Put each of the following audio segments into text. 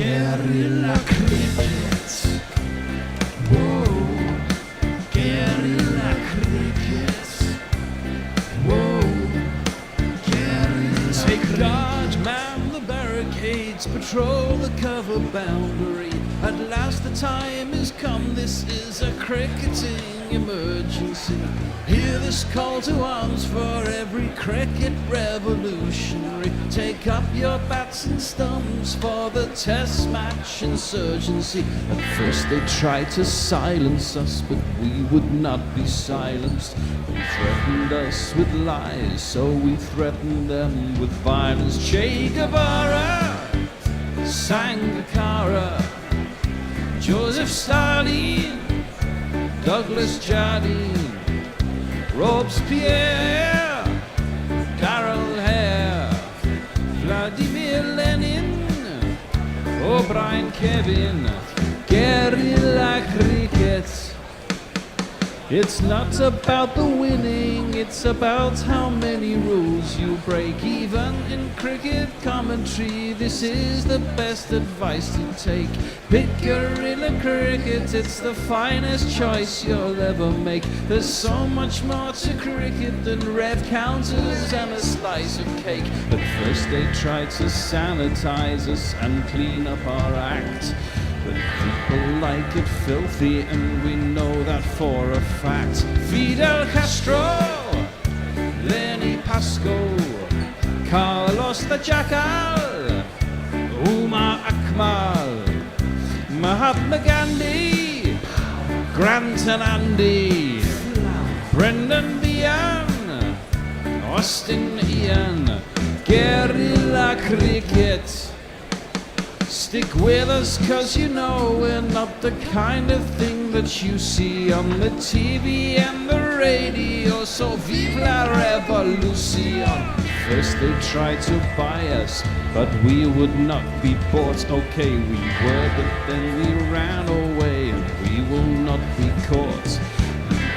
Guerrilla cricket. Whoa. Guerrilla cricket. Whoa. Guerrilla. Take guard, man the barricades, patrol the cover boundary. At last the time has come, this is a cricketing emergency. Hear this call to arms for every cricket revolutionary. Take up your bats and stumps for the test match insurgency. At first they tried to silence us, but we would not be silenced. They threatened us with lies, so we threatened them with violence. Che Guevara, Sangakkara, Joseph Stalin, Douglas Jardine, Robespierre, Darrell Hare, Vladimir Lenin, O'Brien Kevin, guerrilla cricket. It's not about the winning, it's about how many rules you break. Even in cricket commentary, this is the best advice to take. Pick guerrilla cricket, it's the finest choice you'll ever make. There's so much more to cricket than red counters and a slice of cake. At first they tried to sanitize us and clean up our act. But people like it filthy, and we know that for a fact. Fidel Castro, Lenny Pasco, Carlos the Jackal, Umar Akmal, Mahatma Gandhi, Grant and Andy, Brendan Behan, Austin Ian, guerrilla cricket. Stick with us, cause you know we're not the kind of thing that you see on the TV and the radio. So vive la revolution. First they tried to buy us, but we would not be bought. Okay, we were, but then we ran away, and we will not be caught.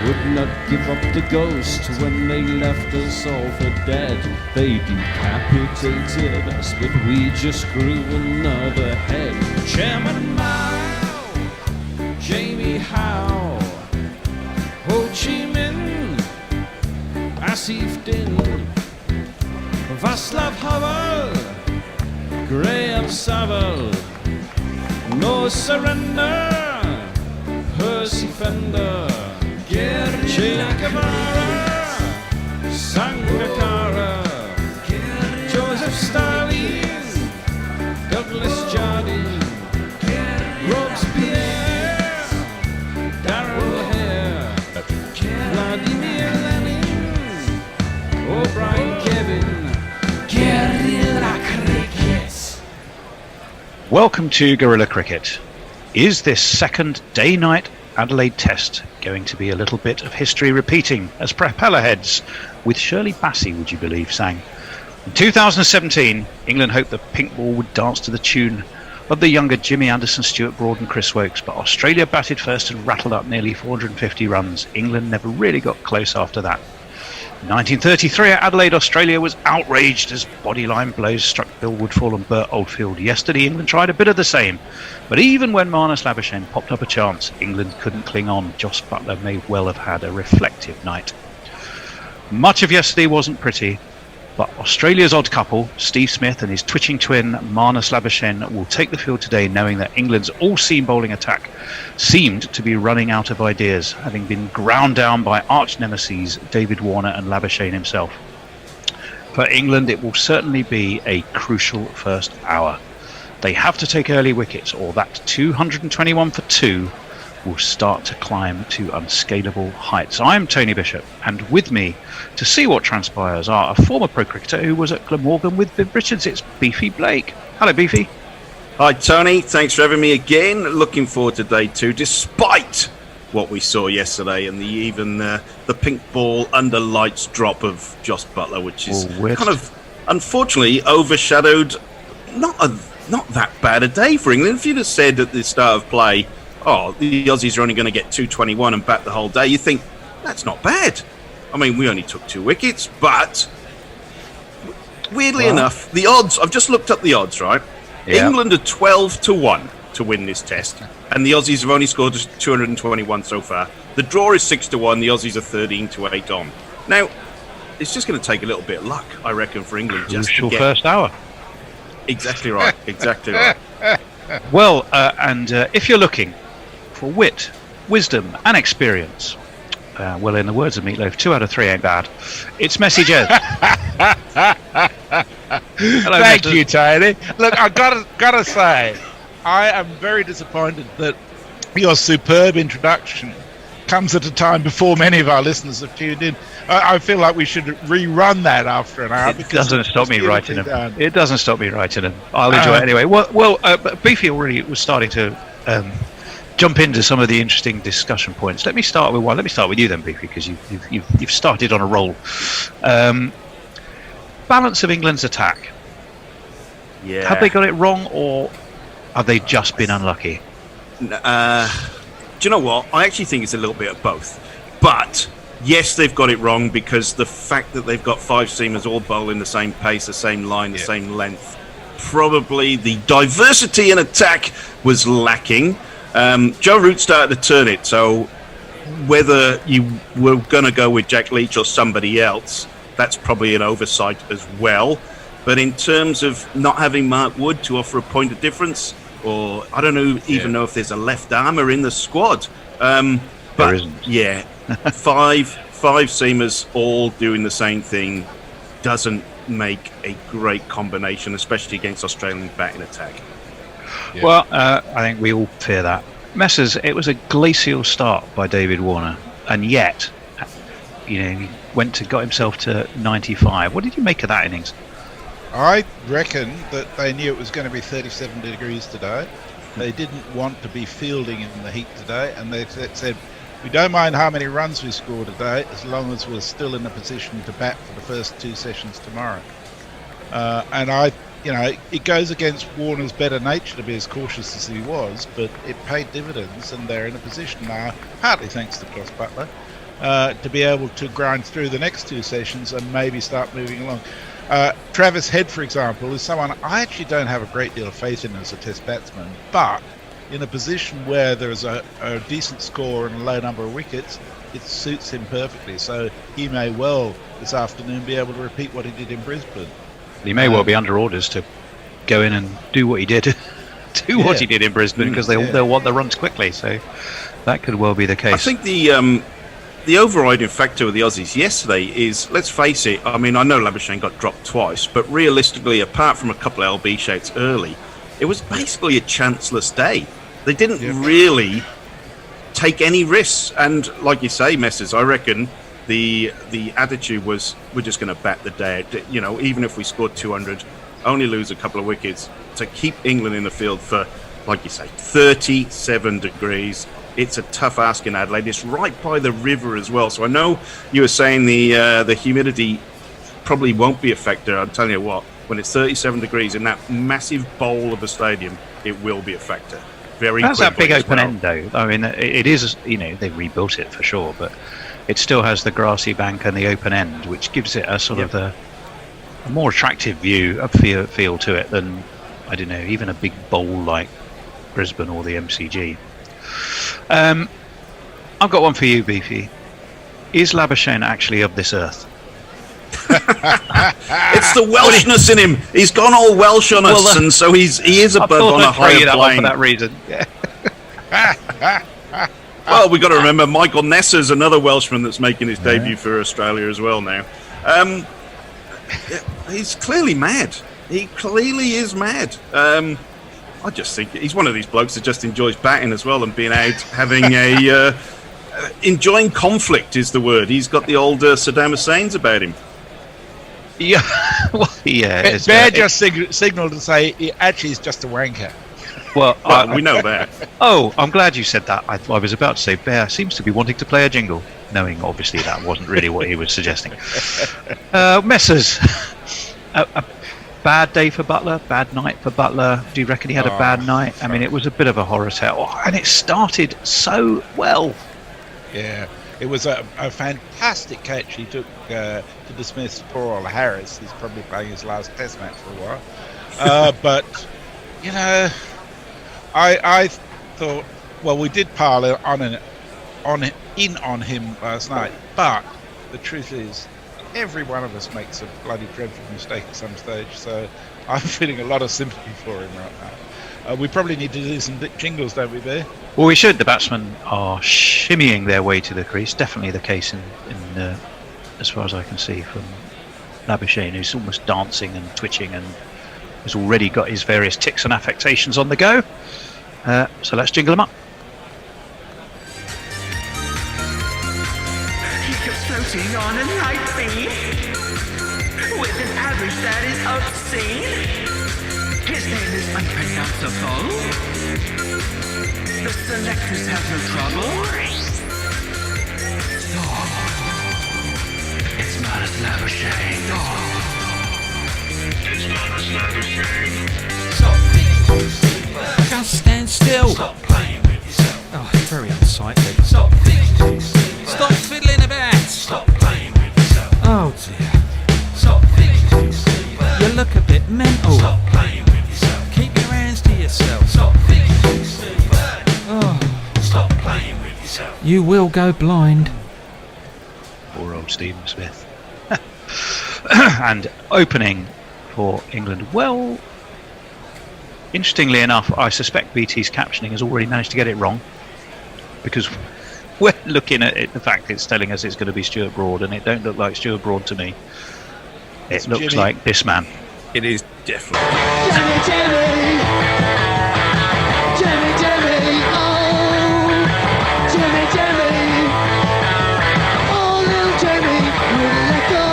Would not give up the ghost when they left us all for dead. They decapitated us, but we just grew another head. Chairman Mao, Jamie Howe, Ho Chi Minh, Asif Din, Václav Havel, Graham Saville, No Surrender, Percy Fender, Che Guevara, Sangakkara, Joseph Stalin, Douglas Jardine, Robespierre, Darrell Hare, Vladimir Lenin, O'Brien Kevin, guerrilla cricket. Welcome to Guerrilla Cricket. Is this second day-night Adelaide Test going to be a little bit of history repeating, as propeller heads with Shirley Bassey, would you believe, sang? In 2017, England hoped the pink ball would dance to the tune of the younger Jimmy Anderson, Stuart Broad and Chris Wokes, but Australia batted first and rattled up nearly 450 runs. England never really got close after that. In 1933 at Adelaide, Australia was outraged as bodyline blows struck Bill Woodfall and Bert Oldfield. Yesterday, England tried a bit of the same, but even when Labuschagne popped up a chance, England couldn't cling on. Jos Buttler may well have had a reflective night. Much of yesterday wasn't pretty, but Australia's odd couple, Steve Smith and his twitching twin Labuschagne, will take the field today knowing that England's all-seam bowling attack seemed to be running out of ideas, having been ground down by arch-nemeses David Warner and Labuschagne himself. For England, it will certainly be a crucial first hour. They have to take early wickets, or that 221 for 2 will start to climb to unscalable heights. I'm Tony Bishop, and with me to see what transpires are a former pro cricketer who was at Glamorgan with Viv Richards. It's Beefy Blake. Hello, Beefy. Hi, Tony. Thanks for having me again. Looking forward to day two, despite what we saw yesterday and the pink ball under lights drop of Jos Buttler, which is kind of unfortunately overshadowed not that bad a day for England. If you'd have said at the start of play, the Aussies are only going to get 221 and bat the whole day, you think, that's not bad. I mean, we only took 2 wickets, but weirdly enough, the odds, I've just looked up the odds, right? Yeah. England are 12-1 to win this test, and the Aussies have only scored 221 so far. The draw is 6-1. The Aussies are 13-8 on. Now, it's just going to take a little bit of luck, I reckon, for England just to get first hour. Exactly right. Exactly right. Well, and if you're looking for wit, wisdom, and experience, well, in the words of Meatloaf, 2 out of 3 ain't bad. It's Messy Jez. Hello, Thank you, Tony. Look, I gotta say, I am very disappointed that your superb introduction comes at a time before many of our listeners have tuned in. I feel like we should rerun that after an hour. It doesn't stop me writing them. done. It doesn't stop me writing them. I'll enjoy it anyway. Well, Beefy already was starting to jump into some of the interesting discussion points. Let me start with one. Let me start with you then, Beefy, because you've started on a roll. Balance of England's attack. Yeah. Have they got it wrong, or have they just been unlucky? Do you know what? I actually think it's a little bit of both. But yes, they've got it wrong, because the fact that they've got 5 seamers all bowling the same pace, the same line, the same length, probably the diversity in attack was lacking. Joe Root started to turn it, so whether you were going to go with Jack Leach or somebody else, that's probably an oversight as well. But in terms of not having Mark Wood to offer a point of difference, or I don't know if there's a left armour in the squad. But there isn't. Yeah, five seamers all doing the same thing doesn't make a great combination, especially against Australian batting attack. Yeah. Well, I think we all fear that. Messers, it was a glacial start by David Warner, and yet, he got himself to 95. What did you make of that innings? I reckon that they knew it was going to be 37 degrees today. They didn't want to be fielding in the heat today, and they said, we don't mind how many runs we score today, as long as we're still in a position to bat for the first 2 sessions tomorrow. It goes against Warner's better nature to be as cautious as he was, but it paid dividends, and they're in a position now, partly thanks to Jos Buttler, to be able to grind through the next 2 sessions and maybe start moving along. Travis Head, for example, is someone I actually don't have a great deal of faith in as a test batsman, but in a position where there's a decent score and a low number of wickets, it suits him perfectly. So he may well this afternoon be able to repeat what he did in Brisbane. He may well be under orders to go in and do what he did, what he did in Brisbane, because they'll want the runs quickly. So that could well be the case. I think the overriding factor with the Aussies yesterday is, let's face it, I mean, I know Labuschagne got dropped twice, but realistically, apart from a couple of LB shapes early, it was basically a chanceless day. They didn't really take any risks. And like you say, Messers, I reckon the attitude was, we're just going to bat the day. Even if we scored 200, only lose a couple of wickets, to keep England in the field for, like you say, 37 degrees. It's a tough ask in Adelaide. It's right by the river as well. So I know you were saying the humidity probably won't be a factor. I'm telling you what, when it's 37 degrees in that massive bowl of a stadium, it will be a factor. That's that big open end, though. I mean, it is, they rebuilt it for sure, but it still has the grassy bank and the open end, which gives it a sort of a more attractive feel to it than, I don't know, even a big bowl like Brisbane or the MCG. I've got one for you, Beefy. Is Labuschagne actually of this earth? It's the Welshness in him. He's gone all Welsh on us, and so he is above on a higher plane. For that reason. Yeah. Well, we've got to remember Michael Nesser's another Welshman that's making his debut for Australia as well now. He's clearly mad. He clearly is mad. I just think he's one of these blokes that just enjoys batting as well and being out having enjoying conflict is the word. He's got the old Saddam Husseins about him. Yeah, well, yeah. Bear just signalled to say he actually is just a wanker. Well, we know that. Oh, I'm glad you said that. I was about to say Bear seems to be wanting to play a jingle, knowing obviously that wasn't really what he was suggesting. Messers, a bad day for Buttler, bad night for Buttler. Do you reckon he had a bad night? I mean, it was a bit of a horror tale, and it started so well. Yeah, it was a fantastic catch he took to dismiss poor old Harris. He's probably playing his last test match for a while. But You know, I thought, well, we did pile on him last night, but the truth is, every one of us makes a bloody dreadful mistake at some stage. So I'm feeling a lot of sympathy for him right now. We probably need to do some jingles, don't we, Bear? Well, we should. The batsmen are shimmying their way to the crease. Definitely the case in as far as I can see, from Labuschagne, who's almost dancing and twitching and has already got his various tics and affectations on the go. So let's jingle them up. He keeps floating on a light beam with an average that is obscene. His name is unpronounceable. The selectors have no trouble. It's not as Labuschagne. It's not as Labuschagne. Stop thinking. Just stand still. Stop playing with yourself. Oh, it's very unsightly. Stop thinking. Stop fiddling about. Stop playing with yourself. Oh dear. Stop thinking. You look a bit mental. Stop playing with yourself. Keep your hands to yourself. Stop thinking. Oh. Stop playing with yourself. You will go blind. Poor old Stephen Smith. And opening for England. Well, interestingly enough, I suspect BT's captioning has already managed to get it wrong, because we're looking at it, the fact it's telling us it's going to be Stuart Broad, and it don't look like Stuart Broad to me. It looks Jimmy. like this man. It is definitely. Jimmy, Jimmy, Jimmy, Jimmy, oh, Jimmy, Jimmy, oh, little Jimmy, will let go.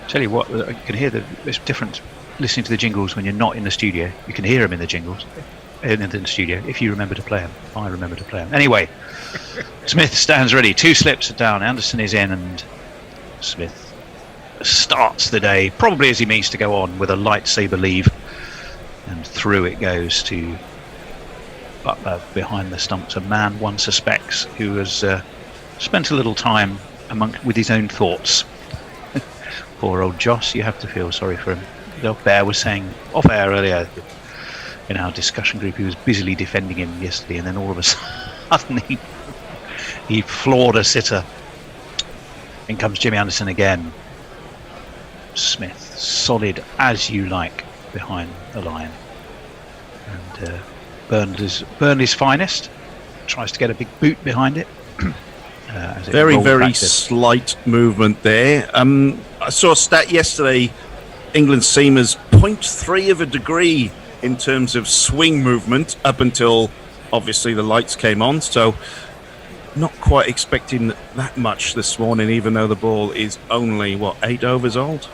Tell you what, you can hear it's different listening to the jingles when you're not in the studio. You can hear them in the jingles, in the studio, if you remember to play them. I remember to play them. Anyway, Smith stands ready. 2 slips are down. Anderson is in, and Smith starts the day, probably as he means to go on, with a lightsaber leave. And through it goes to Buttler behind the stumps. A man one suspects who has spent a little time with his own thoughts. Poor old Jos, you have to feel sorry for him. Bear was saying off air earlier in our discussion group he was busily defending him yesterday, and then all of a sudden he floored a sitter. In comes Jimmy Anderson again. Smith, solid as you like behind the line. And Burnley's finest. Tries to get a big boot behind it. Very, very slight movement there. I saw a stat yesterday. England's seamers 0.3 of a degree in terms of swing movement up until obviously the lights came on. So not quite expecting that much this morning, even though the ball is only 8 overs old.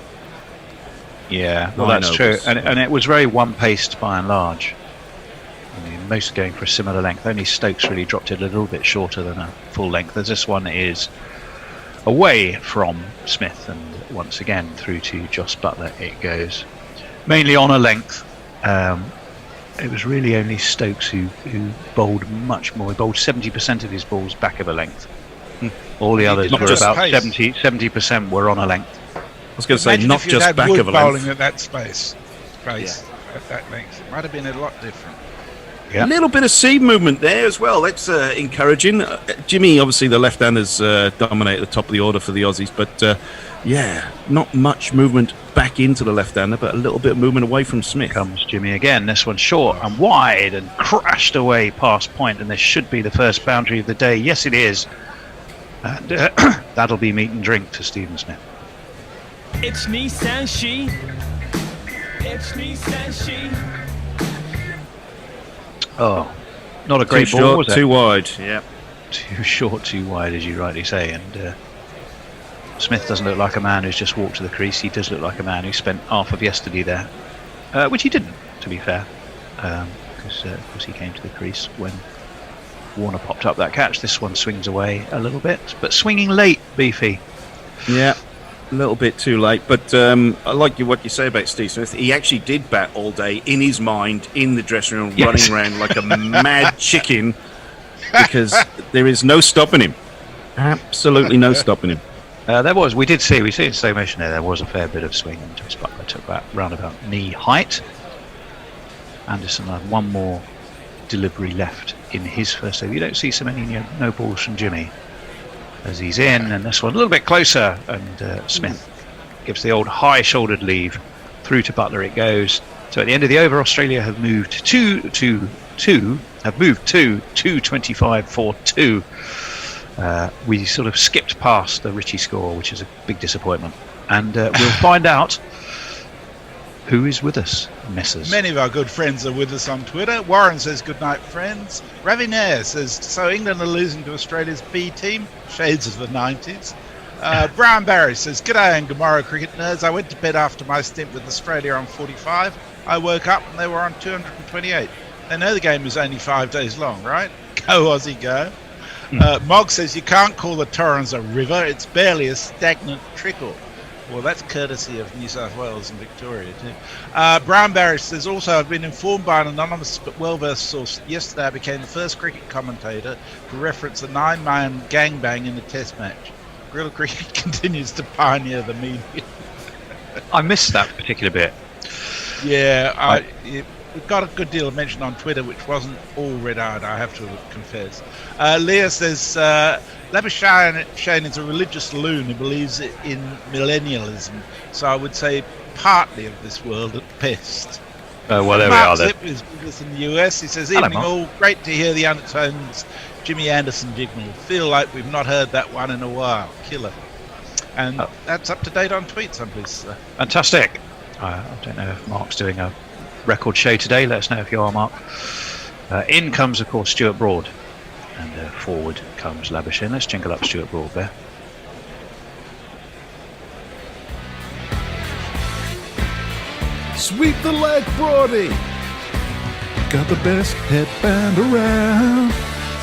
Yeah, well, that's true, and it was very one-paced by and large. I mean, most going for a similar length. Only Stokes really dropped it a little bit shorter than a full length, as this one is away from Smith, and once again through to Jos Buttler it goes. Mainly on a length. It was really only Stokes who bowled much more. He bowled 70% of his balls back of a length. All the others were about 70% were on a length. I was going to say, not just back of a length. Bowling at that space at that length, it might have been a lot different. Yeah. A little bit of seam movement there as well. That's encouraging. Jimmy, obviously, the left-handers dominate at the top of the order for the Aussies, but not much movement back into the left-hander, but a little bit of movement away from Smith. Comes Jimmy again. This one short and wide and crashed away past point, and this should be the first boundary of the day. Yes, it is. And that'll be meat and drink to Stephen Smith. It's me, Sanshi. It's me, Sanshi. Oh, not a great too ball, short, was it? too wide. Yeah, too short, too wide, as you rightly say. And Smith doesn't look like a man who's just walked to the crease. He does look like a man who spent half of yesterday there, which he didn't, to be fair, because of course he came to the crease when Warner popped up that catch. This one swings away a little bit, but swinging late, Beefy. Yeah. A little bit too late, but I like what you say about Steve Smith. He actually did bat all day in his mind, in the dressing room, running around like a mad chicken, because there is no stopping him. Absolutely no stopping him. We see in slow motion there was a fair bit of swing, and Jos Buttler took that round about knee height. Anderson had one more delivery left in his first over. You don't see so many no balls from Jimmy as he's in, and this one a little bit closer, and Smith gives the old high-shouldered leave through to Buttler. It goes. So at the end of the over, Australia have moved to 225-4-2. We sort of skipped past the Richie score, which is a big disappointment, and we'll find out who is with us, Messrs. Many of our good friends are with us on Twitter. Warren says, good night, friends. Ravinair says, so England are losing to Australia's B team. Shades of the 90s. Brian Barry says, g'day and Gomorrah cricket nerds. I went to bed after my stint with Australia on 45. I woke up and they were on 228. They know the game is only 5 days long, right? Go Aussie, go. Mog says, you can't call the Torrens a river. It's barely a stagnant trickle. Well, that's courtesy of New South Wales and Victoria too. Brown Barrish says, also, I've been informed by an anonymous but well-versed source yesterday I became the first cricket commentator to reference a 9-man gangbang in a test match. Guerrilla cricket continues to pioneer the media. I missed that particular bit. Yeah, we've got a good deal of mention on Twitter, which wasn't all read-eyed, I have to confess. Leah says, Labuschagne is a religious loon who believes in millennialism, so I would say partly of this world at best. Well, there Mark we are Zip is with us in the US. He says, Hello, evening Mark. all, great to hear the undertones Jimmy Anderson Jingle. Feel like we've not heard that one in a while. Killer. And that's up to date on tweets, I'm pleased to say. Fantastic. I don't know if Mark's doing a record show today. Let us know if you are, Mark. In comes, of course, Stuart Broad. And forward comes Labuschagne. Let's jingle up Stuart Broad there. Sweep the leg, Broady. Got the best headband around.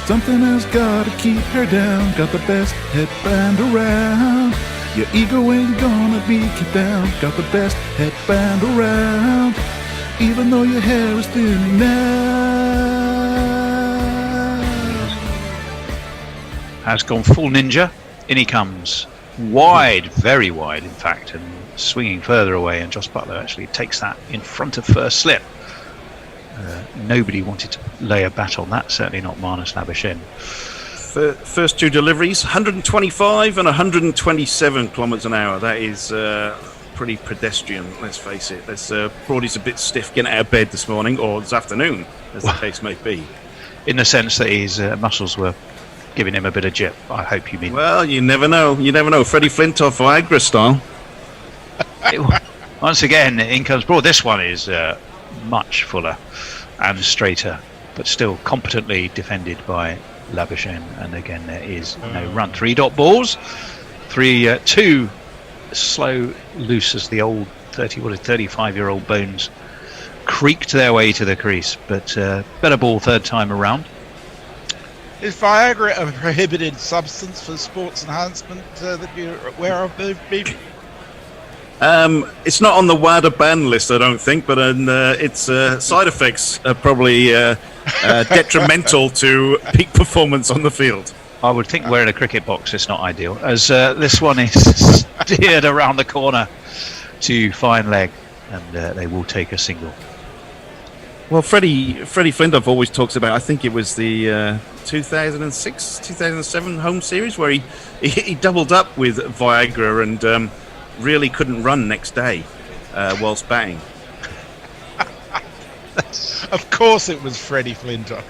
Something has got to keep her down. Got the best headband around. Your ego ain't gonna be kept down. Got the best headband around. Even though your hair is thinning now. Has gone full ninja. In he comes. Wide, very wide, in fact, and swinging further away. And Jos Buttler actually takes that in front of first slip. Nobody wanted to lay a bat on that, certainly not Marnus Labuschagne. First two deliveries, 125 and 127 kilometres an hour. That is pretty pedestrian, let's face it. Broady's a bit stiff getting out of bed this morning, or this afternoon, as the case may be. In the sense that his muscles were giving him a bit of jip, I hope you mean. Well, you never know. You never know. Freddie Flintoff, Viagra style. Once again, in comes Broad. This one is much fuller and straighter, but still competently defended by Labuschagne. And again, there is no run. 3 dot balls. 2 slow, loose as the old 35-year-old bones creaked their way to the crease. But better ball third time around. Is Viagra a prohibited substance for sports enhancement that you're aware of, Viv? It's not on the WADA ban list, I don't think, but its side effects are probably detrimental to peak performance on the field. I would think wearing a cricket box is not ideal, as this one is steered around the corner to fine leg, and they will take a single. Well, Freddie Flintoff always talks about, I think it was the 2006, 2007 home series, where he doubled up with Viagra and really couldn't run next day whilst batting. Of course it was Freddie Flintoff.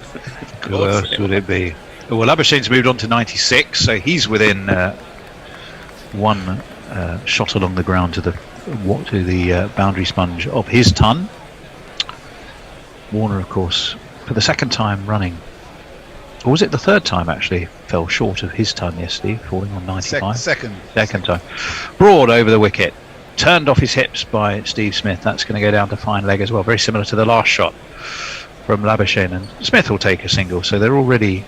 Who else would it be? Well, Labuschagne's moved on to 96, so he's within one shot along the ground to the boundary sponge of his ton. Warner, of course, for the second time running, or was it the third time actually, fell short of his ton yesterday, falling on 95. Second time. Broad over the wicket, turned off his hips by Steve Smith. That's going to go down to fine leg as well, very similar to the last shot from Labuschagne. And Smith will take a single, so they're already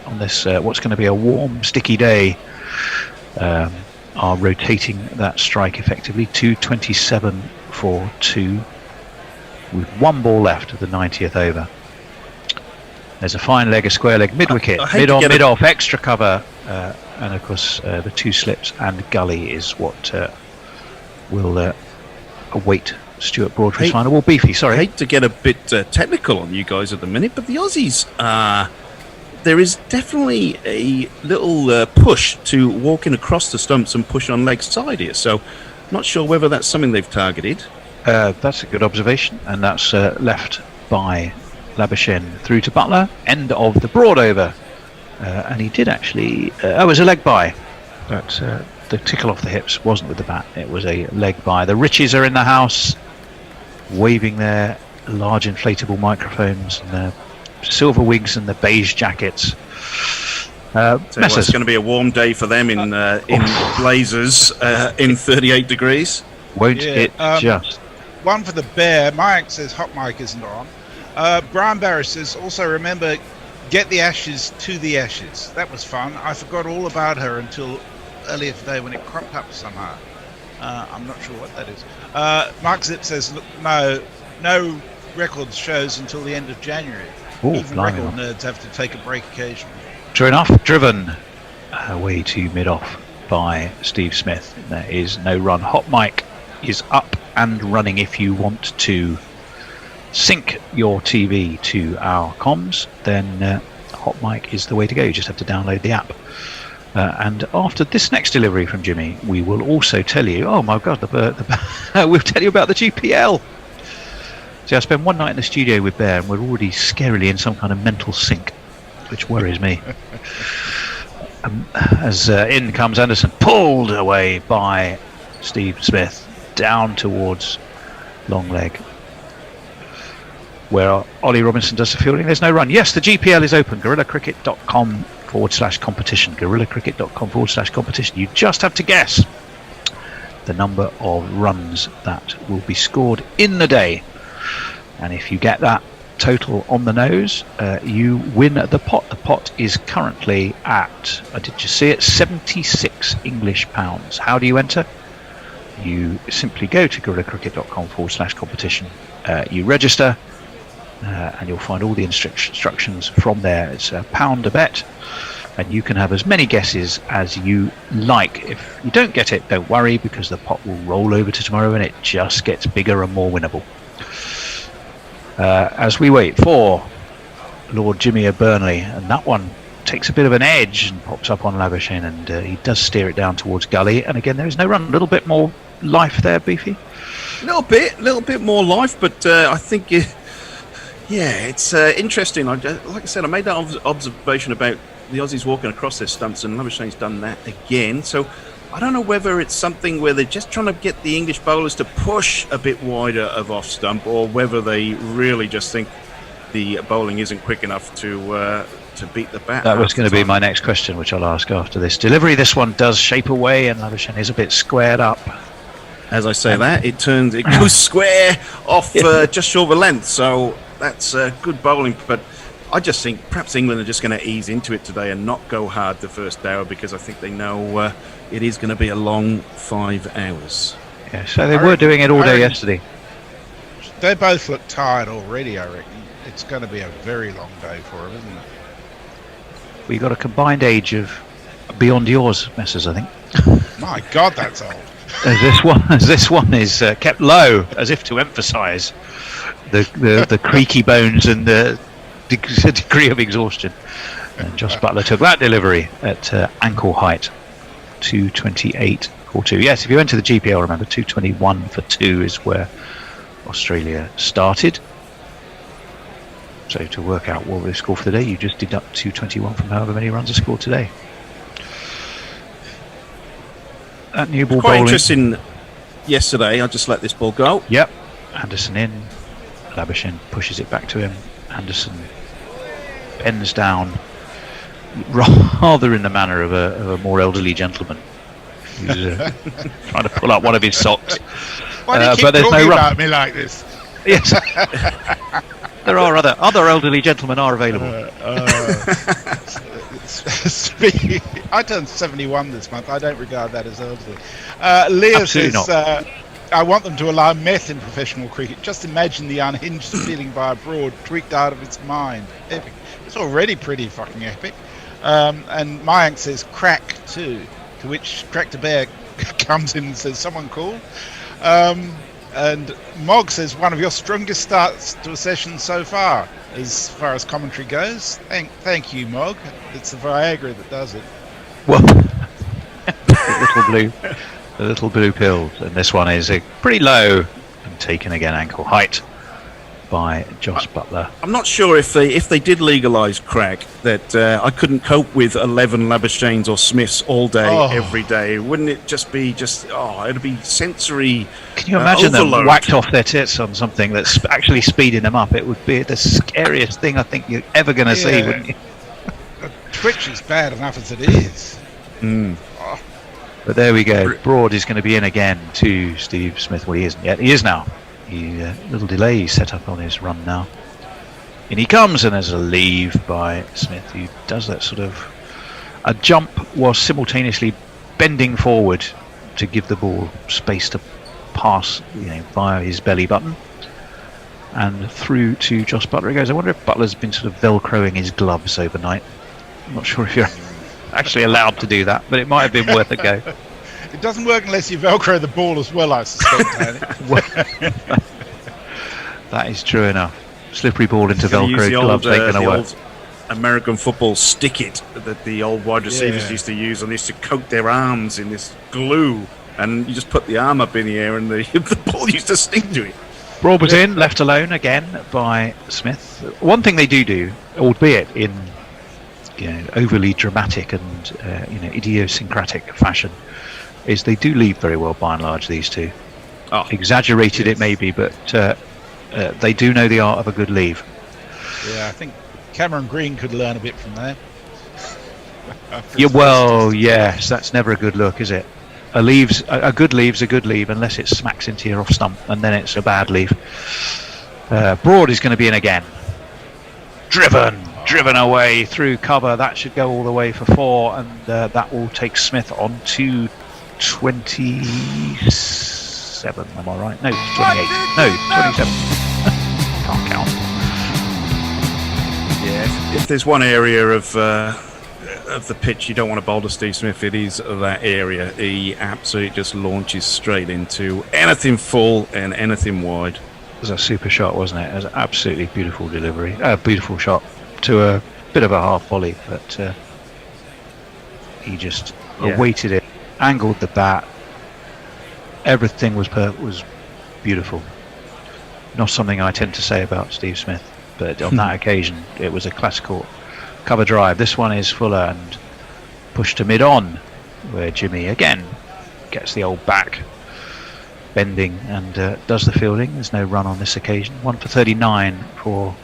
on this what's going to be a warm, sticky day, are rotating that strike effectively. 227 for 2 with 1 ball left of the 90th over. There's a fine leg, a square leg, mid wicket, mid on, mid off, extra cover and of course the 2 slips and gully is what will await Stuart Broadfield's final. Well, Beefy, sorry. I hate to get a bit technical on you guys at the minute, but the Aussies, there is definitely a little push to walking across the stumps and push on leg side here. So, not sure whether that's something they've targeted. That's a good observation, and that's left by Labuschagne through to Buttler. End of the broad over. And he did actually... it was a leg by. But the tickle off the hips wasn't with the bat. It was a leg by. The Richies are in the house, waving their large inflatable microphones and their silver wigs and the beige jackets. It's going to be a warm day for them in blazers in 38 degrees. Won't it just? One for the bear. Mike says hot mic isn't on. Brian Barris says, also remember, get the ashes to the ashes. That was fun. I forgot all about her until earlier today when it cropped up somehow. I'm not sure what that is. Mark Zip says, look, no records shows until the end of January. Ooh, even record nerds have to take a break occasionally. True enough. Driven away to mid-off by Steve Smith. There is no run. Hot mic is up and running if you want to sync your TV to our comms, then Hot mic is the way to go. You just have to download the app. And after this next delivery from Jimmy, we will also tell you, oh my God, we'll tell you about the GPL. See, I spent one night in the studio with Bear and we're already scarily in some kind of mental sync, which worries me. As in comes Anderson, pulled away by Steve Smith, down towards long leg, where Ollie Robinson does the fielding. There's no run. Yes, the GPL is open. GorillaCricket.com/competition. GorillaCricket.com/competition. You just have to guess the number of runs that will be scored in the day. And if you get that total on the nose, you win the pot. The pot is currently at, did you see it, 76 English pounds. How do you enter? You simply go to GorillaCricket.com/competition. You register. And you'll find all the instructions from there. It's £1 a bet, and you can have as many guesses as you like. If you don't get it, don't worry, because the pot will roll over to tomorrow and it just gets bigger and more winnable. As we wait for Lord Jimmy O'Burnley, and that one takes a bit of an edge and pops up on Labuschagne, and he does steer it down towards gully, and again there is no run. A little bit more life there, Beefy. A little bit more life, but I think it's interesting. Like I said, I made that observation about the Aussies walking across their stumps, and Labuschagne's done that again. So I don't know whether it's something where they're just trying to get the English bowlers to push a bit wider of off stump, or whether they really just think the bowling isn't quick enough to beat the bat. That was going to be my next question, which I'll ask after this delivery. This one does shape away, and Labuschagne is a bit squared up. As I say that, it goes square off just short of a length. So that's good bowling, but I just think perhaps England are just going to ease into it today and not go hard the first hour, because I think they know it is going to be a long 5 hours. Yeah, so they were doing it all day yesterday. They both look tired already, I reckon. It's going to be a very long day for them, isn't it? We got a combined age of beyond yours, Messrs, I think. My God, that's old. This one is kept low, as if to emphasise the creaky bones and the degree of exhaustion. And Jos Buttler took that delivery at ankle height, 228 for 2. Yes, if you enter the GPL, remember 221 for 2 is where Australia started. So to work out what they score for the day, you just deduct 221 from however many runs are scored today. That new ball quite bowling. Interesting. Yesterday, I just let this ball go. Yep. Anderson in. Labuschagne pushes it back to him. Anderson bends down, rather in the manner of a more elderly gentleman who's trying to pull up one of his socks. Why do you keep talking about me like this? Yes. There are other elderly gentlemen are available. I turned 71 this month. I don't regard that as elderly. Leah says, I want them to allow meth in professional cricket. Just imagine the unhinged feeling by a broad tweaked out of its mind. Epic. It's already pretty fucking epic. And Mayank says crack too, to which Crack the Bear comes in and says someone call. And Mog says one of your strongest starts to a session so far as commentary goes. Thank you, Mog. It's the Viagra that does it. Well, the little blue pills, and this one is pretty low and taken again ankle height by Jos Buttler. I'm not sure if they did legalise crack that I couldn't cope with 11 Labuschanes or Smiths all day, every day. Wouldn't it just be it'd be sensory? Can you imagine overload. them whacked off their tits on something that's actually speeding them up? It would be the scariest thing I think you're ever going to see, wouldn't you? Twitch is bad enough as it is. But there we go. Broad is going to be in again to Steve Smith. Well, he isn't yet. He is now. Little delay set up on his run now. In he comes, and there's a leave by Smith, who does that sort of a jump while simultaneously bending forward to give the ball space to pass, via his belly button. And through to Jos Buttler it goes. I wonder if Butler's been sort of velcroing his gloves overnight. I'm not sure if you're actually allowed to do that, but it might have been worth a go. It doesn't work unless you velcro the ball as well, I suspect, Tony. That is true enough. Slippery ball into velcro gloves ain't going to work. American football stick it that the old wide receivers used to use, and they used to coat their arms in this glue, and you just put the arm up in the air and the ball used to stick to it. Broad was in, left alone again by Smith. One thing they do, albeit in overly dramatic and idiosyncratic fashion, is they do leave very well by and large, these two. Exaggerated it may be, but they do know the art of a good leave. Yeah, I think Cameron Green could learn a bit from that. Yes, that's never a good look, is it? A good leave's a good leave unless it smacks into your off stump, and then it's a bad leave. Broad is going to be in again. Driven away through cover. That should go all the way for 4, and that will take Smith on to 27. Am I right? No, 28. No, 27. Can't count. Yeah, if there's one area of the pitch you don't want to bowl to Steve Smith, it is that area. He absolutely just launches straight into anything full and anything wide. It was a super shot, wasn't it? It was an absolutely beautiful delivery. Beautiful shot to a bit of a half volley, but he just awaited it, angled the bat. Everything was beautiful. Not something I tend to say about Steve Smith, but on that occasion it was a classical cover drive. This one is fuller and pushed to mid-on, where Jimmy again gets the old back bending and does the fielding. There's no run on this occasion. 1 for 39 for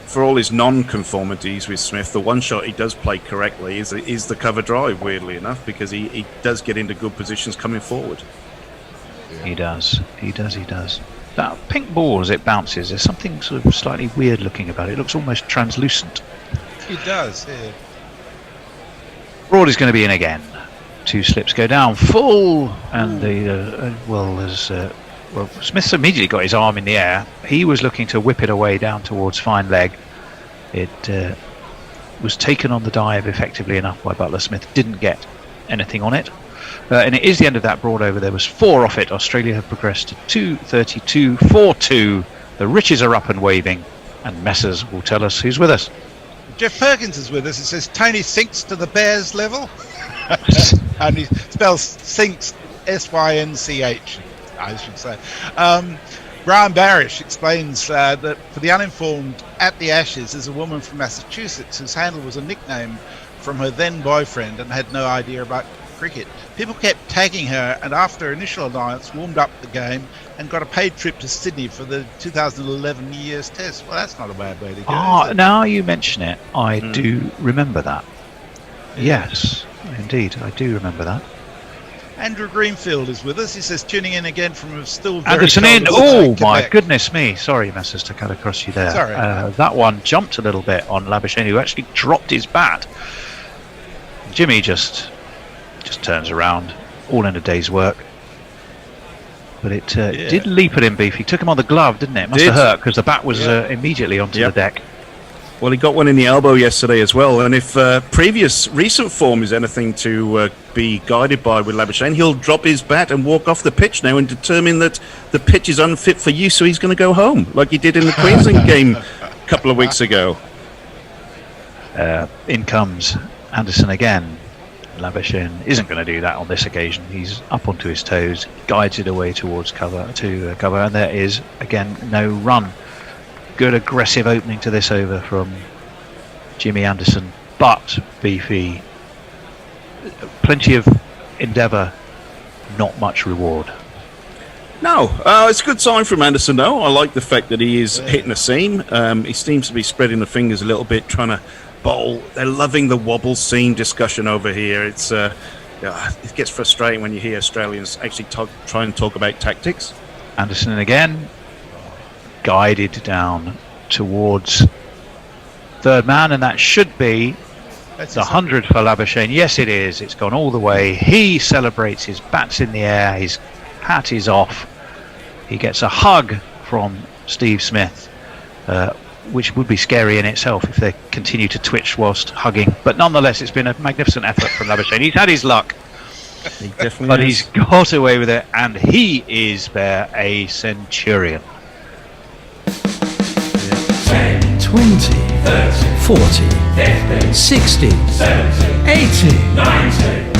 for all his non-conformities with Smith. The one shot he does play correctly is the cover drive, weirdly enough, because he does get into good positions coming forward. He does. That pink ball, as it bounces, there's something sort of slightly weird looking about it. It looks almost translucent. It does, yeah. Broad is going to be in again. 2 slips go down full, and Smith's immediately got his arm in the air. He was looking to whip it away down towards fine leg. It was taken on the dive effectively enough by Buttler. Smith didn't get anything on it. And it is the end of that Broad over. There was 4 off it. Australia have progressed to 232, 4-2. The riches are up and waving, and Messers will tell us who's with us. Jeff Perkins is with us. It says Tony sinks to the Bears level. And he spells sinks S-Y-N-C-H, I should say. Brian Barish explains that for the uninformed, at the Ashes is a woman from Massachusetts whose handle was a nickname from her then boyfriend and had no idea about cricket. People kept tagging her, and after initial alliance warmed up the game and got a paid trip to Sydney for the 2011 New Year's Test. Well, that's not a bad way to go. Now you mention it, I do remember that. Yes, indeed, I do remember that. Andrew Greenfield is with us. He says tuning in again from a still very Anderson cold in. Oh Quebec. my goodness me! Sorry, Messers, to cut across you there. Sorry. That one jumped a little bit on Labuschagne, who actually dropped his bat. Jimmy just turns around, all in a day's work. But it did leap at him, Beef. He took him on the glove, didn't it? It must have hurt because the bat was immediately onto the deck. Well, he got one in the elbow yesterday as well. And if recent form is anything to be guided by with Labuschagne, he'll drop his bat and walk off the pitch now and determine that the pitch is unfit for use, so he's going to go home, like he did in the Queensland game a couple of weeks ago. In comes Anderson again. Labuschagne isn't going to do that on this occasion. He's up onto his toes, guides it away towards cover, and there is again no run. Good aggressive opening to this over from Jimmy Anderson, but Beefy, plenty of endeavour, not much reward. No, it's a good sign from Anderson though. I like the fact that he is hitting the seam. He seems to be spreading the fingers a little bit, trying to bowl. They're loving the wobble seam discussion over here. It's it gets frustrating when you hear Australians actually try and talk about tactics. Anderson again, guided down towards third man, and that should be the 100 for Labuschagne. Yes, it is. It's gone all the way. He celebrates. His bat's in the air. His hat is off. He gets a hug from Steve Smith, which would be scary in itself if they continue to twitch whilst hugging. But nonetheless, it's been a magnificent effort from Labuschagne. He's had his luck. He definitely but has. He's got away with it, and he is there a centurion. 10, 20, 30, 40, 50, 60, 70, 80, 90,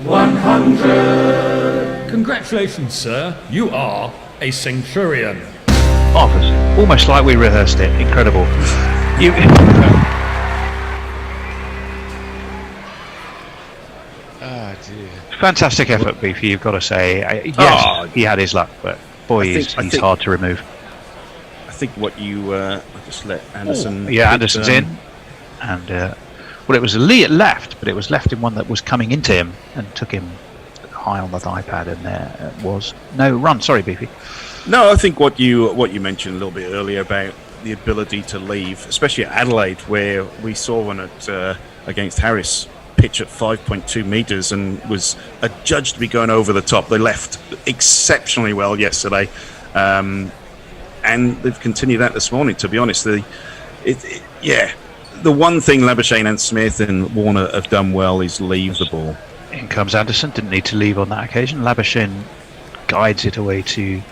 100. Congratulations, sir. You are a centurion. Marvellous. Almost like we rehearsed it. Incredible. You. Ah, dear. Fantastic effort, Beefy, you've got to say. Yes, he had his luck, but boy, he's hard to remove. I think what you I'll just let Anderson. Anderson's in, and well, it was left, but it was left in one that was coming into him and took him high on the thigh pad, and there was no run. Sorry, Beefy. No, I think what you mentioned a little bit earlier about the ability to leave, especially at Adelaide, where we saw one at against Harris pitch at 5.2 metres and was adjudged to be going over the top. They left exceptionally well yesterday, and they've continued that this morning. To be honest, the one thing Labuschagne and Smith and Warner have done well is leave the ball. In comes Anderson. Didn't need to leave on that occasion. Labuschagne guides it away towards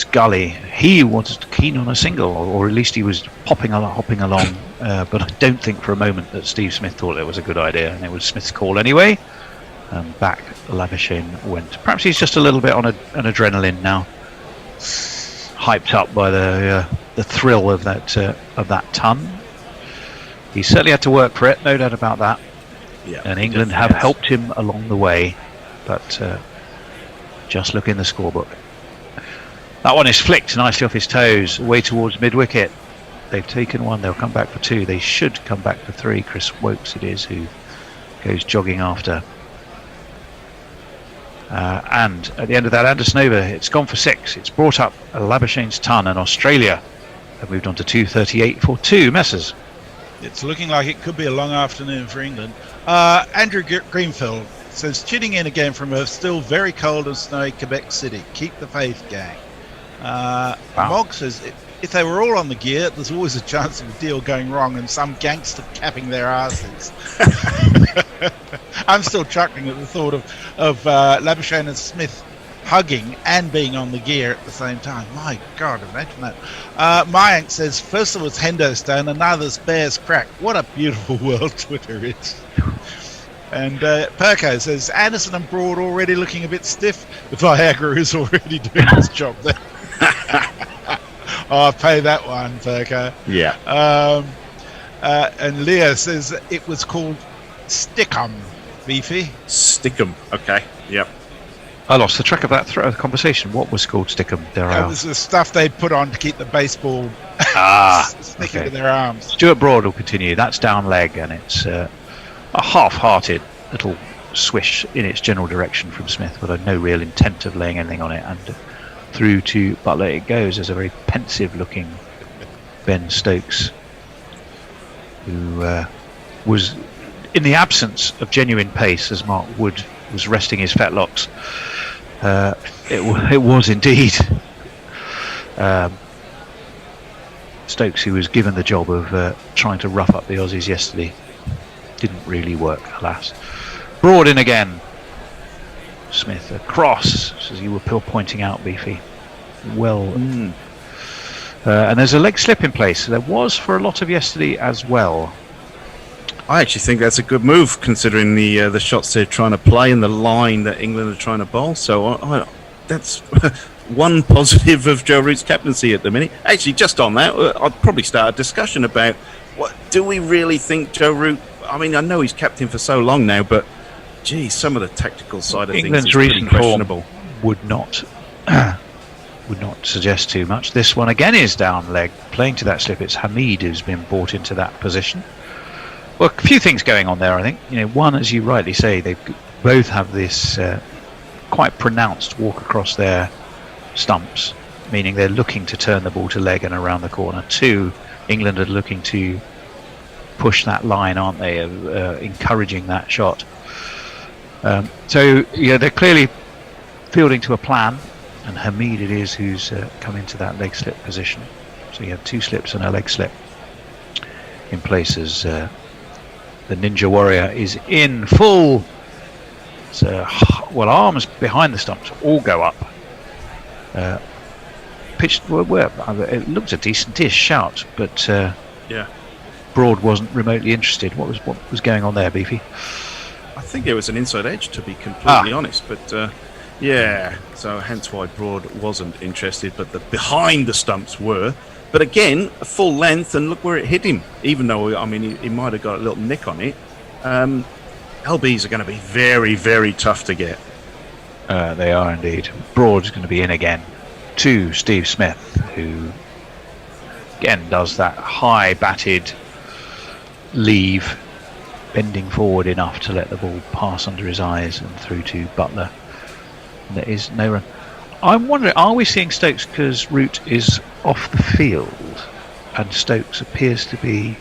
Gully. He was keen on a single, or at least he was hopping along. But I don't think for a moment that Steve Smith thought it was a good idea, and it was Smith's call anyway. And back Labuschagne went. Perhaps he's just a little bit on an adrenaline now, hyped up by the thrill of that ton. He certainly had to work for it, no doubt about that. Yeah, and England have helped him along the way, but just look in the scorebook. That one is flicked nicely off his toes, away towards mid-wicket. They've taken one, they'll come back for two. They should come back for three. Chris Wokes it is who goes jogging after. And at the end of that Anderson over, it's gone for six. It's brought up Labuschagne's ton, and Australia have moved on to 238 for two. Messers. It's looking like it could be a long afternoon for England. Andrew Greenfield says, tuning in again from a still very cold and snowy Quebec City. Keep the faith, gang. Mog says, if they were all on the gear, there's always a chance of a deal going wrong and some gangster capping their asses. I'm still chuckling at the thought of Labuschagne and Smith hugging and being on the gear at the same time. My God, imagine that. Mayank says, first it was Hendo Stone and now there's Bears Crack. What a beautiful world Twitter is. And Perko says, Anderson and Broad already looking a bit stiff. The Viagra is already doing its job there. I'll pay that one, Perko. Yeah. And Leah says it was called Stickum, Beefy. Stickum, okay, yep. I lost the track of that throughout the conversation. What was called Stickum? That was the stuff they'd put on to keep the baseball sticking to their arms. Stuart Broad will continue. That's down leg, and it's a half-hearted little swish in its general direction from Smith, but no real intent of laying anything on it. And through to Butler it goes as a very pensive-looking Ben Stokes, who was in the absence of genuine pace, as Mark Wood was resting his fetlocks. It was indeed Stokes, who was given the job of trying to rough up the Aussies yesterday. Didn't really work, alas. Broad in again. Smith across, as you were pointing out, Beefy. Well, and there's a leg slip in place. There was for a lot of yesterday as well. I actually think that's a good move, considering the shots they're trying to play and the line that England are trying to bowl. So that's one positive of Joe Root's captaincy at the minute. Actually, just on that, I'd probably start a discussion about do we really think Joe Root? I mean, I know he's captain for so long now, but gee, some of the tactical side of England's things is recent questionable. Form would not suggest too much. This one again is down leg, playing to that slip. It's Hamid who's been brought into that position. Well, a few things going on there, I think. One, as you rightly say, they both have this quite pronounced walk across their stumps, meaning they're looking to turn the ball to leg and around the corner. Two, England are looking to push that line, aren't they, of encouraging that shot. So they're clearly fielding to a plan, and Hamid it is who's come into that leg slip position. So you have two slips and a leg slip in place as the Ninja Warrior is in full. So, arms behind the stumps all go up. Pitched, it looked a decent-ish shout, but Broad wasn't remotely interested. What was going on there, Beefy? I think it was an inside edge, to be completely honest, but so hence why Broad wasn't interested, but the behind the stumps were. But again, a full length, and look where it hit him, even though, I mean, he might have got a little nick on it. LBs are going to be very, very tough to get. They are indeed. Broad's going to be in again to Steve Smith, who again does that high batted leave, bending forward enough to let the ball pass under his eyes and through to Buttler. And there is no run. I'm wondering, are we seeing Stokes because Root is off the field and Stokes appears to be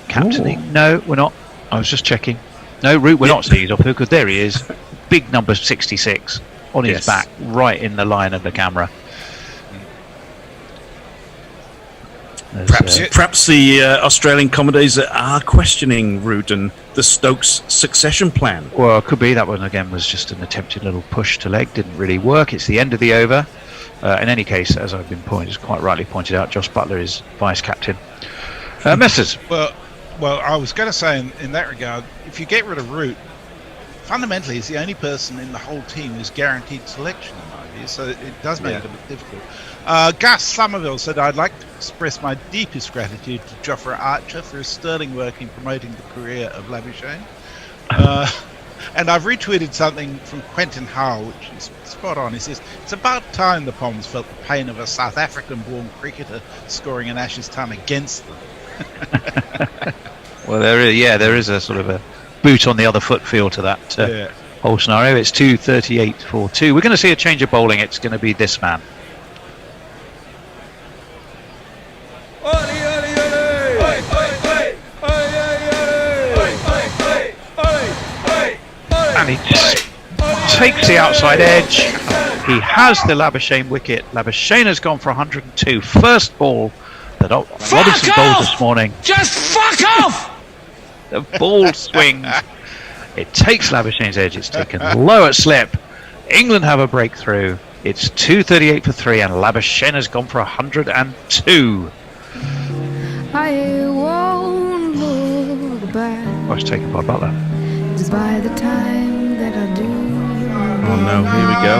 captaining? Ooh. No, we're not. I was just checking. No, Root, we're not seeing he's off the field, because there he is. Big number 66 on his back, right in the line of the camera. Perhaps the Australian commentators are questioning Root and the Stokes succession plan. Well, it could be. That one again was just an attempted little push to leg, didn't really work. It's the end of the over. In any case, as I've been quite rightly pointed out, Jos Buttler is vice captain. Messrs. Well, I was going to say in that regard, if you get rid of Root, fundamentally he's the only person in the whole team who's guaranteed selection in my view, so it does make it a bit difficult. Gus Somerville said, I'd like to express my deepest gratitude to Jofra Archer for his sterling work in promoting the career of Labuschagne. And I've retweeted something from Quentin Howell, which is spot on. He says, it's about time the Poms felt the pain of a South African-born cricketer scoring an Ashes ton against them. Well, there is a sort of a boot on the other foot feel to that whole scenario. It's 2:38 for 2. We're going to see a change of bowling. It's going to be this man. And he takes the outside edge. He has the Labuschagne wicket. Labuschagne has gone for 102. First ball that Robinson bowled this morning. Just fuck off! The ball swings. It takes Labuschagne's edge. It's taken low at slip. England have a breakthrough. It's 2:38 for 3, and Labuschagne has gone for 102. I won't look back. Well, it's taken by Buttler. By the time that I do. Oh no, here we go.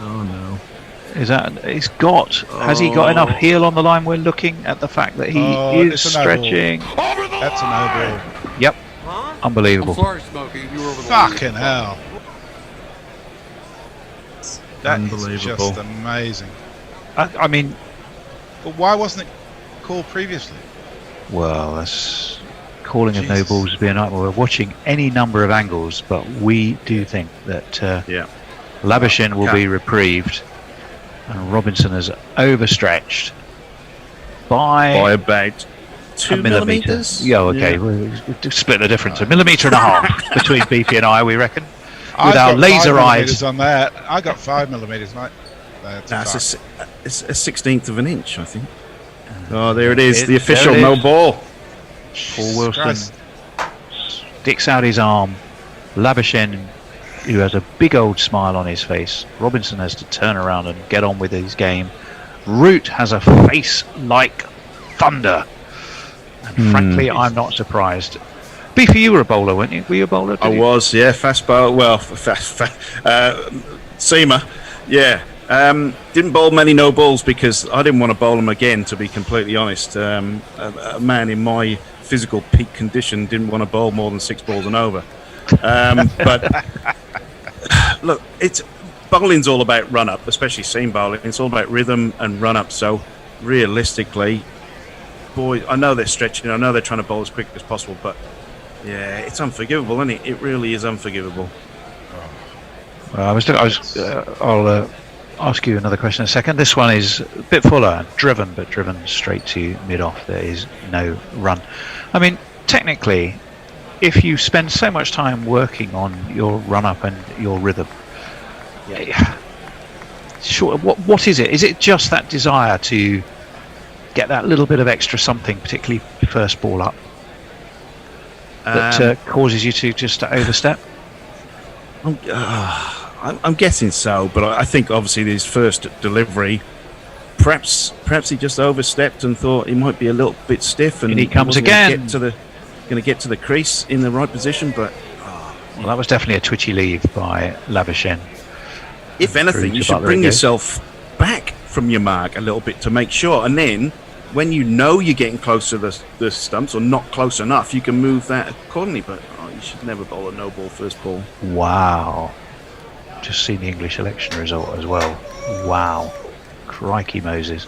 Oh no. Is that has he got enough heel on the line? We're looking at the fact that he is stretching. That's an no-ball. Yep. Unbelievable. I'm sorry, Smokey. You were over the Fucking hell. That Unbelievable. is just amazing. I mean, but why wasn't it called previously? Well, that's calling of no balls would be a nightmare. We're watching any number of angles, but we do think that Labuschagne will be reprieved, and Robinson has overstretched by about 2 millimetres. Yeah, okay. We'll split the difference. 1.5 millimetres between Beefy and I, we reckon. With our laser eyes on that. I got 5 millimetres, mate. That's a 16th of an inch, I think. Oh, there it is. The official no ball. Paul Wilson sticks out his arm. Labuschagne, who has a big old smile on his face. Robinson has to turn around and get on with his game. Root has a face like thunder. And frankly, I'm not surprised. Beefy, you were a bowler, weren't you? Were you a bowler? I was, yeah. Fast bowler. Well, seamer. Yeah. Didn't bowl many no balls because I didn't want to bowl them again, to be completely honest. A man in my physical peak condition didn't want to bowl more than 6 balls and over. But look, bowling's all about run up, especially seam bowling. It's all about rhythm and run up. So realistically, boy, I know they're stretching. I know they're trying to bowl as quick as possible, but yeah, it's unforgivable, isn't it? It really is unforgivable. I'll ask you another question in a second. This one is a bit fuller, driven straight to mid-off. There is no run. I mean, technically, if you spend so much time working on your run-up and your rhythm, sure, what is it? Is it just that desire to get that little bit of extra something, particularly first ball up, that causes you to just overstep? I'm guessing so, but I think obviously his first delivery, perhaps he just overstepped and thought he might be a little bit stiff, and he comes again. Going to get to the crease in the right position, but well, that was definitely a twitchy leave by Labuschagne. If anything, you should bring yourself back from your mark a little bit to make sure, and then when you know you're getting close to the stumps or not close enough, you can move that accordingly. But you should never bowl a no ball first ball. Wow. Just seen the English election result as well. Wow. Crikey Moses.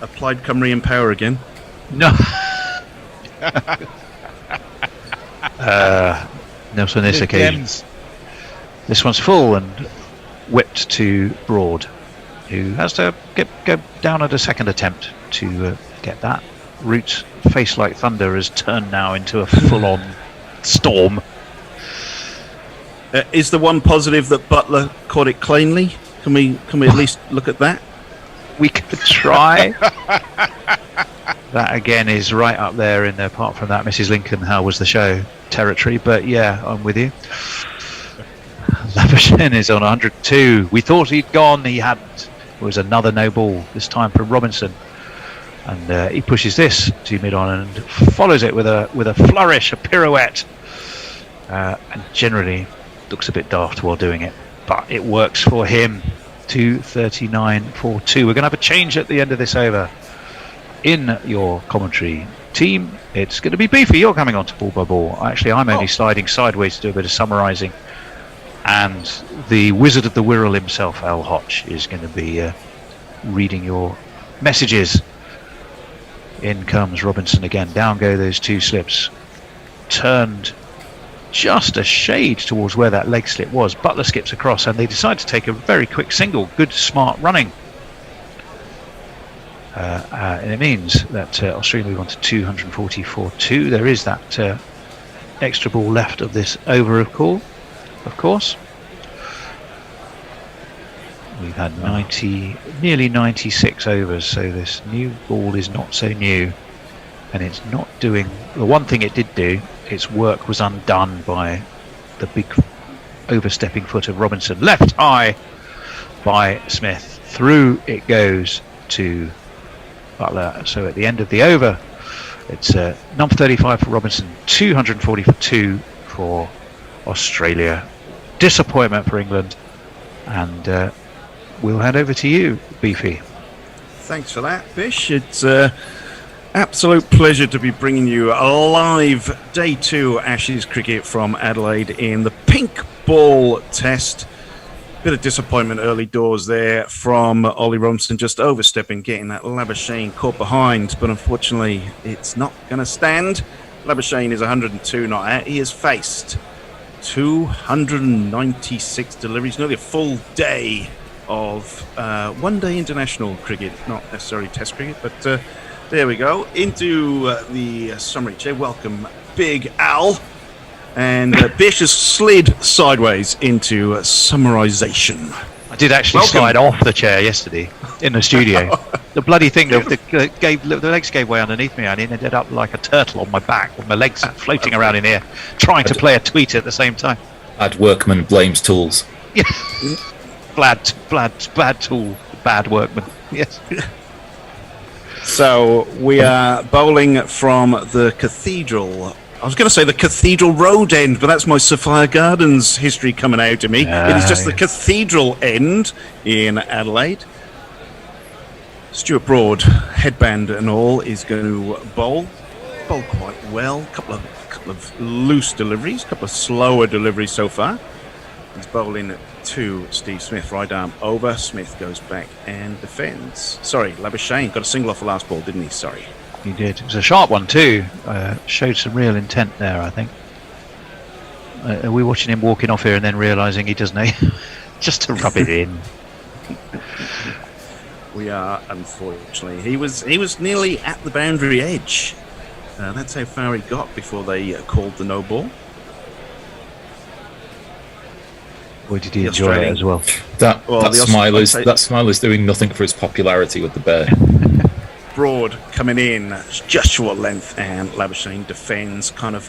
Applied Cymru power again. No. Nelson, this occasion. This one's full and whipped to Broad, who has to go down at a second attempt to get that. Root's face like thunder has turned now into a full-on storm. Is the one positive that Buttler caught it cleanly? Can we at least look at that? We could try. That again is right up there in, apart from that, Mrs. Lincoln, how was the show territory. But yeah, I'm with you. Labuschagne is on 102. We thought he'd gone, he hadn't. It was another no ball, this time from Robinson. And he pushes this to mid-on and follows it with a flourish, a pirouette. And generally looks a bit daft while doing it, but it works for him. 239 for 2. We're going to have a change at the end of this over. In your commentary team, it's going to be Beefy. You're coming on to ball by ball. Actually, I'm only sliding sideways to do a bit of summarising, and the Wizard of the Wirral himself, Al Hodge, is going to be reading your messages. In comes Robinson again. Down go those 2 slips. Turned just a shade towards where that leg slip was. Buttler skips across and they decide to take a very quick single. Good smart running, and it means that Australia move on to 244-2. There is that extra ball left of this over of course. We've had nearly 96 overs, so this new ball is not so new, and it's not doing the one thing it did do. Its work was undone by the big overstepping foot of Robinson. Left high by Smith. Through it goes to Buttler. So at the end of the over, it's number 35 for Robinson, 242 for Australia. Disappointment for England. And we'll hand over to you, Beefy. Thanks for that, Bish. It's absolute pleasure to be bringing you a live Day 2 Ashes cricket from Adelaide in the pink ball test. Bit of disappointment early doors there from Ollie Robinson, just overstepping, getting that Labuschagne caught behind, but unfortunately it's not going to stand. Labuschagne is 102 not out. He has faced 296 deliveries, nearly a full day of one-day international cricket, not necessarily test cricket, but there we go. Into the summary chair. Welcome, Big Al. And Bish has slid sideways into summarisation. I did actually slide off the chair yesterday in the studio. The bloody thing, the legs gave way underneath me, and it ended up like a turtle on my back with my legs floating around in here, trying to play a tweet at the same time. Bad workman blames tools. Yeah. Bad tool, bad workman. Yes. So we are bowling from the cathedral. I was going to say the Cathedral Road end, but that's my Sophia Gardens history coming out to me. It is just the Cathedral end in Adelaide. Stuart Broad, headband and all, is going to bowl quite well. A couple of loose deliveries, a couple of slower deliveries so far. He's bowling to Steve Smith, right arm over. Smith goes back and defends. Sorry, Labuschagne got a single off the last ball, didn't he? Sorry. He did. It was a sharp one too. Showed some real intent there, I think. Are we watching him walking off here and then realising he doesn't know? Just to rub it in. We are, unfortunately. He was nearly at the boundary edge. That's how far he got before they called the no ball. Boy, did he enjoy it as well. That smile is doing nothing for his popularity with the bear. Broad coming in, just short length, and Labuschagne defends, kind of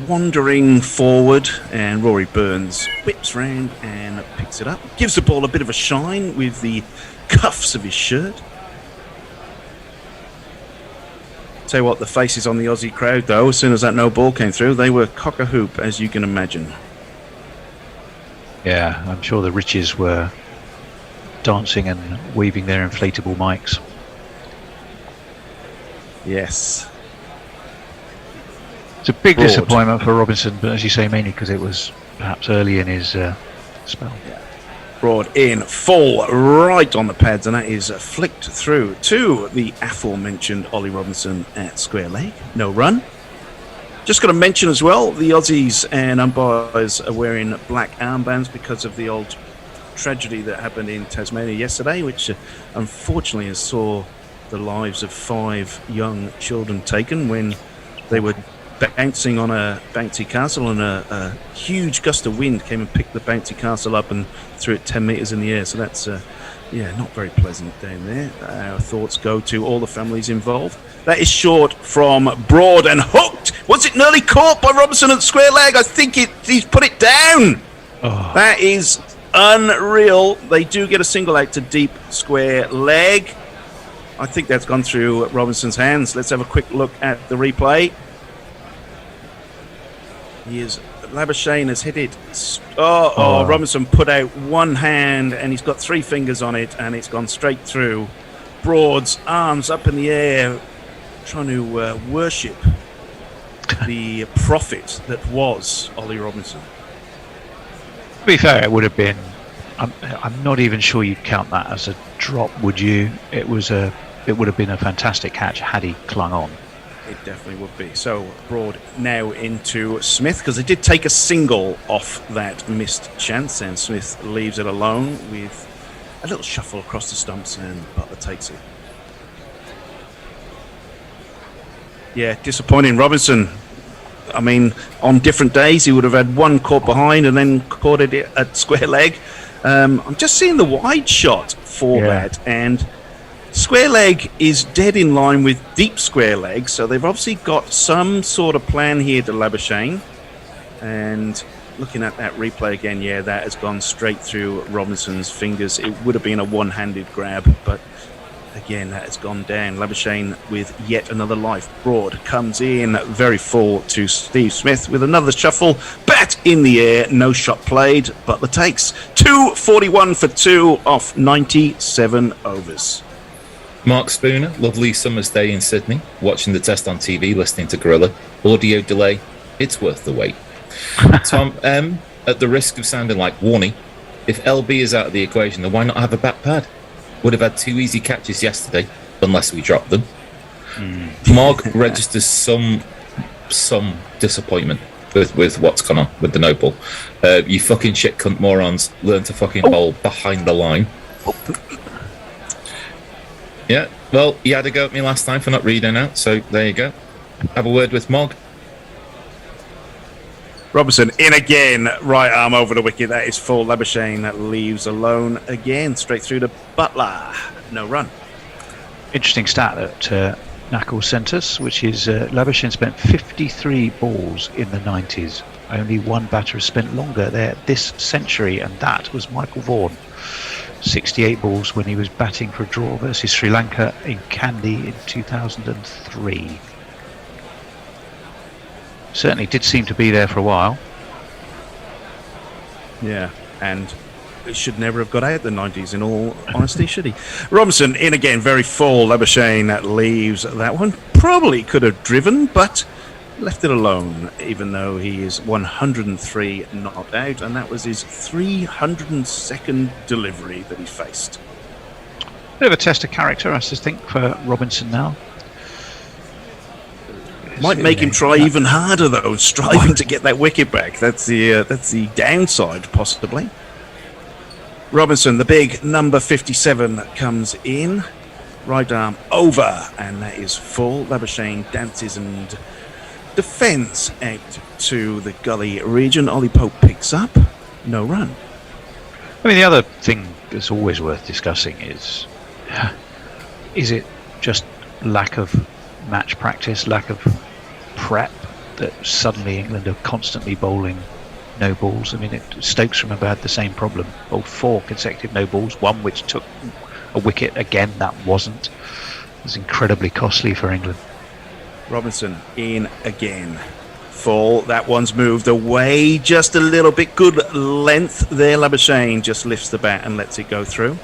wandering forward, and Rory Burns whips round and picks it up. Gives the ball a bit of a shine with the cuffs of his shirt. Tell you what, the faces on the Aussie crowd, though, as soon as that no ball came through, they were cock-a-hoop, as you can imagine. Yeah, I'm sure the Riches were dancing and weaving their inflatable mics. Yes. It's a big disappointment for Robinson, but as you say, mainly because it was perhaps early in his spell. Yeah. Broad in, full right on the pads, and that is flicked through to the aforementioned Ollie Robinson at square leg. No run. Just got to mention as well, the Aussies and umpires are wearing black armbands because of the old tragedy that happened in Tasmania yesterday, which unfortunately saw the lives of 5 young children taken when they were bouncing on a bouncy castle, and a huge gust of wind came and picked the bouncy castle up and threw it 10 metres in the air. So that's not very pleasant down there. Our thoughts go to all the families involved. That is short from Broad and hooked. Was it nearly caught by Robinson at square leg? I think he's put it down. Oh. That is unreal. They do get a single out to deep square leg. I think that's gone through Robinson's hands. Let's have a quick look at the replay. Labuschagne has hit it. Robinson put out one hand and he's got 3 fingers on it and it's gone straight through. Broad's arms up in the air, trying to worship the prophet that was Ollie Robinson. To be fair, it would have been. I'm not even sure you'd count that as a drop, would you? It would have been a fantastic catch had he clung on. It definitely would be. So Broad now into Smith, because they did take a single off that missed chance, and Smith leaves it alone with a little shuffle across the stumps, and Buttler takes it. Yeah, disappointing. Robinson, I mean, on different days he would have had one caught behind and then caught it at square leg. I'm just seeing the wide shot for that, and square leg is dead in line with deep square leg, so they've obviously got some sort of plan here to Labuschagne. And looking at that replay again, that has gone straight through Robinson's fingers. It would have been a one-handed grab, but again, that has gone down. Labuschagne with yet another life. Broad comes in very full to Steve Smith with another shuffle. Bat in the air, no shot played. Buttler takes 241 for 2 off 97 overs. Mark Spooner, lovely summer's day in Sydney, watching the test on TV, listening to Gorilla. Audio delay, it's worth the wait. Tom M, at the risk of sounding like Warney, if LB is out of the equation, then why not have a back pad? Would have had 2 easy catches yesterday, unless we dropped them. Mog registers some disappointment with what's gone on with the no ball. You fucking shit cunt morons, learn to fucking bowl behind the line. Yeah, well, he had a go at me last time for not reading out, so there you go. Have a word with Mog. Robinson in again, right arm over the wicket. That is full. Labuschagne that leaves alone again, straight through to Buttler. No run. Interesting stat that Knuckles sent us, which is Labuschagne spent 53 balls in the 90s. Only one batter has spent longer there this century, and that was Michael Vaughan. 68 balls when he was batting for a draw versus Sri Lanka in Kandy in 2003. Certainly did seem to be there for a while. Yeah, and it should never have got out the 90s, in all honesty, should he? Robinson in again, very full. Labuschagne that leaves that one. Probably could have driven, but left it alone, even though he is 103 not out, and that was his 302nd delivery that he faced. Bit of a test of character, I think, for Robinson now. Might make him try even harder, though, striving to get that wicket back. That's the downside, possibly. Robinson, the big number 57, comes in. Right arm over, and that is full. Labuschagne dances and defends out to the gully region. Ollie Pope picks up. No run. I mean, the other thing that's always worth discussing is it just lack of match practice, lack of prep, that suddenly England are constantly bowling no balls? I mean, Stokes, remember, had the same problem. Bowled 4 consecutive no balls, one which took a wicket. Again, that wasn't. It was incredibly costly for England. Robinson in again. Full. That one's moved away just a little bit. Good length there. Labuschagne just lifts the bat and lets it go through.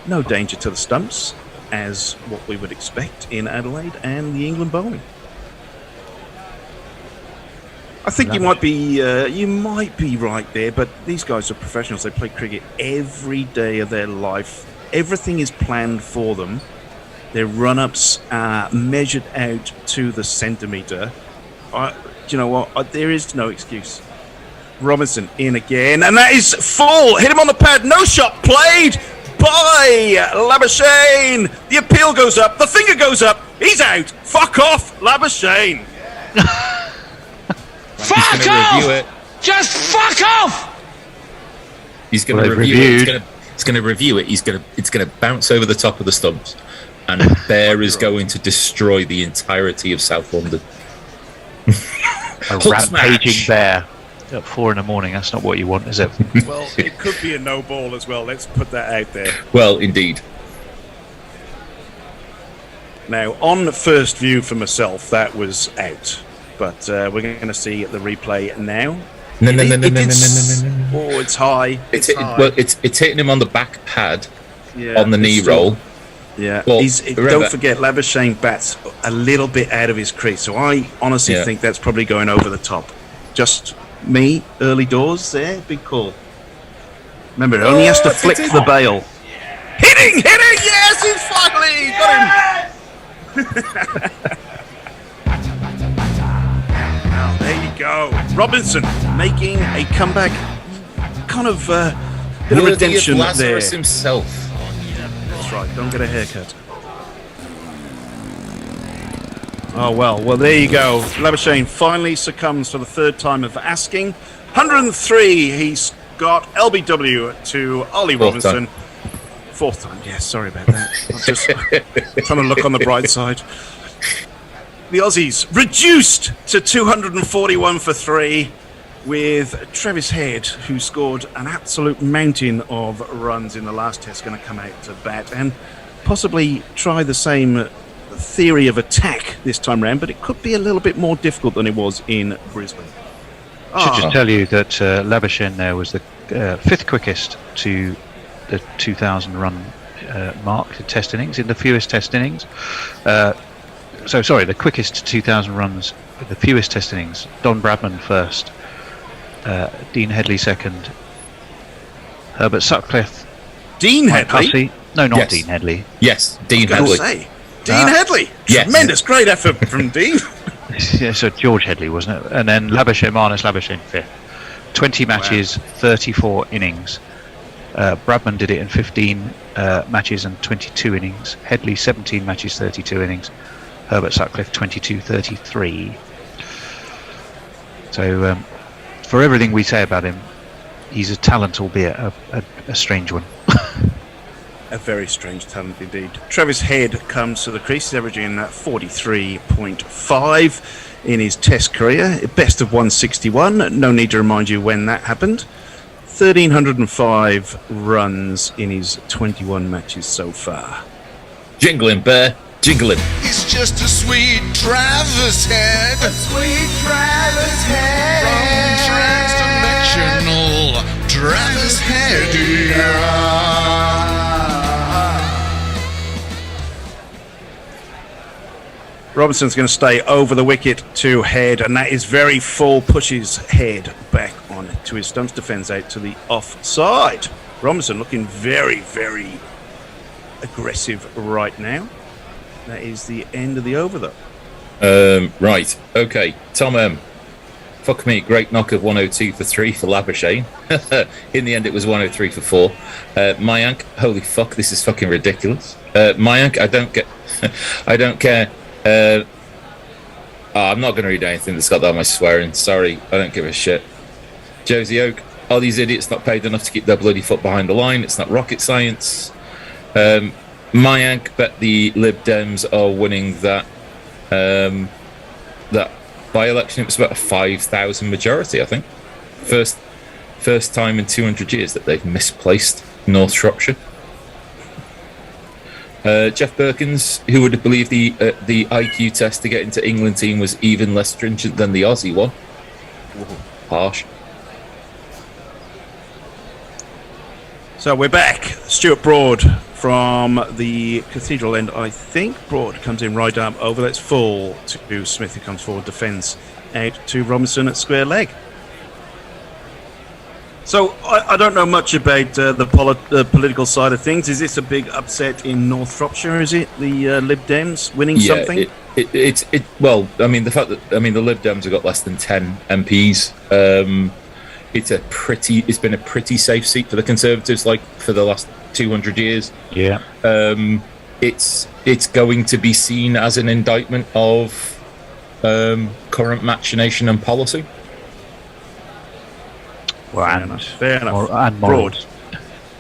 No danger to the stumps, as what we would expect in Adelaide and the England bowling. I think you might be right there, but these guys are professionals. They play cricket every day of their life. Everything is planned for them. Their run-ups are measured out to the centimetre. Do you know what? There is no excuse. Robinson in again, and that is full. Hit him on the pad. No shot played by Labuschagne. The appeal goes up. The finger goes up. He's out. Fuck off, Labuschagne. Fuck off! Just fuck off! He's going to review it. He's going to review it. It's going to bounce over the top of the stumps, and a bear is going to destroy the entirety of South London. A rampaging bear at 4 a.m. That's not what you want, is it? Well, it could be a no ball as well. Let's put that out there. Well, indeed. Now, on first view for myself, that was out. But we're going to see the replay now. No. Oh, it's high. It's hitting him on the back pad on the knee roll. Yeah. Well, don't forget, Labuschagne bats a little bit out of his crease. So I honestly think that's probably going over the top. Just me, early doors there. Big call. Remember, it only has to flick the bail. Hitting! Yes, he's finally got him! There you go. Robinson making a comeback. Kind of bit of redemption there. Lazarus himself. That's right. Don't get a haircut. Oh, well, there you go. Labuschagne finally succumbs for the third time of asking. 103. He's got LBW to Ollie Robinson. Fourth time. Yeah, sorry about that. I'm just trying to look on the bright side. The Aussies reduced to 241 for 3 with Travis Head, who scored an absolute mountain of runs in the last test, going to come out to bat and possibly try the same theory of attack this time round, but it could be a little bit more difficult than it was in Brisbane. Should just tell you that Labuschagne there was the 5th quickest to the 2,000 run mark in test innings, in the fewest test innings. The quickest 2,000 runs, the fewest test innings. Don Bradman first, Dean Headley second, Herbert Sutcliffe. Dean Headley? Hussey. No, not Dean Headley. Yes, Dean Headley. Dean Headley. Yes. Tremendous, great effort from Dean. Yeah, so George Headley, wasn't it? And then Marnus Labuschagne 5th. 20 matches, 34 innings. Bradman did it in 15 matches and 22 innings. Headley 17 matches, 32 innings. Herbert Sutcliffe 22, 33. So for everything we say about him, he's a talent, albeit a strange one. A very strange talent indeed. Travis Head comes to the crease. He's averaging 43.5 in his Test career. Best of 161. No need to remind you when that happened. 1,305 runs in his 21 matches so far. Jingling, Bear. Jingling. He's just a sweet Travis Head. A sweet Travis Head. From transdimensional Travis Head. Robinson's going to stay over the wicket to Head, and that is very full. Pushes Head back on to his stumps, defends out to the offside. Robinson looking very, very aggressive right now. That is the end of the over, though. Right. Okay. Tom M. Fuck me. Great knock of 102 for 3 for Labuschagne. In the end, it was 103 for 4. Mayank. Holy fuck. This is fucking ridiculous. Mayank. I don't get. I don't care. I'm not going to read anything that's got that much swearing. Sorry. I don't give a shit. Josie Oak. Are these idiots not paid enough to keep their bloody foot behind the line? It's not rocket science. Mayank bet the Lib Dems are winning that by-election. It was about a 5,000 majority, I think. First time in 200 years that they've misplaced North Shropshire. Jeff Perkins, who would have believed the IQ test to get into England team was even less stringent than the Aussie one. Harsh. So we're back. Stuart Broad from the Cathedral end, I think. Broad comes in right arm over. That's full to Smith, who comes forward, defends out to Robinson at square leg. So I don't know much about the political side of things. Is this a big upset in North Shropshire? Is it the Lib Dems winning something? Well, I mean, the fact that the Lib Dems have got less than 10 MPs. It's been a pretty safe seat for the Conservatives, like for the last 200 years. Yeah. It's going to be seen as an indictment of current machination and policy. Well, fair enough. And Broad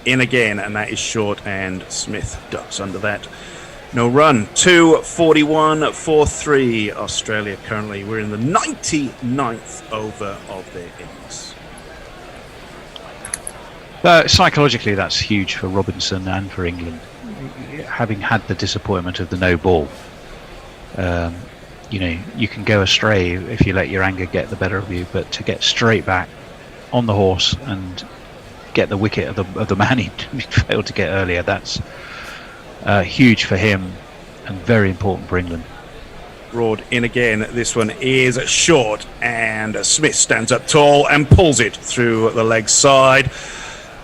in again, and that is short, and Smith ducks under that. No run. 2:41 for 3 Australia currently. We're in the 99th over of their innings. Psychologically, that's huge for Robinson and for England. Having had the disappointment of the no ball, you can go astray if you let your anger get the better of you, but to get straight back on the horse and get the wicket of the man he failed to get earlier, that's huge for him and very important for England. Broad in again. This one is short, and Smith stands up tall and pulls it through the leg side,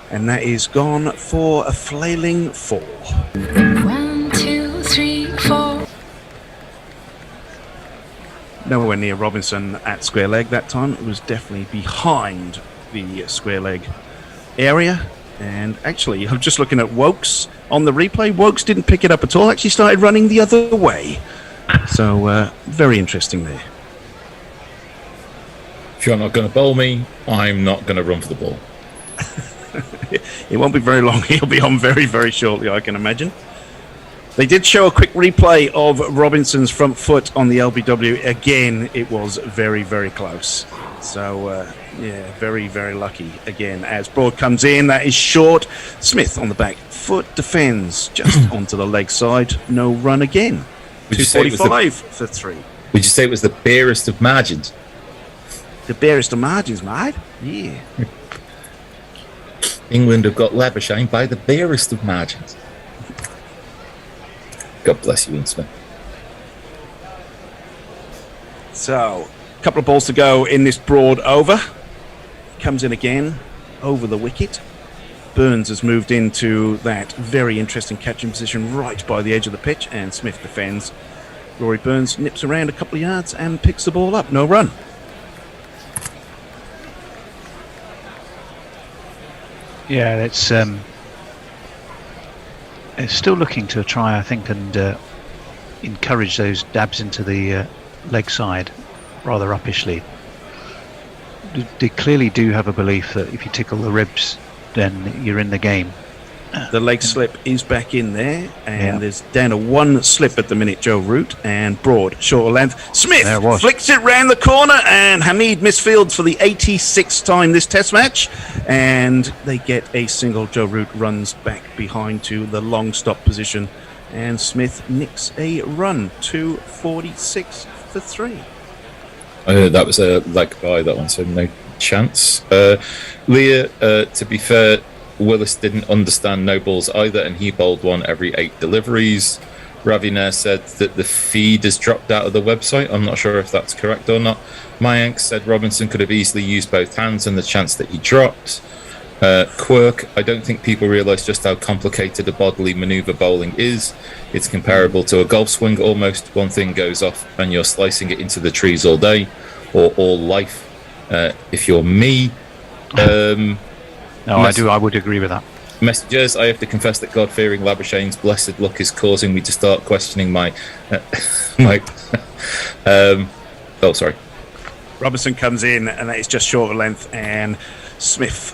and that is gone for a flailing 4. 1, 2, 3, 4. Nowhere near Robinson at square leg that time. It was definitely behind the square leg area. And actually, I'm just looking at Wokes on the replay. Wokes didn't pick it up at all. Actually started running the other way. So, very interesting there. If you're not going to bowl me, I'm not going to run for the ball. It won't be very long. He'll be on very, very shortly, I can imagine. They did show a quick replay of Robinson's front foot on the LBW. Again, it was very, very close. So, very, very lucky again. As Broad comes in, that is short. Smith on the back foot defends just onto the leg side. No run again. 2:45 for 3. Would you say it was the barest of margins? The barest of margins, mate? Yeah. England have got Labuschagne by the barest of margins. God bless you, Ian Smith. So, a couple of balls to go in this Broad over. Comes in again over the wicket. Burns has moved into that very interesting catching position right by the edge of the pitch, and Smith defends. Rory Burns nips around a couple of yards and picks the ball up. No run. Yeah, it's still looking to try, I think, and encourage those dabs into the leg side rather uppishly. they clearly do have a belief that if you tickle the ribs, then you're in the game. The leg slip is back in there, and there's down to one slip at the minute, Joe Root, and Broad, short length. Smith flicks it round the corner, and Hamid misfields for the 86th time this test match, and they get a single. Joe Root runs back behind to the long stop position, and Smith nicks a run, 246 for 3. That was a leg by that one, so no chance. Leah, to be fair, Willis didn't understand no balls either, and he bowled one every 8 deliveries. Ravinair said that the feed has dropped out of the website. I'm not sure if that's correct or not. Mayank said Robinson could have easily used both hands and the chance that he dropped. Quirk, I don't think people realise just how complicated a bodily manoeuvre bowling is. It's comparable to a golf swing almost. One thing goes off and you're slicing it into the trees all day, or all life, if you're me. No, I would agree with that. Messages, I have to confess that God-fearing Labuschagne's blessed luck is causing me to start questioning my... sorry. Robinson comes in, and that is just short of length, and Smith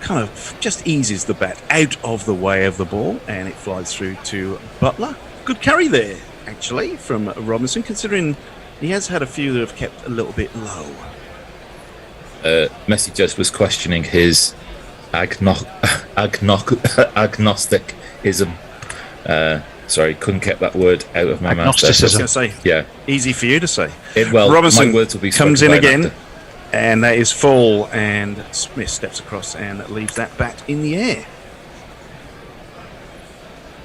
kind of just eases the bat out of the way of the ball, and it flies through to Buttler. Good carry there, actually, from Robinson, considering he has had a few that have kept a little bit low. Messi just was questioning his agnosticism. Sorry, couldn't get that word out of my mouth. I was going to say, easy for you to say. Robinson my words will be comes in again, and that is full, and Smith steps across and leaves that bat in the air.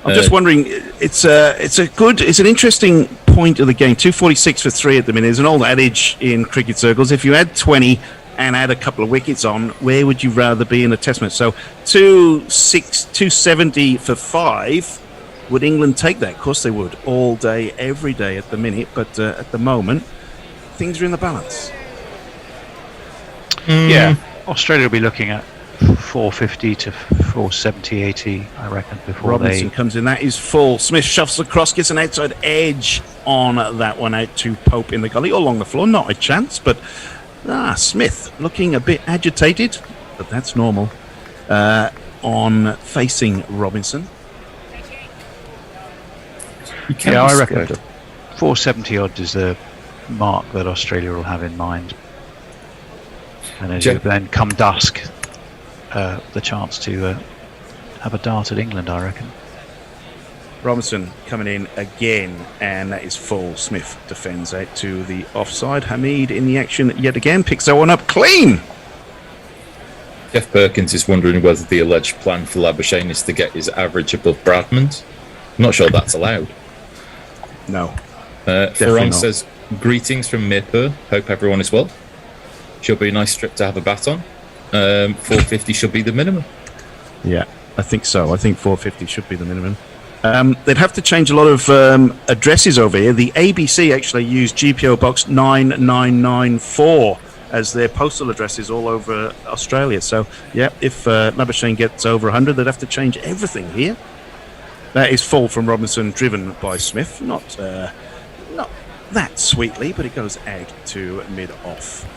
I'm just wondering, it's an interesting point of the game. 246 for 3 at the minute. There's an old adage in cricket circles: if you add 20 and add a couple of wickets on, where would you rather be in a test match? So 270 for 5. Would England take that? Of course they would, all day, every day at the minute. But at the moment, things are in the balance. Yeah, Australia will be looking at 450 to 470, 80, I reckon, before Robinson comes in. That is full. Smith shuffles across, gets an outside edge on that one out to Pope in the gully, all along the floor. Not a chance, but Smith looking a bit agitated, but that's normal on facing Robinson. Yeah, I reckon 470 odd is the mark that Australia will have in mind. And as you then come dusk, the chance to have a dart at England, I reckon. Robinson coming in again, and that is full. Smith defends out to the offside. Hamid in the action yet again, picks that one up clean. Jeff Perkins is wondering whether the alleged plan for Labuschagne is to get his average above Bradman's. I'm not sure that's allowed. No. Ferron says, greetings from Mirpur. Hope everyone is well. Should be a nice strip to have a bat on. 450 should be the minimum. Yeah, I think so. I think 450 should be the minimum. They'd have to change a lot of addresses over here. The ABC actually used GPO Box 9994 as their postal addresses all over Australia. So, yeah, if Labuschagne gets over 100, they'd have to change everything here. That is full from Robinson, driven by Smith. Not that sweetly, but it goes out to mid-off.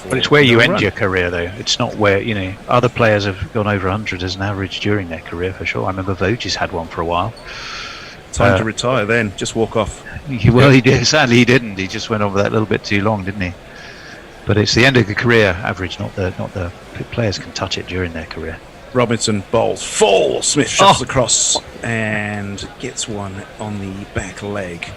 But it's where you end your career, though. It's not where, other players have gone over 100 as an average during their career, for sure. I remember Voges had one for a while. Time to retire then. Just walk off. Well, he did. Sadly, he didn't. He just went over that a little bit too long, didn't he? But it's the end of the career average, not the players can touch it during their career. Robinson bowls full. Smith shuffles across and gets one on the back leg.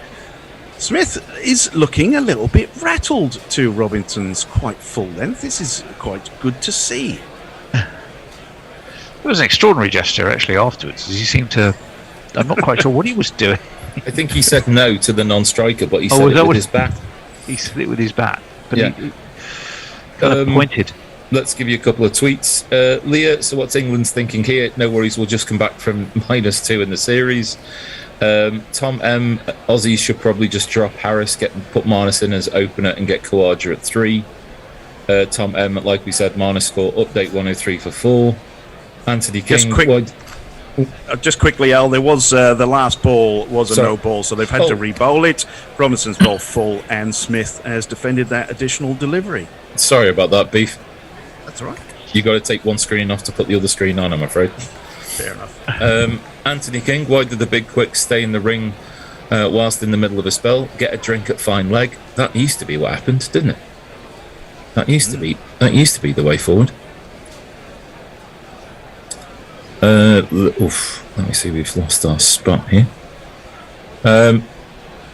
Smith is looking a little bit rattled to Robinson's quite full length. This is quite good to see. It was an extraordinary gesture, actually, afterwards. He seemed to... I'm not quite sure what he was doing. I think he said no to the non-striker, but he said it with his bat. He said it with his bat. But yeah. He kind of pointed. Let's give you a couple of tweets. Leah, so what's England's thinking here? No worries, we'll just come back from -2 in the series. Tom M, Aussies should probably just drop Harris, put Marnus in as opener and get Khawaja at 3. Tom M, like we said, Marnus score update 103 for 4. Anthony King. Just quickly, Al, there was the last ball was a no ball, so they've had to re-bowl it. Robinson's ball full, and Smith has defended that additional delivery. Sorry about that, Beef. That's all right. You got to take one screen off to put the other screen on, I'm afraid. Fair enough. Anthony King, why did the big quick stay in the ring whilst in the middle of a spell? Get a drink at fine leg. That used to be what happened, didn't it? That used to be the way forward. Let me see, we've lost our spot here.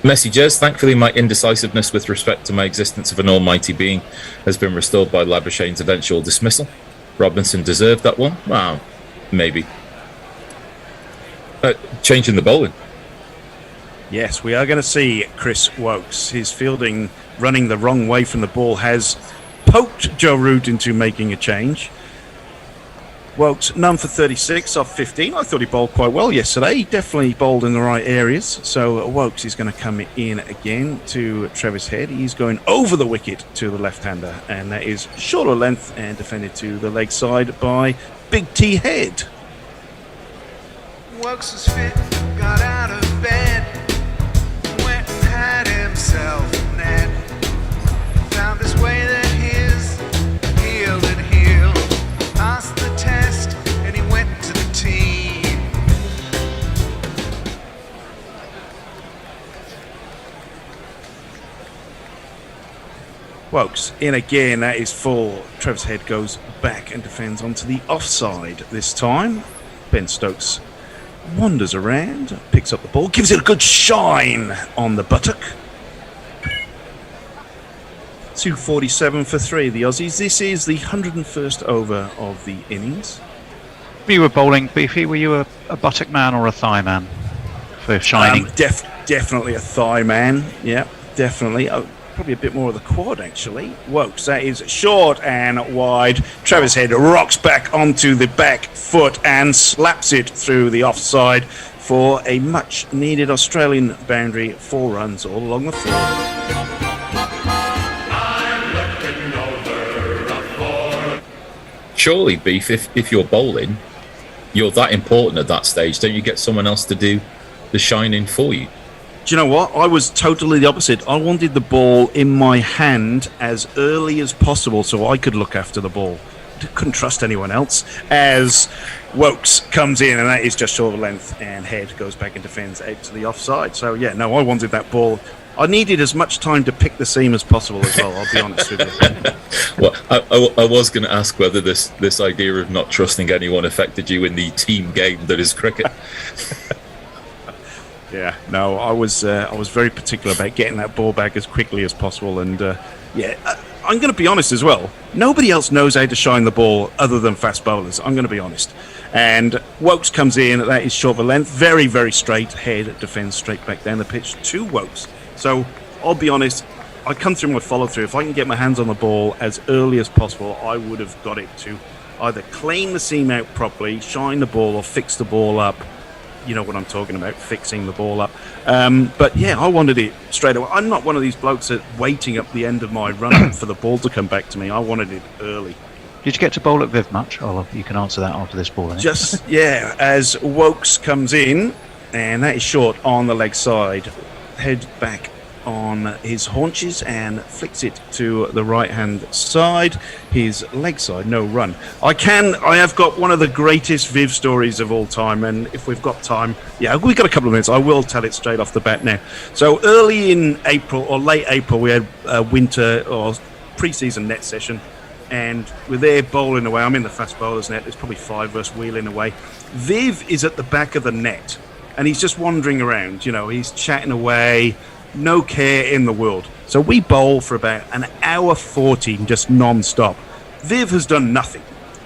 Messages. Thankfully, my indecisiveness with respect to my existence of an almighty being has been restored by Labuschagne's eventual dismissal. Robinson deserved that one. Wow, maybe. Changing the bowling. Yes, we are going to see Chris Wokes. His fielding running the wrong way from the ball has poked Joe Root into making a change. Wokes, none for 36 off 15. I thought he bowled quite well yesterday. He definitely bowled in the right areas. So Wokes is going to come in again to Travis Head. He's going over the wicket to the left-hander. And that is shorter length and defended to the leg side by Big T Head. Wokes was fit, got out of bed, went and had himself a net, found his way that his healed and healed, passed the test and he went to the team. Wokes in again, that is full. Travis Head goes back and defends onto the offside this time. Ben Stokes wanders around, picks up the ball, gives it a good shine on the buttock. 247 for 3, the Aussies. This is the 101st over of the innings. You were bowling, Beefy. Were you a buttock man or a thigh man for shining? Definitely a thigh man. Yeah, definitely. Probably a bit more of the quad, actually. Wokes, that is short and wide. Travis Head rocks back onto the back foot and slaps it through the offside for a much-needed Australian boundary. 4 runs all along the field. Surely, Beef, if you're bowling, you're that important at that stage. Don't you get someone else to do the shining for you? Do you know what? I was totally the opposite. I wanted the ball in my hand as early as possible so I could look after the ball. Couldn't trust anyone else. As Wokes comes in, and that is just short of length, and Head goes back and defends out to the offside. So, yeah, no, I wanted that ball. I needed as much time to pick the seam as possible as well, I'll be honest with you. Well, I was going to ask whether this idea of not trusting anyone affected you in the team game that is cricket. Yeah, no, I was very particular about getting that ball back as quickly as possible, and I'm going to be honest as well. Nobody else knows how to shine the ball other than fast bowlers. I'm going to be honest. And Wokes comes in. That is short of length, very, very straight. Head defends straight back down the pitch to Wokes. So I'll be honest. I come through my follow through. If I can get my hands on the ball as early as possible, I would have got it to either clean the seam out properly, shine the ball, or fix the ball up. You know what I'm talking about, fixing the ball up. But yeah, I wanted it straight away. I'm not one of these blokes that waiting up the end of my run for the ball to come back to me. I wanted it early. Did you get to bowl at Viv much? Oh, you can answer that after this ball. As Wokes comes in, and that is short on the leg side. Head back on his haunches and flicks it to the right hand side. His leg side, no run. I have got one of the greatest Viv stories of all time, and if we've got time, we've got a couple of minutes, I will tell it straight off the bat now. So early in April or late April, we had a winter or pre-season net session, and we're there bowling away. I'm in the fast bowlers net. There's probably 5 of us wheeling away. Viv is at the back of the net, and he's just wandering around. He's chatting away. No care in the world. So we bowl for about an hour 40, just non-stop. Viv has done nothing.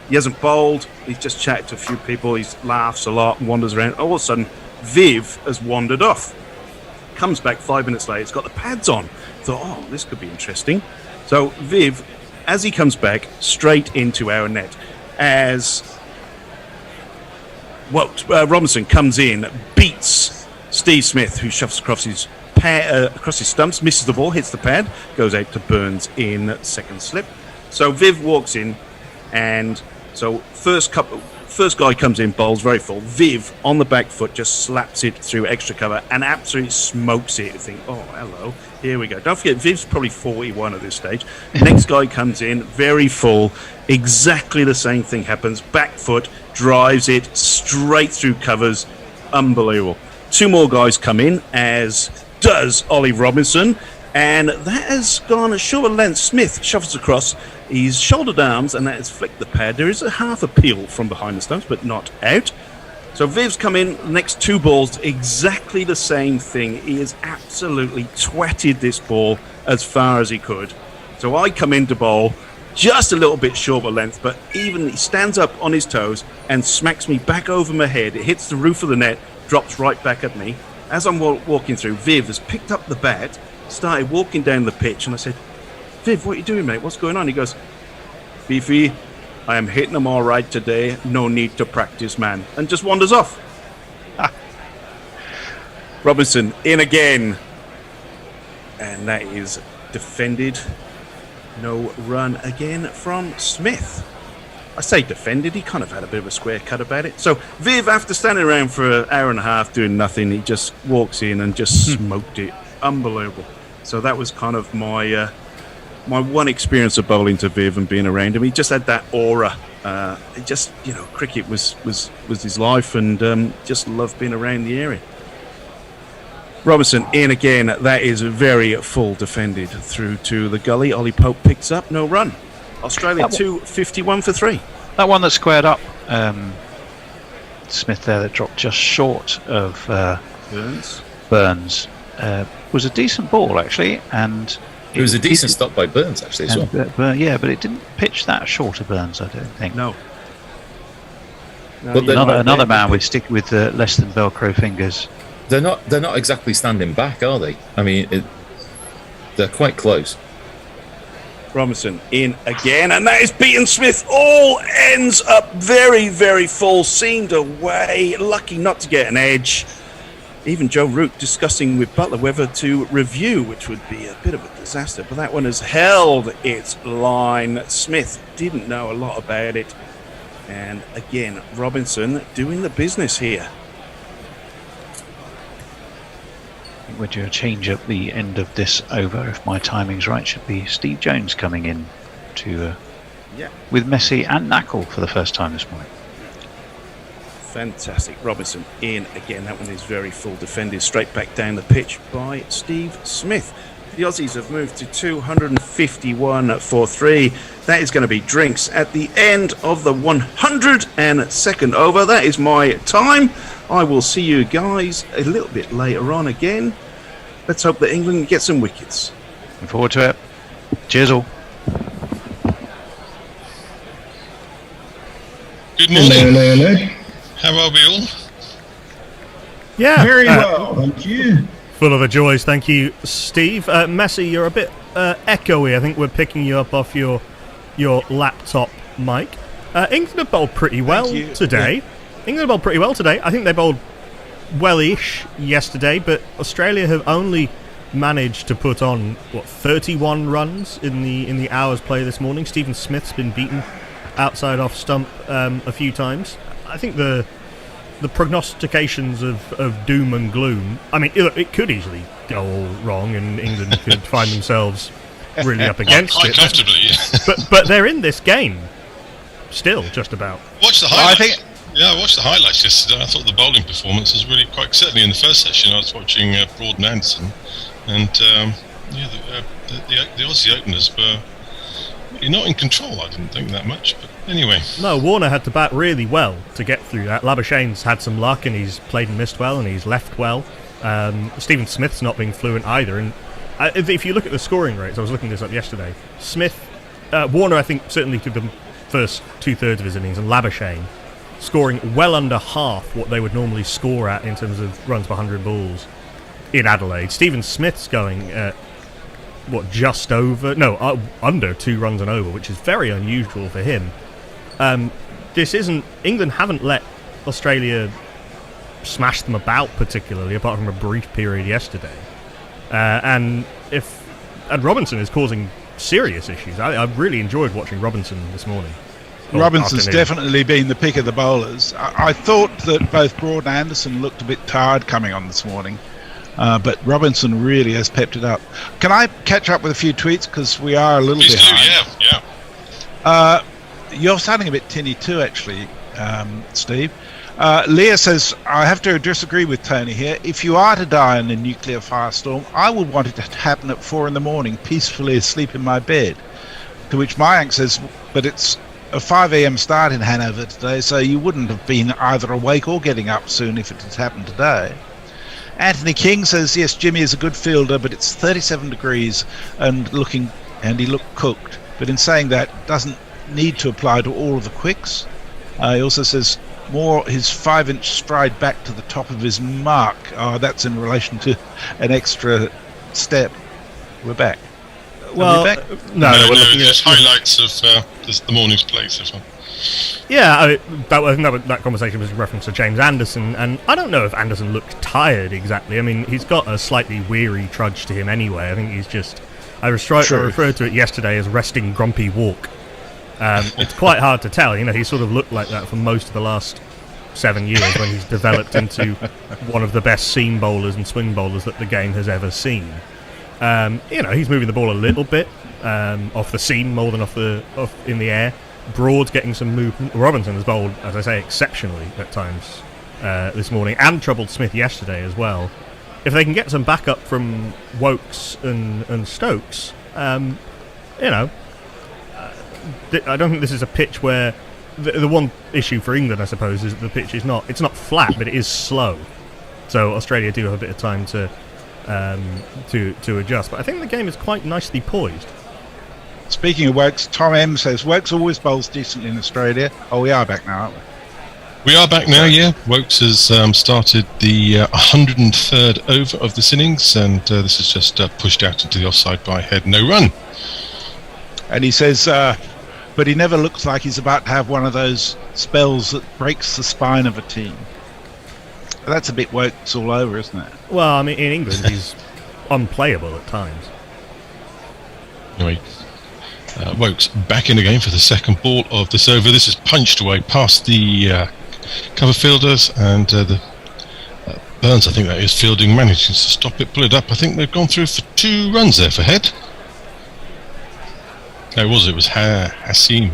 He hasn't bowled. He's just chatted to a few people. He laughs a lot and wanders around. All of a sudden, Viv has wandered off. Comes back 5 minutes later. He's got the pads on. Thought, this could be interesting. So Viv, as he comes back, straight into our net. As Robinson comes in, beats Steve Smith, who shuffles across his stumps, misses the ball, hits the pad, goes out to Burns in second slip. So Viv walks in, and So first guy comes in, bowls very full. Viv on the back foot just slaps it through extra cover and absolutely smokes it. You think, oh, hello, here we go. Don't forget, Viv's probably 41 at this stage. Next guy comes in, very full. Exactly the same thing happens. Back foot, drives it straight through covers. Unbelievable. Two more guys come in, as does Ollie Robinson. And that has gone a shorter length. Smith shuffles across. He's shouldered arms, and that has flicked the pad. There is a half appeal from behind the stumps, but not out. So Viv's come in, the next two balls, exactly the same thing. He has absolutely twatted this ball as far as he could. So I come in to bowl, just a little bit shorter length, but even he stands up on his toes and smacks me back over my head. It hits the roof of the net, drops right back at me. As I'm walking through, Viv has picked up the bat, started walking down the pitch, and I said, Viv, what are you doing, mate? What's going on? He goes, Beefy, I am hitting them all right today. No need to practice, man. And just wanders off. Robinson in again. And that is defended. No run again from Smith. I say defended. He kind of had a bit of a square cut about it. So Viv, after standing around for an hour and a half doing nothing, he just walks in and just smoked it. Unbelievable. So that was kind of my one experience of bowling to Viv and being around him. He just had that aura. It just, cricket was his life, and just loved being around the area. Robinson in again. That is very full defended through to the gully. Ollie Pope picks up, no run. Australia 251 for 3. That one that squared up Smith there, that dropped just short of Burns. Was a decent ball actually, and it was a decent stop by Burns actually as well. Yeah, but it didn't pitch that short of Burns, I don't think. No. But another man with less than Velcro fingers. They're not exactly standing back, are they? I mean, they're quite close. Robinson in again, and that is beaten Smith. All ends up very, very full. Seamed away. Lucky not to get an edge. Even Joe Root discussing with Buttler whether to review, which would be a bit of a disaster. But that one has held its line. Smith didn't know a lot about it. And again, Robinson doing the business here. We're due a change at the end of this over, if my timing's right. Should be Steve Jones coming in with Messi and Knackle for the first time this morning. Fantastic. Robinson in again. That one is very full defended. Straight back down the pitch by Steve Smith. The Aussies have moved to 251 for 3. That is going to be drinks at the end of the 102nd over. That is my time. I will see you guys a little bit later on again. Let's hope that England gets some wickets. Looking forward to it. Cheers all. Good morning. Hello. How are we all? Yeah, very well, thank you. Full of the joys, thank you, Steve. Messi, you're a bit echoey. I think we're picking you up off your laptop mic. England have bowled pretty well today. Yeah. England have bowled pretty well today. I think they bowled well-ish yesterday, but Australia have only managed to put on 31 runs in the hours play this morning. Stephen Smith's been beaten outside off stump a few times. I think the prognostications of doom and gloom, I mean, it could easily go all wrong and England could find themselves really up against quite it. Comfortably. But they're in this game still, just about. Watch the highlights. I watched the highlights yesterday. I thought the bowling performance was really quite, certainly in the first session. I was watching Broad and Anderson, and the Aussie openers were really not in control. I didn't think that much, but anyway. No, Warner had to bat really well to get through that. Labuschagne's had some luck, and he's played and missed well, and he's left well. Stephen Smith's not being fluent either, and if you look at the scoring rates, I was looking this up yesterday. Warner, I think, certainly took the first 2/3 of his innings, and Labuschagne scoring well under half what they would normally score at in terms of runs per 100 balls in Adelaide. Stephen Smith's going just over, under 2 runs and over, which is very unusual for him. England haven't let Australia smash them about particularly, apart from a brief period yesterday. And Robinson is causing serious issues. I really enjoyed watching Robinson this morning. Robinson's afternoon. definitely been the pick of the bowlers. I thought that both Broad and Anderson looked a bit tired coming on this morning, but Robinson really has pepped it up. Can I catch up with a few tweets, because we are a little Please behind? do, yeah. You're sounding a bit tinny too, actually, Steve. Leah says, I have to disagree with Tony here. If you are to die in a nuclear firestorm, I would want it to happen at 4 a.m, peacefully asleep in my bed. To which Mayank says, but it's a 5 a.m. start in Hanover today, so you wouldn't have been either awake or getting up soon if it had happened today. Anthony King says, yes, Jimmy is a good fielder, but it's 37 degrees and he looked cooked. But in saying that, it doesn't need to apply to all of the quicks. He also says, more his 5-inch stride back to the top of his mark. That's in relation to an extra step. We're back. Well, back? no, we're looking just at highlights of the morning's play so far. Yeah, that conversation was in reference to James Anderson, and I don't know if Anderson looked tired exactly. I mean, he's got a slightly weary trudge to him anyway. I think he's just... I referred to it yesterday as resting grumpy walk. It's quite hard to tell. He sort of looked like that for most of the last 7 years when he's developed into one of the best seam bowlers and swing bowlers that the game has ever seen. He's moving the ball a little bit off the seam more than off in the air. Broad's getting some movement. Robinson has bowled, as I say, exceptionally at times this morning, and troubled Smith yesterday as well. If they can get some backup from Wokes and Stokes, I don't think this is a pitch where the one issue for England, I suppose, is that the pitch is not flat, but it is slow. So Australia do have a bit of time to adjust. But I think the game is quite nicely poised. Speaking of Wokes, Tom M says, Wokes always bowls decently in Australia. Oh, we are back now, aren't we? We are back now, yeah. Wokes has started the 103rd over of this innings, and this is just pushed out into the offside by Head, no run. And he says, but he never looks like he's about to have one of those spells that breaks the spine of a team. That's a bit Wokes all over, isn't it? Well, I mean, in England, he's unplayable at times. Anyway, Wokes back in the game for the second ball of this over. This is punched away past the cover fielders, and the Burns, I think that is, fielding, manages to stop it, pull it up. I think they've gone through for 2 runs there for Head. No, it was Hassim.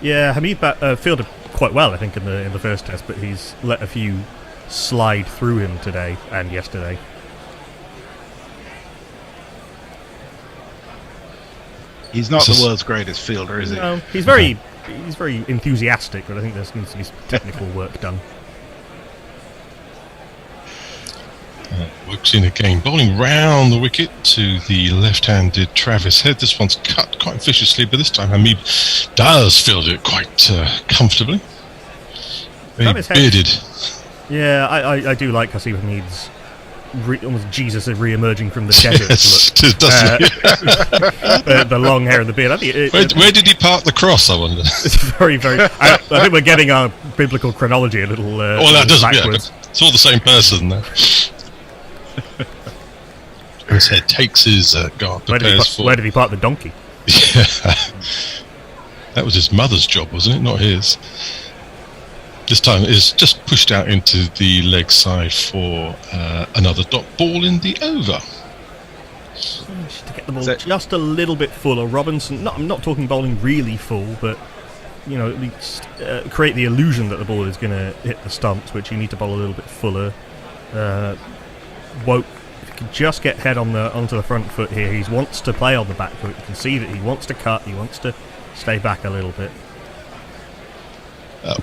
Yeah, Hamid fielded quite well, I think, in the first test, but he's let a few slide through him today and yesterday. He's not the world's greatest fielder, is he? No, he's very enthusiastic, but I think there needs to be some technical work done. Wokes in again, bowling round the wicket to the left-handed Travis Head. This one's cut quite viciously, but this time Hamid does field it quite comfortably. Very bearded. Yeah, I do like Hassim Hamid's almost Jesus re-emerging from the desert look. The long hair and the beard. I think where did he park the cross, I wonder? It's very, very... I think we're getting our biblical chronology a little that doesn't backwards. Yeah, it's all the same person, though. His head takes his guard. Where did he park the donkey? Yeah. That was his mother's job, wasn't it? Not his. This time it's just pushed out into the leg side for another dot ball in the over. To get the ball just a little bit fuller. Robinson, I'm not talking bowling really full, but at least create the illusion that the ball is going to hit the stumps, which you need to bowl a little bit fuller. Woke, if you can just get Head onto the front foot here. He wants to play on the back foot. You can see that he wants to cut. He wants to stay back a little bit.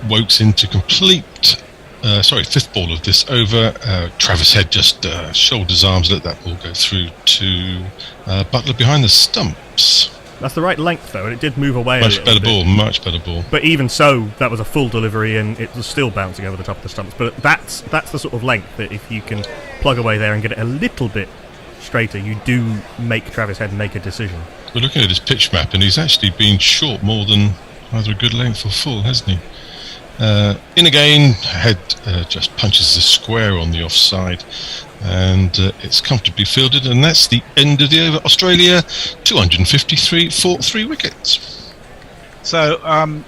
Wokes into complete fifth ball of this over. Travis Head just shoulders arms, let that ball go through to Buttler behind the stumps. That's the right length though, and it did move away much better ball. But even so, that was a full delivery and it was still bouncing over the top of the stumps. But that's the sort of length that if you can plug away there and get it a little bit straighter, you do make Travis Head make a decision. We're looking at his pitch map and he's actually been short more than either a good length or full, hasn't he? In again, Head just punches the square on the offside, and it's comfortably fielded, and that's the end of the over. Australia 253 for 3 wickets. So,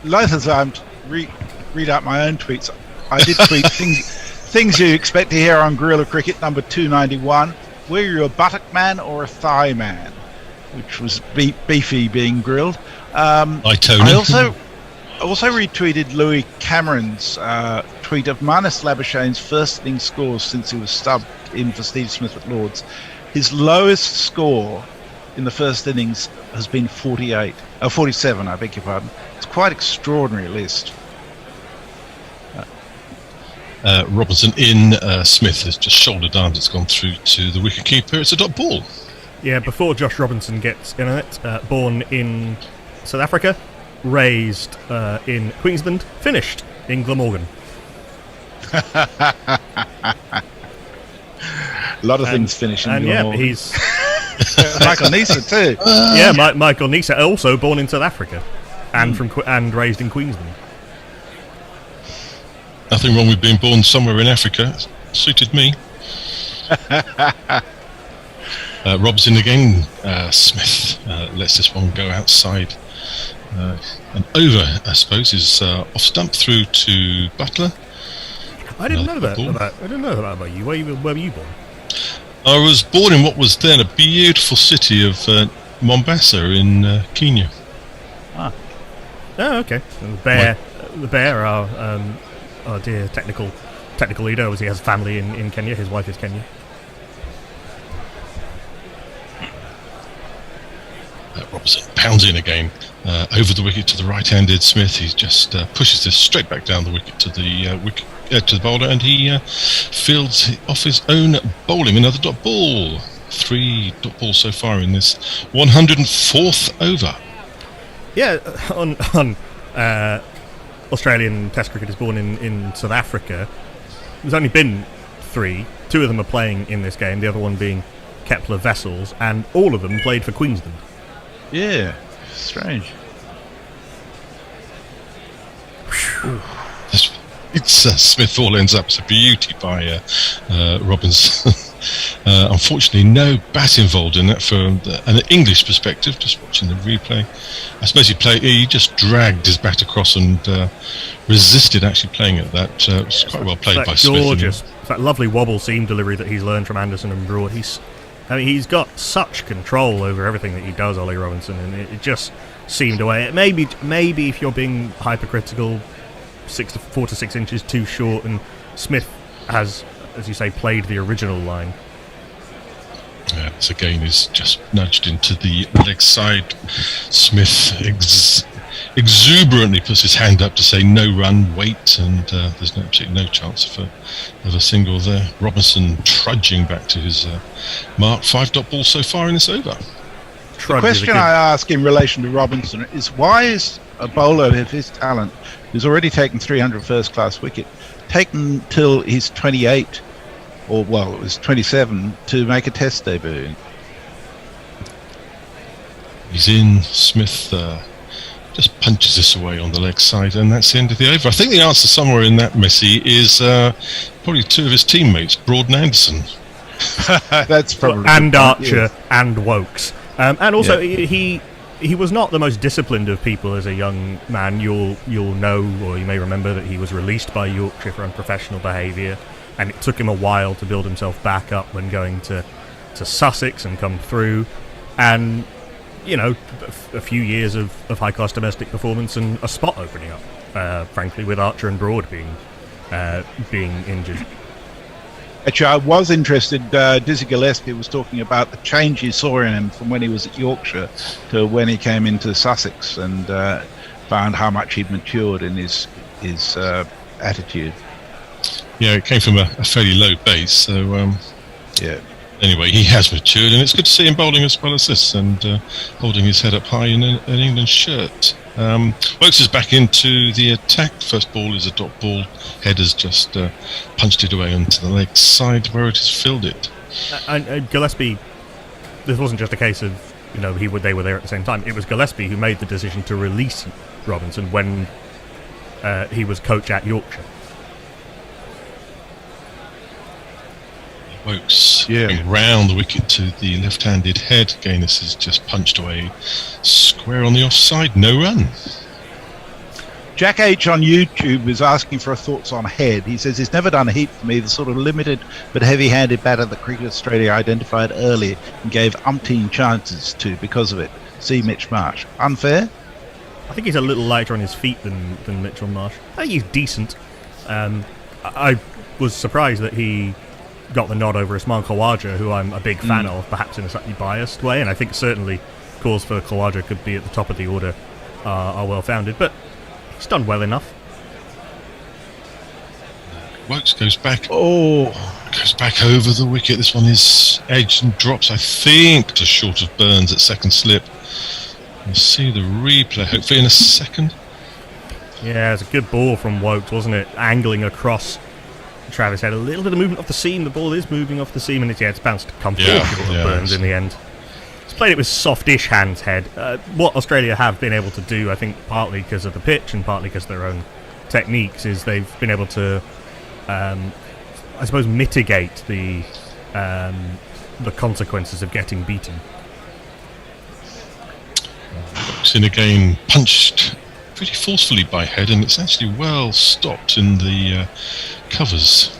loath as I'm read out my own tweets, I did tweet things you expect to hear on Guerrilla Cricket number 291. Were you a buttock man or a thigh man? Which was beefy being grilled. Hi, Tony. I also retweeted Louis Cameron's tweet of Marnus Labuschagne's first innings scores since he was subbed in for Steve Smith at Lords. His lowest score in the first innings has been 47, I beg your pardon. It's quite extraordinary list. Robinson in, Smith has just shouldered arms. It's gone through to the wicketkeeper. It's a dot ball. Yeah, before Josh Robinson gets in it, born in South Africa, raised in Queensland, finished in Glamorgan. A lot of things finish in Glamorgan. And he's... Michael Nisa too. Michael Nisa, also born in South Africa and raised in Queensland. Nothing wrong with being born somewhere in Africa. Suited me. Robson again. Smith lets this one go outside. And over, I suppose, is off stump through to Buttler. I didn't know that about you. Where were you born? I was born in what was then a beautiful city of Mombasa in Kenya. Oh, okay. The bear, our dear technical leader, he has family in Kenya. His wife is Kenyan. Robinson pounds in again over the wicket to the right-handed Smith. He just pushes this straight back down the wicket to the to the bowler, and he fields off his own bowling. Another dot ball. 3 dot balls so far in this 104th over. Yeah, on Australian Test cricket is born in South Africa. There's only been 3. 2 of them are playing in this game, the other one being Kepler Vessels, and all of them played for Queensland. Yeah, strange. It's Smith all ends up as a beauty by Robinson. Unfortunately, no bat involved in that from an English perspective. Just watching the replay, I suppose he just dragged his bat across and resisted actually playing at that. It was quite well played by Smith. Gorgeous, that lovely wobble seam delivery that he's learned from Anderson and Broad. He's got such control over everything that he does, Ollie Robinson, and it just seemed away. Maybe if you're being hypercritical, 4 to 6 inches too short, and Smith has, as you say, played the original line. This again is just nudged into the leg side. Smith exuberantly puts his hand up to say no run, wait, and there's absolutely no chance of a single there. Robinson trudging back to his mark. 5 dot balls so far in this over. The question I ask in relation to Robinson is, why is a bowler of his talent, who's already taken 300 first-class wicket, taken till he's 28, or it was 27, to make a Test debut? He's in. Smith just punches this away on the leg side, and that's the end of the over. I think the answer somewhere in that, Messi, is probably 2 of his teammates, Broad and Anderson. That's probably and Archer and Wokes. And also, he was not the most disciplined of people as a young man. You'll know, or you may remember, that he was released by Yorkshire for unprofessional behaviour, and it took him a while to build himself back up when going to Sussex and come through. And a few years of high-class domestic performance and a spot opening up, frankly, with Archer and Broad being injured. Actually, I was interested. Dizzy Gillespie was talking about the change he saw in him from when he was at Yorkshire to when he came into Sussex, and found how much he'd matured in his attitude. Yeah, it came from a fairly low base, so yeah. Anyway, he has matured, and it's good to see him bowling as well as this, and holding his head up high in an England shirt. Wokes is back into the attack. First ball is a dot ball. Header's just punched it away onto the leg side where it has filled it. And Gillespie, this wasn't just a case of they were there at the same time. It was Gillespie who made the decision to release Robinson when he was coach at Yorkshire. Wokes going round the wicket to the left-handed head. Again, this is just punched away square on the offside. No run. Jack H on YouTube is asking for thoughts on Head. He says he's never done a heat for me, the sort of limited but heavy-handed batter that Cricket Australia identified early and gave umpteen chances to because of it. See Mitch Marsh. Unfair? I think he's a little lighter on his feet than Mitchell Marsh. I think he's decent. I was surprised that he got the nod over Usman Khawaja, who I'm a big fan of, perhaps in a slightly biased way, and I think certainly calls for Khawaja could be at the top of the order are well-founded, but he's done well enough. Wokes goes back. Goes back over the wicket. This one is edged and drops, I think, to short of Burns at second slip. We'll see the replay hopefully in a second. Yeah, it's a good ball from Wokes, wasn't it? Angling across Travis Head. A little bit of movement off the seam. The ball is moving off the seam, and it's bounced comfortably short of Burns in the end. He's played it with softish hands, Head. What Australia have been able to do, I think, partly because of the pitch and partly because of their own techniques, is they've been able to, I suppose, mitigate the consequences of getting beaten. In again, punched pretty forcefully by Head, and it's actually well stopped in the covers.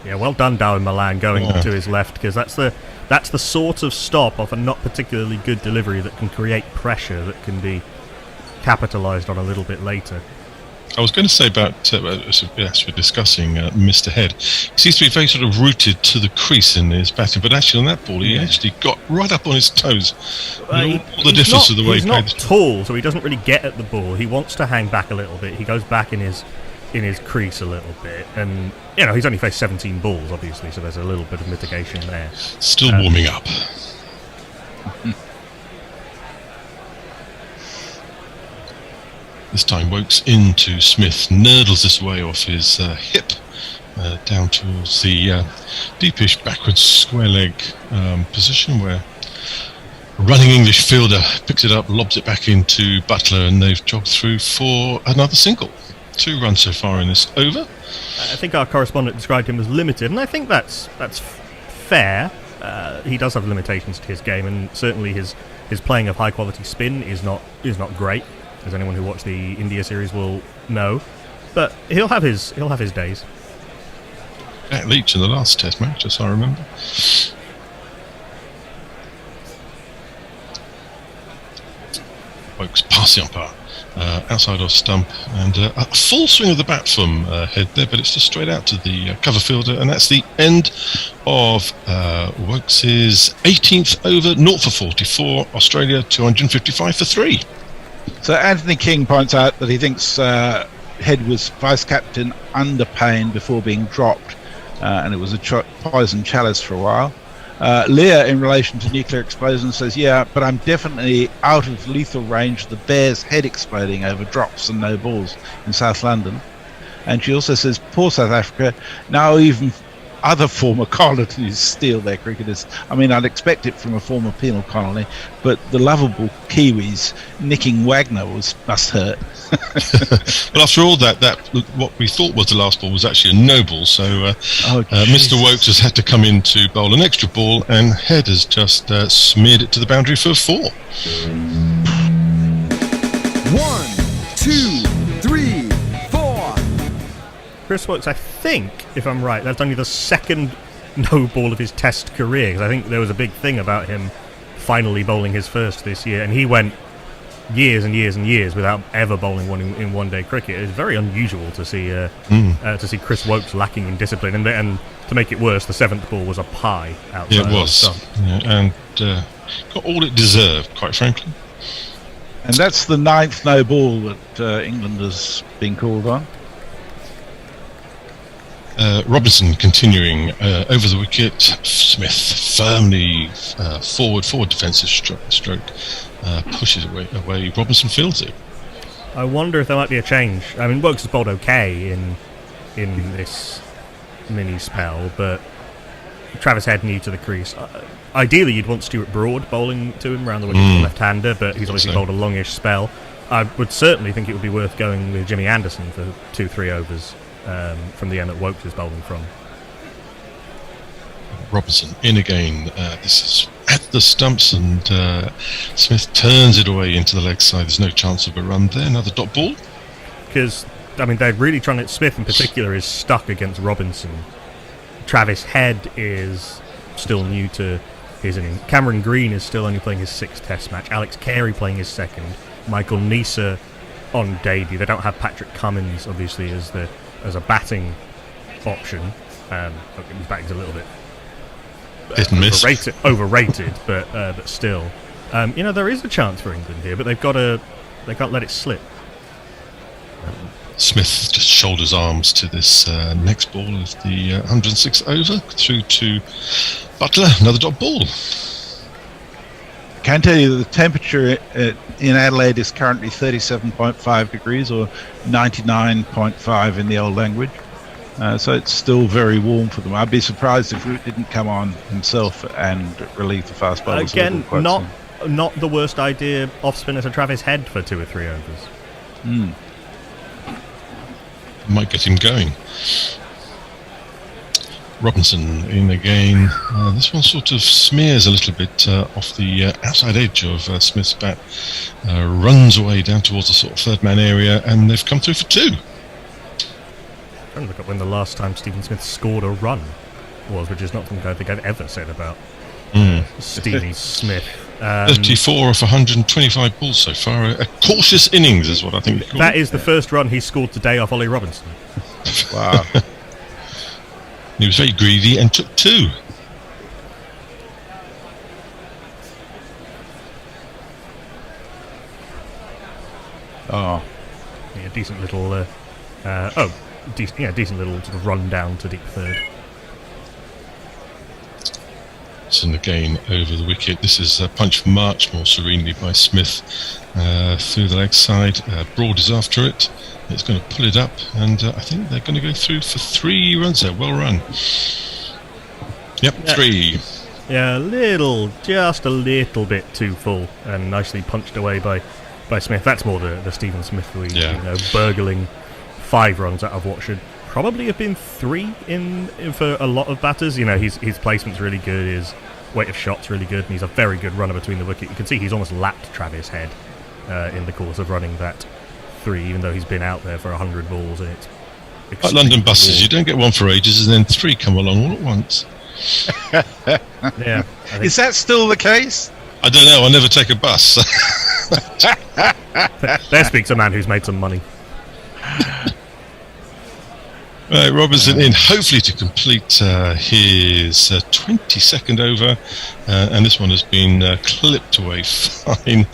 Yeah, well done, Darwin Milan, going to his left, because that's the sort of stop off a not particularly good delivery that can create pressure that can be capitalised on a little bit later. I was going to say about, as we're discussing Mr. Head, he seems to be very sort of rooted to the crease in his batting, but actually on that ball he actually got right up on his toes. All the difference of the way he's he not played. tall, so he doesn't really get at the ball. He wants to hang back a little bit. He goes back in his crease a little bit, and he's only faced 17 balls, obviously, so there's a little bit of mitigation there. Still warming up. This time Wokes into Smith, nurdles this way off his hip, down towards the deepish backwards square leg position, where a running English fielder picks it up, lobs it back into Buttler, and they've jogged through for another single. 2 runs so far in this over. I think our correspondent described him as limited, and I think that's fair. He does have limitations to his game, and certainly his playing of high quality spin is not great, as anyone who watched the India series will know. But he'll have his days. Jack Leach in the last Test match, as I remember. Wokes past the umpire, outside off stump, and a full swing of the bat from Head there, but it's just straight out to the cover fielder, and that's the end of Wokes' 18th over, 0 for 44, Australia 255 for 3. So Anthony King points out that he thinks Head was vice captain under Payne before being dropped, and it was a poison chalice for a while. Leah, in relation to nuclear explosions, says, yeah, but I'm definitely out of lethal range of the Bears' head exploding over drops and no balls in South London. And she also says, poor South Africa, now even other former colonies steal their cricketers. I mean, I'd expect it from a former penal colony, but the lovable Kiwis nicking Wagner must hurt. Well, after all that what we thought was the last ball was actually a no ball, so Mr. Wokes has had to come in to bowl an extra ball, and Head has just smeared it to the boundary for 4. 1, 2, 3, 4. Chris Wokes, I think, if I'm right, that's only the second no ball of his Test career, because I think there was a big thing about him finally bowling his first this year, and he went years and years and years without ever bowling one in one-day cricket. It's very unusual to see Chris Wokes lacking in discipline, and to make it worse, the 7th ball was a pie outside. It was, and got all it deserved, quite frankly. And that's the 9th no ball that England has been called on. Robinson continuing over the wicket. Smith firmly forward defensive stroke pushes away. Robinson fields it. I wonder if there might be a change. I mean, Wokes has bowled okay in this mini spell, but Travis Head new to the crease. Ideally, you'd want Stuart Broad bowling to him around the wicket as a left-hander, but he's obviously bowled a longish spell. I would certainly think it would be worth going with Jimmy Anderson for 2-3 overs from the end that Wokes is bowling from. Robinson in again. This is at the stumps, and Smith turns it away into the leg side. There's no chance of a run there. Another dot ball. because I mean they're really trying to. Smith in particular is stuck against Robinson. Travis Head is still new to his innings. Cameron Green is still only playing his 6th Test match. Alex Carey playing his 2nd. Michael Neser on debut. They don't have Patrick Cummins obviously as a batting option. His batting's a little bit overrated, but still, there is a chance for England here, but they can't let it slip. Smith just shoulders arms to this next ball of the 106th over, through to Buttler, another dot ball. I can tell you that the temperature in Adelaide is currently 37.5 degrees, or 99.5 in the old language. So it's still very warm for them. I'd be surprised if Root didn't come on himself and relieve the fast bowlers. Again, not the worst idea off spinner to Travis Head for 2 or 3 overs. Might get him going. Robinson in again. This one sort of smears a little bit off the outside edge of Smith's bat. Runs away down towards the sort of third man area, and they've come through for 2. I'm trying to look up when the last time Stephen Smith scored a run was, which is not something I think I've ever said about Stephen Smith. 34 off 125 balls so far. A cautious innings is what I think. That is the first run he scored today off Ollie Robinson. Wow. He was very greedy and took 2. Oh. Yeah, decent little decent little sort of run down to deep third. And again over the wicket. This is a punch for March more serenely by Smith through the leg side. Broad is after it. It's going to pull it up, and I think they're going to go through for 3 runs there. Well run. Yep, 3. Yeah, just a little bit too full, and nicely punched away by Smith. That's more the Stephen Smith burgling 5 runs out of what should probably have been 3 in for a lot of batters. His placement's really good, his weight of shot's really good, and he's a very good runner between the wicket. You can see he's almost lapped Travis Head in the course of running that 3, even though he's been out there for 100 balls, and it's like London buses. You don't get 1 for ages, and then 3 come along all at once. Yeah, is that still the case? I don't know. I never take a bus. There speaks a man who's made some money. Right, Robinson in, hopefully to complete his 22nd over, and this one has been clipped away fine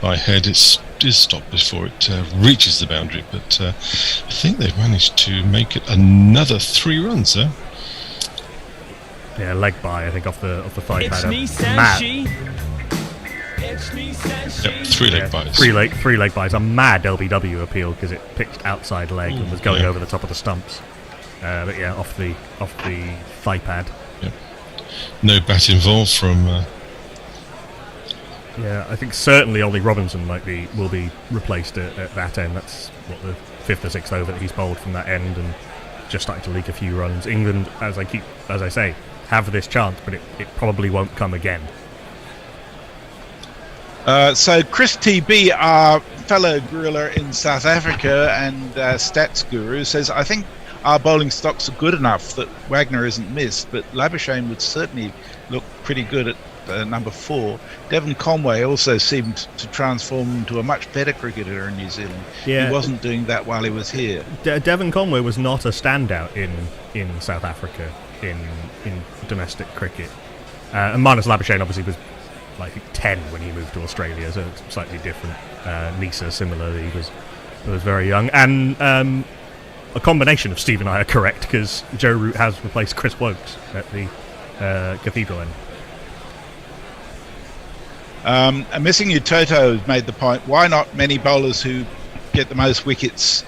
by Head. It is stopped before it reaches the boundary, but I think they've managed to make it another 3 runs there. Yeah, leg by, I think, off the 5 It's batter. me, Sashi. It's me, Sashi. Yep, 3 leg byes. 3 leg byes. A mad LBW appeal because it picked outside leg and was going over the top of the stumps. But yeah, off the thigh pad. Yep. No bat involved from. Yeah, I think certainly Ollie Robinson will be replaced at that end. That's what the 5th or 6th over that he's bowled from that end, and just starting to leak a few runs. England, as I say, have this chance, but it probably won't come again. So Chris TB, our fellow gorilla in South Africa and stats guru, says, I think our bowling stocks are good enough that Wagner isn't missed, but Labuschagne would certainly look pretty good at number 4. Devon Conway also seemed to transform into a much better cricketer in New Zealand. Yeah. He wasn't doing that while he was here. Devon Conway was not a standout in South Africa in domestic cricket. And Marnus Labuschagne obviously was like 10 when he moved to Australia, so it's slightly different. Nisa similarly was very young, and a combination of Steve and I are correct, because Joe Root has replaced Chris Wokes at the Cathedral end. And Missing You Toto has made the point, why not many bowlers who get the most wickets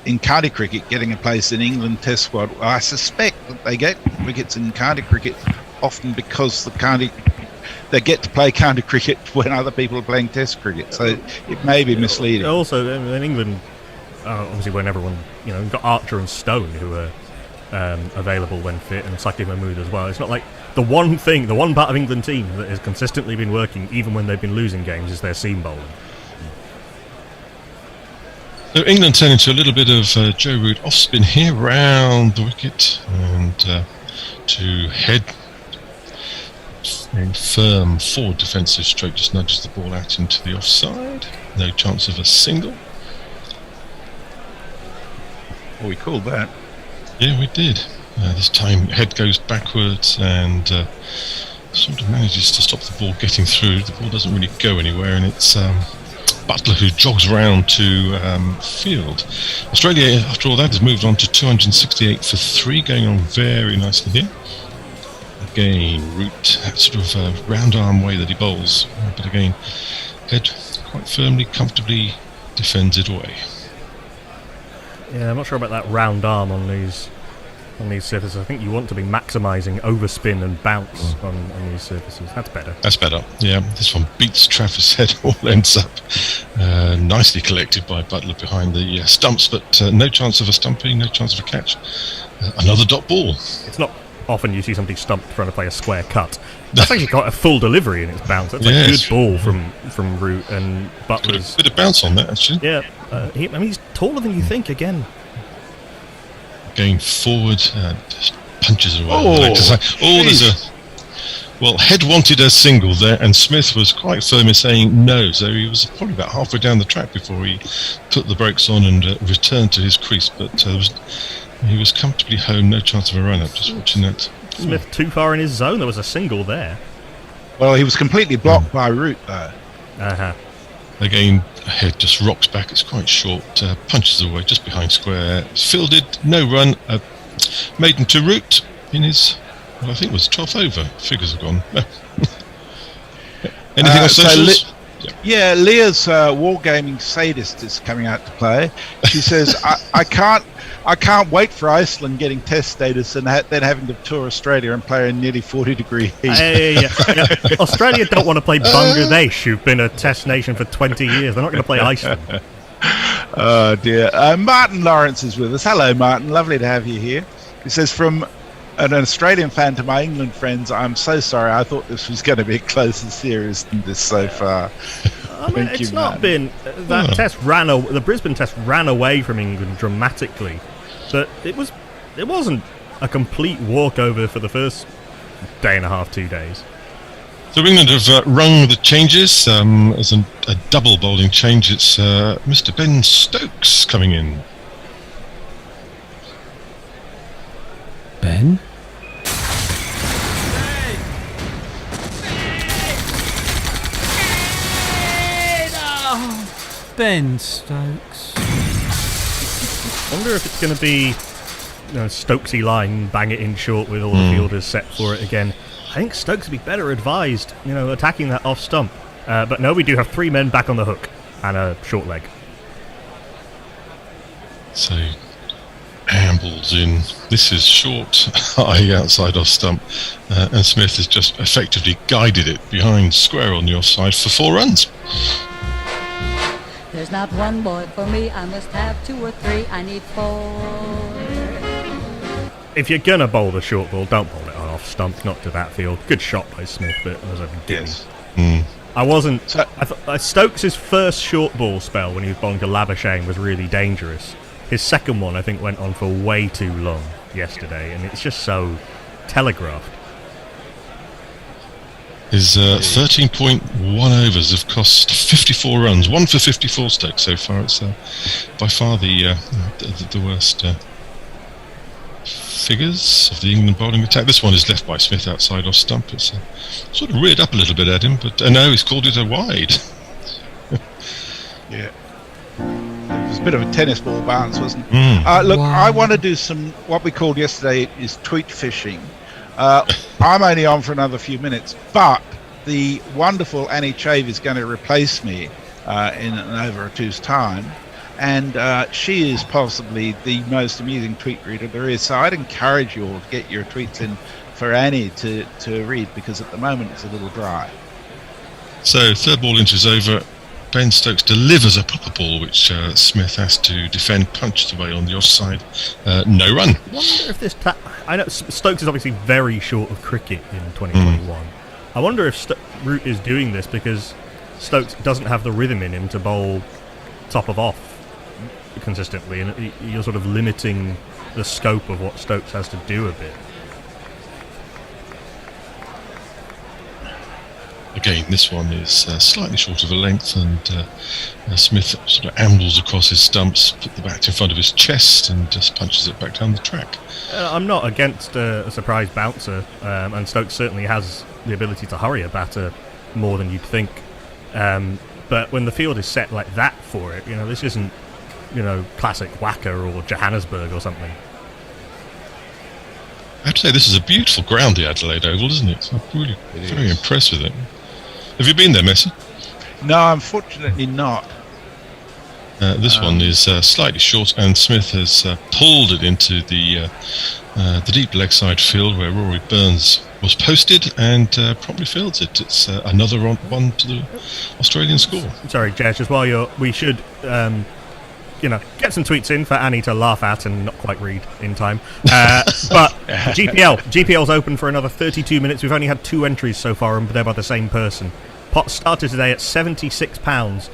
in county cricket getting a place in England Test squad? Well, I suspect that they get wickets in county cricket often because they get to play county cricket when other people are playing Test cricket, so it may be misleading. Also, in England, obviously when everyone, you've got Archer and Stone who are available when fit, and Saki Mahmood as well. It's not like the one part of England team that has consistently been working even when they've been losing games is their seam bowling. So England turn into a little bit of Joe Root off spin here round the wicket and to head a firm forward defensive stroke just nudges the ball out into the offside. No chance of a single. Well, we called that. Yeah, we did. This time head goes backwards and sort of manages to stop the ball getting through. The ball doesn't really go anywhere, and it's Buttler who jogs round to field. Australia, after all that, has moved on to 268 for 3, going on very nicely here. Again, Root, sort of round arm way that he bowls, but again, head quite firmly, comfortably defends it away. Yeah, I'm not sure about that round arm on these surfaces. I think you want to be maximising overspin and bounce on these surfaces. That's better. That's better. Yeah, this one beats Travis' head, all ends up nicely collected by Buttler behind the stumps, but no chance of a stumping, no chance of a catch. Another dot ball. It's not often you see somebody stumped trying to play a square cut. That's actually got a full delivery in its bounce. That's a good ball from Root, and Butler's... A bit of bounce on that, actually. Yeah, he's taller than you think, again. Going forward, just punches away. There's a... Well, Head wanted a single there, and Smith was quite firm in saying no, so he was probably about halfway down the track before he put the brakes on and returned to his crease, but he was comfortably home, no chance of a run-up, just watching that. Smith too far in his zone, there was a single there. Well, he was completely blocked by Root, though. Uh-huh. Again, Head just rocks back, it's quite short, punches away just behind square, fielded, no run, maiden to Root in his, well, I think it was 12th over, figures have gone. Anything on socials? Yeah, Leah's wargaming sadist is coming out to play. She says, I can't wait for Iceland getting test status and then having to tour Australia and play in nearly 40-degree heat. Yeah. Australia don't want to play Bangladesh, who've been a test nation for 20 years. They're not going to play Iceland. Oh, dear. Martin Lawrence is with us. Hello, Martin. Lovely to have you here. He says, from an Australian fan to my England friends, I'm so sorry. I thought this was going to be a closer series than this so far. I mean, it's not been... That test the Brisbane test ran away from England dramatically. But it wasn't a complete walkover for the first day and a half, 2 days. So England have rung the changes as a double bowling change. It's Mr. Ben Stokes coming in. Ben? Ben Stokes. Wonder if it's going to be Stokesy line, bang it in short with all the fielders set for it again. I think Stokes would be better advised, attacking that off stump. But no, we do have 3 men back on the hook and a short leg. So ambles in. This is short, high outside off stump, and Smith has just effectively guided it behind square on the offside for 4 runs. There's not one boy for me, I must have 2 or 3, I need 4. If you're going to bowl the short ball, don't bowl it on off stump, not to that field. Good shot by Smith, but it was a yes. I wasn't... I thought Stokes' first short ball spell when he was bowling to Labuschagne was really dangerous. His second one, I think, went on for way too long yesterday, and it's just so telegraphed. His 13.1 overs have cost 54 runs, 1 for 54 Stokes so far. It's by far the worst figures of the England bowling attack. This one is left by Smith outside off stump. It's sort of reared up a little bit at him, but no, he's called it a wide. Yeah. It was a bit of a tennis ball bounce, wasn't it? Look, I want to do some, what we called yesterday is tweet fishing. I'm only on for another few minutes, but the wonderful Annie Chave is going to replace me in an over or two's time, and she is possibly the most amusing tweet reader there is, so I'd encourage you all to get your tweets in for Annie to read, because at the moment it's a little dry. So third ball into is over. Ben Stokes delivers a proper ball which Smith has to defend, punched away on the offside. No run. I wonder if this... I know Stokes is obviously very short of cricket in 2021. I wonder if Root is doing this because Stokes doesn't have the rhythm in him to bowl top of off consistently, and you're sort of limiting the scope of what Stokes has to do a bit. Again, this one is slightly short of a length, and Smith sort of ambles across his stumps, put the bat in front of his chest, and just punches it back down the track. I'm not against a surprise bouncer, and Stokes certainly has the ability to hurry a batter more than you'd think. But when the field is set like that for it, this isn't, classic Wacker or Johannesburg or something. I have to say, this is a beautiful ground, the Adelaide Oval, isn't it? I'm really very impressed with it. Have you been there, Messi? No, unfortunately not. This one is slightly short, and Smith has pulled it into the deep leg side field where Rory Burns was posted, and promptly fields it. It's another one to the Australian score. Sorry, Jez, just while we should get some tweets in for Annie to laugh at and not quite read in time. But GPL's open for another 32 minutes. We've only had 2 entries so far, and they're by the same person. Pot started today at £76.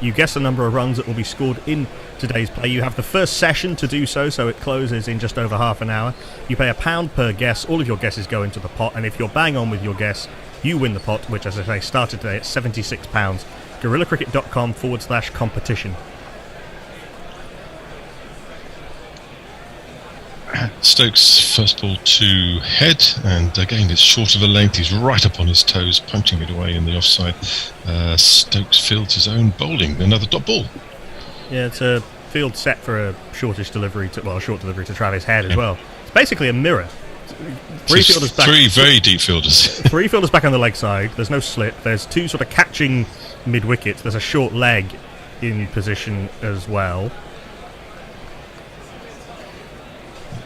You guess the number of runs that will be scored in today's play. You have the first session to do so it closes in just over half an hour. You pay £1 per guess. All of your guesses go into the pot, and if you're bang on with your guess, you win the pot, which, as I say, started today at £76. GorillaCricket.com/competition. Stokes first ball to head, and again it's short of a length. He's right up on his toes, punching it away in the offside. Stokes fields his own bowling, another dot ball. Yeah, it's a field set for a short delivery to Travis Head as well. It's basically a mirror. Three very deep fielders. 3 fielders back on the leg side. There's no slip. There's 2 sort of catching mid wicket. There's a short leg in position as well.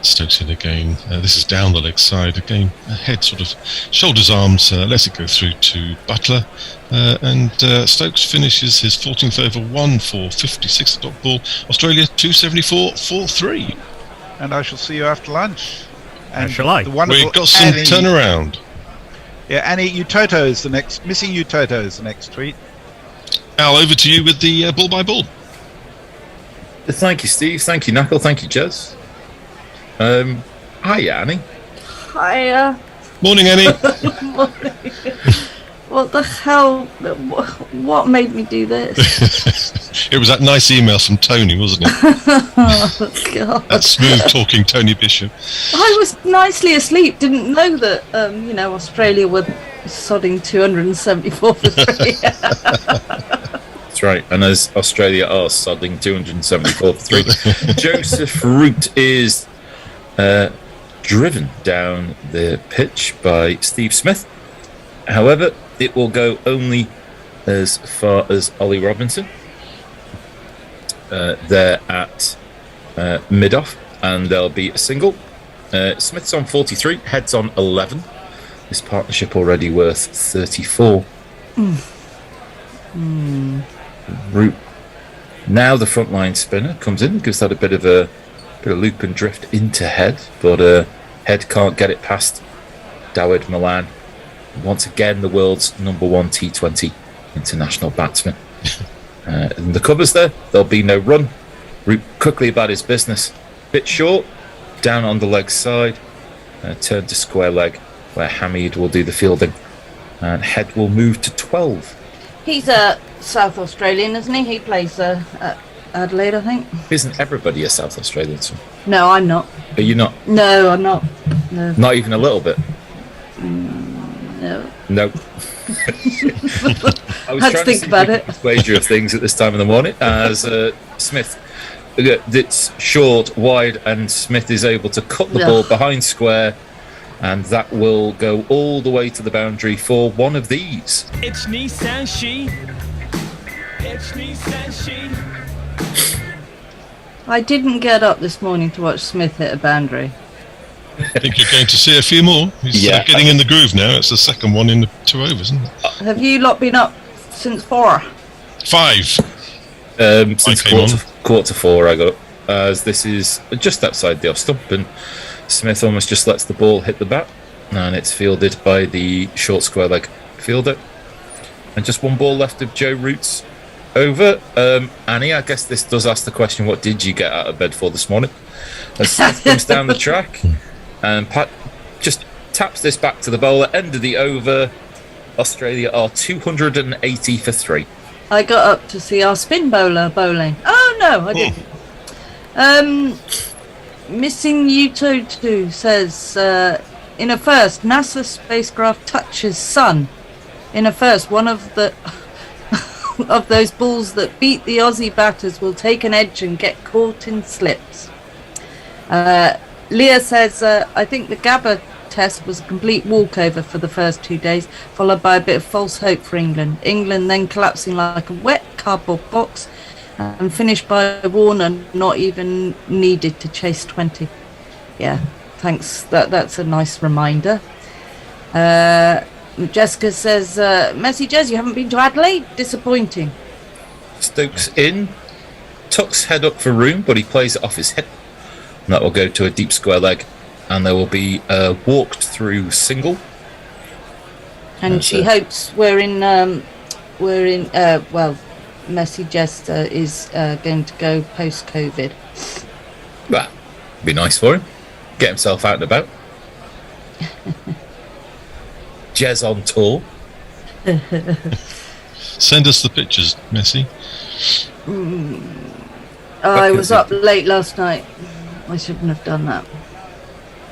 Stokes in again. This is down the leg side again. Head sort of shoulders, arms, lets it go through to Buttler, and Stokes finishes his 14th over 1 for 56 dot ball. Australia 274 for 3. And I shall see you after lunch. And shall I? We've got some turnaround. Yeah, Annie Utoto is the next. Missing Utoto is the next tweet. Al, over to you with the ball by ball. Thank you, Steve. Thank you, Knuckle. Thank you, Jez. Hi, Annie. Hiya. Morning, Annie. Morning. What the hell? What made me do this? It was that nice email from Tony, wasn't it? Oh, God. That smooth talking Tony Bishop. I was nicely asleep, didn't know that, Australia were sodding 274 for 3. That's right, and as Australia are sodding 274 for 3. Joseph Root is driven down the pitch by Steve Smith. However, it will go only as far as Ollie Robinson. They're at mid-off, and there'll be a single. Smith's on 43, Head's on 11. This partnership already worth 34. Root. Now the front line spinner comes in, gives that a bit of loop and drift into Head, but Head can't get it past Dawid Malan. Once again, the world's #1 T20 international batsman. In the covers there'll be no run. Root quickly about his business. Bit short, down on the leg side, turn to square leg, where Hamid will do the fielding. And Head will move to 12. He's a South Australian, isn't he? He plays at Adelaide, I think. Isn't everybody a South Australian? So? No, I'm not. Are you not? No, I'm not. No. Not even a little bit? No. No. I was Had trying to think about it. Wager of things at this time of the morning as Smith. It's short, wide, and Smith is able to cut the ball behind square, and that will go all the way to the boundary for one of these. It's Nissan She. It's Nissan She. I didn't get up this morning to watch Smith hit a boundary. I think you're going to see a few more. He's getting in the groove now. It's the second one in the 2 overs, isn't it? Have you lot been up since 4? 5. Since quarter to 4 I got up, as this is just outside the off stump, and Smith almost just lets the ball hit the bat, and it's fielded by the short square leg fielder. And just one ball left of Joe Root's over. Annie, I guess this does ask the question, what did you get out of bed for this morning? As Smith comes down the track, and Pat just taps this back to the bowler. End of the over. Australia are 280 for 3. I got up to see our spin bowler bowling. Oh, no, I didn't. Missing Yuto 2 says, in a first, NASA spacecraft touches sun. In a first, one of the of those balls that beat the Aussie batters will take an edge and get caught in slips. Leah says, I think the Gabba test was a complete walkover for the first 2 days, followed by a bit of false hope for England. England then collapsing like a wet cardboard box and finished by Warner not even needed to chase 20. Yeah, thanks. That's a nice reminder. Jessica says, Messi Jez, you haven't been to Adelaide? Disappointing. Stokes in, tucks head up for room, but he plays it off his head. And that will go to a deep square leg, and there will be a walked through single. And she hopes Messi Jester is going to go post-COVID. Well, be nice for him. Get himself out and about. Jez on tour. Send us the pictures, Messi. I was up late last night. I shouldn't have done that.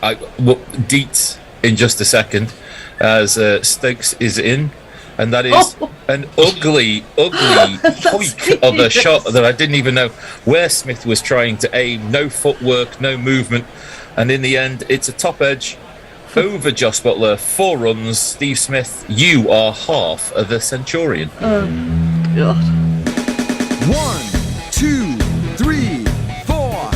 Deets in just a second as Stokes is in, and that is an ugly hoik of a shot that I didn't even know where Smith was trying to aim. No footwork, no movement, and in the end it's a top edge over Jos Buttler. 4 runs. Steve Smith, you are half of a centurion. Oh God. 1, 2, 3, 4.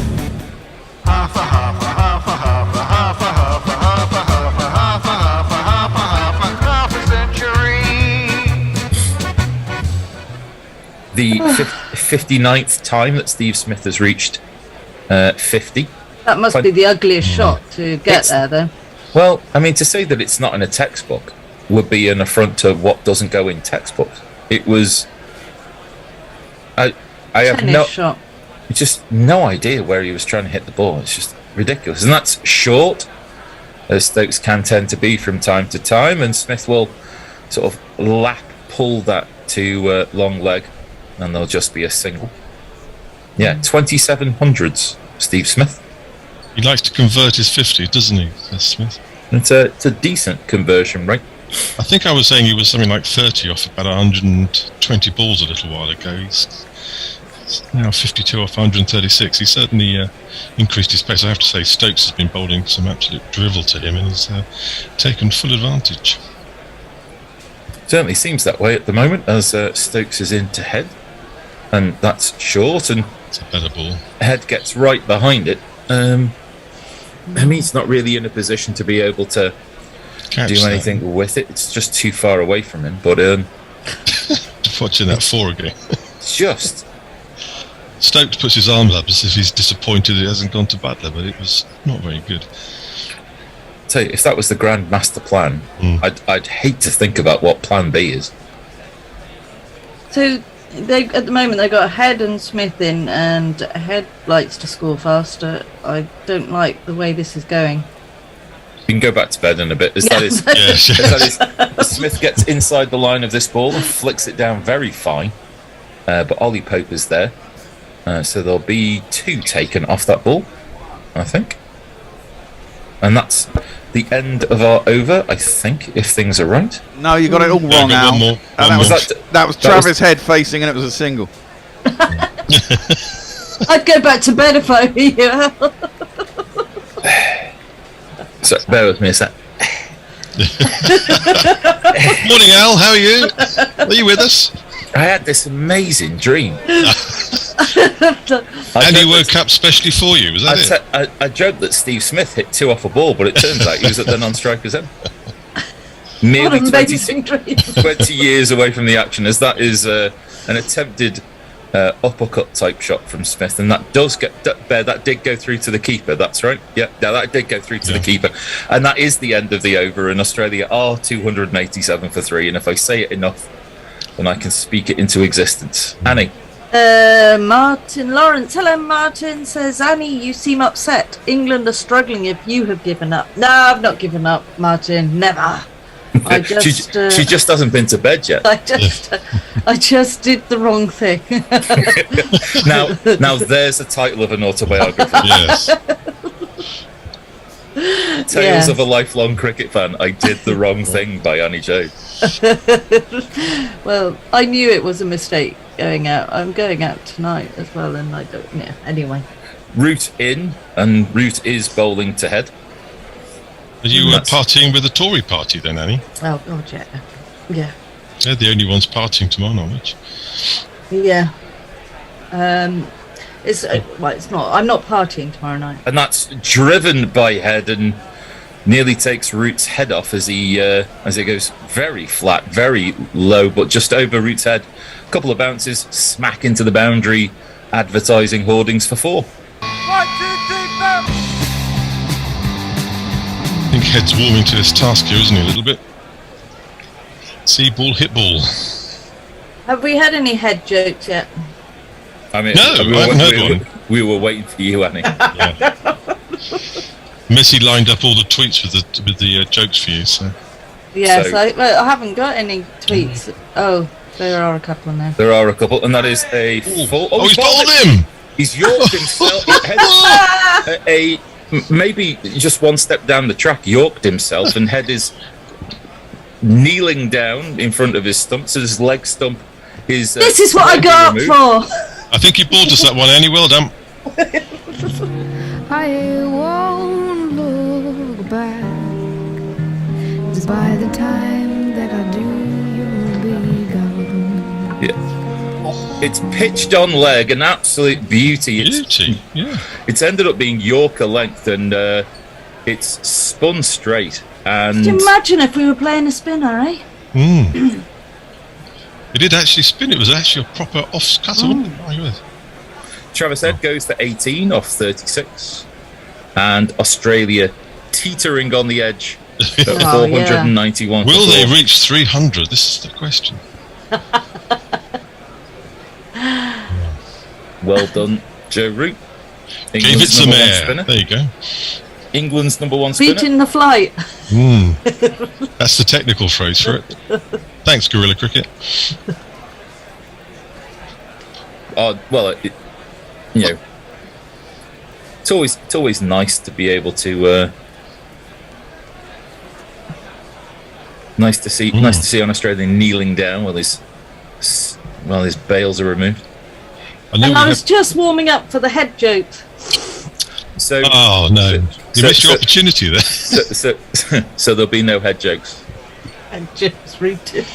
Half a half a half a half a half a half a half a half a half a half a half a half a half a century. The 59th time that Steve Smith has reached 50. That must be the ugliest shot to get there, though. Well, I mean, to say that it's not in a textbook would be an affront to what doesn't go in textbooks. It was. I have just no idea where he was trying to hit the ball. It's just ridiculous, and that's short, as Stokes can tend to be from time to time. And Smith will sort of pull that to long leg, and there'll just be a single. Yeah, 2700s, Steve Smith. He likes to convert his 50s, doesn't he, Smith? It's a decent conversion rate. I think I was saying he was something like 30 off about 120 balls a little while ago. He's now 52 off 136. He certainly increased his pace. I have to say, Stokes has been bowling some absolute drivel to him, and he's taken full advantage. Certainly seems that way at the moment, as Stokes is in to head, and that's short, and it's a better ball. Head gets right behind it. I mean, he's not really in a position to be able to do anything with it. It's just too far away from him. But watching that 4 again. Just Stokes puts his arms up as if he's disappointed it hasn't gone to Buttler, but it was not very good. Tell you, if that was the grand master plan, I'd hate to think about what plan B is. So at the moment they've got Head and Smith in, and Head likes to score faster. I don't like the way this is going. You can go back to bed in a bit. That is, Smith gets inside the line of this ball and flicks it down very fine. But Ollie Pope is there. So there'll be 2 taken off that ball, I think. And that's the end of our over, I think, if things are right. No, you got it all wrong, Al. That was Travis Head facing, and it was a single. I'd go back to bed if I were you, Al. So, bear with me a sec. Morning, Al. How are you? Are you with us? I had this amazing dream. And he woke up specially for you, was that it? I joked that Steve Smith hit 2 off a ball, but it turns out he was at the non-striker's end. Nearly 20 years away from the action, as that is an attempted uppercut type shot from Smith, and that did go through to the keeper. That's right. Yeah, that did go through to the keeper, and that is the end of the over. And Australia are 287 for 3. And if I say it enough, and I can speak it into existence. Annie. Martin Lawrence. Hello, Martin. Says, Annie, you seem upset. England are struggling if you have given up. No, I've not given up, Martin. Never. I just, she just hasn't been to bed yet. I just did the wrong thing. now there's a title of an autobiography. Yes. Tales of a lifelong cricket fan. I did the wrong thing by Annie Jones. Well, I knew it was a mistake going out. I'm going out tonight as well, and I don't. Yeah. Anyway. Root in, and Root is bowling to head. Are you partying with the Tory party then, Annie? Oh God, yeah. Yeah. They're the only ones partying to my knowledge. Yeah. It's not. I'm not partying tomorrow night. And that's driven by head and nearly takes Root's head off as it goes very flat, very low, but just over Root's head. A couple of bounces, smack into the boundary, advertising hoardings for 4. 1, 2, 3, 4. I think Head's warming to his task here, isn't he, a little bit? See ball, hit ball. Have we had any head jokes yet? I mean, no, I haven't heard one. We were waiting for you, Annie. Yeah. Missy lined up all the tweets with the jokes for you, so... Yes, I haven't got any tweets. Oh, there are a couple now. There are a couple, and that is a full... Oh, he's bowled him! He's yorked himself. Maybe just one step down the track, yorked himself, and Head is kneeling down in front of his stump, so his leg stump is... this is what I got up for! I think you bought us that one, Annie. Well done. I won't look back. Just by the time that I do, you'll be gone. Yeah. It's pitched on leg, an absolute beauty. Yeah. It's ended up being Yorker length, and it's spun straight. And Could you imagine if we were playing a spinner, eh? It did actually spin. It was actually a proper off-cutter. Travis Head goes for 18 off 36, and Australia teetering on the edge at 491. Will they reach 300? This is the question. Well done, Joe Root. Gave it some air. There you go. England's number 1 spinner. Beating the flight. That's the technical phrase for it. Thanks, Guerrilla Cricket. Well, it's always nice to be able to nice to see an Australian kneeling down while his bails are removed. I was just warming up for the head jokes. So, oh no, you missed your opportunity there. So there'll be no head jokes. And jokes rooted.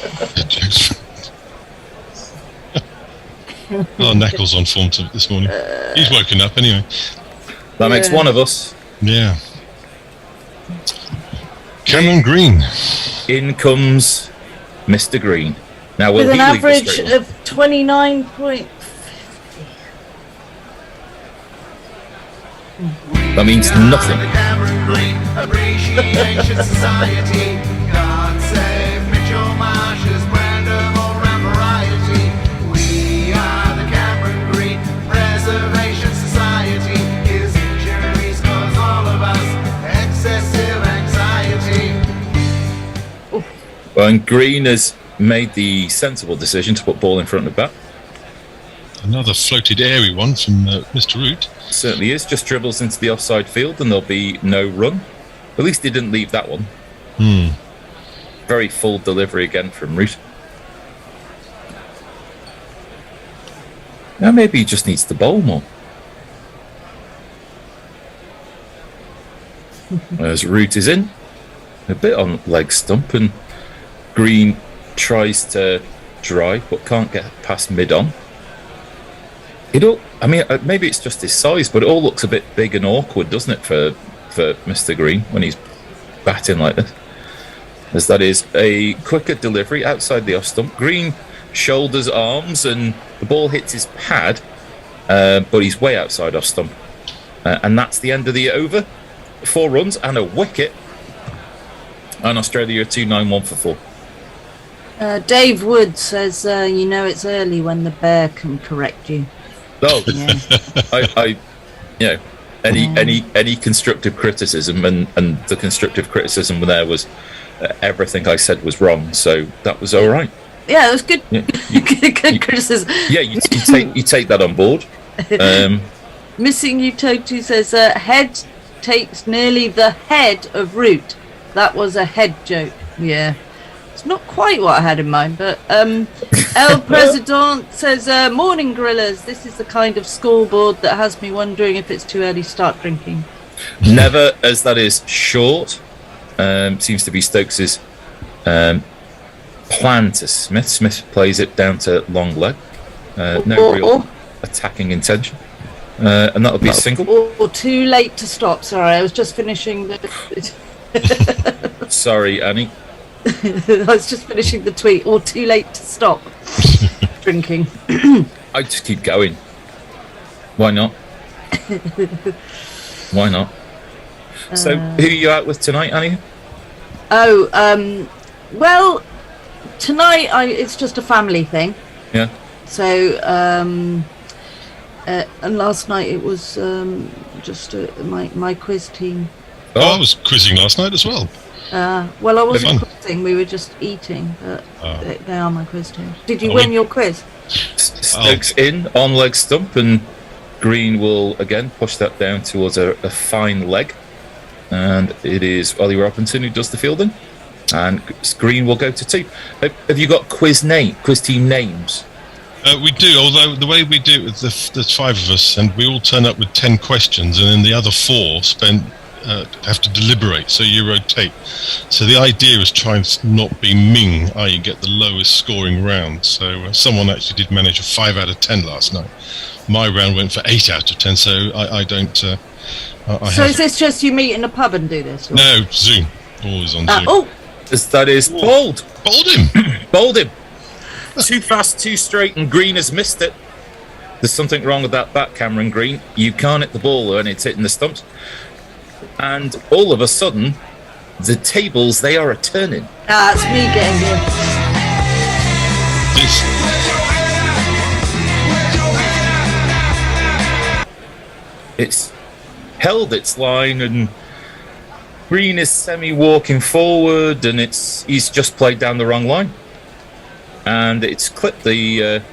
Oh, Knackle's on form this morning. He's woken up anyway. That makes one of us. Yeah. Cameron Green. In comes Mr. Green. Now, with an average of 29.50. That means nothing. Appreciation Society. God save Mitchell Marsh's brand of all-round variety. We are the Cameron Green Preservation Society. His injuries cause all of us excessive anxiety. Well, and Green has made the sensible decision to put ball in front of bat. Another floated airy one from Mr. Root. Certainly is. Just dribbles into the offside field and there'll be no run. At least he didn't leave that one. Very full delivery again from Root. Now maybe he just needs to bowl more. As Root is in, a bit on leg stump, and Green tries to drive but can't get past mid-on. Maybe it's just his size, but it all looks a bit big and awkward, doesn't it, for Mr. Green when he's batting like this? As that is a quicker delivery outside the off stump. Green shoulders, arms, and the ball hits his pad, but he's way outside off stump. And that's the end of the over. 4 runs and a wicket. And Australia are 291 for 4. Dave Wood says, you know it's early when the bear can correct you. Oh, Yeah. I any constructive criticism, and the constructive criticism there was everything I said was wrong, so that was all right. Yeah, it was good. Yeah, good criticism. Yeah, you take that on board. Missing You Totu says, head takes nearly the head of root. That was a head joke. Yeah. It's not quite what I had in mind, but El President says, morning gorillas, this is the kind of scoreboard that has me wondering if it's too early to start drinking. Never, as that is short. Seems to be Stokes's plan to Smith. Smith plays it down to long leg. No real attacking intention. And that'll be a single. Or too late to stop. Sorry, I was just finishing the... Sorry, Annie. I was just finishing the tweet. Or too late to stop drinking. I just keep going. Why not? Why not? So, who are you out with tonight, Annie? Well, tonight it's just a family thing. Yeah. So, and last night it was just my quiz team. Oh, I was quizzing last night as well. Well, I wasn't quizzing, we were just eating, but they are my quiz team. Did you win your quiz? Stokes in on leg stump, and Green will again push that down towards a fine leg. And it is Ollie Robinson who does the fielding, and Green will go to 2. Have you got quiz team names? We do, although the way we do it, there's 5 of us, and we all turn up with 10 questions, and then the other 4 have to deliberate, so you rotate. So the idea is try and not be Ming, i.e. get the lowest scoring round. So someone actually did manage a 5 out of 10 last night. My round went for 8 out of 10, so I don't... so is this just you meet in a pub and do this? Or? No, Zoom. Always on Zoom. Oh! That is bowled. Bowled him! Bowled him! Too fast, too straight, and Green has missed it. There's something wrong with that bat, Cameron Green. You can't hit the ball when it's hitting the stumps. And all of a sudden, the tables, they are a-turning. It's me getting here. It's held its line, and Green is semi-walking forward, and he's just played down the wrong line. And it's clipped the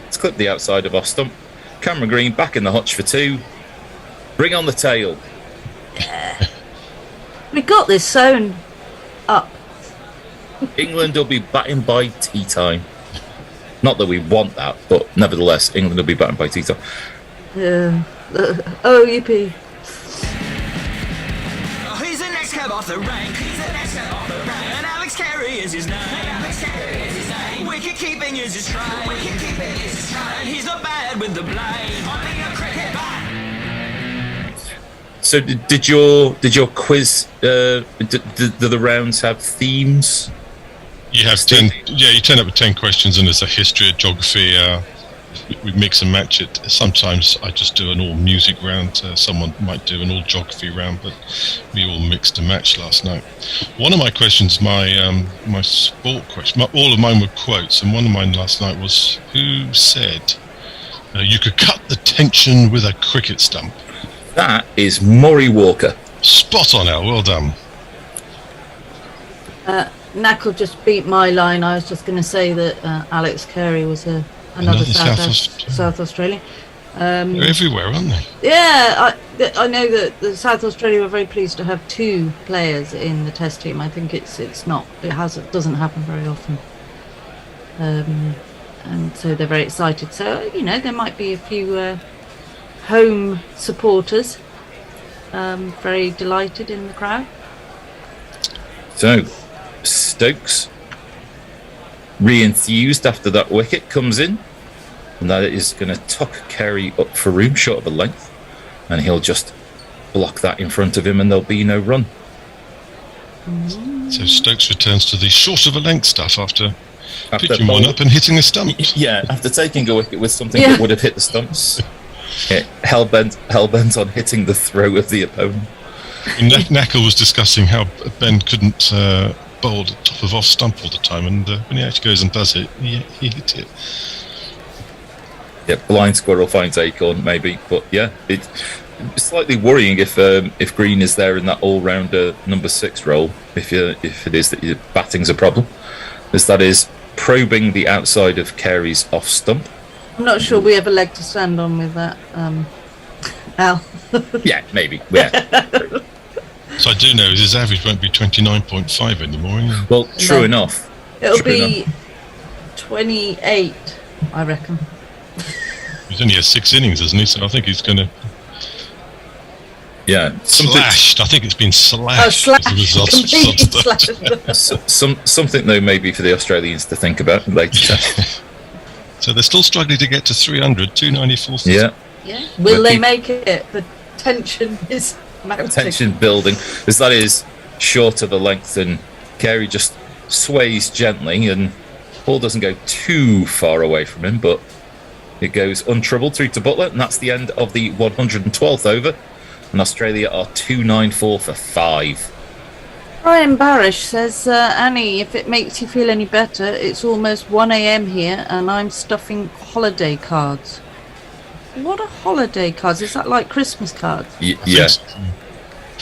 outside of off stump. Cameron Green back in the hutch for 2. Bring on the tail. We got this sewn up. England will be batting by tea time. Not that we want that, but nevertheless, England will be batting by tea time. yippee. He's the next cab off the rank. And Alex Carey is his name. Wicket keeping is his stride. And he's not bad with the blade. Holding a cricket bat. So did your quiz? Do the rounds have themes? You have 10. Yeah, you turn up with 10 questions, and there's a history, a geography. We mix and match it. Sometimes I just do an all music round. Someone might do an all geography round, but we all mixed and matched last night. One of my questions, my sport question, all of mine were quotes, and one of mine last night was, who said you could cut the tension with a cricket stump? That is Murray Walker. Spot on, Al. Well done. Knackle just beat my line. I was just going to say that Alex Carey was another South Australian. They're everywhere, aren't they? Yeah, I know that the South Australia were very pleased to have 2 players in the Test team. I think it doesn't happen very often, and so they're very excited. So there might be a few home supporters very delighted in the crowd. So Stokes, re-enthused after that wicket comes in, and that is going to tuck Carey up for room short of a length, and he'll just block that in front of him, and there'll be no run. So Stokes returns to the short of a length stuff after pitching one up and hitting the stumps. Yeah, after taking a wicket with something that would have hit the stumps. Yeah, hell bent on hitting the throw of the opponent. Knackle was discussing how Ben couldn't bowled at top of off stump all the time, and when he actually goes and does it, he hits it. Yeah, blind squirrel finds acorn, maybe, but yeah, it's slightly worrying if Green is there in that all-rounder number 6 role. If it is that your batting's a problem, as that is probing the outside of Carey's off stump. I'm not sure we have a leg to stand on with that, Al. Yeah, maybe. Yeah. So I do know his average won't be 29.5 anymore. Well, true enough. It'll be 28, I reckon. He's only had 6 innings, hasn't he? So I think he's going to. Yeah, slashed. I think it's been slashed as a result of something though, maybe for the Australians to think about later. So they're still struggling to get to 300, 294. Yeah. Yeah. Will they make it? The tension is mounting. Tension building, as that is short of the length, and Carey just sways gently, and ball doesn't go too far away from him, but it goes untroubled through to Buttler, and that's the end of the 112th over. And Australia are 294 for 5. Brian Barish says, Annie, if it makes you feel any better, it's almost 1 a.m. here and I'm stuffing holiday cards. What are holiday cards? Is that like Christmas cards? Yes.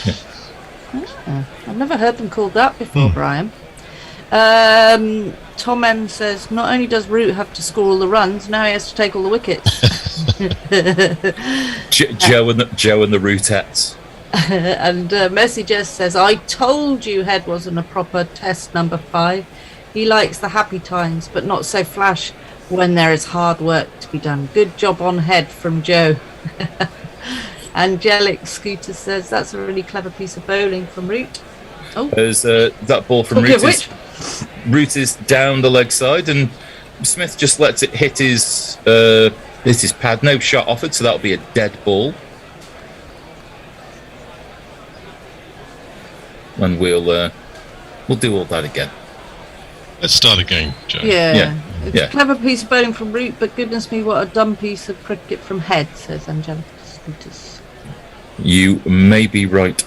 Yeah. Oh, I've never heard them called that before, Brian. Tom M says, not only does Root have to score all the runs, now he has to take all the wickets. Joe and the Rootettes. And Mercy Jess says, I told you Head wasn't a proper test number 5. He likes the happy times, but not so flash when there is hard work to be done. Good job on Head from Joe. Angelic Scooter says, that's a really clever piece of bowling from Root. Oh. There's that ball from Root is down the leg side, and Smith just lets it hit his pad. No shot offered, so that'll be a dead ball. And we'll do all that again. Let's start again, Joe. Yeah. It's a clever piece of bowling from Root, but goodness me, what a dumb piece of cricket from Head, says Angelica Scooters. You may be right.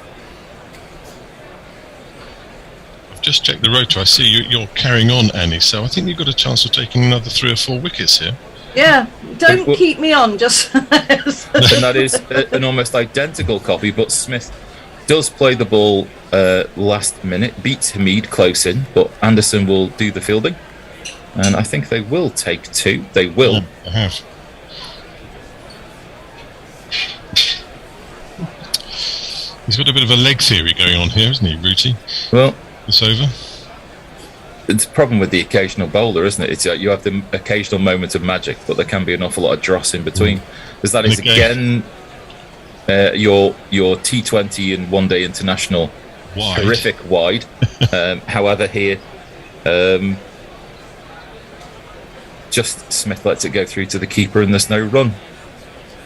Just check the rotor. I see you're carrying on, Annie, so I think you've got a chance of taking another 3 or 4 wickets here. Yeah, don't keep me on, just... And that is an almost identical copy, but Smith does play the ball last minute, beats Hamid close in, but Anderson will do the fielding. And I think they will take 2. They will. Yeah, I have. He's got a bit of a leg theory going on here, isn't he, Rooty? Well... It's over. It's a problem with the occasional bowler, isn't it? It's you have the occasional moment of magic, but there can be an awful lot of dross in between. As that is again your T20 and one day international horrific wide. However, here just Smith lets it go through to the keeper, and there's no run.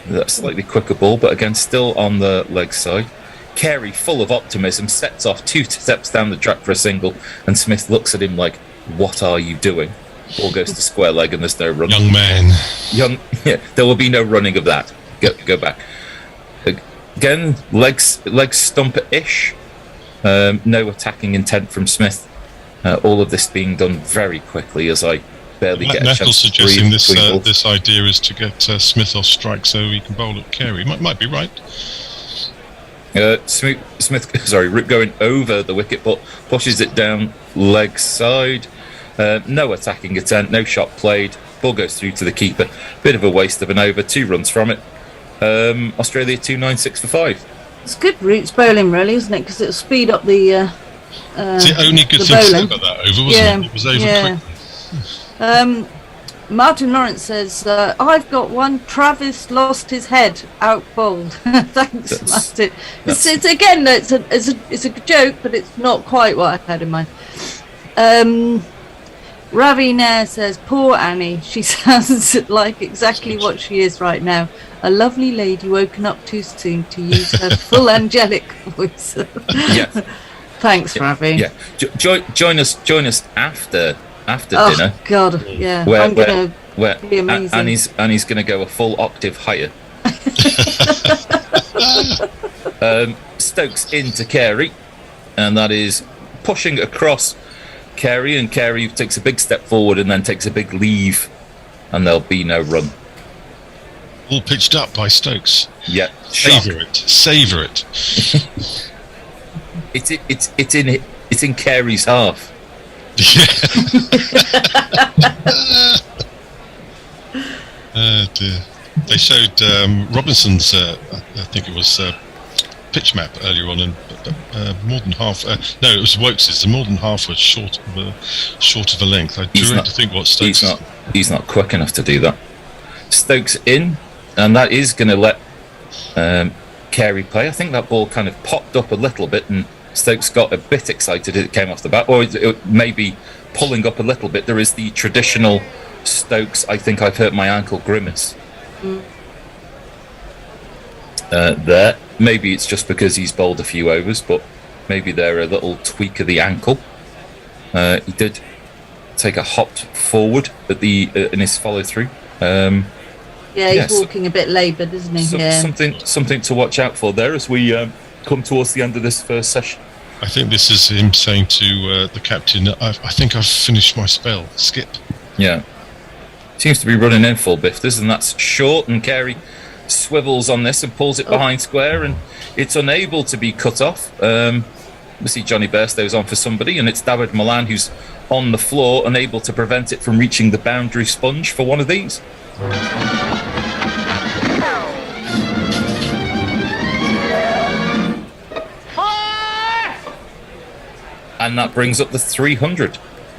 That's slightly quicker ball, but again still on the leg side. Carey, full of optimism, sets off 2 steps down the track for a single, and Smith looks at him like, what are you doing? Ball goes to square leg and there's no run. Young man. There will be no running of that. Go back. Again, leg stump-ish. No attacking intent from Smith. All of this being done very quickly as I barely get a chance to breathe. Suggesting this idea is to get Smith off strike so he can bowl at Carey. Might be right. Smith, Root going over the wicket, but pushes it down leg side. No attacking attempt, no shot played. Ball goes through to the keeper. Bit of a waste of an over. 2 runs from it. Australia 296 for 5. It's good Root's bowling, really, isn't it? Because it'll speed up the. It's the only good thing to say about that over, wasn't it? It was over quickly. Martin Lawrence says, I've got one. Travis lost his head, out bowled. Thanks, Martin. It's again, it's a joke, but it's not quite what I had in mind. Ravi Nair says, poor Annie. She sounds like exactly what she is right now. A lovely lady woken up too soon to use her full angelic voice. Thanks, Ravi. Yeah, join us after dinner. Oh God, yeah. Where be amazing. Annie's going to go a full octave higher. Stokes into Carey, and that is pushing across Carey, and Carey takes a big step forward and then takes a big leave, and there'll be no run. All pitched up by Stokes. Yeah, Savour it. It's in Carey's half. Dear. They showed Robinson's, I think it was pitch map earlier on, and more than half. No, it was Wokes's. More than half was short of a length. I dread to think what Stokes. He's not quick enough to do that. Stokes in, and that is going to let Carey play. I think that ball kind of popped up a little bit, and Stokes got a bit excited as it came off the bat, or it maybe pulling up a little bit. There is the traditional Stokes, I think I've hurt my ankle grimace. There. Maybe it's just because he's bowled a few overs, but maybe they're a little tweak of the ankle. He did take a hop forward at in his follow through. He's walking a bit laboured, isn't he? Something to watch out for there as we come towards the end of this first session. I think this is him saying to the captain, I think I've finished my spell. Skip. Yeah. Seems to be running in full bifters, and that's short, and Carey swivels on this and pulls it behind square, and it's unable to be cut off. We see Johnny Bairstow's on for somebody, and it's David Milan who's on the floor, unable to prevent it from reaching the boundary sponge for one of these. And that brings up the 300.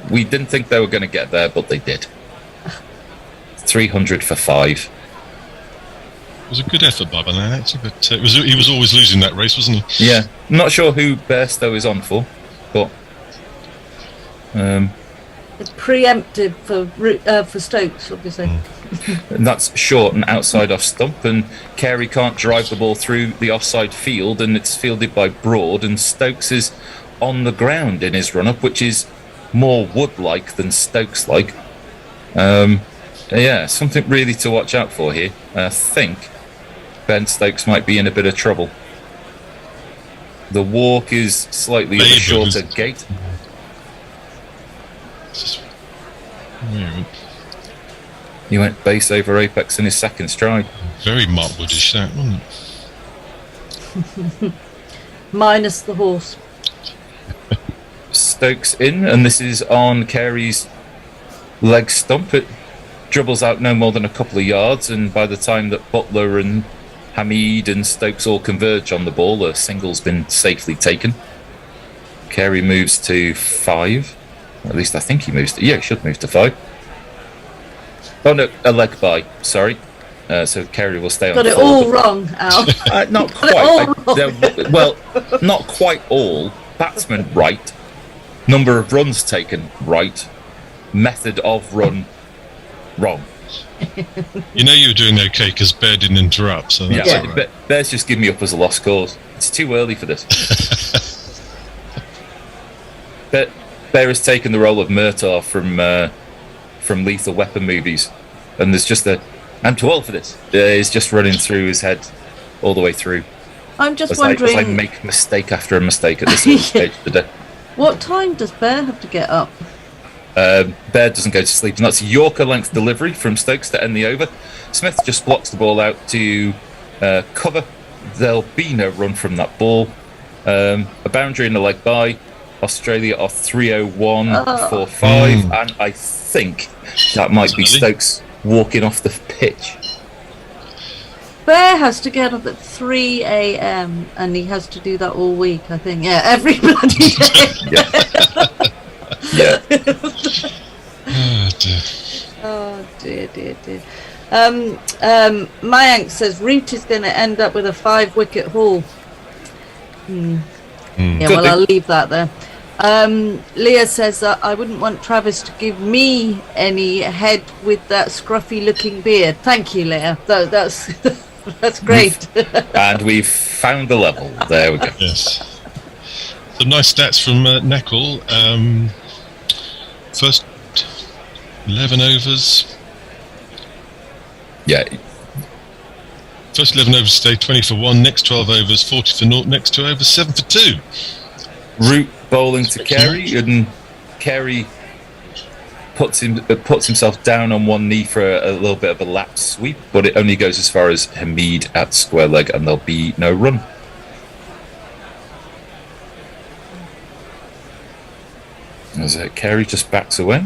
We didn't think they were going to get there, but they did. 300 for 5. It was a good effort by Milan, actually, but he was always losing that race, wasn't he? Yeah. Not sure who Bairstow is on for, but... It's preemptive for Stokes, obviously. And that's short and outside off stump, and Carey can't drive the ball through the offside field, and it's fielded by Broad, and Stokes is on the ground in his run-up, which is more Wood-like than Stokes-like. Something really to watch out for here. I think Ben Stokes might be in a bit of trouble. The walk is slightly of a shorter gait. He went base over apex in his second stride. Very Mark Woodish, that, wasn't it? Minus the horse. Stokes in, and this is on Carey's leg stump. It dribbles out no more than a couple of yards, and by the time that Buttler and Hamid and Stokes all converge on the ball, a single's been safely taken. Carey moves to 5. Or at least I think he moves to... Yeah, he should move to 5. Oh no, a leg by, sorry. So Carey will stay on. Got it all wrong, Al. Not quite. Well, not quite all. Batsman right. Number of runs taken right. Method of run wrong. You know you were doing okay because Bear didn't interrupt. So that's all right. Bear's just give me up as a lost cause. It's too early for this. Bear has taken the role of Murtaugh from Lethal Weapon movies, and there's just I'm too old for this. It's just running through his head all the way through. I'm just wondering. As I make mistake after a mistake at this stage of the day. What time does Bear have to get up? Bear doesn't go to sleep, and that's a Yorker length delivery from Stokes to end the over. Smith just blocks the ball out to cover. There'll be no run from that ball. A boundary in the leg by. Australia off 301 for 5, and I think that might be Stokes walking off the pitch. Bear has to get up at 3 a.m. and he has to do that all week, I think. Yeah, every bloody day. Yeah. Oh dear. Mayank says Root is going to end up with a 5-wicket haul. Yeah, well, I'll leave that there. Leah says that I wouldn't want Travis to give me any head with that scruffy-looking beard. Thank you, Leah. That's great. And we've found the level. There we go. Yes. Some nice stats from Neckel. First 11 overs. Yeah. First 11 overs stay 20 for 1. Next 12 overs 40 for 0. Next 2 overs 7 for 2. Root bowling to Carey, and Carey puts himself down on one knee for a little bit of a lap sweep, but it only goes as far as Hamid at square leg, and there'll be no run. As Carey just backs away,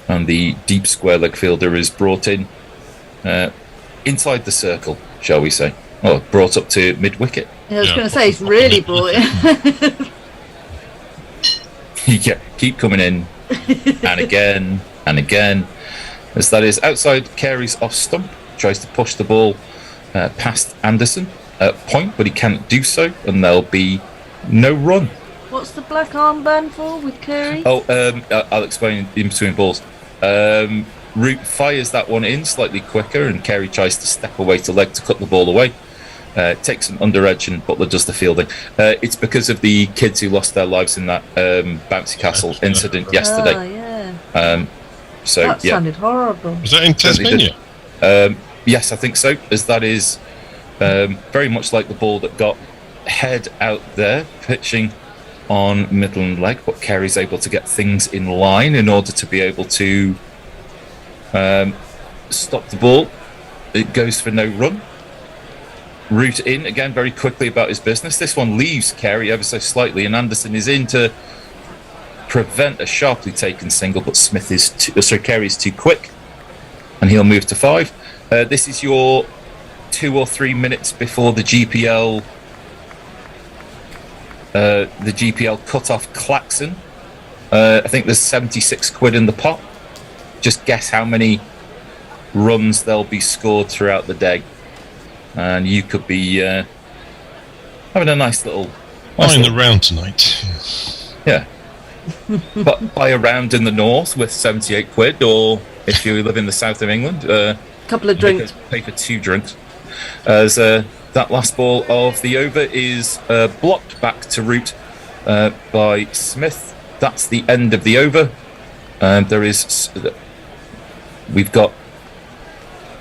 and the deep square leg fielder is brought in inside the circle, shall we say? Well, brought up to mid wicket. I was going to say, he's really brought it. Yeah, keep coming in, and again, and again. As that is outside Carey's off stump, tries to push the ball past Anderson at point, but he can't do so, and there'll be no run. What's the black armband for with Carey? Oh, I'll explain in between balls. Root fires that one in slightly quicker, and Carey tries to step away to leg to cut the ball away. Takes an under edge, and Butler does the fielding. It's because of the kids who lost their lives in that bouncy castle incident yesterday. Oh, yeah. So that sounded horrible. Was that in Tasmania? Yes, I think so. As that is very much like the ball that got head out there, pitching on Midland leg, but Carey's able to get things in line in order to be able to stop the ball. It goes for no run. Root in again very quickly about his business. This one leaves Carey ever so slightly, and Anderson is in to prevent a sharply taken single, but Carey is too quick, and he'll move to 5. This is your 2 or 3 minutes before the GPL cut-off klaxon. I think there's 76 quid in the pot. Just guess how many runs there'll be scored throughout the day, and you could be having a nice little buying the round tonight. Yeah. But buy a round in the north with 78 quid, or if you live in the south of England, couple of drinks. Pay for 2 drinks. As that last ball of the over is blocked back to Root by Smith. That's the end of the over. We've got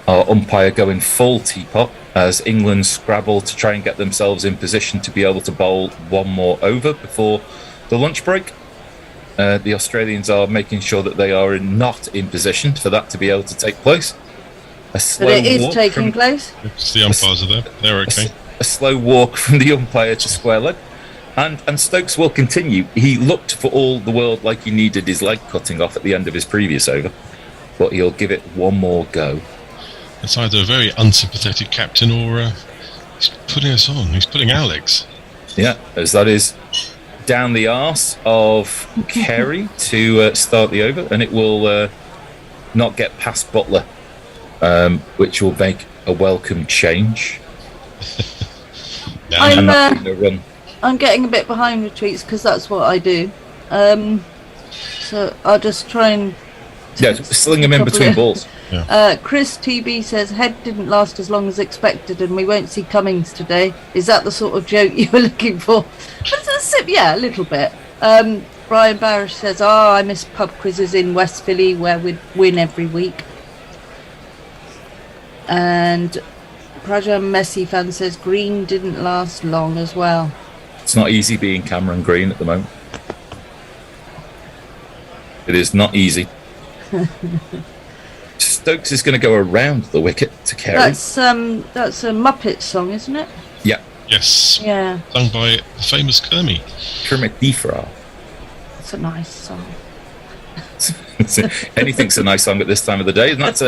our umpire going full teapot as England scrabble to try and get themselves in position to be able to bowl one more over before the lunch break. The Australians are making sure that they are not in position for that to be able to take place. But it is taking place. The umpires are there. They're okay. A slow walk from the umpire to square leg. And Stokes will continue. He looked for all the world like he needed his leg cutting off at the end of his previous over, but he'll give it one more go. It's either a very unsympathetic captain or he's putting us on. He's putting our legs. Yeah, as that is down the arse of Carey to start the over, and it will not get past Buttler, which will make a welcome change. I'm getting a bit behind with tweets because that's what I do. So I'll just try and sling them in between balls. Yeah. Chris TB says head didn't last as long as expected, and we won't see Cummings today. Is that the sort of joke you were looking for? Yeah, a little bit. Brian Barish says, I miss pub quizzes in West Philly where we'd win every week. And Praja Messi fan says Green didn't last long as well. It's not easy being Cameron Green at the moment. It is not easy. Stokes is going to go around the wicket to Carey. That's a Muppet song, isn't it? Yeah. Yes. Yeah. Sung by the famous Kermit. Kermit the Frog. It's a nice song. Anything's a nice song at this time of the day, and that's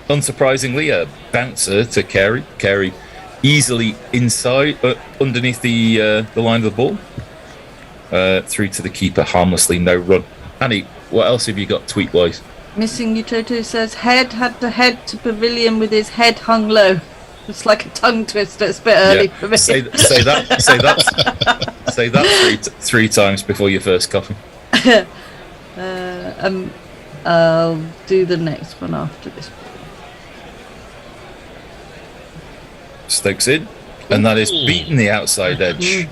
unsurprisingly a bouncer to Carey. Carey easily inside, underneath the line of the ball, through to the keeper harmlessly, no run. Annie, what else have you got tweet-wise? Missing Utoto says head had to head to pavilion with his head hung low. It's like a tongue twister. It's a bit early for me. Say that 3 times before your first coffee. I'll do the next one after this. Stokes in, and that is beating the outside edge.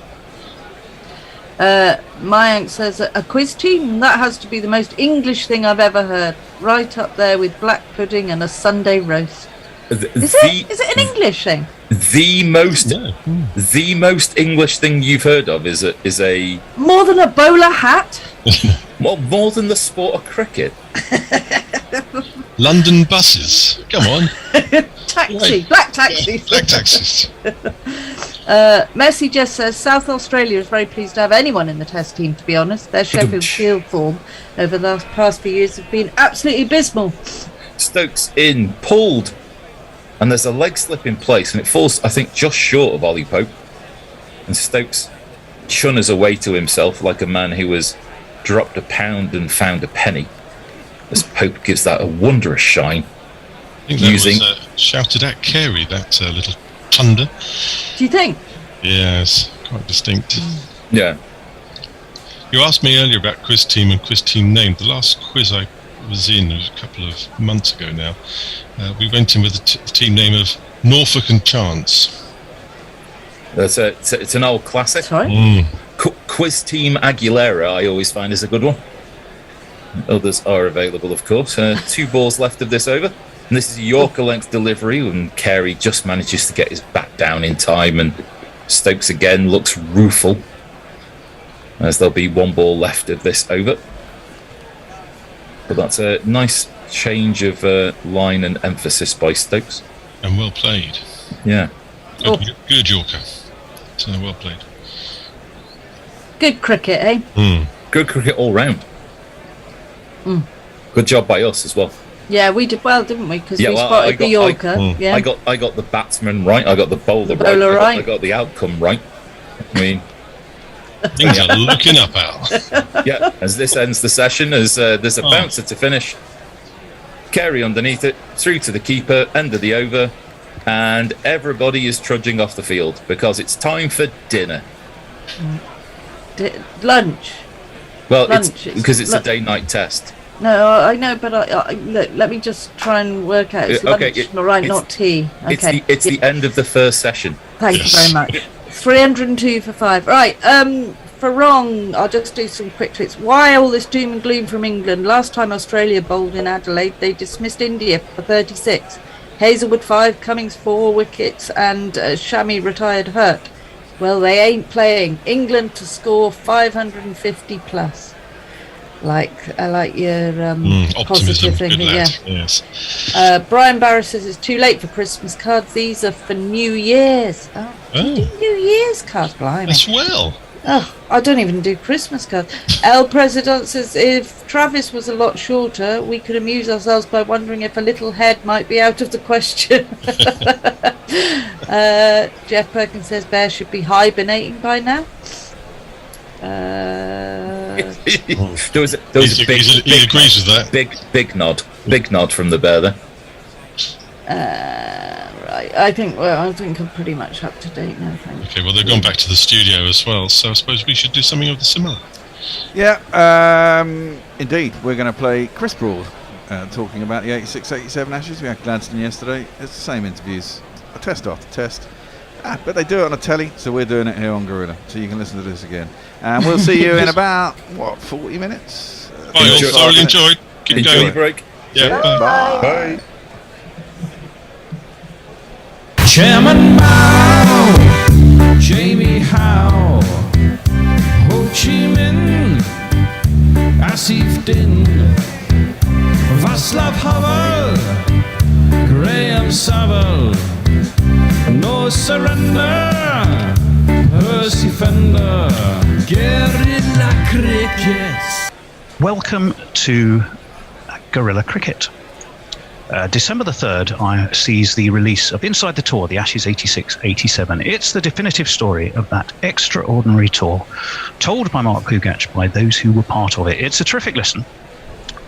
Mayank says a quiz team, that has to be the most English thing I've ever heard. Right up there with black pudding and a Sunday roast. Is it an English thing? The most English thing you've heard of is a More than a bowler hat? well, more than the sport of cricket. London buses. Come on. Taxi. Black taxis. Black taxis. Mercy just says South Australia is very pleased to have anyone in the Test team, to be honest. Their Sheffield Shield form over the past few years have been absolutely abysmal. Stokes in, pulled, and there's a leg slip in place, and it falls, I think, just short of Ollie Pope. And Stokes chunners away to himself like a man who has dropped a pound and found a penny, as Pope gives that a wondrous shine. I think that was shouted at Carey, that little thunder. Do you think? Yes, quite distinct. Yeah. You asked me earlier about quiz team and quiz team name. The last quiz I was in, it was a couple of months ago now, we went in with the team name of Norfolk and Chance. It's an old classic. Sorry? Quiz team Aguilera I always find is a good one. Others are available, of course. 2 balls left of this over. And this is a Yorker length delivery, and Carey just manages to get his bat down in time, and Stokes again looks rueful, as there'll be 1 ball left of this over. But that's a nice change of line and emphasis by Stokes. And well played. Yeah. Good Yorker. So well played. Good cricket, eh? Good cricket all round. Good job by us as well. Yeah, we did well, didn't we? Because we spotted the Yorker. I got the batsman right. I got the bowler right. I got the outcome right. I mean, things are looking up, Al. Yeah, as this ends the session, as there's a bouncer to finish. Carey underneath it, through to the keeper, end of the over, and everybody is trudging off the field because it's time for dinner. Lunch. Well, because it's a day-night test. No, I know, but look, let me just try and work out. It's lunch, not tea. Okay. It's the end of the first session. Thank you very much. 302 for 5. Right, for wrong, I'll just do some quick tricks. Why all this doom and gloom from England? Last time Australia bowled in Adelaide, they dismissed India for 36. Hazelwood 5, Cummings 4 wickets, and Shami retired hurt. Well, they ain't playing. England to score 550 plus. I like your positive thing. Yeah. Yes. Brian Barrow says it's too late for Christmas cards. These are for New Year's. New Year's cards, blimey. As well. Oh, I don't even do Christmas cards. El President says if Travis was a lot shorter, we could amuse ourselves by wondering if a little head might be out of the question. Jeff Perkins says Bear should be hibernating by now. He agrees with that. Big nod from the bear there. Right, I think I'm pretty much up to date now. Okay, well they've gone back to the studio as well, so I suppose we should do something of the similar. Yeah, indeed. We're going to play Chris Broad talking about the 86-87 Ashes. We had Gladstone yesterday. It's the same interviews, a test after test. But they do it on a telly, so we're doing it here on Gorilla, so you can listen to this again. And we'll see you in about, 40 minutes? Thoroughly enjoyed. Keep going. Enjoy break. Yeah, bye. Chairman Mao, Jamie Howe, Ho Chi Minh, Asif Din, Václav Havel, Graham Saville, No Surrender, Percy Fender, Guerrilla Cricket. Welcome to Guerrilla Cricket. December the 3rd, I sees the release of Inside the Tour, the Ashes 86-87. It's the definitive story of that extraordinary tour, told by Mark Pugach by those who were part of it. It's a terrific listen,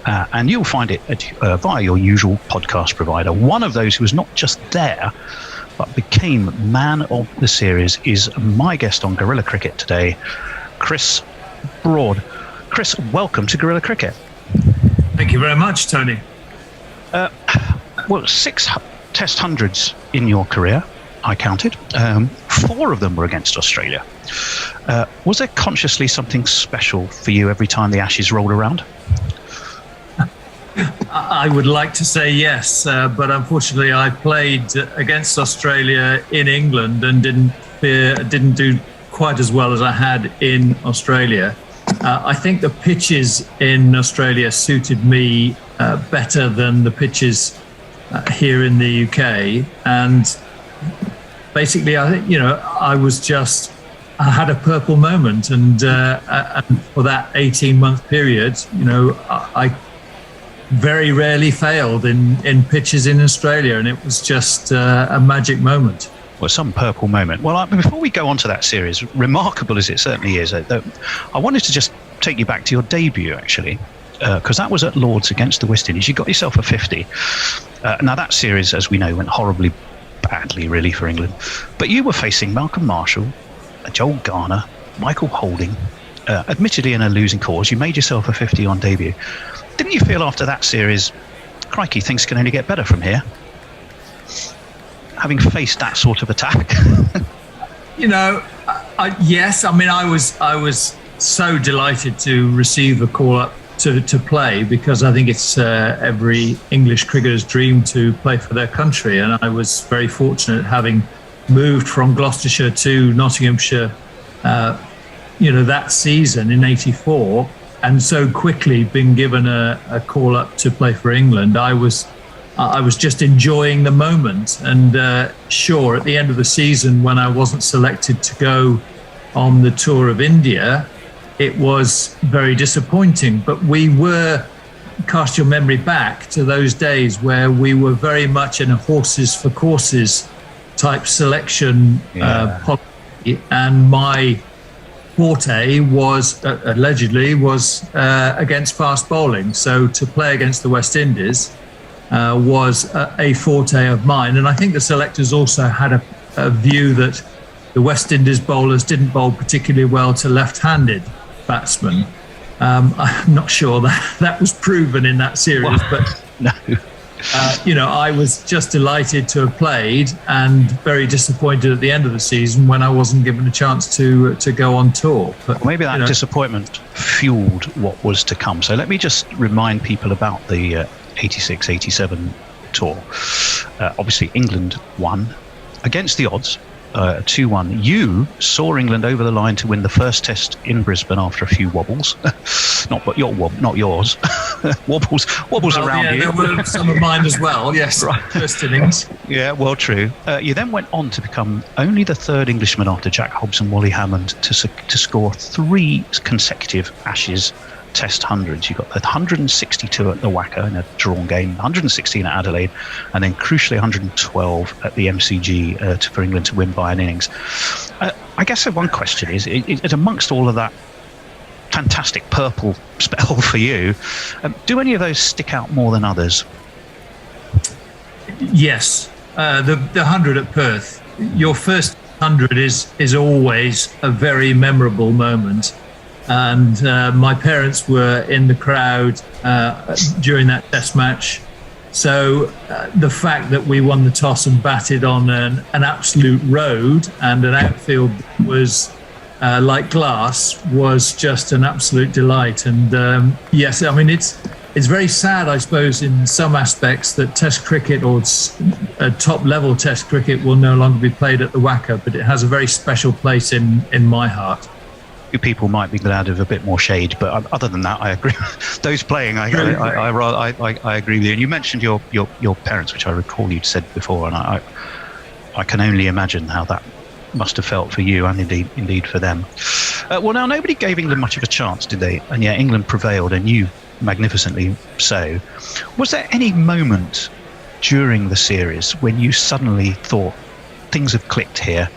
and you'll find it via your usual podcast provider. One of those who was not just there, but became man of the series is my guest on Guerrilla Cricket today, Chris Broad. Chris, welcome to Guerrilla Cricket. Thank you very much, Tony. 6 test hundreds in your career, I counted. 4 of them were against Australia. Was there consciously something special for you every time the Ashes rolled around? I would like to say yes, but unfortunately, I played against Australia in England and didn't do quite as well as I had in Australia. I think the pitches in Australia suited me better than the pitches here in the UK, and basically, I think I had a purple moment, and for that 18-month period, I very rarely failed in pitches in Australia, and it was just a magic moment. Well, some purple moment. Well, before we go on to that series, remarkable as it certainly is, I wanted to just take you back to your debut, actually, because that was at Lords against the West Indies. You got yourself a 50. Now, that series, as we know, went horribly badly, really, for England. But you were facing Malcolm Marshall, Joel Garner, Michael Holding, admittedly in a losing cause. You made yourself a 50 on debut. Didn't you feel after that series, crikey, things can only get better from here? Having faced that sort of attack. Yes. I mean, I was so delighted to receive a call up to play, because I think it's every English cricketer's dream to play for their country, and I was very fortunate, having moved from Gloucestershire to Nottinghamshire, that season in '84, and so quickly been given a call up to play for England. I was just enjoying the moment, and sure, at the end of the season, when I wasn't selected to go on the tour of India, it was very disappointing. But we were, cast your memory back to those days where we were very much in a horses for courses type selection policy, and my forte was allegedly against fast bowling. So to play against the West Indies was a forte of mine, and I think the selectors also had a view that the West Indies bowlers didn't bowl particularly well to left-handed batsmen. I'm not sure that was proven in that series, but no. I was just delighted to have played, and very disappointed at the end of the season when I wasn't given a chance to go on tour. But maybe that disappointment fueled what was to come. So let me just remind people about the 86-87 tour. Obviously, England won against the odds, 2-1. You saw England over the line to win the first test in Brisbane after a few wobbles. Not yours. wobbles around you. There were some of mine as well. Yes, right. First innings. Yeah, well, true. You then went on to become only the third Englishman after Jack Hobbs and Wally Hammond to score 3 consecutive Ashes Test hundreds. You got 162 at the WACA in a drawn game, 116 at Adelaide, and then crucially 112 at the MCG for England to win by an innings. I guess one question is amongst all of that fantastic purple spell for you, do any of those stick out more than others? Yes, the 100 at Perth. Your first 100 is always a very memorable moment. And my parents were in the crowd during that test match. So the fact that we won the toss and batted on an absolute road, and an outfield that was like glass, was just an absolute delight. And yes, I mean, it's very sad, I suppose, in some aspects, that Test cricket, or top level Test cricket, will no longer be played at the WACA, but it has a very special place in my heart. People might be glad of a bit more shade, but other than that, I agree. Those playing, I agree with you. And you mentioned your parents, which I recall you'd said before, and I can only imagine how that must have felt for you, and indeed for them. Well, now, nobody gave England much of a chance, did they? And yet England prevailed, and you magnificently so. Was there any moment during the series when you suddenly thought, things have clicked here,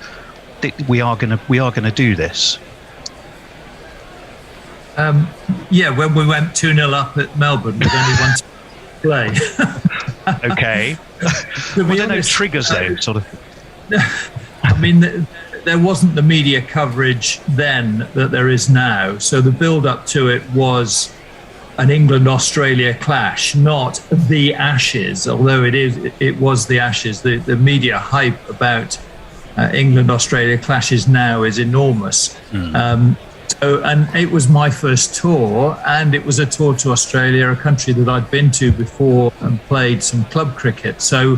we are going to do this? When we went 2-0 up at Melbourne with only one to play. Okay. Were there no triggers though, sort of? I mean, there wasn't the media coverage then that there is now. So the build-up to it was an England-Australia clash, not the Ashes, although it was the Ashes. The media hype about England-Australia clashes now is enormous. So, and it was my first tour, and it was a tour to Australia, a country that I'd been to before and played some club cricket. So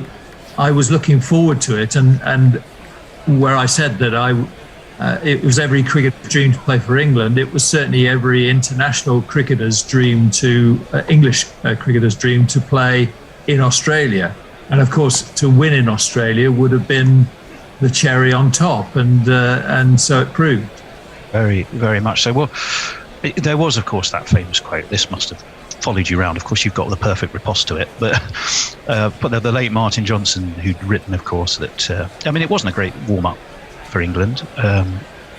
I was looking forward to it, and where I said that it was every cricketer's dream to play for England, it was certainly every international cricketer's dream to, English cricketer's dream to play in Australia. And of course, to win in Australia would have been the cherry on top, and so it proved. Very, very much so. Well, there was, of course, that famous quote. This must have followed you around. Of course, you've got the perfect riposte to it. But the late Martin Johnson, who'd written, of course, that it wasn't a great warm-up for England.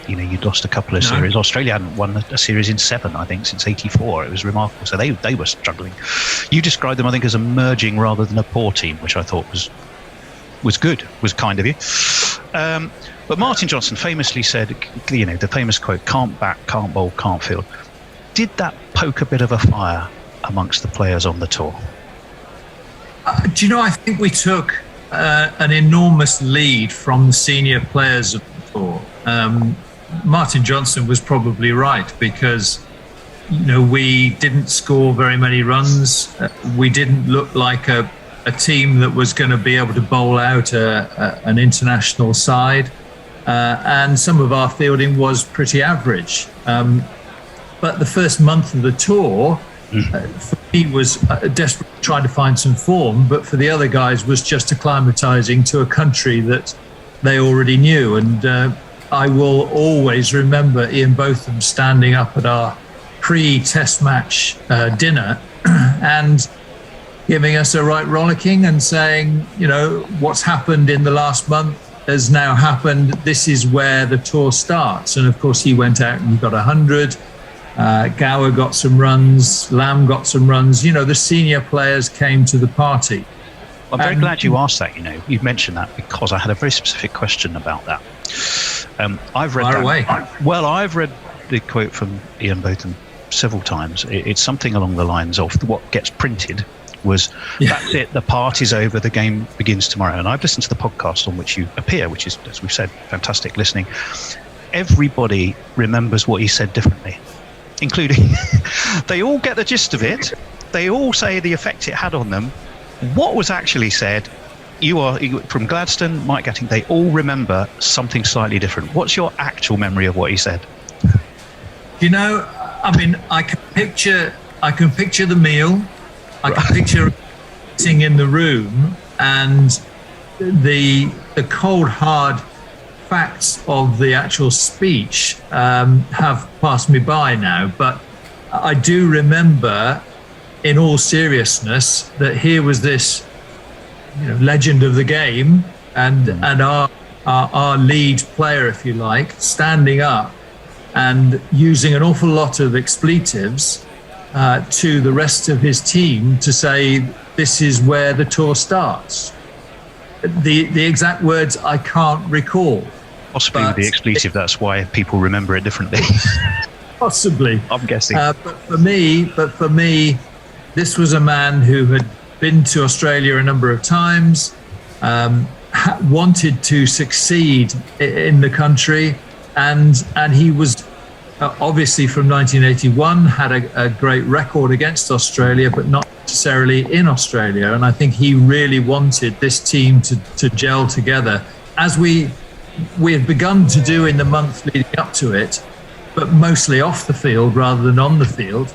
You'd lost a couple of series. Australia hadn't won a series in 7, I think, since '84. It was remarkable. So they were struggling. You described them, I think, as a merging rather than a poor team, which I thought was good, was kind of you. But Martin Johnson famously said, the famous quote, "Can't bat, can't bowl, can't field." Did that poke a bit of a fire amongst the players on the tour? Do you know, I think we took an enormous lead from the senior players of the tour. Martin Johnson was probably right, because we didn't score very many runs. We didn't look like a team that was going to be able to bowl out an international side, and some of our fielding was pretty average. But the first month of the tour, for me, was desperately trying to find some form, but for the other guys was just acclimatising to a country that they already knew. And I will always remember Ian Botham standing up at our pre-test match dinner and giving us a right rollicking and saying, what's happened in the last month has now happened. This is where the tour starts. And of course, he went out and he got 100. Gower got some runs. Lamb got some runs. The senior players came to the party. I'm very glad you asked that. You mentioned that, because I had a very specific question about that. I've read Fire away. I've read the quote from Ian Botham several times. It's something along the lines of, what gets printed was, that's it, the party's over, the game begins tomorrow. And I've listened to the podcast on which you appear, which is, as we've said, fantastic listening. Everybody remembers what he said differently, including they all get the gist of it. They all say the effect it had on them. What was actually said, you are from Gladstone, Mike Gatting, they all remember something slightly different. What's your actual memory of what he said? I can picture the meal. I can picture sitting in the room, and the cold, hard facts of the actual speech have passed me by now. But I do remember, in all seriousness, that here was this legend of the game and our lead player, if you like, standing up and using an awful lot of expletives to the rest of his team to say, this is where the tour starts. The exact words I can't recall. Possibly with the expletive, that's why people remember it differently. Possibly. I'm guessing. But for me, this was a man who had been to Australia a number of times, wanted to succeed in the country, and he was obviously from 1981 had a great record against Australia, but not necessarily in Australia. And I think he really wanted this team to gel together, as we had begun to do in the month leading up to it, but mostly off the field rather than on the field.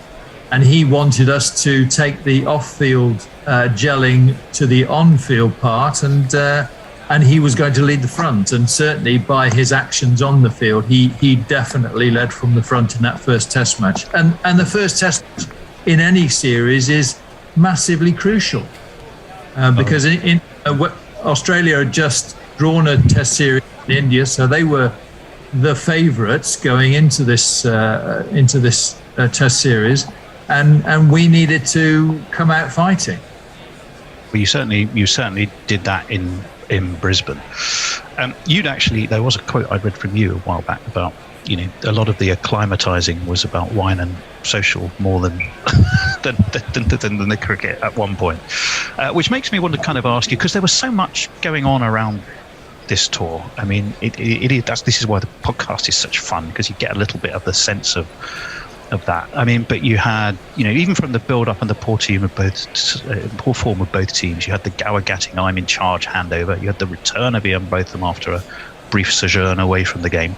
And he wanted us to take the off-field gelling to the on-field part, and he was going to lead the front. And certainly by his actions on the field, he definitely led from the front in that first test match. And the first test match in any series is massively crucial because in Australia had just drawn a test series in India, so they were the favourites going into this test series. And we needed to come out fighting. Well, you certainly did that in Brisbane. There was a quote I read from you a while back about, a lot of the acclimatising was about wine and social more than than the cricket at one point, which makes me want to kind of ask you, because there was so much going on around this tour. I mean, this is why the podcast is such fun, because you get a little bit of the sense of that. I mean, but you had, even from the build-up and the poor form of both teams, you had the Gower-Gatting I'm in charge handover. You had the return of both of them after a brief sojourn away from the game.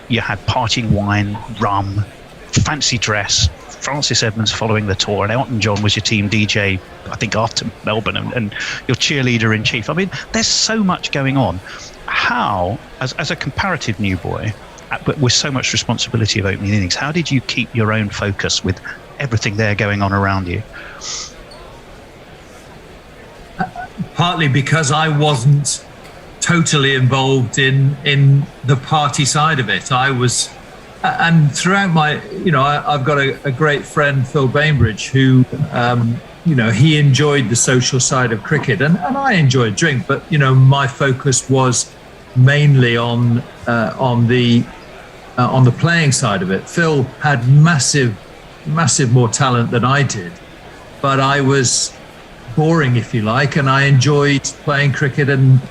You had partying wine, rum, fancy dress, Francis Edmonds following the tour, and Elton John was your team DJ, I think, after Melbourne, and your cheerleader in chief. I mean, there's so much going on. How, as a comparative new boy, but with so much responsibility of opening innings, how did you keep your own focus with everything there going on around you? Partly because I wasn't totally involved in the party side of it. I was, and throughout my, I've got a great friend, Phil Bainbridge, who, he enjoyed the social side of cricket, and I enjoyed drink, but my focus was mainly on the playing side of it. Phil had massive more talent than I did, but I was boring, if you like, and I enjoyed playing cricket, and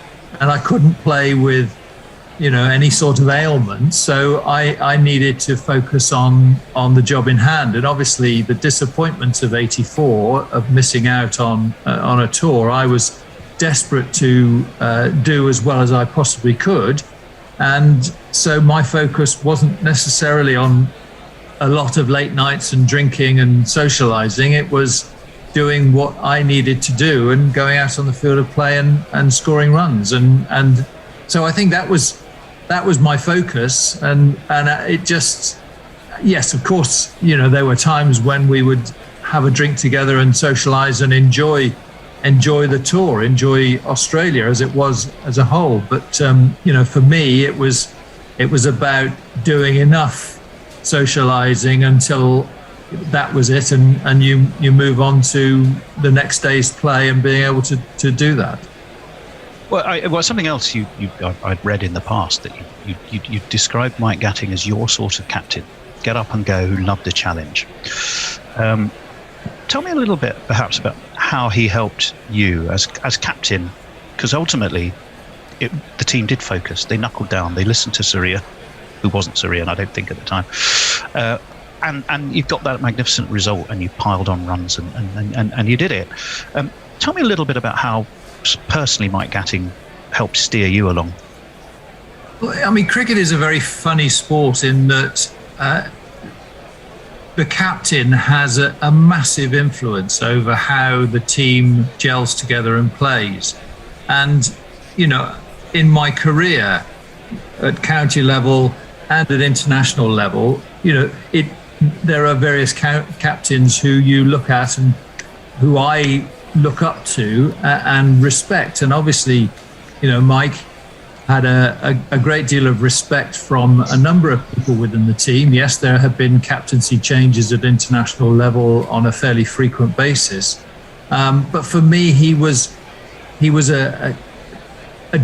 I couldn't play with any sort of ailment, so I needed to focus on the job in hand. And obviously the disappointment of '84 of missing out on a tour, I was desperate to do as well as I possibly could. And so my focus wasn't necessarily on a lot of late nights and drinking and socializing. It was doing what I needed to do and going out on the field of play and scoring runs. And so I think that was my focus. And it just, yes, of course, there were times when we would have a drink together and socialize and enjoy the tour, enjoy Australia as it was as a whole. But for me, it was about doing enough socializing until that was it, and you move on to the next day's play and being able to do that. Well, something else I'd read in the past, that you described Mike Gatting as your sort of captain, get up and go, who loved a challenge. Tell me a little bit, perhaps, about how he helped you as captain, because ultimately the team did focus. They knuckled down. They listened to Surya, who wasn't Surya, I don't think, at the time. And you've got that magnificent result, and you piled on runs, and you did it. Tell me a little bit about how personally Mike Gatting helped steer you along. Well, I mean, cricket is a very funny sport in that the captain has a massive influence over how the team gels together and plays. And, in my career at county level and at international level, there are various captains who you look at and who I look up to and respect. And obviously, Mike had a great deal of respect from a number of people within the team. Yes, there have been captaincy changes at international level on a fairly frequent basis. But for me, he was a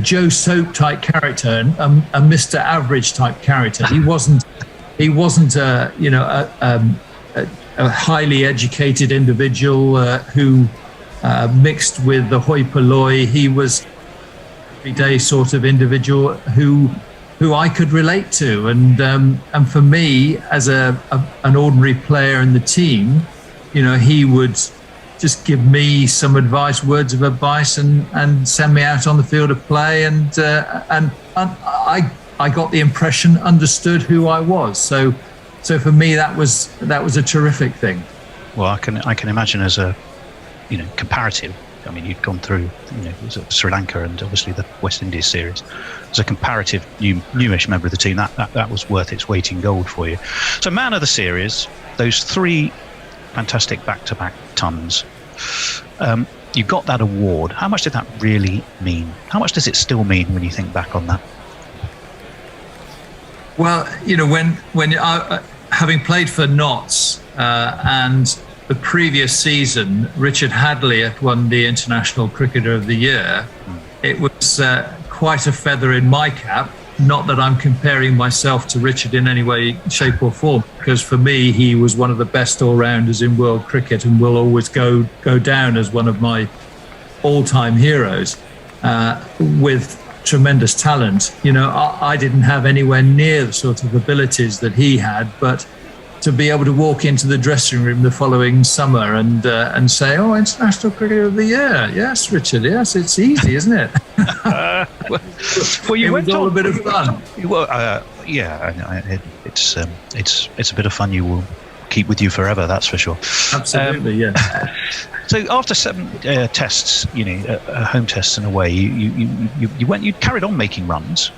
Joe Soap type character, a Mr. Average type character. He wasn't a highly educated individual who mixed with the hoi polloi. He was everyday sort of individual who I could relate to, and for me as an ordinary player in the team, he would just give me some advice, words of advice, and send me out on the field of play, and I got the impression understood who I was. So for me, that was a terrific thing. Well, I can imagine as a comparative. I mean, you'd gone through Sri Lanka and obviously the West Indies series. As a comparative newish member of the team, that was worth its weight in gold for you. So, man of the series, those 3 fantastic back-to-back tons. You got that award. How much did that really mean? How much does it still mean when you think back on that? Well, when having played for Notts and the previous season, Richard Hadley had won the International Cricketer of the Year. It was quite a feather in my cap. Not that I'm comparing myself to Richard in any way, shape or form, because for me, he was one of the best all-rounders in world cricket and will always go down as one of my all-time heroes. with tremendous talent. You know, I didn't have anywhere near the sort of abilities that he had, but to be able to walk into the dressing room the following summer and say, "Oh, International Cricketer of the Year, yes, Richard, yes, it's easy, isn't it?" Well, you went all a bit of fun. Well, it's a bit of fun. You will keep with you forever, that's for sure. Absolutely, yes. So after 7 tests, home tests and away, you carried on making runs.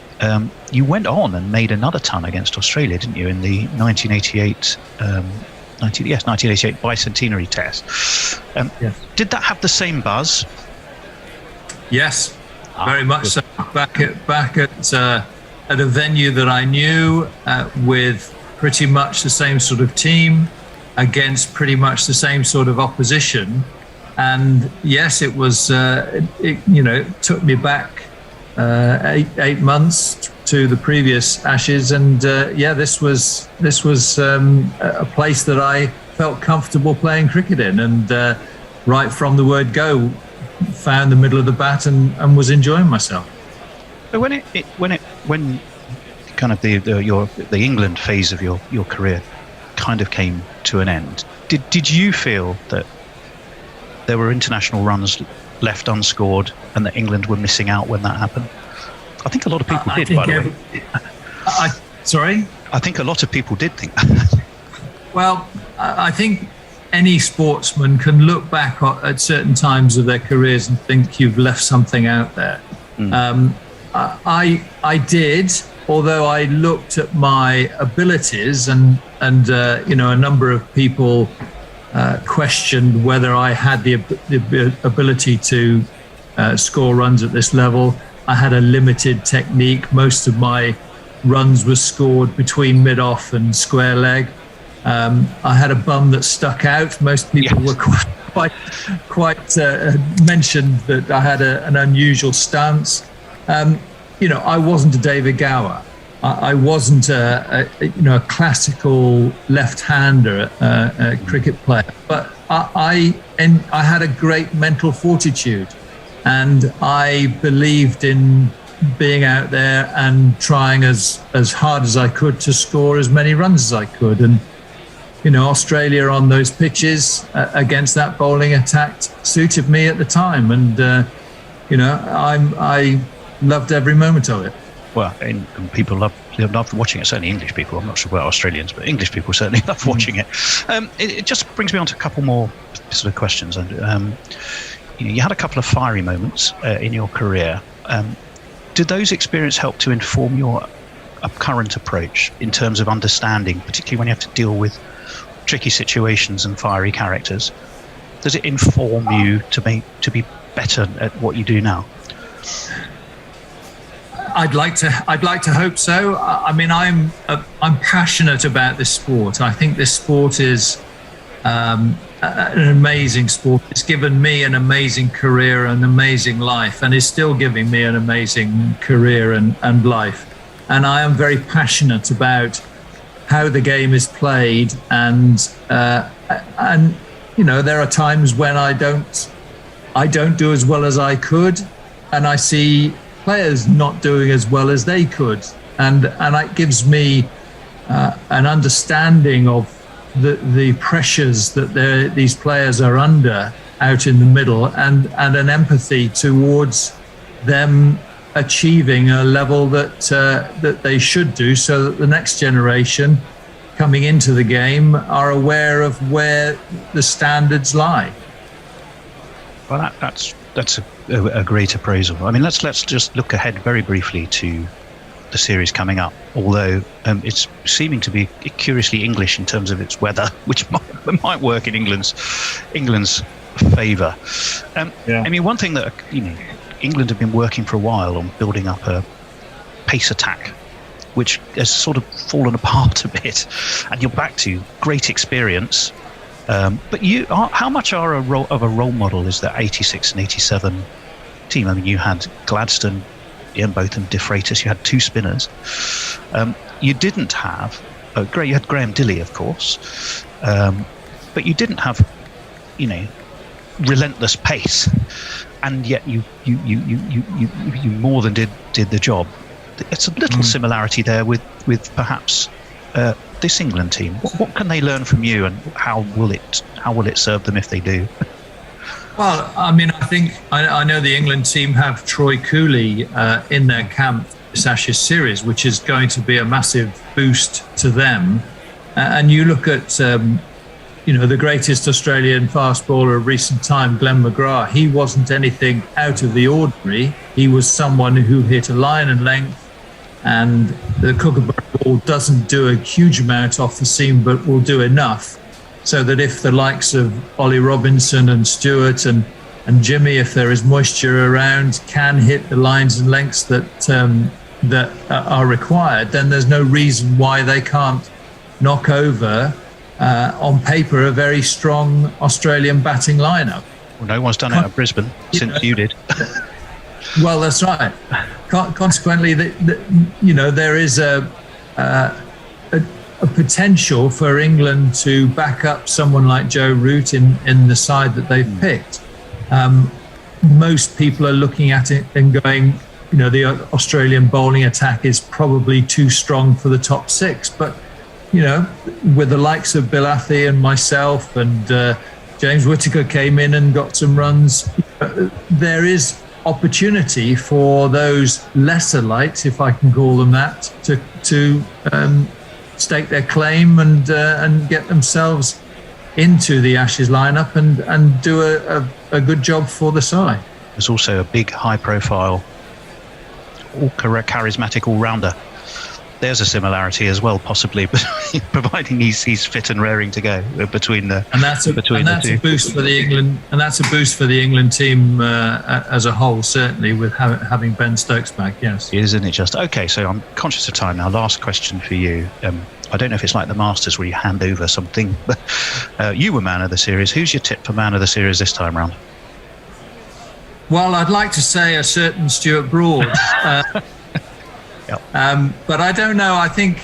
You went on and made another ton against Australia, didn't you, in the 1988 bicentenary test? Yes. Did that have the same buzz? Yes, very much so. Back at a venue that I knew, with pretty much the same sort of team, against pretty much the same sort of opposition, and yes, it was. It took me back 8 months to the previous Ashes, and this was a place that I felt comfortable playing cricket in, and right from the word go, found the middle of the bat and was enjoying myself. But when kind of the England phase of your career kind of came to an end, did you feel that there were international runs left unscored and that England were missing out when that happened? I think a lot of people did, by the way. Sorry? I think a lot of people did think that. Well, I think any sportsman can look back at certain times of their careers and think you've left something out there. I did, although I looked at my abilities and a number of people questioned whether I had the ability to score runs at this level. I had a limited technique. Most of my runs were scored between mid-off and square leg. I had a bum that stuck out. Most people were quite mentioned that I had an unusual stance. I wasn't a David Gower. I wasn't a classical left-hander cricket player, but I had a great mental fortitude, and I believed in being out there and trying as hard as I could to score as many runs as I could. And Australia on those pitches against that bowling attack suited me at the time, and I loved every moment of it. Well, and people love watching it. Certainly English people. I'm not sure about Australians, but English people certainly love watching it. It just brings me on to a couple more sort of questions. And you had a couple of fiery moments in your career. Did those experiences help to inform your current approach in terms of understanding, particularly when you have to deal with tricky situations and fiery characters? Does it inform you to be better at what you do now? I'd like to hope so. I mean, I'm passionate about this sport. I think this sport is an amazing sport. It's given me an amazing career, an amazing life, and is still giving me an amazing career and life. And I am very passionate about how the game is played, and there are times when I don't do as well as I could, and I see players not doing as well as they could, and it gives me an understanding of the pressures that these players are under out in the middle, and an empathy towards them achieving a level that they should do, so that the next generation coming into the game are aware of where the standards lie. Well, that's a great appraisal. I mean, let's just look ahead very briefly to the series coming up. Although it's seeming to be curiously English in terms of its weather, which might work in England's favour. I mean, one thing that England have been working for a while on building up a pace attack, which has sort of fallen apart a bit, and you're back to great experience. But how much of a role model is that 86 and 87 team? I mean, you had Gladstone, Ian Botham, De Freitas, you had two spinners. You didn't have you had Graham Dilley, of course, but you didn't have relentless pace. and yet you more than did the job. It's a little similarity there with perhaps this England team. What can they learn from you, and how will it serve them if they do? Well, I mean, I think I know the England team have Troy Cooley in their camp this Ashes series, which is going to be a massive boost to them. And you look at, the greatest Australian fast bowler of recent time, Glenn McGrath. He wasn't anything out of the ordinary. He was someone who hit a line and length, and the Kookaburra ball doesn't do a huge amount off the seam, but will do enough so that if the likes of Ollie Robinson and Stewart and Jimmy, if there is moisture around, can hit the lines and lengths that are required, then there's no reason why they can't knock over, on paper, a very strong Australian batting lineup. Well, no one's done it at Brisbane since you did. Well, that's right. Consequently, there is a potential for England to back up someone like Joe Root in the side that they've picked. Most people are looking at it and going, the Australian bowling attack is probably too strong for the top six. But, with the likes of Bill Athey and myself and James Whittaker came in and got some runs, there is opportunity for those lesser lights, if I can call them that, to stake their claim and get themselves into the Ashes lineup and do a good job for the side. There's also a big, high-profile, charismatic all-rounder. There's a similarity as well, possibly, providing he's fit and raring to go between the a boost for the England, and that's a boost for the England team as a whole, certainly, with having Ben Stokes back. Yes, isn't it just okay? So I'm conscious of time now. Last question for you. I don't know if it's like the Masters where you hand over something, but you were man of the series. Who's your tip for man of the series this time round? Well, I'd like to say a certain Stuart Broad. But I don't know. I think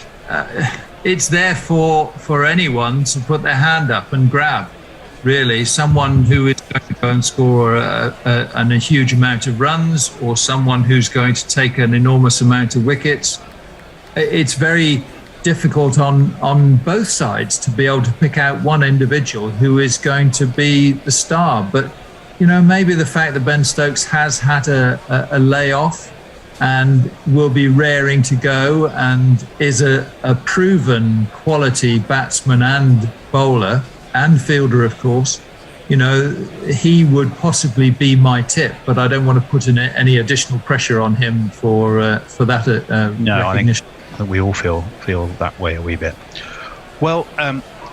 it's there for anyone to put their hand up and grab, really. Someone who is going to go and score a huge amount of runs, or someone who's going to take an enormous amount of wickets. It's very difficult on both sides to be able to pick out one individual who is going to be the star. But, maybe the fact that Ben Stokes has had a layoff and will be raring to go and is a proven quality batsman and bowler and fielder, of course, he would possibly be my tip, but I don't want to put in any additional pressure on him for that recognition. I think we all feel that way a wee bit. Well,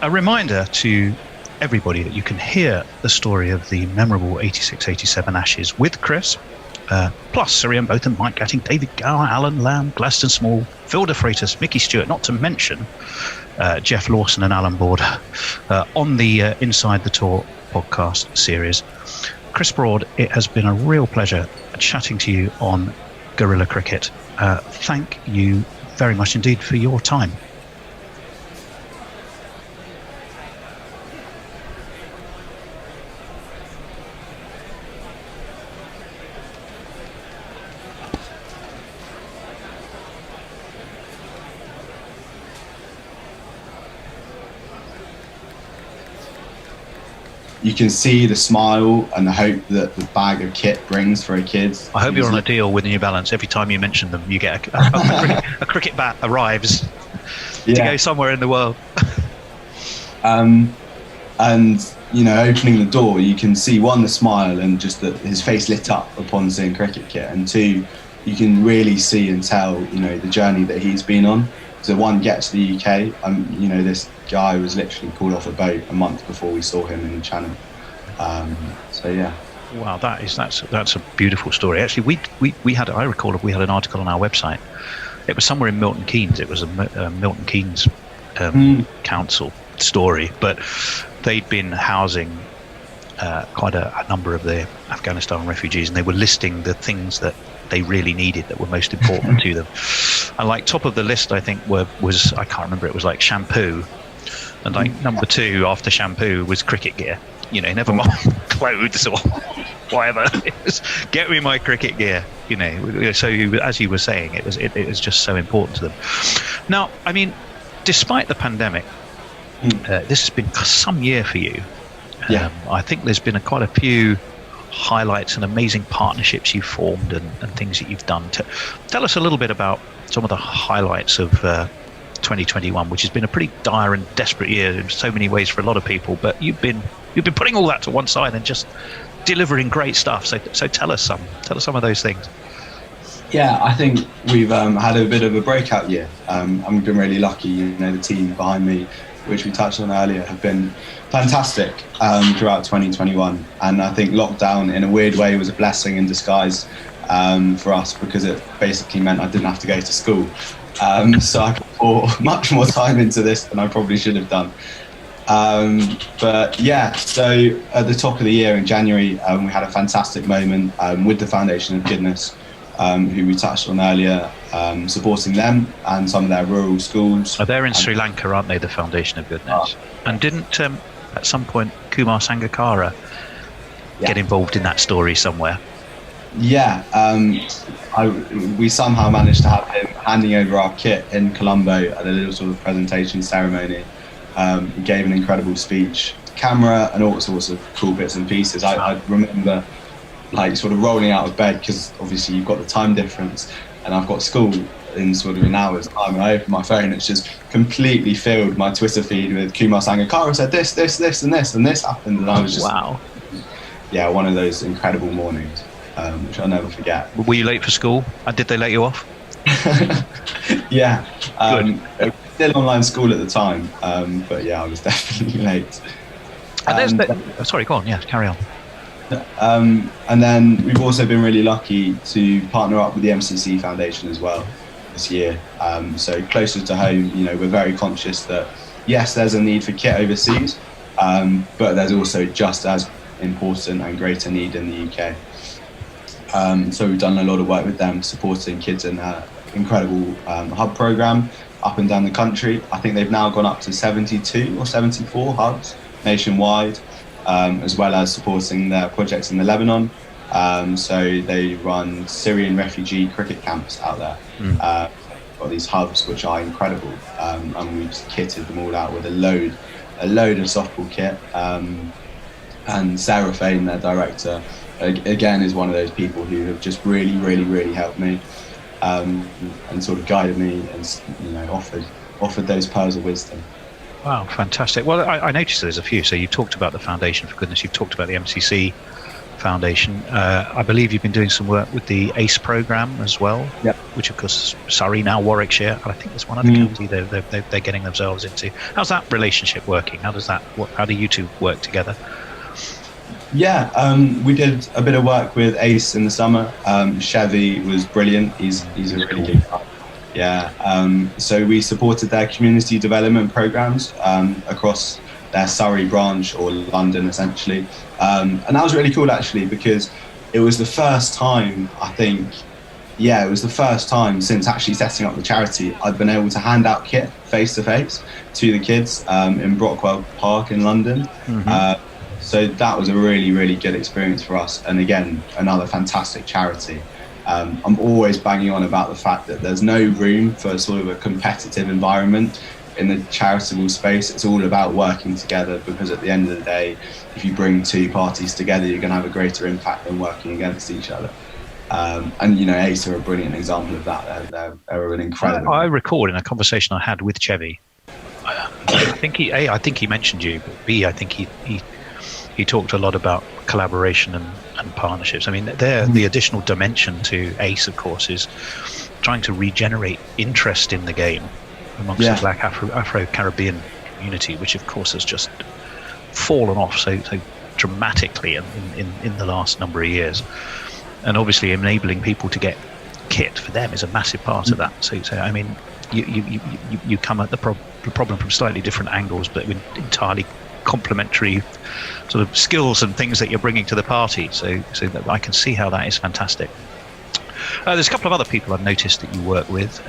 a reminder to everybody that you can hear the story of the memorable 86-87 Ashes with Chris, plus Sir Ian Botham, Mike Gatting, David Gower, Alan Lamb, Gladstone Small, Phil de Freitas, Mickey Stewart, not to mention Jeff Lawson and Alan Border on the Inside the Tour podcast series. Chris Broad, it has been a real pleasure chatting to you on Guerrilla Cricket. Thank you very much indeed for your time. You can see the smile and the hope that the bag of kit brings for a kid. I hope you're on a deal with New Balance. Every time you mention them, you get a cricket bat arrives to go somewhere in the world. And, opening the door, you can see, one, the smile and just his face lit up upon seeing cricket kit. And two, you can really see and tell, the journey that he's been on. So one, get to the UK, this guy was literally pulled off a boat a month before we saw him in the Channel. Wow, that's a beautiful story. Actually, we had, I recall, we had an article on our website. It was somewhere in Milton Keynes. It was a Milton Keynes council story, but they'd been housing quite a number of the Afghanistan refugees, and they were listing the things that they really needed that were most important to them. And like top of the list, I think was I can't remember. It was like shampoo, and like number 2 after shampoo was cricket gear. Never mind clothes or whatever. It was, get me my cricket gear, you know. So as you were saying, it was just so important to them. Now, I mean, despite the pandemic, this has been some year for you. I think there's been quite a few highlights and amazing partnerships you've formed and things that you've done. Tell us a little bit about some of the highlights of 2021, which has been a pretty dire and desperate year in so many ways for a lot of people. But you've been putting all that to one side and just delivering great stuff. So tell us some of those things. Yeah, I think we've had a bit of a breakout year. And we've been really lucky. You know, the team behind me, which we touched on earlier, have been fantastic throughout 2021. And I think lockdown, in a weird way, was a blessing in disguise for us, because it basically meant I didn't have to go to school. So I put much more time into this than I probably should have done. But yeah, so at the top of the year in January, we had a fantastic moment with the Foundation of Goodness, who we touched on earlier, supporting them and some of their rural schools. They're in Sri Lanka, aren't they, the Foundation of Goodness? And didn't, at some point, Kumar Sangakkara get involved in that story somewhere? Yeah, we somehow managed to have him handing over our kit in Colombo at a little sort of presentation ceremony. He gave an incredible speech, camera, and all sorts of cool bits and pieces. I remember like sort of rolling out of bed, because obviously you've got the time difference and I've got school in sort of an hour's time, and I opened my phone, it's just completely filled my Twitter feed with Kumar Sangakkara said this and this happened, and I was just one of those incredible mornings, which I'll never forget. Were you late for school? And did they let you off? Yeah, still online school at the time, but yeah, I was definitely late. And sorry, go on. Yeah, carry on. And then we've also been really lucky to partner up with the MCC Foundation as well this year. So closer to home, you know, we're very conscious that yes, there's a need for kit overseas, but there's also just as important and greater need in the UK. So we've done a lot of work with them, supporting kids in their incredible hub program up and down the country. I think they've now gone up to 72 or 74 hubs nationwide, as well as supporting their projects in the Lebanon. So they run Syrian refugee cricket camps out there. Got these hubs which are incredible, and we've kitted them all out with a load of softball kit. And Sarah Fain, their director, again is one of those people who have just really helped me, and sort of guided me, and you know, offered those pearls of wisdom. Wow, fantastic. Well, I noticed there's a few. So you talked about the Foundation for Goodness, you've talked about the MCC Foundation. I believe you've been doing some work with the ACE programme as well, which of course Surrey, now Warwickshire, and I think there's one other county they're getting themselves into. How's that relationship working? How do you two work together? Yeah, we did a bit of work with ACE in the summer. Chevy was brilliant. He's a really good guy. Yeah, so we supported their community development programs across their Surrey branch, or London essentially, and that was really cool actually, because it was the first time, I think, it was the first time since actually setting up the charity I'd been able to hand out kit face to face to the kids in Brockwell Park in London. So that was a really good experience for us, and again, another fantastic charity. I'm always banging on about the fact that there's no room for sort of a competitive environment in the charitable space. It's all about working together, because at the end of the day, if you bring two parties together, you're going to have a greater impact than working against each other. And you know, ACE are a brilliant example of that. They're an incredible. I recall in a conversation I had with Chevy, I think he mentioned you, but B, I think he talked a lot about collaboration and partnerships. I mean, the additional dimension to ACE, of course, is trying to regenerate interest in the game amongst the Black Afro-Caribbean community, which of course has just fallen off so dramatically in the last number of years. And obviously enabling people to get kit for them is a massive part of that. So I mean, you come at the problem from slightly different angles, but with entirely complementary sort of skills and things that you're bringing to the party. So that I can see how that is fantastic. There's a couple of other people I've noticed that you work with.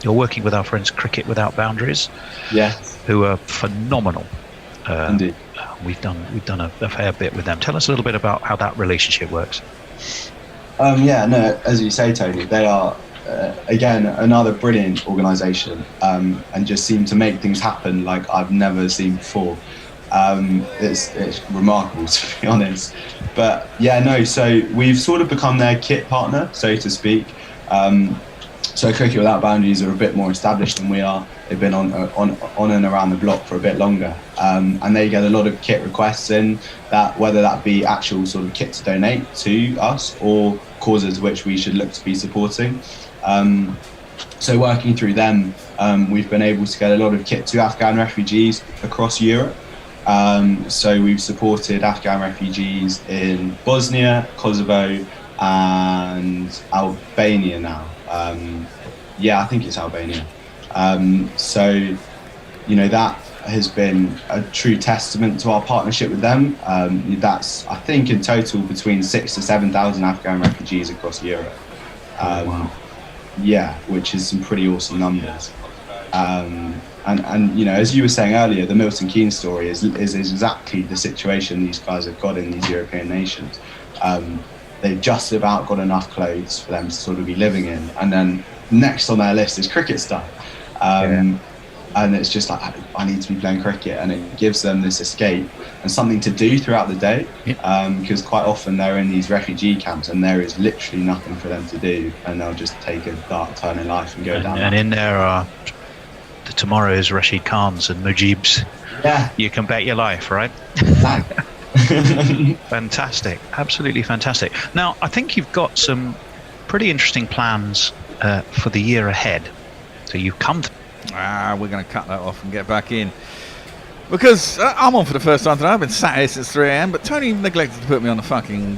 You're working with our friends Cricket Without Boundaries, who are phenomenal. Indeed. We've done a fair bit with them. Tell us a little bit about how that relationship works. Yeah, no, as you say, Tony, they are again another brilliant organisation, and just seem to make things happen like I've never seen before. It's remarkable, to be honest. But yeah, no, so we've sort of become their kit partner, so to speak. So Cricket Without Boundaries are a bit more established than we are. They've been on and around the block for a bit longer, and they get a lot of kit requests in, that whether that be actual sort of kit to donate to us or causes which we should look to be supporting. So working through them, we've been able to get a lot of kit to Afghan refugees across Europe. So we've supported Afghan refugees in Bosnia, Kosovo, and Albania now. I think it's Albania. So, you know, that has been a true testament to our partnership with them. That's, I think, in total between 6,000 to 7,000 Afghan refugees across Europe. Yeah, which is some pretty awesome numbers. And you know, as you were saying earlier, the Milton Keynes story is exactly the situation these guys have got in these European nations. They've just about got enough clothes for them to sort of be living in, and then next on their list is cricket stuff. And it's just like, I need to be playing cricket, and it gives them this escape and something to do throughout the day, because quite often they're in these refugee camps and there is literally nothing for them to do, and they'll just take a dark turn in life and go down. And in there are the tomorrow's Rashid Khans and Mujibs. Yeah. You can bet your life, right? Fantastic. Absolutely fantastic. Now, I think you've got some pretty interesting plans for the year ahead. So you've come... we're going to cut that off and get back in. Because I'm on for the first time today. I've been sat here since 3 a.m. But Tony neglected to put me on the fucking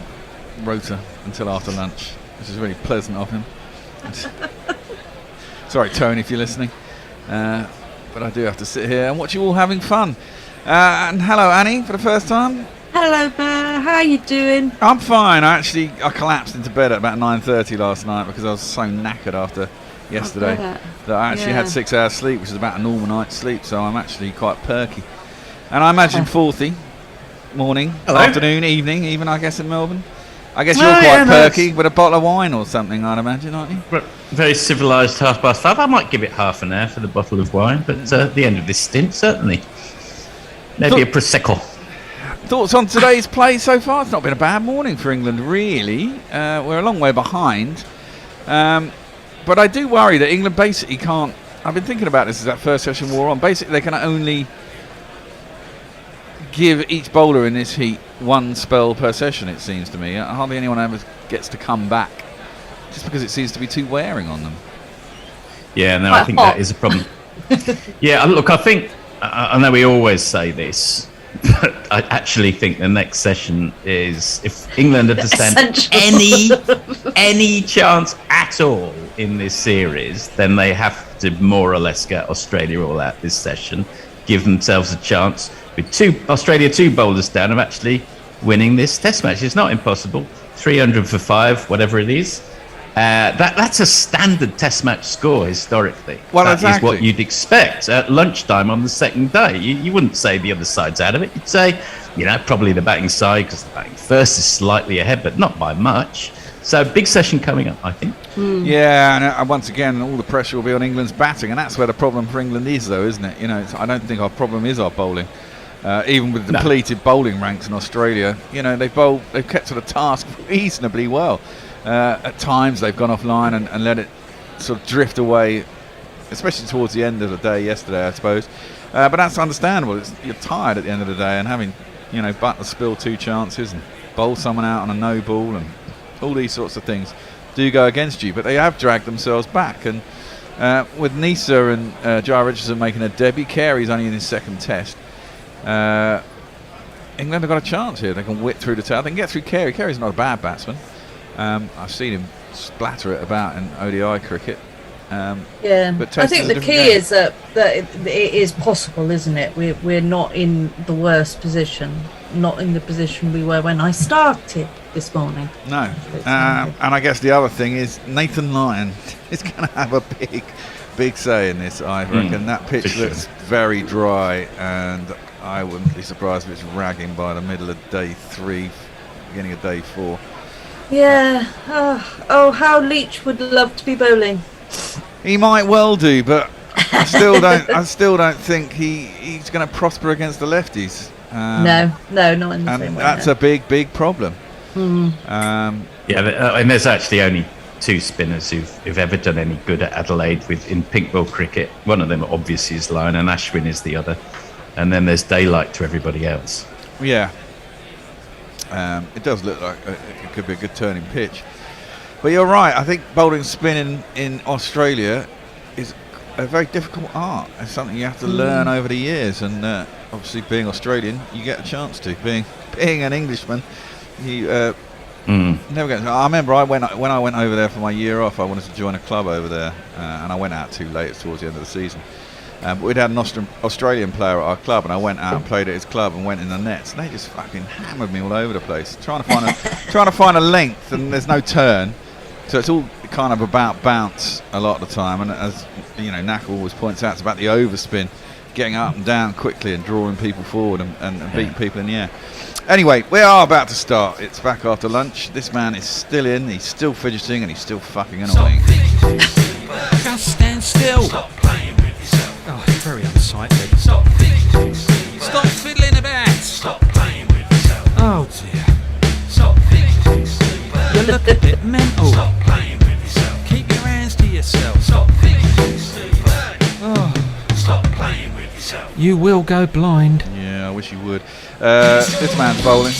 rota until after lunch, which is really pleasant of him. Sorry, Tony, if you're listening. But I do have to sit here and watch you all having fun. And hello, Annie, for the first time. Hello, Bear. How are you doing? I'm fine. I collapsed into bed at about 9:30 last night because I was so knackered after yesterday that I actually had 6 hours sleep, which is about a normal night's sleep. So I'm actually quite perky. And I imagine 40 morning, afternoon, evening, even I guess in Melbourne. I guess you're quite perky with a bottle of wine or something, I'd imagine, aren't you? Very civilised 5:30. I might give it half an hour for the bottle of wine, but at the end of this stint, certainly. Maybe a Prosecco. Thoughts on today's play so far? It's not been a bad morning for England, really. We're a long way behind. But I do worry that England basically can't... I've been thinking about this as that first session wore on. Basically, they can only give each bowler in this heat one spell per session, it seems to me. Hardly anyone ever gets to come back, just because it seems to be too wearing on them. Yeah, no, I think that is a problem. Yeah, look, I think... I know we always say this, but I actually think the next session is, if England are to stand any chance at all in this series, then they have to more or less get Australia all out this session, give themselves a chance with Australia 2 bowlers down of actually winning this test match. It's not impossible. 300 for 5, whatever it is. That's a standard test match score historically. Well, that exactly. is what you'd expect at lunchtime on the second day. You wouldn't say the other side's out of it. You'd say, you know, probably the batting side, because the batting first is slightly ahead, but not by much. So big session coming up, I think. Yeah, and once again, all the pressure will be on England's batting, and that's where the problem for England is, though, isn't it? You know, I don't think our problem is our bowling. Even with depleted bowling ranks in Australia, you know, they've kept to the task reasonably well. At times they've gone offline and let it sort of drift away, especially towards the end of the day yesterday, I suppose. But that's understandable. You're tired at the end of the day, and having, you know, Buttler spill 2 chances and bowl someone out on a no ball and all these sorts of things do go against you. But they have dragged themselves back, and with Nisa and Jai Richardson making a debut, Carey's only in his second test. England have got a chance here. They can whip through the tail. They can get through Carey. Carey's not a bad batsman. I've seen him splatter it about in ODI cricket. But I think the key is that it is possible, isn't it? We're not in the worst position, not in the position we were when I started this morning. No. And I guess the other thing is Nathan Lyon is going to have a big say in this, I reckon. That pitch looks very dry, and I wouldn't be surprised if it's ragging by the middle of day 3, beginning of day 4. Yeah. Oh, how Leach would love to be bowling. He might well do, but I still don't think he's going to prosper against the lefties. No, not in the same way. That's a big problem. And there's actually only 2 spinners who've ever done any good at Adelaide in pink ball cricket. One of them obviously is Lyon, and Ashwin is the other. And then there's daylight to everybody else. Yeah. It does look like it could be a good turning pitch. But you're right. I think bowling spin in Australia is a very difficult art. It's something you have to learn over the years. And obviously, being Australian, you get a chance to. Being an Englishman, you never get. I remember when I went over there for my year off, I wanted to join a club over there, and I went out too late towards the end of the season. But we'd had an Australian player at our club, and I went out and played at his club and went in the nets, and they just fucking hammered me all over the place, trying to find a length, and there's no turn, so it's all kind of about bounce a lot of the time. And as you know, Knack always points out, it's about the overspin, getting up and down quickly and drawing people forward and beating people in the air. Anyway, we are about to start. It's back after lunch. This man is still in. He's still fidgeting, and he's still fucking annoying. Just stand still. Stop playing with yourself. Oh, it's very unsightly. Stop fiddling. Stop fiddling about. Stop playing with yourself. Oh dear. Stop fiddling. You look a bit mental. Stop playing with yourself. Keep your hands to yourself. Stop fiddling. Oh. Stop playing with yourself. You will go blind. Yeah, I wish you would. This man's bowling.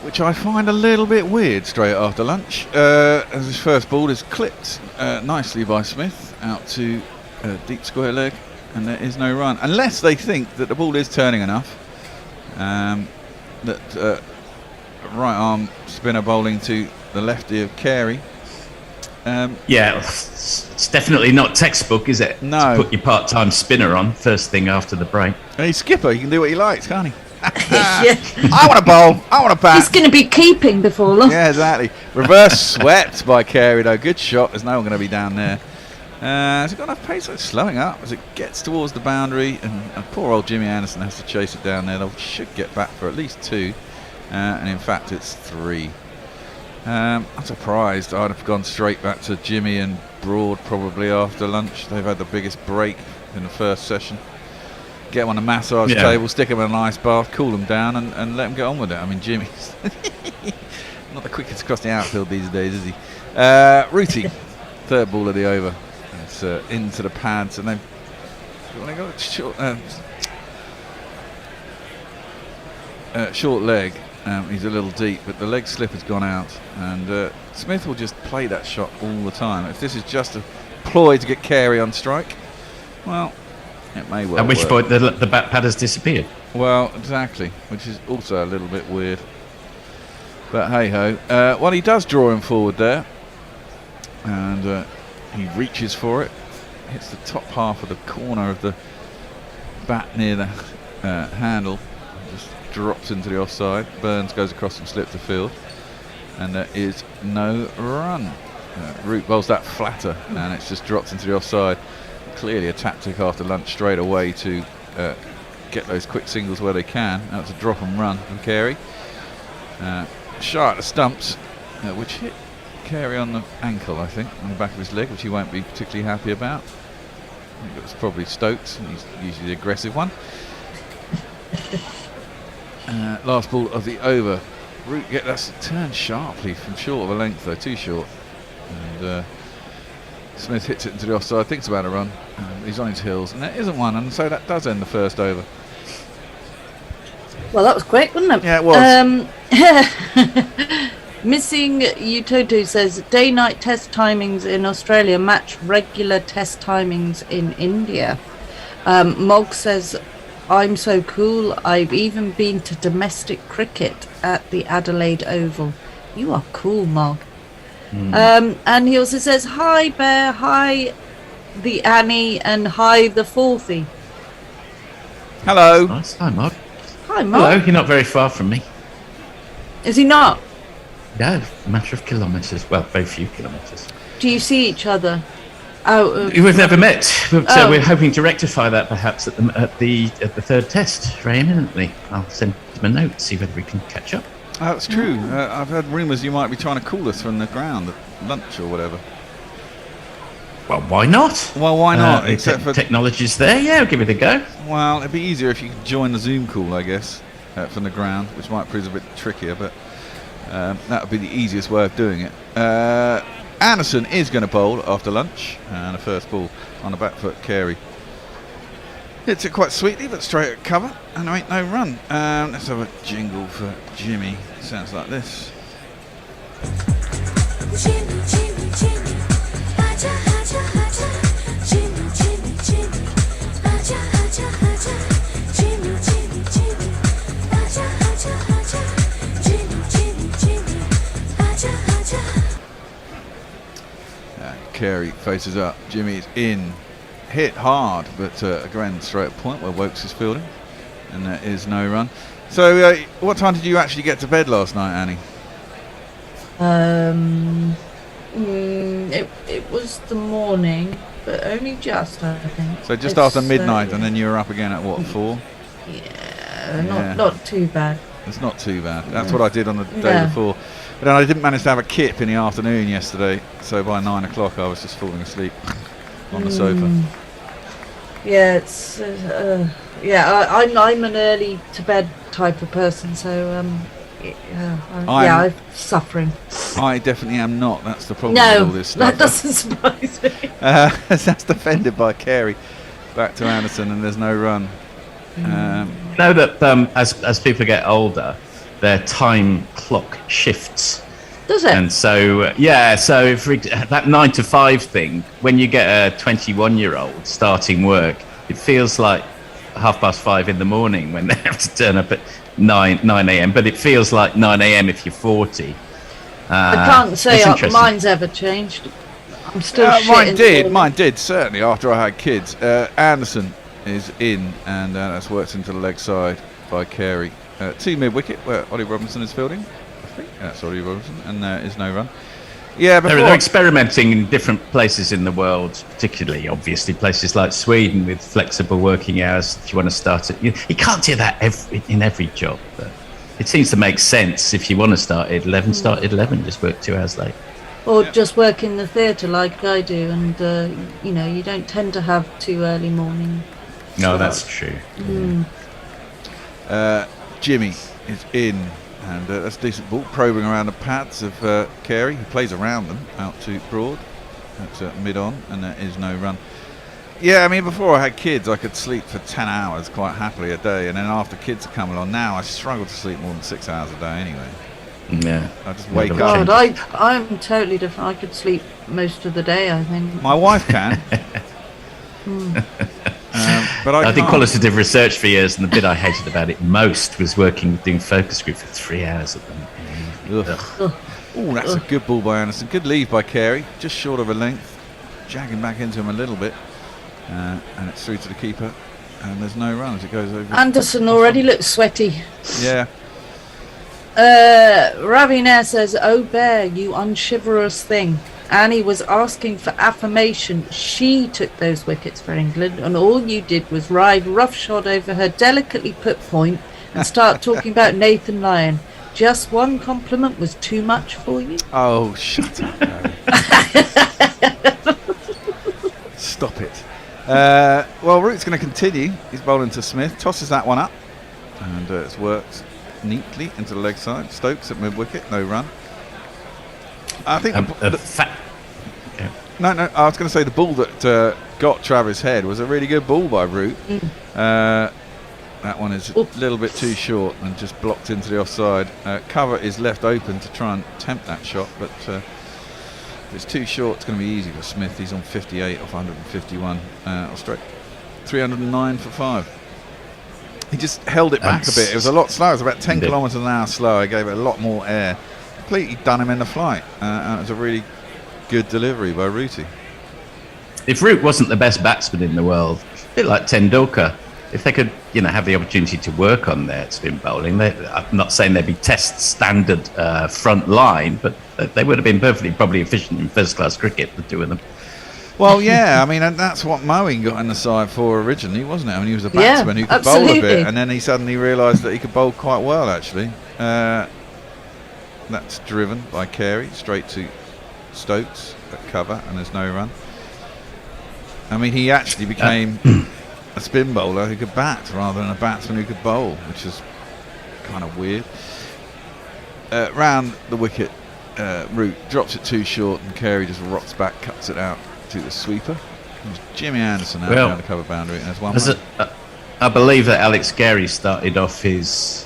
Which I find a little bit weird straight after lunch, as his first ball is clipped nicely by Smith out to deep square leg, and there is no run, unless they think that the ball is turning enough, that right arm spinner bowling to the lefty of Carey. It's definitely not textbook, is it? No. To put your part-time spinner on first thing after the break. And he's skipper, he can do what he likes, can't he? I want to bowl. I want to bat. He's going to be keeping before long. Yeah, exactly. Reverse swept by Carey, though. Good shot. There's no one going to be down there. Has he got enough pace? It's slowing up as it gets towards the boundary, and poor old Jimmy Anderson has to chase it down there. They should get back for at least 2, and in fact it's 3. I'm surprised. I'd have gone straight back to Jimmy and Broad probably after lunch. They've had the biggest break in the first session. Get them on a massage table, stick them in an ice bath, cool them down, and let them get on with it. I mean, Jimmy's not the quickest across the outfield these days, is he? Rooty, third ball of the over. It's into the pads, and they've got a short leg. He's a little deep, but the leg slip has gone out, and Smith will just play that shot all the time. If this is just a ploy to get Carey on strike, well, it may well. At which work. point the bat pad has disappeared. Well, exactly, which is also a little bit weird. But hey ho. Well, he does draw him forward there, and he reaches for it, hits the top half of the corner of the bat near the handle, just drops into the offside. Burns goes across and slips the field, and there is no run. Root bowls that flatter, and it's just dropped into the offside. Clearly a tactic after lunch straight away to get those quick singles where they can. That's a drop and run from Carey. Shot at the stumps, which hit Carey on the ankle, I think, on the back of his leg, which he won't be particularly happy about. I think it was probably Stokes, and he's usually the aggressive one. Last ball of the over. Root that's turned sharply from short of a length, though, too short. And Smith hits it into the offside, thinks about a run. He's on his heels, and there isn't one, and so that does end the first over. Well, that was quick, wasn't it? Yeah, it was. Missing Utoto says day-night test timings in Australia match regular test timings in India. Mog says, I'm so cool, I've even been to domestic cricket at the Adelaide Oval. You are cool, Mog. And he also says, hi Bear, hi the Annie, and hi the Fourthie. Hello. Nice. Hi, Mark. Hi, Mark. Hello. You're not very far from me. Is he not? No, a matter of kilometres. Well, very few kilometres. Do you see each other? Oh, We've never met, so Oh. we're hoping to rectify that perhaps at the third test very imminently. I'll send him a note, see whether we can catch up. That's true. I've heard rumours you might be trying to call us from the ground at lunch or whatever. Well, why not? Well, why not? Except for technology's there. Yeah, I'll give it a go. Well, it'd be easier if you could join the Zoom call, I guess, from the ground, which might prove a bit trickier, but that would be the easiest way of doing it. Anderson is going to bowl after lunch, and a first ball on the back foot. Carey hits it quite sweetly, but straight at cover, and there ain't no run. Let's have a jingle for Jimmy. Sounds like this. Jimmy, Jimmy, Jimmy, aja, aja, aja. Jimmy, Jimmy, Jimmy, aja, aja, aja. Jimmy, Jimmy, Jimmy, aja, aja, aja. Jimmy, Jimmy, Jimmy, aja, aja. Carey faces up. Jimmy's in. Hit hard, but again straight at point where Wokes is fielding, and there is no run. So, what time did you actually get to bed last night, Annie? It was the morning, but only just, I think. So just after midnight, and then you were up again at what, 4? Yeah, not too bad. It's not too bad. That's what I did on the day before. But then I didn't manage to have a kip in the afternoon yesterday, so by 9 o'clock I was just falling asleep on the sofa. Yeah, it's I'm an early to bed type of person, so I'm suffering. I definitely am not. That's the problem No, with all this stuff. that doesn't surprise me. That's defended by Carey. Back to Anderson, and there's no run. Know that as people get older, their time clock shifts. Does it? And so, so for that 9 to 5 thing, when you get a 21-year-old starting work, it feels like 5:30 in the morning when they have to turn up at 9 a.m. But it feels like 9 a.m. if you're 40. I can't say mine's ever changed. I'm still Mine did, certainly, after I had kids. Anderson is in, and that's worked into the leg side by Carey. 2 mid-wicket, where Ollie Robinson is fielding. I think that's Ollie Robinson, and there is no run. Yeah, they're experimenting in different places in the world, particularly, obviously, places like Sweden with flexible working hours. If you want to start it, you can't do that in every job, but it seems to make sense. If you want to start at 11, start at 11, just work 2 hours late. Or just work in the theatre like I do, and you don't tend to have too early morning. No, that's true. Jimmy is in, and that's a decent ball, probing around the pads of Carey, who plays around them out to Broad. That's mid-on, and there is no run. Yeah, I mean, before I had kids, I could sleep for 10 hours quite happily a day, and then after kids have come along, now I struggle to sleep more than 6 hours a day anyway. Yeah. I just wake up. God, I'm totally different. I could sleep most of the day, I think. My wife can. But I did qualitative research for years, and the bit I hated about it most was doing focus group for 3 hours at them. Oh, that's a good ball by Anderson. Good leave by Carey, just short of a length. Jagging back into him a little bit. And it's through to the keeper. And there's no run as it goes over. Anderson already looks sweaty. Yeah. Ravi Nair says, "Oh Bear, you unchivalrous thing. Annie was asking for affirmation. She took those wickets for England, and all you did was ride roughshod over her delicately put point and start talking about Nathan Lyon. Just one compliment was too much for you?" Oh, shut up. Stop it. Well, Root's going to continue. He's bowling to Smith, tosses that one up, and it's worked neatly into the leg side. Stokes at mid-wicket, no run. I think I was going to say the ball that got Travis' head was a really good ball by Root. That one is a little bit too short and just blocked into the offside. Cover is left open to try and tempt that shot, but if it's too short, it's going to be easy for Smith. He's on 58 off 151. Straight 309 for 5. He just held it back a bit. It was a lot slower. It was about 10 kilometres an hour slower. Gave it a lot more air. Completely done him in the flight. And it was a really good delivery by Rooty. If Root wasn't the best batsman in the world, a bit like Tendulkar, if they could, have the opportunity to work on their spin bowling, I'm not saying they'd be test standard front line, but they would have been perfectly probably efficient in first class cricket, the two of them. Well, yeah, I mean, and that's what Mowing got in the side for originally, wasn't it? I mean, he was a batsman who could bowl a bit, and then he suddenly realised that he could bowl quite well, actually. That's driven by Carey, straight to Stokes at cover, and there's no run. I mean, he actually became a spin bowler who could bat rather than a batsman who could bowl, which is kind of weird. Round the wicket route, drops it too short, and Carey just rocks back, cuts it out to the sweeper. There's Jimmy Anderson out down the cover boundary, and there's one. I believe that Alex Carey started off his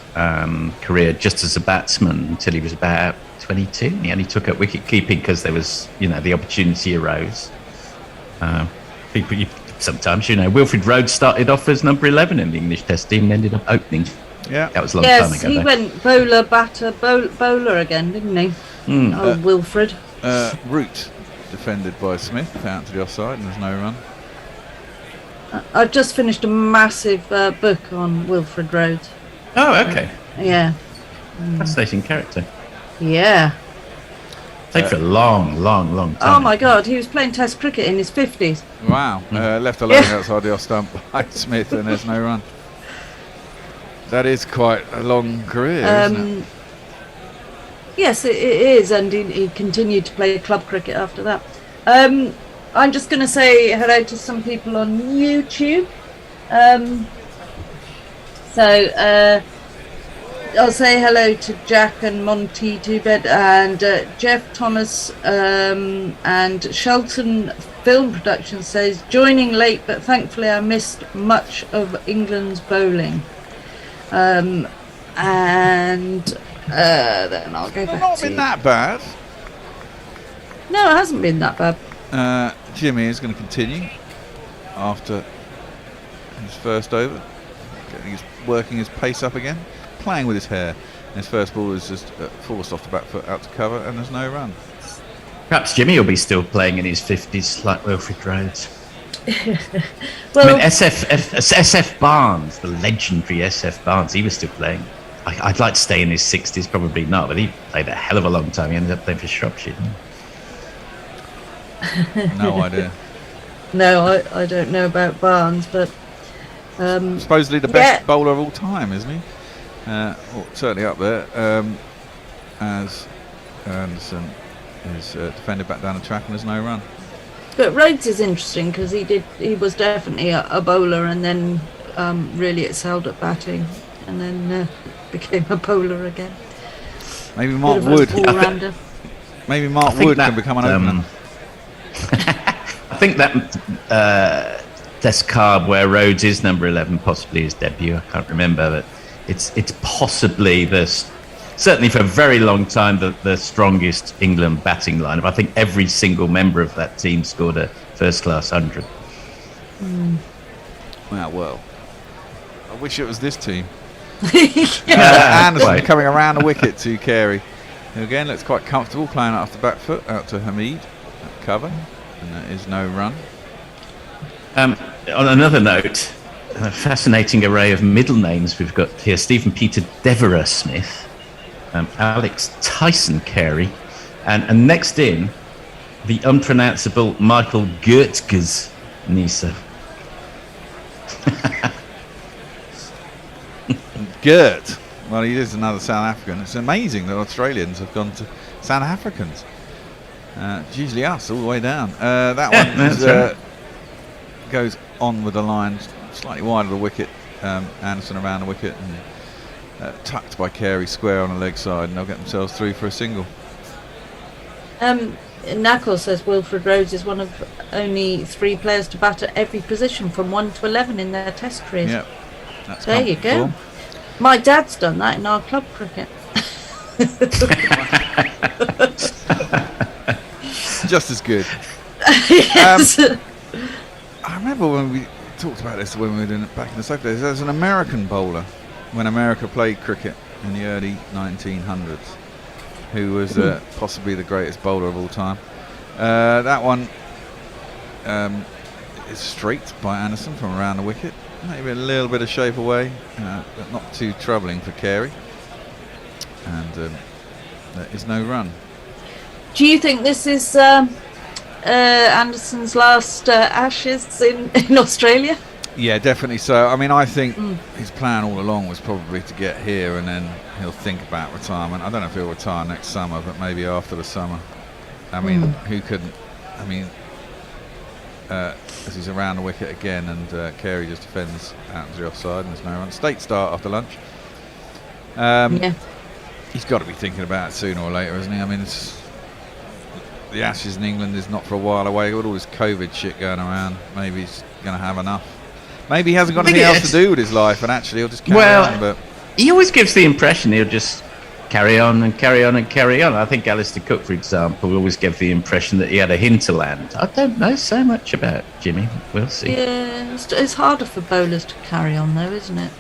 career just as a batsman until he was about 22. He only took up wicket keeping because there was, the opportunity arose. Sometimes, Wilfred Rhodes started off as number 11 in the English Test team and ended up opening. Yeah, that was a long time ago. Yes, he went bowler, batter, bowler again, didn't he? Wilfred. Root defended by Smith, out to the offside, and there's no run. I've just finished a massive book on Wilfred Rhodes. Oh, okay. Yeah. Fascinating character. Yeah. Played for a long time. Oh my God, he was playing Test cricket in his 50s. Wow. Left alone outside the off stump by Smith, and there's no run. That is quite a long career, isn't it? Yes, it is, and he continued to play club cricket after that. I'm just going to say hello to some people on YouTube. I'll say hello to Jack and Monty Tubed and Jeff Thomas and Shelton Film Production says, joining late, but thankfully I missed much of England's bowling. Then I'll go back not been that bad. No, it hasn't been that bad. Jimmy is going to continue after his first over. He's working his pace up again, playing with his hair. And his first ball is just forced off the back foot out to cover, and there's no run. Perhaps Jimmy will be still playing in his 50s like Wilfred Rhodes. Well, I mean, SF Barnes, the legendary SF Barnes, he was still playing. I'd like to stay in his 60s, probably not, but he played a hell of a long time. He ended up playing for Shropshire. No idea. No, I don't know about Barnes, but supposedly the best bowler of all time, isn't he? Certainly up there. As Anderson is defended back down the track, and there's no run. But Rhodes is interesting because he was definitely a bowler, and then really excelled at batting, and then became a bowler again. Maybe Mark Wood. Maybe Mark Wood can become an opener. I think that Test card where Rhodes is number 11, possibly his debut. I can't remember, but it's possibly certainly for a very long time the strongest England batting lineup. I think every single member of that team scored a first class 100. Well, I wish it was this team. Anderson coming around the wicket to Carey, who again looks quite comfortable playing off the back foot out to Hamid at cover, and there is no run. On another note, a fascinating array of middle names we've got here: Stephen Peter Devereux Smith, Alex Tyson Carey, and next in the unpronounceable Michael Gertzges Nisa. Gert. Well, he is another South African. It's amazing that Australians have gone to South Africans. It's usually us all the way down. That one goes on with the line slightly wide of the wicket. Anderson around the wicket and tucked by Carey square on the leg side, and they'll get themselves through for a single. Knuckle says Wilfred Rhodes is one of only 3 players to bat at every position from 1 to 11 in their Test careers. Yep, that's there you go. My dad's done that in our club cricket. Just as good. Yes. I remember when we talked about this when we were doing it back in the Soap days. There was an American bowler when America played cricket in the early 1900s who was possibly the greatest bowler of all time. That one is straight by Anderson from around the wicket. maybe a little bit of shape away, but not too troubling for Carey. And there is no run. Do you think this is Anderson's last Ashes in Australia? Yeah, definitely so. I mean, I think his plan all along was probably to get here and then he'll think about retirement. I don't know if he'll retire next summer, but maybe after the summer. I mean, who couldn't? I mean, as he's around the wicket again, and Carey just defends out to the offside, and there's no run. State start after lunch. He's got to be thinking about it sooner or later, isn't he? I mean, the Ashes in England is not for a while away. With all this COVID shit going around, maybe he's going to have enough. Maybe he hasn't got anything else to do with his life, and actually he'll just carry on. But he always gives the impression he'll just carry on and carry on and carry on. I think Alistair Cook, for example, always gave the impression that he had a hinterland. I don't know so much about Jimmy. We'll see. Yeah, it's harder for bowlers to carry on, though, isn't it?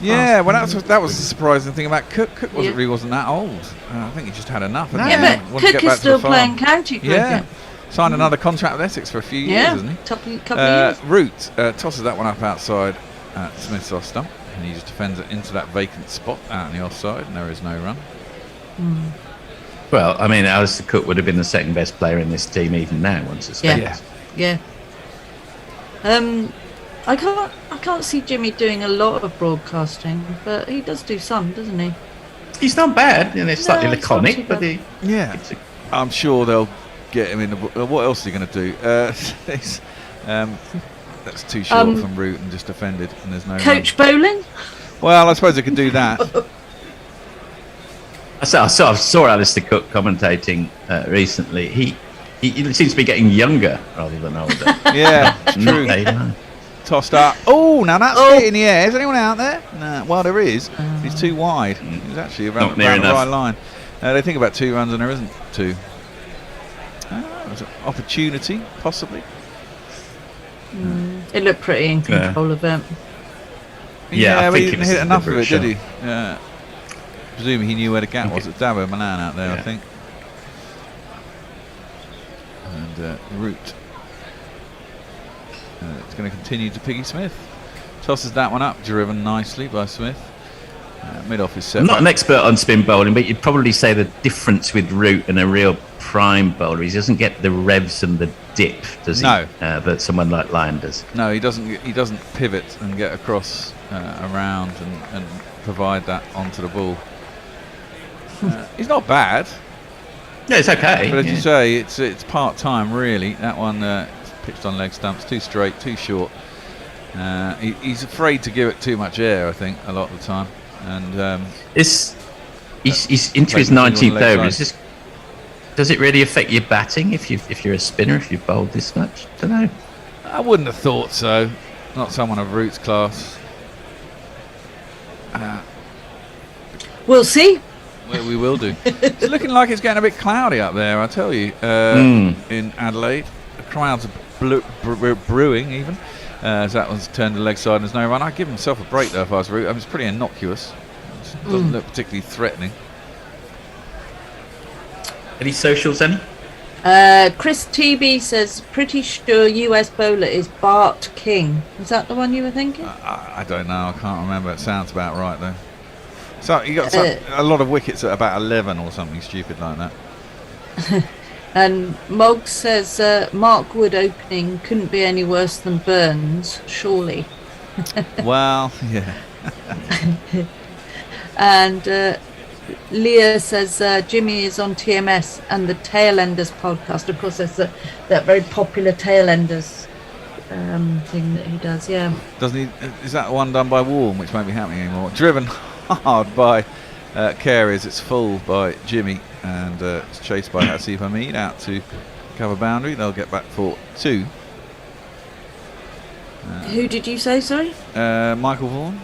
Yeah, well, that was the surprising thing about Cook. Cook wasn't that old. I think he just had enough. Yeah, but Cook is still playing county cricket. Yeah, signed another contract with Essex for a few years, hasn't he? Couple of years. Root tosses that one up outside Smith's off stump, and he just defends it into that vacant spot out in the offside, and there is no run. Well, I mean, Alistair Cook would have been the second best player in this team even now, one suspects. Yeah. I can't see Jimmy doing a lot of broadcasting, but he does do some, doesn't he? He's not bad, and it's slightly laconic, but he... Yeah, I'm sure they'll get him in the... What else are you going to do? That's too short from Root and just defended, and there's no... Coach bowling? Well, I suppose they could do that. I saw Alistair Cook commentating recently. He seems to be getting younger rather than older. Yeah, true. Tossed up. Oh, now that's hit in the air. Is anyone out there? No. Well, there is. He's too wide. He's actually around the right line. They think about 2 runs and there isn't 2. There's an opportunity, possibly. It looked pretty in control of it. Yeah, but he didn't hit enough of it, did he? Presumably he knew where the gap was. It's Dabo Malan out there, I think. And Root. It's going to continue to Piggy Smith. Tosses that one up, driven nicely by Smith. Mid-off is set. I'm not an expert on spin bowling, but you'd probably say the difference with Root and a real prime bowler is he doesn't get the revs and the dip, does he? No. But someone like Lyon does. No, he doesn't. He doesn't pivot and get across around and provide that onto the ball. He's not bad. No, it's okay. But as you say, it's part time really. That one pitched on leg stumps, too straight, too short. He's afraid to give it too much air, I think, a lot of the time. And he's into his 19th over. Does it really affect your batting if you're a spinner, if you've bowled this much? I don't know. I wouldn't have thought so. Not someone of Root's class. We'll see. Well, we will do. It's looking like it's getting a bit cloudy up there, I tell you, in Adelaide. The crowds are brewing even. As that one's turned to the leg side and there's no run. I'd give himself a break though if I was Root. I mean, it's pretty innocuous. It doesn't look particularly threatening. Any socials, any? Chris TB says, pretty sure US bowler is Bart King. Is that the one you were thinking? I don't know. I can't remember. It sounds about right though. So you got a lot of wickets at about 11 or something stupid like that. And Moggs says Mark Wood opening couldn't be any worse than Burns, surely. Well, yeah. And Leah says Jimmy is on TMS and the Tailenders podcast. Of course, there's that very popular Tailenders thing that he does. Yeah. Doesn't he? Is that one done by Warren, which won't be happening anymore? Driven hard by Carey's. It's full by Jimmy, and it's chased by Hasif Hamid out to cover boundary. They'll get back for 2. Who did you say? Sorry. Michael Vaughan.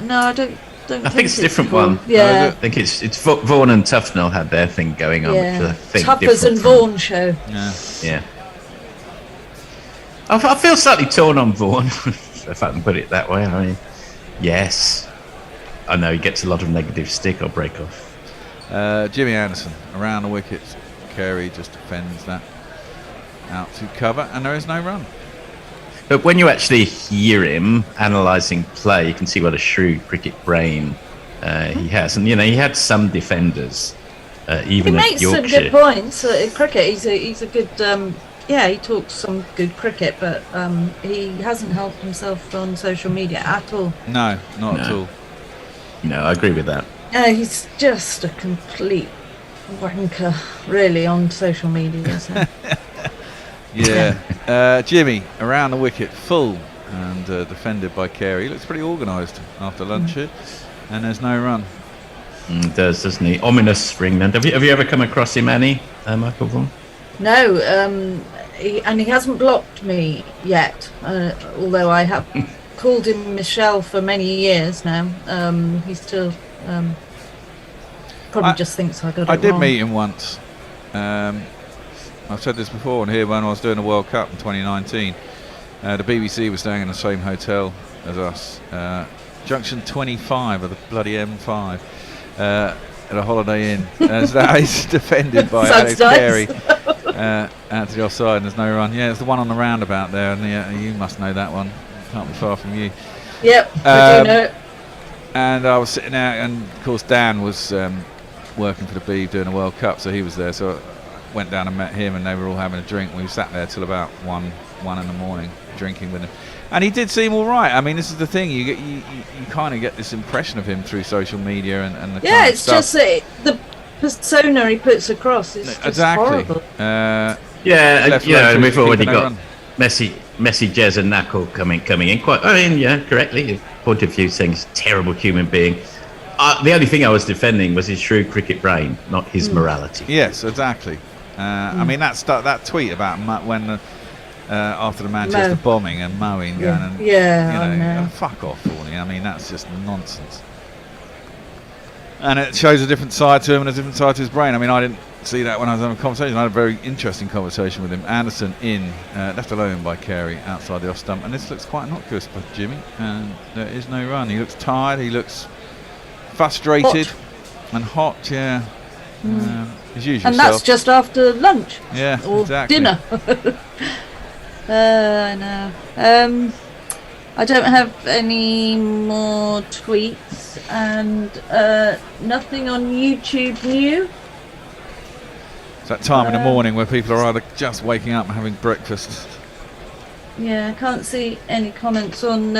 No, I don't. I think it's a different one. Yeah. I think it's Vaughan and Tufnell had their thing going on, Yeah. which I think Tuppers and Vaughan show. Yeah. I feel slightly torn on Vaughan, if I can put it that way. I mean, yes, I know he gets a lot of negative stick or break off. Jimmy Anderson around the wickets. Carey just defends that out to cover, and there is no run. But when you actually hear him analysing play, you can see what a shrewd cricket brain he has. And, he had some defenders, even He at makes some Yorkshire. good points in cricket. He's a good. He talks some good cricket, but he hasn't helped himself on social media at all. No, not at all. No, I agree with that. He's just a complete wanker, really, on social media. So. Yeah. Jimmy around the wicket, full and defended by Carey. He looks pretty organised after lunch here, and there's no run. It does, doesn't he? Ominous for England. Have you ever come across him, Annie? Michael Vaughan? No, he hasn't blocked me yet, although I have called him Michelle for many years now. He still probably just thinks I got it I did wrong. meet him once. I've said this before on here when I was doing the World Cup in 2019. The BBC was staying in the same hotel as us. Junction 25 of the bloody M5 at a Holiday Inn. As that is defended by Alex Carey. Out to the offside and there's no run. Yeah, it's the one on the roundabout there, and you must know that one. Can't be far from you. Yep, I do know it. And I was sitting out, and of course Dan was working for the Beeb doing the World Cup, so he was there. So I went down and met him, and they were all having a drink. We sat there till about one in the morning drinking with him, and he did seem all right. I mean, this is the thing, you kind of get this impression of him through social media and the kind of it's stuff. just the persona he puts across is just Exactly. horrible. And we've already got Messi, Jez and Knuckle coming in quite. Correctly. You pointed a few things. Terrible human being. The only thing I was defending was his shrewd cricket brain, not his morality. Yes, exactly. I mean, that tweet about when after the Manchester bombing and mowing going and fuck off, Warney. I mean, that's just nonsense. And it shows a different side to him and a different side to his brain. I mean, I didn't see that when I was having a conversation. I had a very interesting conversation with him. Anderson in, left alone by Carey outside the off stump. And this looks quite innocuous for Jimmy. And there is no run. He looks tired. He looks frustrated and hot. Yeah. His usual And that's self. just after lunch. Yeah, or exactly. dinner. No. I don't have any more tweets and nothing on YouTube new. It's that time in the morning where people are either just waking up and having breakfast. Yeah, I can't see any comments on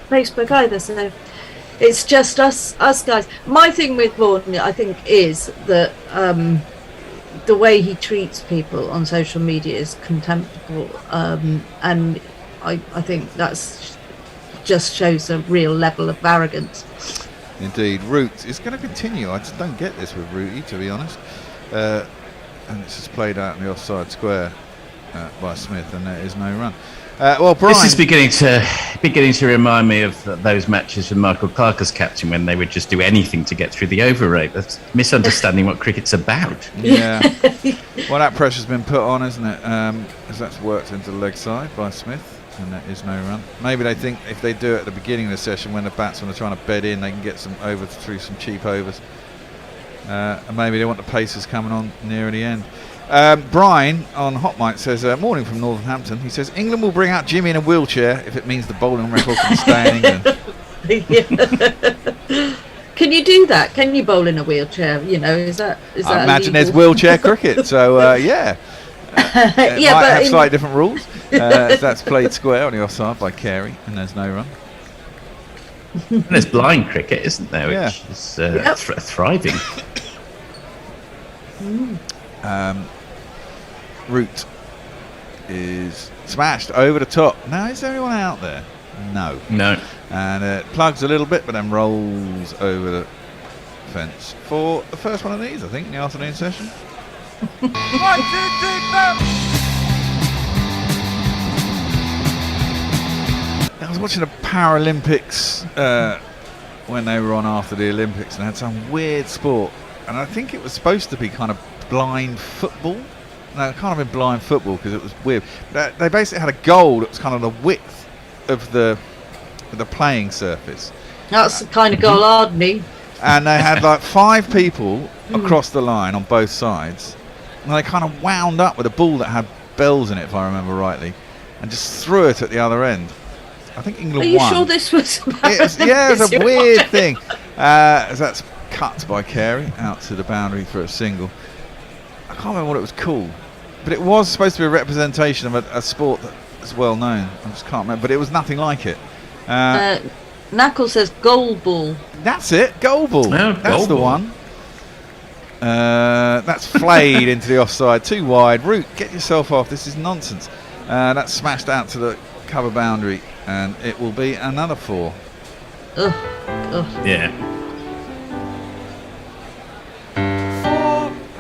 Facebook either, so it's just us guys. My thing with Vaughan, I think, is that the way he treats people on social media is contemptible, and I think that's just shows a real level of arrogance. Indeed. Root is going to continue. I just don't get this with Rooty, to be honest. And it's just played out in the offside square by Smith, and there is no run. Well, Brian, this is beginning to remind me of those matches with Michael Clarke as captain, when they would just do anything to get through the over rate. That's misunderstanding what cricket's about. Yeah. Well, that pressure's been put on, isn't it? As that's worked into the leg side by Smith, and there is no run. Maybe they think if they do it at the beginning of the session when the batsmen are trying to bed in, they can get some over through some cheap overs. And maybe they want the paces coming on near the end. Brian on Hot Mic says, morning from Northampton. He says, England will bring out Jimmy in a wheelchair if it means the bowling record can stay in England. Can you do that? Can you bowl in a wheelchair? Is that I imagine illegal? there's wheelchair cricket, so yeah. It might have slightly different rules. That's played square on the offside by Carey, and there's no run. And there's blind cricket, isn't there? Which is thriving. Root is smashed over the top. Now, is there anyone out there? No. And it plugs a little bit, but then rolls over the fence for the first one of these, I think, in the afternoon session. 1, 2, 3, 4. I was watching the Paralympics when they were on after the Olympics, and had some weird sport, and I think it was supposed to be kind of blind football. No, it can't have been blind football because it was weird. But they basically had a goal that was kind of the width of the playing surface. That's the kind of goal I'd need. And they had like 5 people across the line on both sides, and they kind of wound up with a ball that had bells in it, if I remember rightly. and just threw it at the other end. I think England Are you won. sure this was? Yeah, it was a weird thing. As that's cut by Carey out to the boundary for a single. I can't remember what it was called, but it was supposed to be a representation of a sport that's well known. I just can't remember, but it was nothing like it. Knuckle says goal ball. That's it, goal ball. That's goal the ball. one. That's flayed into the offside, too wide. Root, get yourself off. This is nonsense. That's smashed out to the cover boundary, and it will be another 4. Ugh. Yeah.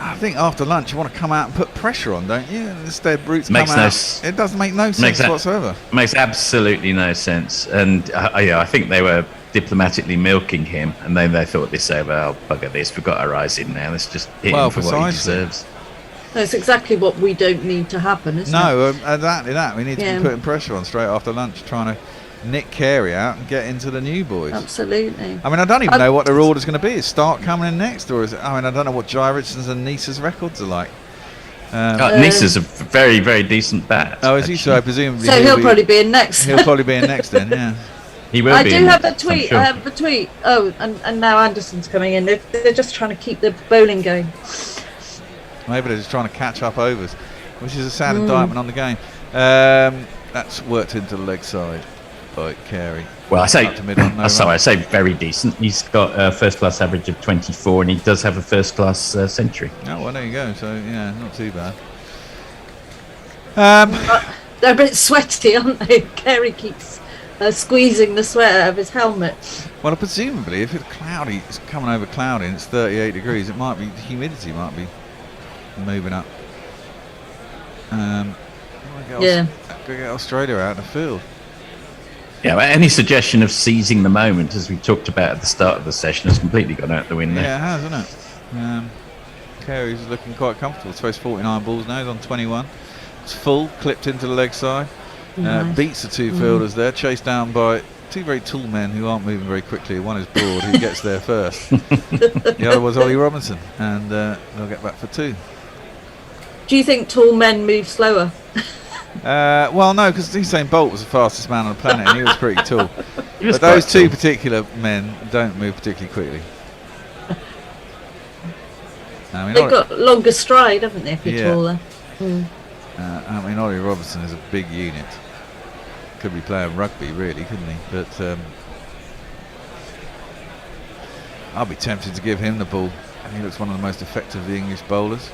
I think after lunch you want to come out and put pressure on, don't you? And instead, Root's Makes come no out. s- It doesn't make no sense whatsoever. Makes absolutely no sense. And I think they were diplomatically milking him, and then they thought they say, "Well, bugger this, we've got our eyes in now. Let's just hit him for what he precisely. deserves." That's exactly what we don't need to happen, isn't it? No, exactly that. We need to Yeah. be putting pressure on straight after lunch, trying to nick Carey out and get into the new boys. Absolutely. I mean, I don't even know what their order's going to be. Is Stark coming in next, or is it? I mean, I don't know what Jai Richardson's and Nisa's records are like. Nisa's a very, very decent bat. Oh, is he? So presumably So he'll probably be in next. He'll probably be in next then. Yeah. He will I be do in have a next, I'm tweet. sure. I have a tweet. Oh, and now Anderson's coming in. They're just trying to keep the bowling going. Maybe they're just trying to catch up overs, which is a sad Mm. indictment on the game. That's worked into the leg side by Carey. Well, I say, Up to mid on, no sorry, run. I say very decent. He's got a first-class average of 24, and he does have a first-class century. Oh, well, there you go. So, yeah, not too bad. They're a bit sweaty, aren't they? Carey keeps squeezing the sweat out of his helmet. Well, presumably, if it's cloudy, it's coming over cloudy and it's 38 degrees, it might be, the humidity might be moving up. Yeah. Get Australia out in the field. Yeah, but any suggestion of seizing the moment, as we talked about at the start of the session, has completely gone out the window. Yeah, it has, hasn't it? Carey's looking quite comfortable. It's faced 49 balls now. He's on 21. It's full, clipped into the leg side. Nice. Beats the two fielders there, chased down by two very tall men who aren't moving very quickly. One is Broad, who gets there first. The other was Ollie Robinson, and they'll get back for 2. Do you think tall men move slower? Well, no, because Usain Bolt was the fastest man on the planet, and he was pretty tall. He was But those quite two tall. particular men don't move particularly quickly. I mean, They've got longer stride, haven't they, if you're Yeah. taller? Mm. I mean, Ollie Robinson is a big unit. Could be playing rugby, really, couldn't he? But I'll be tempted to give him the ball. He looks one of the most effective of the English bowlers.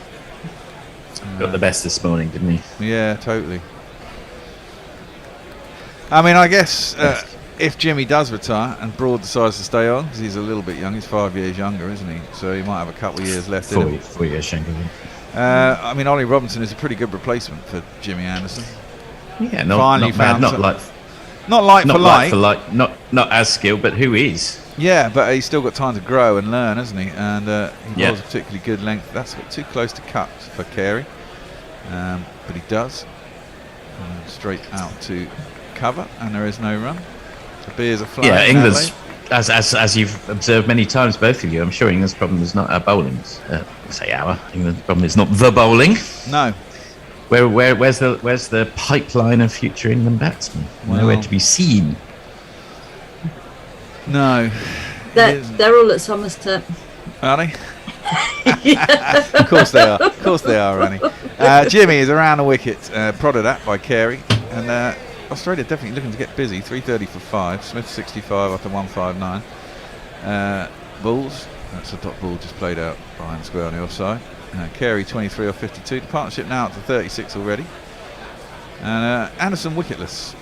Got the best this morning, didn't he? Yeah, totally. I mean, I guess if Jimmy does retire and Broad decides to stay on, because he's a little bit young, he's 5 years younger, isn't he? So he might have a couple of years left in him. 4 years younger. I mean, Ollie Robinson is a pretty good replacement for Jimmy Anderson. Yeah, Finally not bad, found not some- like not like for like. Not as skilled, but who is? Yeah, but he's still got time to grow and learn, hasn't he? And he Yeah. was a particularly good length. That's a bit too close to cut for Carey, but he does. Straight out to cover, and there is no run. The beers are flying. Yeah, in England's Adelaide. as you've observed many times, both of you. I'm sure England's problem is not our bowling. England's problem is not the bowling. No. Where's the pipeline of future England batsmen? Nowhere Well- to be seen. No. They're all at Somerset. Are they? Of course they are. Of course they are, Ronnie. Jimmy is around the wicket, prodded at by Carey, and Australia definitely looking to get busy. 330 for 5. Smith 65 after 159. Balls. That's a dot ball just played out behind the square on the offside. Carey 23 or 52. The partnership now up to 36 already. And Anderson wicketless.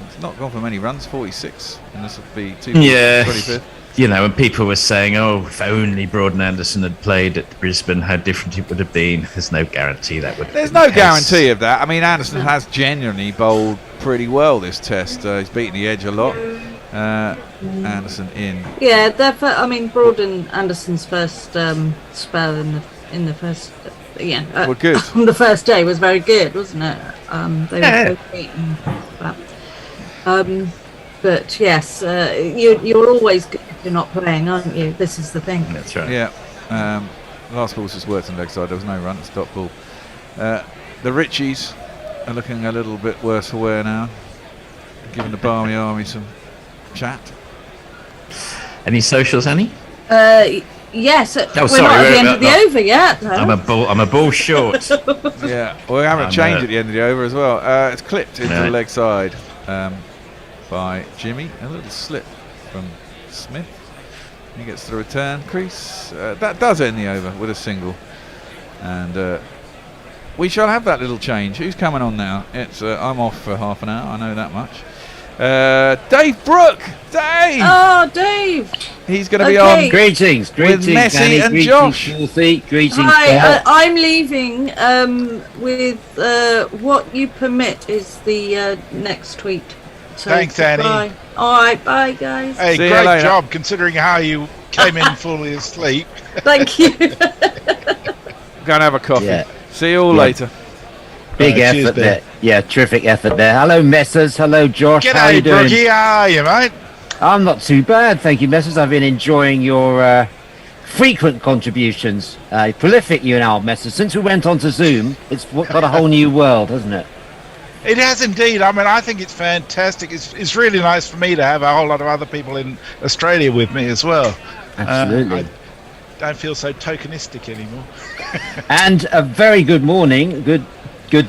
It's not gone for many runs, 46, and this will be 2 Yeah, 25th. you know, and people were saying, "Oh, if only Broad and Anderson had played at Brisbane, how different it would have been." There's no guarantee that would. have There's been no the case. guarantee of that. I mean, Anderson has genuinely bowled pretty well this test. He's beaten the edge a lot. Anderson in. Yeah, I mean, Broad and Anderson's first spell in the first, Were good. on the first day was very good, wasn't it? They Yeah. were both beaten. But yes, you're always good if you're not playing, aren't you? This is the thing. That's right. Yeah. Last ball just worked on leg side. There was no run. It's dot ball. The Richies are looking a little bit worse for wear now. Giving the Barmy Army some chat. Any socials, Annie? Yes. We're sorry, not at the end we're- of the over yet. No. I'm a ball short. Yeah, well, we haven't changed at the end of the over as well. It's clipped into the leg side by Jimmy. A little slip from Smith. He gets the return crease. That does end the over with a single. And we shall have that little change. Who's coming on now? It's I'm off for half an hour, I know that much. Dave Brooke! Dave! Oh, Dave! He's going to be on Greetings, with Messi Danny, and greetings, Josh. Wolfie, greetings. Hi, I'm leaving with what you permit is the next tweet. So Thanks, Annie. bye. All right, bye, guys. Hey, See you great later. job considering how you came in fully asleep. Thank you. Go and have a coffee. Yeah. See you all later. Big Cheers, effort Ben. there. Yeah, terrific effort there. Hello, Messers. Hello, Josh. How are you G'day, doing? Brookie. How are you, mate? I'm not too bad, thank you, Messers. I've been enjoying your frequent contributions. Prolific, you and our Messers. Since we went on to Zoom, it's got a whole new world, hasn't it? It has indeed. I mean, I think it's fantastic. It's really nice for me to have a whole lot of other people in Australia with me as well. Absolutely. I don't feel so tokenistic anymore. And a very good morning, good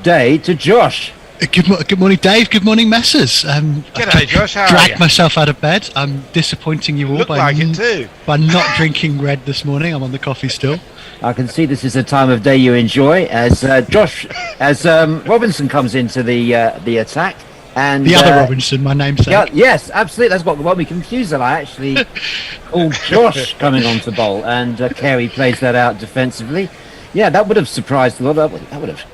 day to Josh. Good morning, Dave. Good morning, Messers. G'day, Josh. How are Dragged you? myself out of bed. I'm disappointing you all Look like it too. by not drinking red this morning. I'm on the coffee still. I can see this is a time of day you enjoy as Robinson comes into the attack. And The other Robinson, my namesake. Yeah, yes, absolutely. That's what got me confused. That I actually called Josh coming on to bowl, and Carey plays that out defensively. Yeah, that would have surprised a lot. That would have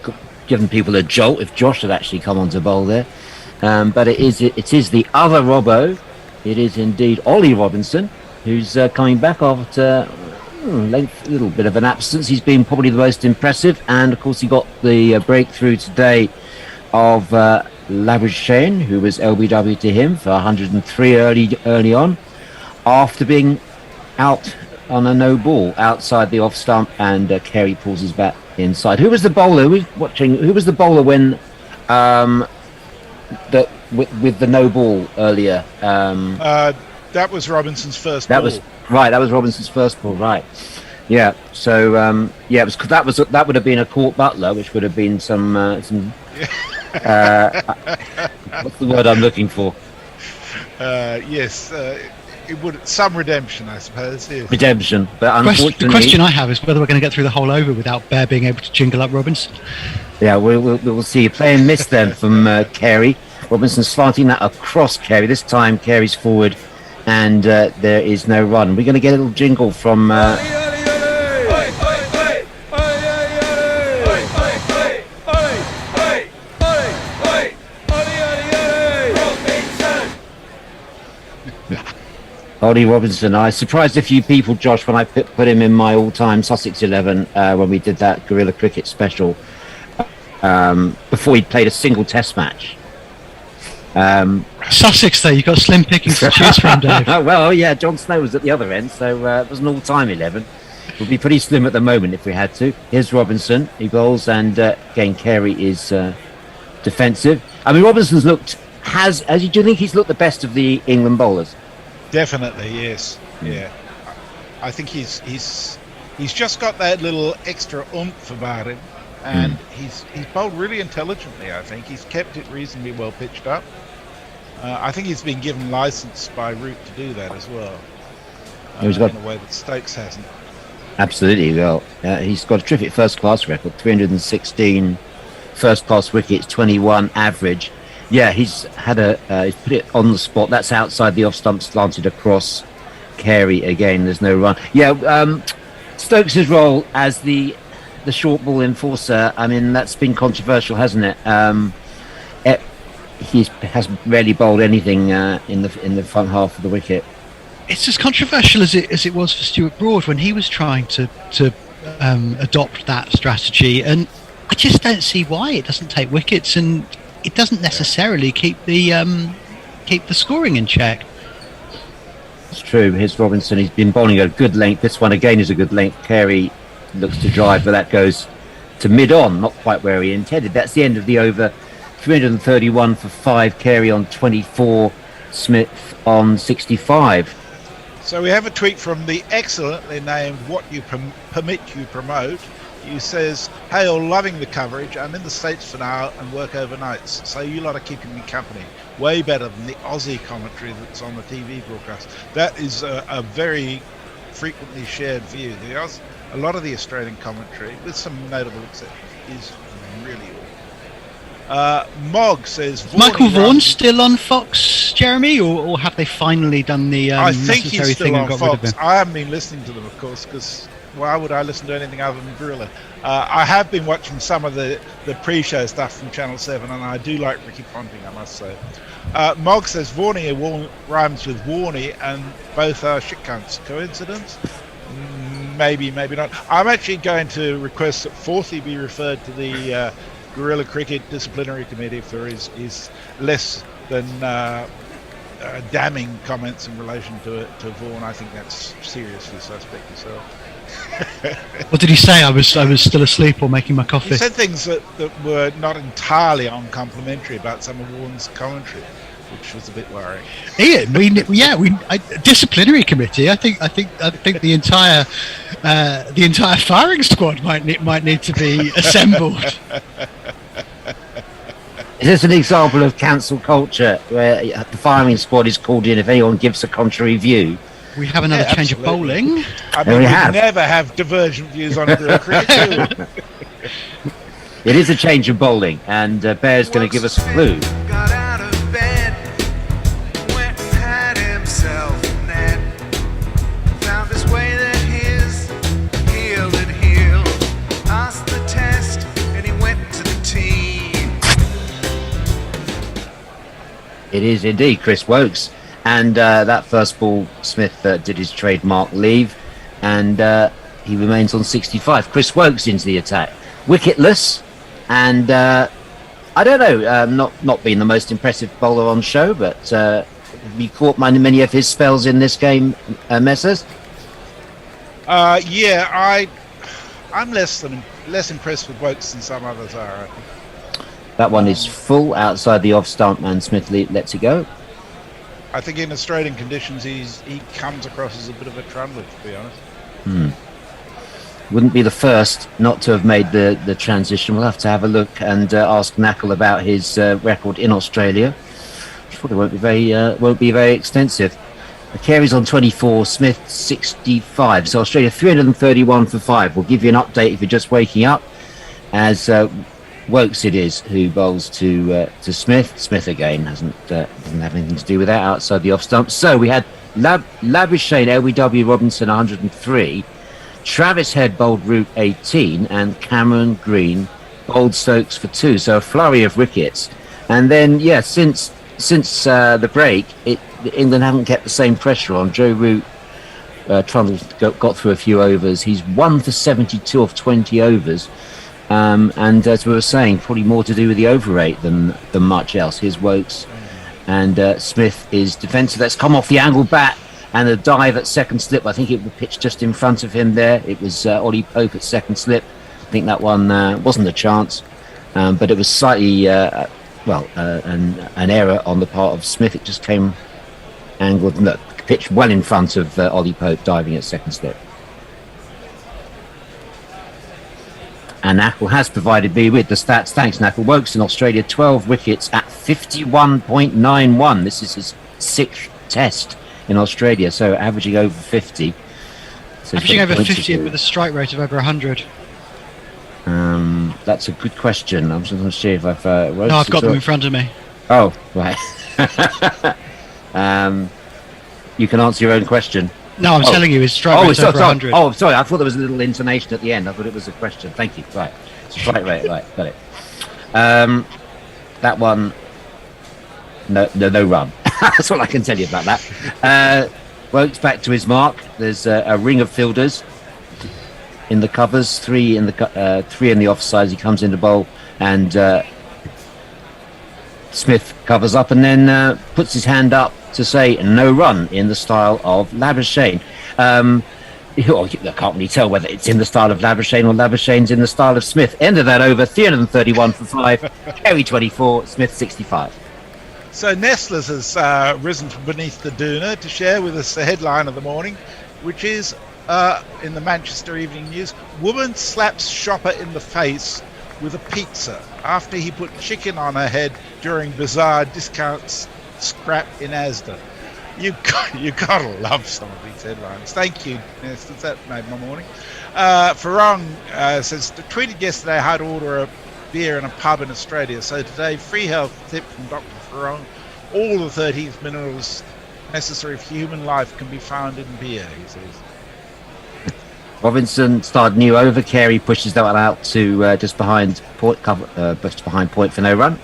given people a jolt if Josh had actually come on to bowl there. But it is the other Robbo. It is indeed Ollie Robinson, who's coming back after a little bit of an absence. He's been probably the most impressive, and of course he got the breakthrough today of Labuschagne, who was LBW to him for 103 early on, after being out on a no ball outside the off stump, and Carey pulls his bat inside. Who was the bowler? Who was the bowler when with the no ball earlier? That was Robinson's first That ball. was right. That was Robinson's first ball. Right. Yeah. So it was that would have been a Court Butler, which would have been some. What's the word I'm looking for? Yes. It would some redemption, I suppose. Yes. Redemption, but unfortunately, The question I have is whether we're going to get through the whole over without Bear being able to jingle up Robinson. Yeah, we'll see. Play and miss then from Carey. Robinson slanting that across Carey. This time Carey's forward, and there is no run. We're going to get a little jingle from. Ollie Robinson. I surprised a few people, Josh, when I put him in my all-time Sussex 11 when we did that Guerrilla Cricket special before he'd played a single Test match. Sussex, though, you've got slim pickings to choose from, Dave. Well, yeah, John Snow was at the other end, so it was an all-time 11. It would be pretty slim at the moment if we had to. Here's Robinson. He bowls, and again, Carey is defensive. I mean, Robinson's do you think he's looked the best of the England bowlers? Definitely, yes. Yeah. I think he's just got that little extra oomph about him, and he's bowled really intelligently. I think he's kept it reasonably well pitched up. I think he's been given license by Root to do that as well, in a way that Stokes hasn't. Absolutely. Well, he's got a terrific first-class record: 316 first-class wickets, 21 average. Yeah, he's had he's put it on the spot. That's outside the off stump, slanted across Carey again. There's no run. Yeah, Stokes' role as the short ball enforcer. I mean, that's been controversial, hasn't it? He has rarely bowled anything in the front half of the wicket. It's as controversial as it was for Stuart Broad when he was trying to adopt that strategy, and I just don't see why it doesn't take wickets, and it doesn't necessarily keep the scoring in check. It's true. Here's Robinson. He's been bowling a good length. This one again is a good length. Carey looks to drive, but that goes to mid-on, not quite where he intended. That's the end of the over 331 for 5, Carey on 24, Smith on 65. So we have a tweet from the excellently named What You Permit You Promote. He says, "Hey, all, loving the coverage. I'm in the States for now and work overnights, so you lot are keeping me company. Way better than the Aussie commentary that's on the TV broadcast." That is a very frequently shared view. A lot of the Australian commentary, with some notable exceptions, is really awful. Mog says, Michael Vaughan's still on Fox, Jeremy, or have they finally done the I think necessary he's still thing and on got rid of Fox. him? I haven't been listening to them, of course, because why would I listen to anything other than Gorilla? I have been watching some of the pre-show stuff from Channel 7, and I do like Ricky Ponting, I must say. Mog says, Warney rhymes with Warney, and both are shit cunts. Coincidence? Maybe, maybe not. I'm actually going to request that Forthy be referred to the Guerrilla Cricket Disciplinary Committee for his less than damning comments in relation to Vaughan. I think that's seriously suspect yourself. What did he say? I was still asleep or making my coffee. He said things that were not entirely uncomplimentary about some of Vaughan's commentary, which was a bit worrying. Ian, disciplinary committee. I think the entire firing squad might need to be assembled. Is this an example of cancel culture where the firing squad is called in if anyone gives a contrary view? We have another change of bowling. I mean, we never have divergent views on Guerrilla Cricket, do we? It is a change of bowling, and Bear's going to give us a clue. Got out of bed, went and had himself a net. Found this way that his heel had healed. Passed the test, and he went to the tee. It is indeed Chris Wokes. And that first ball, Smith did his trademark leave, and he remains on 65. Chris Wokes into the attack. Wicketless, and I don't know, not being the most impressive bowler on show, but have you caught many of his spells in this game, Messers? Yeah, I'm less impressed with Wokes than some others are, I think. That one is full outside the off stump, and Smith lets it go. I think in Australian conditions he comes across as a bit of a trundler, to be honest. Wouldn't be the first not to have made the transition. We'll have to have a look and ask Knackle about his record in Australia. Probably won't be very extensive. Carey's on 24, Smith 65. So Australia 331 for 5. We'll give you an update if you're just waking up, as Wokes it is who bowls to Smith. Smith again doesn't have anything to do with that outside the off stump. So we had Labuschagne, LBW Robinson 103, Travis Head bowled Root 18, and Cameron Green bowled Stokes for 2. So a flurry of wickets. And then since the break, England haven't kept the same pressure on. Joe Root got through a few overs. He's 1 for 72 off 20 overs. And as we were saying, probably more to do with the over rate than much else. Here's Wokes, and Smith is defensive. That's come off the angle bat, and a dive at second slip. I think it was pitched just in front of him there. It was Ollie Pope at second slip. I think that one wasn't a chance, but it was slightly an error on the part of Smith. It just came angled, pitched well in front of Ollie Pope diving at second slip. And Knackle has provided me with the stats. Thanks, Knackle. Wokes in Australia, 12 wickets at 51.91. This is his 6th test in Australia, so averaging over 50. So averaging over 50 with a strike rate of over 100. That's a good question. I'm just going to see if I've... No, I've got them in front of me. Oh, right. You can answer your own question. No, I'm telling you, his strike rate over 100. Oh, sorry, I thought there was a little intonation at the end. I thought it was a question. Thank you. Right. Strike rate, right, got it. That one, no run. That's all I can tell you about that. Wokes back to his mark. There's a ring of fielders in the covers, three in the offsides. He comes into bowl, and Smith covers up and then puts his hand up to say no run in the style of Labuschagne. Oh, I can't really tell whether it's in the style of Labuschagne or Labuschagne's in the style of Smith. End of that over, 331 for 5. Kerry 24, Smith 65. So Nestlers has risen from beneath the doona to share with us the headline of the morning, which is in the Manchester Evening News: woman slaps shopper in the face with a pizza after he put chicken on her head during bizarre discounts scrap in Asda. You gotta love some of these headlines. Thank you, Nestlers. That made my morning. Farong says, tweeted yesterday how to order a beer in a pub in Australia. So today, free health tip from Dr. Farong. All the 13th minerals necessary for human life can be found in beer, he says. Robinson started new over. Carey pushes that one out to just behind point for no run.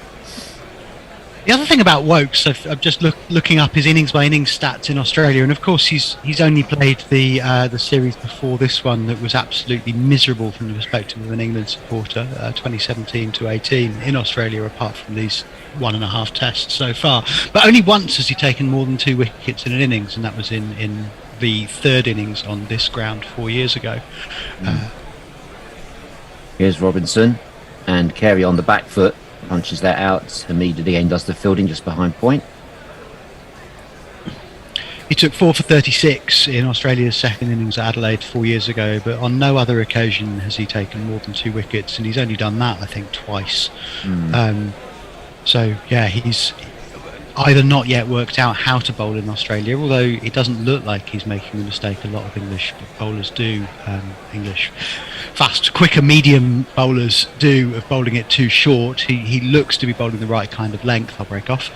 The other thing about Wokes, I'm just looking up his innings by innings stats in Australia, and of course he's only played the series before this one that was absolutely miserable from the perspective of an England supporter, 2017 to 18 in Australia, apart from these 1.5 tests so far. But only once has he taken more than 2 wickets in an innings, and that was in the 3rd innings on this ground 4 years ago. Here's Robinson, and Carey on the back foot. Punches that out. Immediately again does the fielding just behind point. He took 4 for 36 in Australia's 2nd innings at Adelaide 4 years ago, but on no other occasion has he taken more than 2 wickets, and he's only done that, I think, twice. So yeah, he's either not yet worked out how to bowl in Australia, although it doesn't look like he's making the mistake a lot of English bowlers do, English fast, quicker, medium bowlers do, of bowling it too short. He looks to be bowling the right kind of length. I'll break off.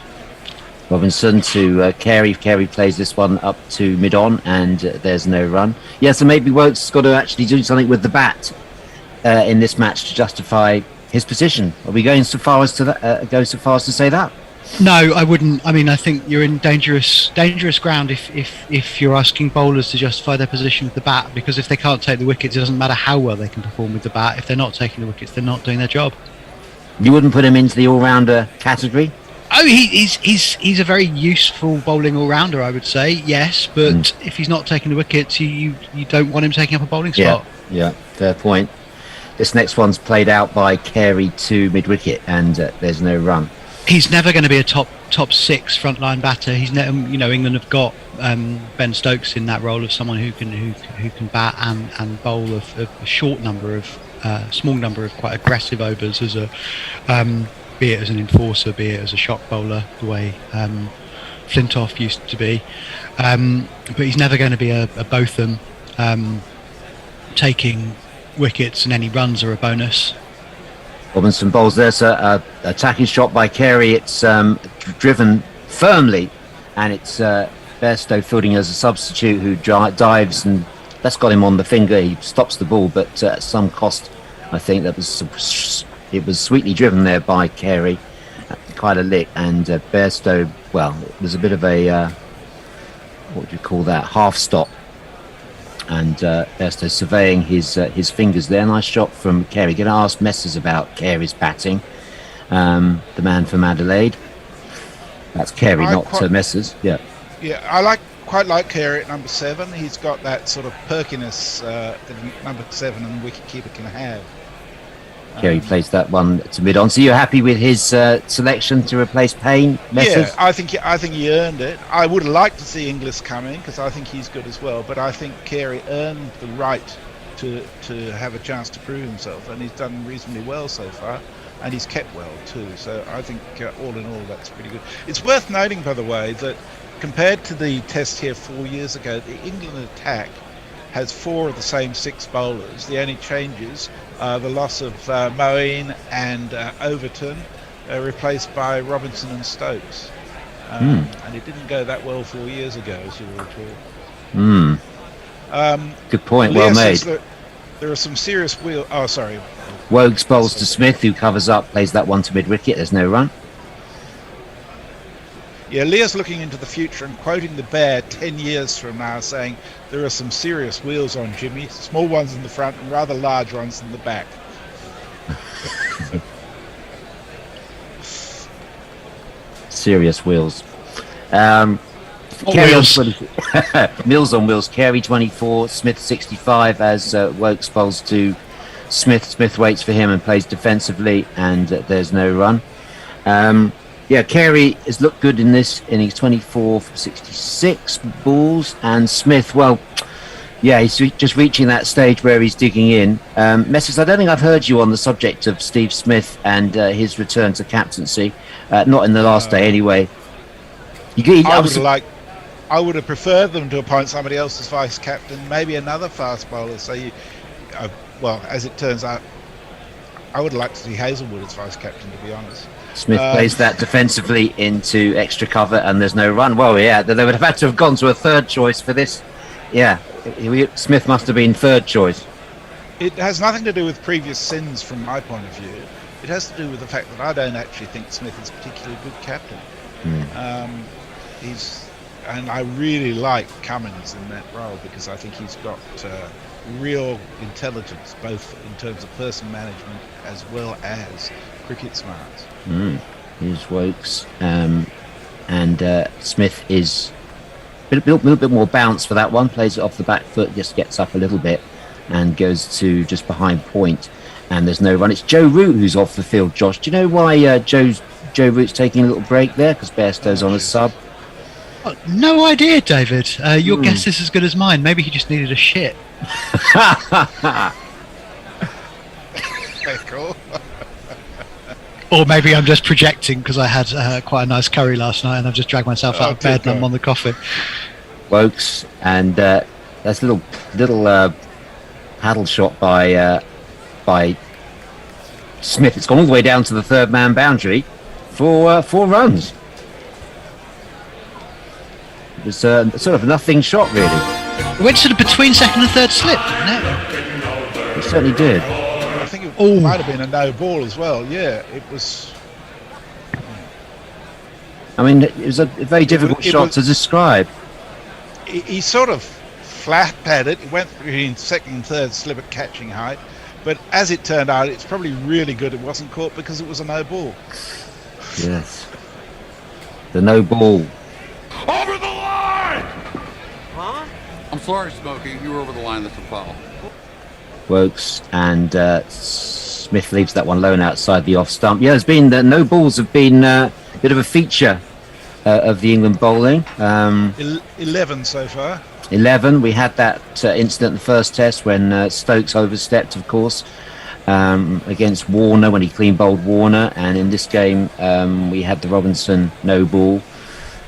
Robinson to Carey. Carey plays this one up to mid-on, and there's no run. Yeah, so maybe Wokes got to actually do something with the bat in this match to justify his position. Are we going so far as to say that? No, I wouldn't. I mean, I think you're in dangerous ground if you're asking bowlers to justify their position with the bat, because if they can't take the wickets, it doesn't matter how well they can perform with the bat. If they're not taking the wickets, they're not doing their job. You wouldn't put him into the all-rounder category? Oh, he's a very useful bowling all-rounder, I would say, yes, but if he's not taking the wickets, you don't want him taking up a bowling spot. Yeah, fair point. This next one's played out by Carey to mid-wicket, and there's no run. He's never going to be a top 6 frontline batter. He's England have got Ben Stokes in that role of someone who can bat and bowl a small number of quite aggressive overs as a be it as an enforcer, be it as a shock bowler, the way Flintoff used to be. But he's never going to be a Botham. Taking wickets and any runs are a bonus. Robinson bowls. There's a attacking shot by Carey. It's driven firmly, and it's Bairstow fielding as a substitute who dives, and that's got him on the finger. He stops the ball, but at some cost, I think it was sweetly driven there by Carey. Quite a lick, and Bairstow, well, it was a bit of a what do you call that, half stop, and Bairstow surveying his fingers there. Nice shot from Carey. Going to ask Messers about Carey's batting, the man from Adelaide. That's Carey, not Messers. Yeah, I quite like Carey at number 7. He's got that sort of perkiness that number 7 and wicketkeeper can have. Carey plays that one to mid-on. So you're happy with his selection to replace Payne? Messers? Yeah, I think he earned it. I would have liked to see Inglis come in because I think he's good as well. But I think Carey earned the right to have a chance to prove himself, and he's done reasonably well so far, and he's kept well too. So I think all in all, that's pretty good. It's worth noting, by the way, that compared to the test here 4 years ago, the England attack has 4 of the same 6 bowlers. The only changes are the loss of Moeen and Overton, replaced by Robinson and Stokes. And it didn't go that well 4 years ago, as you will recall. Good point, well made. There are some serious sorry. Wokes bowls to Smith, who covers up, plays that one to mid-wicket. There's no run. Yeah, Leah's looking into the future and quoting the Bear 10 years from now, saying there are some serious wheels on Jimmy, small ones in the front and rather large ones in the back. Serious wheels. Carey on 20, Mills on wheels. Carey 24, Smith 65 as Wokes bowls to Smith. Smith waits for him and plays defensively, and there's no run. Carey has looked good in this innings, 24 for 66 balls, and Smith, well, yeah, he's just reaching that stage where he's digging in. Messrs, I don't think I've heard you on the subject of Steve Smith and his return to captaincy. Not in the last day, anyway. I would have preferred them to appoint somebody else as vice captain, maybe another fast bowler. So, as it turns out, I would like to see Hazelwood as vice captain, to be honest. Smith plays that defensively into extra cover, and there's no run. Well, yeah, they would have had to have gone to a third choice for this. Yeah, Smith must have been third choice. It has nothing to do with previous sins from my point of view. It has to do with the fact that I don't actually think Smith is a particularly good captain. And I really like Cummins in that role because I think he's got real intelligence, both in terms of person management as well as cricket smarts. Here's Wokes, and Smith is a little bit more bounce for that one. Plays it off the back foot, just gets up a little bit and goes to just behind point. And there's no run. It's Joe Root who's off the field. Josh, do you know why Joe Root's taking a little break there? Because Bairstow's on a sub. Oh, no idea, David. Your guess is as good as mine. Maybe he just needed a shit. Okay, cool. Or maybe I'm just projecting because I had quite a nice curry last night and I've just dragged myself out of bed and I'm on the coffee. Wokes, and that's a little paddle shot by Smith. It's gone all the way down to the third man boundary for 4 runs. It was sort of a nothing shot, really. It went sort of between second and third slip, didn't it? It certainly did. I think it might have been a no ball as well. Yeah, it was. I mean, it was a very difficult shot to describe. He sort of flat padded. It went between second and third slip at catching height. But as it turned out, it's probably really good it wasn't caught because it was a no ball. Yes. The no ball. Over the line! Huh? I'm sorry, Smokey. You were over the line. That's a foul. Wokes, and Smith leaves that one lone outside the off stump. Yeah, there's been no balls have been a bit of a feature of the England bowling. 11 so far. 11. We had that incident in the first test when Stokes overstepped, of course, against Warner when he clean bowled Warner, and in this game we had the Robinson no ball.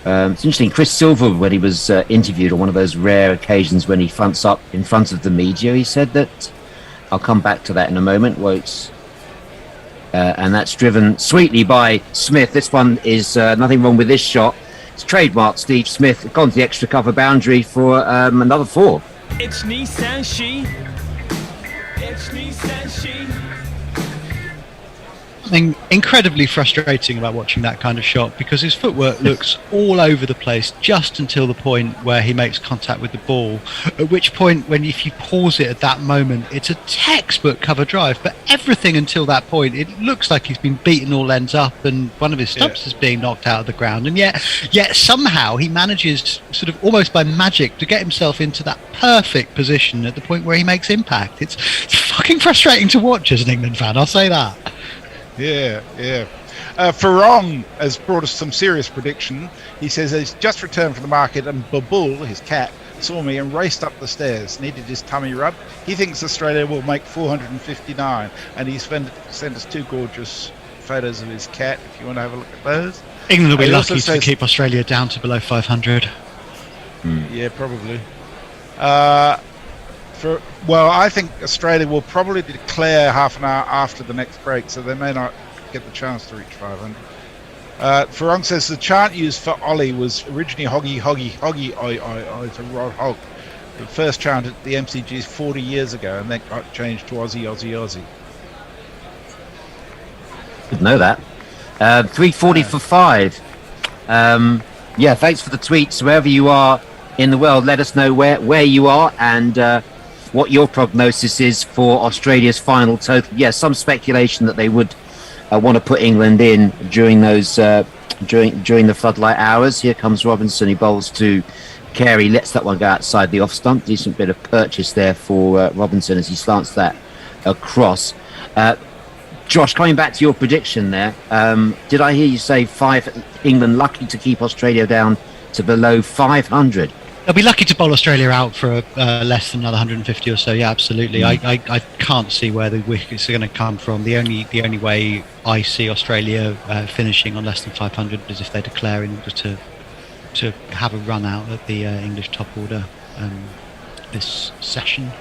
It's interesting, Chris Silver, when he was interviewed on one of those rare occasions when he fronts up in front of the media, he said that, I'll come back to that in a moment, Wokes, and that's driven sweetly by Smith. This one is nothing wrong with this shot. It's trademark Steve Smith, gone to the extra cover boundary for another 4. It's Nissan She. It's Nissan She. Something incredibly frustrating about watching that kind of shot because his footwork looks all over the place just until the point where he makes contact with the ball, at which point if you pause it at that moment it's a textbook cover drive, but everything until that point it looks like he's been beaten all ends up and one of his stumps is being knocked out of the ground, and yet somehow he manages sort of almost by magic to get himself into that perfect position at the point where he makes impact. It's fucking frustrating to watch as an England fan, I'll say that. Yeah. Farong has brought us some serious prediction. He says he's just returned from the market and Babul, his cat, saw me and raced up the stairs, needed his tummy rubbed. He thinks Australia will make 459, and he sent us 2 gorgeous photos of his cat, if you want to have a look at those. England will be lucky to keep Australia down to below 500. Yeah, probably. I think Australia will probably declare half an hour after the next break, so they may not get the chance to reach 500. Farong says the chant used for Ollie was originally hoggy, hoggy, hoggy, oi, oi, oi, to Rod Hog. The first chant at the MCGs 40 years ago, and then got changed to Aussie, Aussie, Aussie. Didn't know that. 340 for 5. Thanks for the tweets. Wherever you are in the world, let us know where you are and what your prognosis is for Australia's final total. Some speculation that they would want to put England in during those during the floodlight hours. Here comes Robinson. He bowls to Carey, lets that one go outside the off stump. Decent bit of purchase there for Robinson as he slants that across. Josh, coming back to your prediction there, did I hear you say England lucky to keep Australia down to below 500? They'll be lucky to bowl Australia out for less than another 150 or so. Yeah, absolutely. I can't see where the wickets are going to come from. The only way I see Australia finishing on less than 500 is if they declare in order to have a run out at the English top order this session.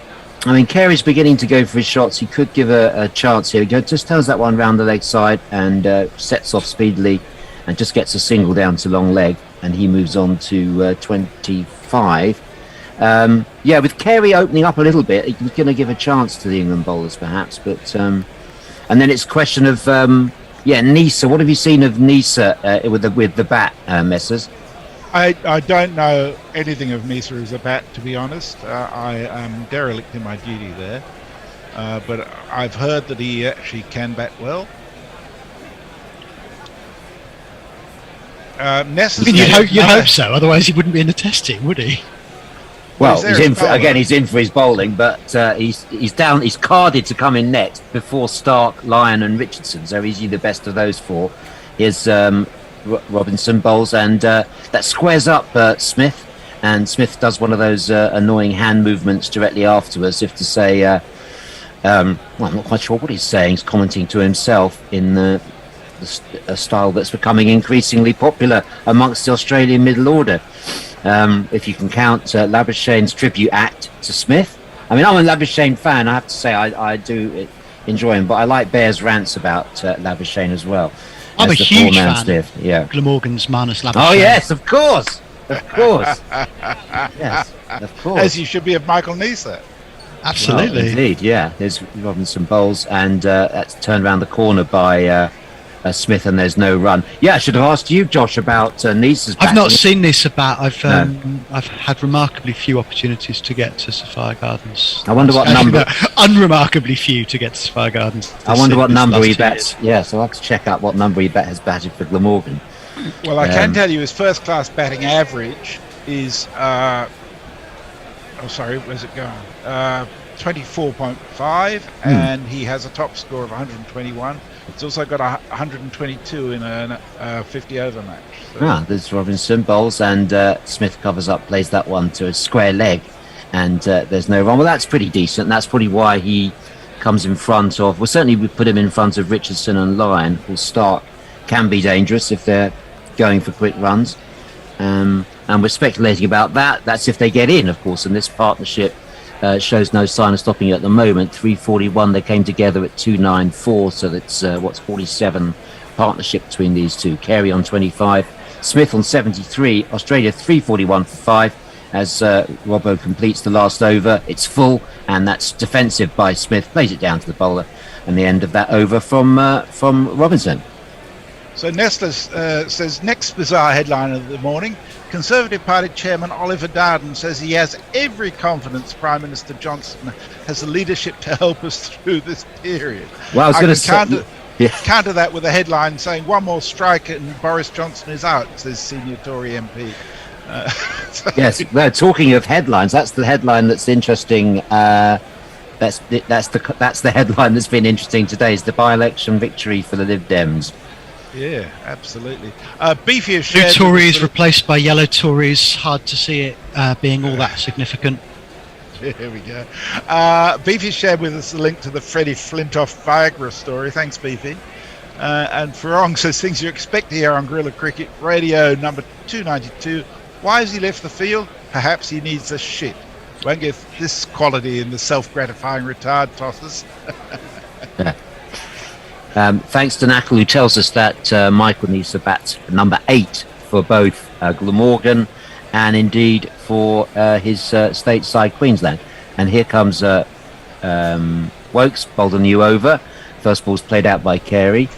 I mean, Carey's beginning to go for his shots. He could give a chance here. He just turns that one round the leg side and sets off speedily and just gets a single down to long leg, and he moves on to 25. With Carey opening up a little bit, he's going to give a chance to the England bowlers perhaps, but and then it's a question of Nisa. What have you seen of Nisa with the bat, Messers? I don't know anything of Nisa as a bat, to be honest. I am derelict in my duty there, but I've heard that he actually can bat well. You'd hope so, otherwise he wouldn't be in the test team, would he? Well, he's in for his bowling, but he's carded to come in next before Stark, Lyon and Richardson, so he's the best of those four. Here's Robinson bowls, and that squares up Smith, and Smith does one of those annoying hand movements directly afterwards, if to say, I'm not quite sure what he's saying. He's commenting to himself in a style that's becoming increasingly popular amongst the Australian middle order. If you can count Labuschagne's tribute act to Smith. I mean, I'm a Labuschagne fan, I have to say. I do enjoy him, but I like Bear's rants about Labuschagne as well. I'm a huge fan Smith. of Glamorgan's Marnus Labuschagne. Oh yes, of course. Yes, of course. As you should be of Michael Nisa. Absolutely. Well, indeed, yeah. There's Robinson bowls, and that's turned around the corner by Smith, and there's no run. Yeah, I should have asked you, Josh, about Nisa's batting. I've not seen Nisa bat. I've had remarkably few opportunities to get to Sapphire Gardens. I wonder what number. Unremarkably few to get to Sapphire Gardens. I wonder what number he bats. Yeah, so I'll have to check out what number he has batted for Glamorgan. Well, I can tell you his first class batting average is where's it going? 24.5, and he has a top score of 121. It's also got 122 in a 50 over match. So. There's Robinson bowls, and Smith covers up, plays that one to a square leg, and there's no run. Well, that's pretty decent. That's probably why he comes in front of. Well, certainly we put him in front of Richardson and Lyon. Will Stark can be dangerous if they're going for quick runs, and we're speculating about that. That's if they get in, of course, and this partnership shows no sign of stopping at the moment. 341, they came together at 294, so that's 47 partnership between these two. Carey on 25, Smith on 73, Australia 341 for 5 as Robbo completes the last over. It's full, and that's defensive by Smith, plays it down to the bowler, and the end of that over from Robinson. So Nesta says, next bizarre headline of the morning, Conservative Party Chairman Oliver Darden says he has every confidence Prime Minister Johnson has the leadership to help us through this period. Well, I was going to counter that with a headline saying one more strike and Boris Johnson is out, says senior Tory MP. Yes, well, talking of headlines, that's the headline that's interesting. That's the headline that's been interesting today, is the by-election victory for the Lib Dems. Yeah, absolutely. Beefy has Blue shared Tories replaced by yellow Tories. Hard to see it being all that significant. Here we go. Beefy shared with us the link to the Freddie Flintoff Viagra story. Thanks, Beefy. And Farong says, things you expect to hear on Guerrilla Cricket Radio number 292. Why has he left the field? Perhaps he needs a shit. Won't get this quality in the self-gratifying retard tosses. Thanks to Knackle, who tells us that Michael needs to bat number 8 for both Glamorgan and indeed for his stateside Queensland. And here comes Wokes, bowled a new over. First ball's played out by Carey.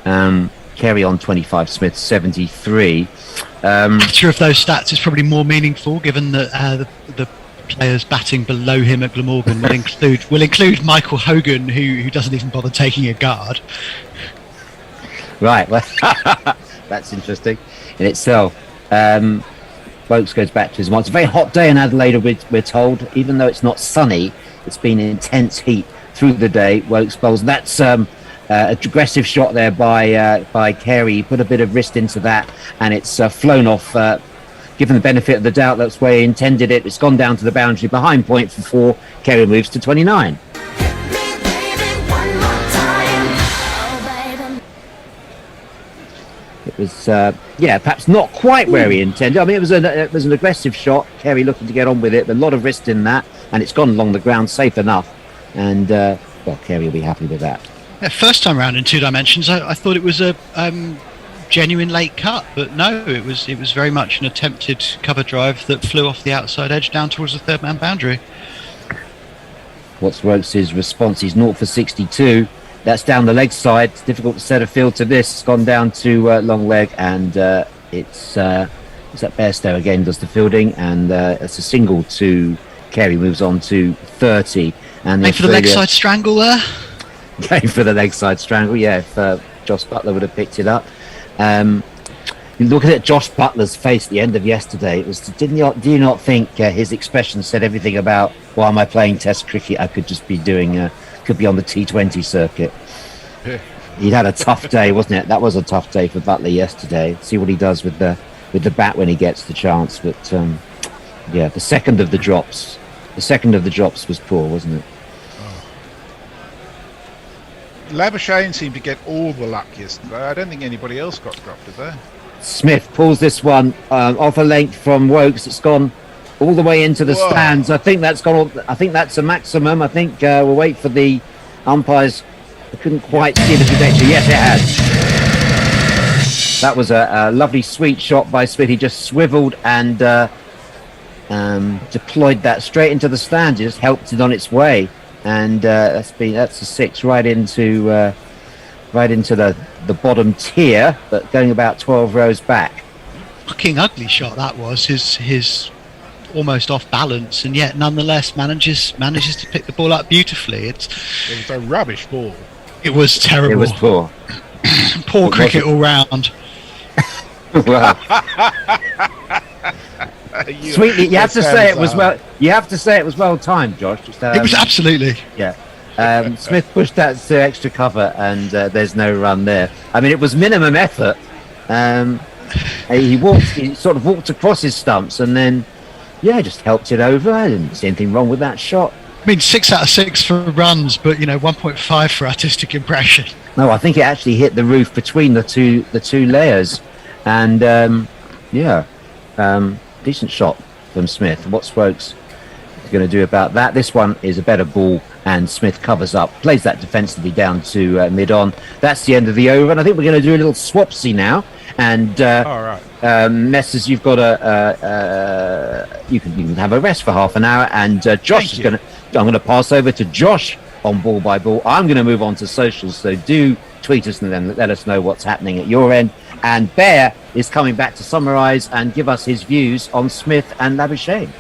Carey on 25, Smith 73. Picture of those stats is probably more meaningful, given that the players batting below him at Glamorgan will include Michael Hogan, who doesn't even bother taking a guard. Right. Well, That's interesting in itself. Wokes goes back to his one. It's a very hot day in Adelaide, we're told. Even though it's not sunny, it's been intense heat through the day. Wokes bowls. That's a aggressive shot there by Carey. He put a bit of wrist into that, and it's flown off. Given the benefit of the doubt, that's where he intended it. It's gone down to the boundary behind point for 4. Carey moves to 29. It was, perhaps not quite where he intended. I mean, it was an aggressive shot. Carey looking to get on with it, but a lot of wrist in that, and it's gone along the ground safe enough. And Carey will be happy with that. Yeah, first time round in 2 dimensions, I thought it was a genuine late cut, but no, it was very much an attempted cover drive that flew off the outside edge down towards the third man boundary. What's Wokes' response? He's 0 for 62. That's down the leg side. It's difficult to set a field to this. It's gone down to long leg, and it's that Bairstow again does the fielding, and it's a single to Carey. Moves on to 30. And Going for the leg side strangle there. Going for the leg side strangle. Yeah, if Jos Buttler would have picked it up. You look at Jos Buttler's face at the end of yesterday. It was. Do you not think his expression said everything about why am I playing Test cricket? I could just be doing. Could be on the T20 circuit. Yeah. He'd had a tough day, wasn't it? That was a tough day for Buttler yesterday. See what he does with the bat when he gets the chance. But the second of the drops was poor, wasn't it? Labuschagne seemed to get all the luck yesterday. I don't think anybody else got dropped, did they? Smith pulls this one off a length from Wokes. It's gone all the way into the stands. I think that's a maximum. I think we'll wait for the umpires. I couldn't quite see the trajectory. Yes, it has. That was a lovely sweet shot by Smith. He just swiveled and deployed that straight into the stands. He just helped it on its way, and that's a 6 right into the bottom tier, but going about 12 rows back. Fucking ugly shot that was. His almost off balance, and yet nonetheless manages to pick the ball up beautifully. It was a rubbish ball. It was terrible. It was poor. Poor cricket all round. Sweetly, you have to say it was well. You have to say it was well timed, Josh. It was absolutely. Yeah. Smith pushed that to extra cover, and there's no run there. I mean, it was minimum effort. He sort of walked across his stumps, and then just helped it over. I didn't see anything wrong with that shot. I mean, 6 out of 6 for runs, but 1.5 for artistic impression. No, I think it actually hit the roof between the two layers, and decent shot from Smith. What's Wokes going to do about that? This one is a better ball, and Smith covers up, plays that defensively down to mid-on. That's the end of the over, and I think we're going to do a little swapsy now. And all right. Messrs, you've got you can have a rest for half an hour, and Josh is going to. I'm going to pass over to Josh on ball by ball. I'm going to move on to socials, so do tweet us and then let us know what's happening at your end. And Bear is coming back to summarise and give us his views on Smith and Labuschagne.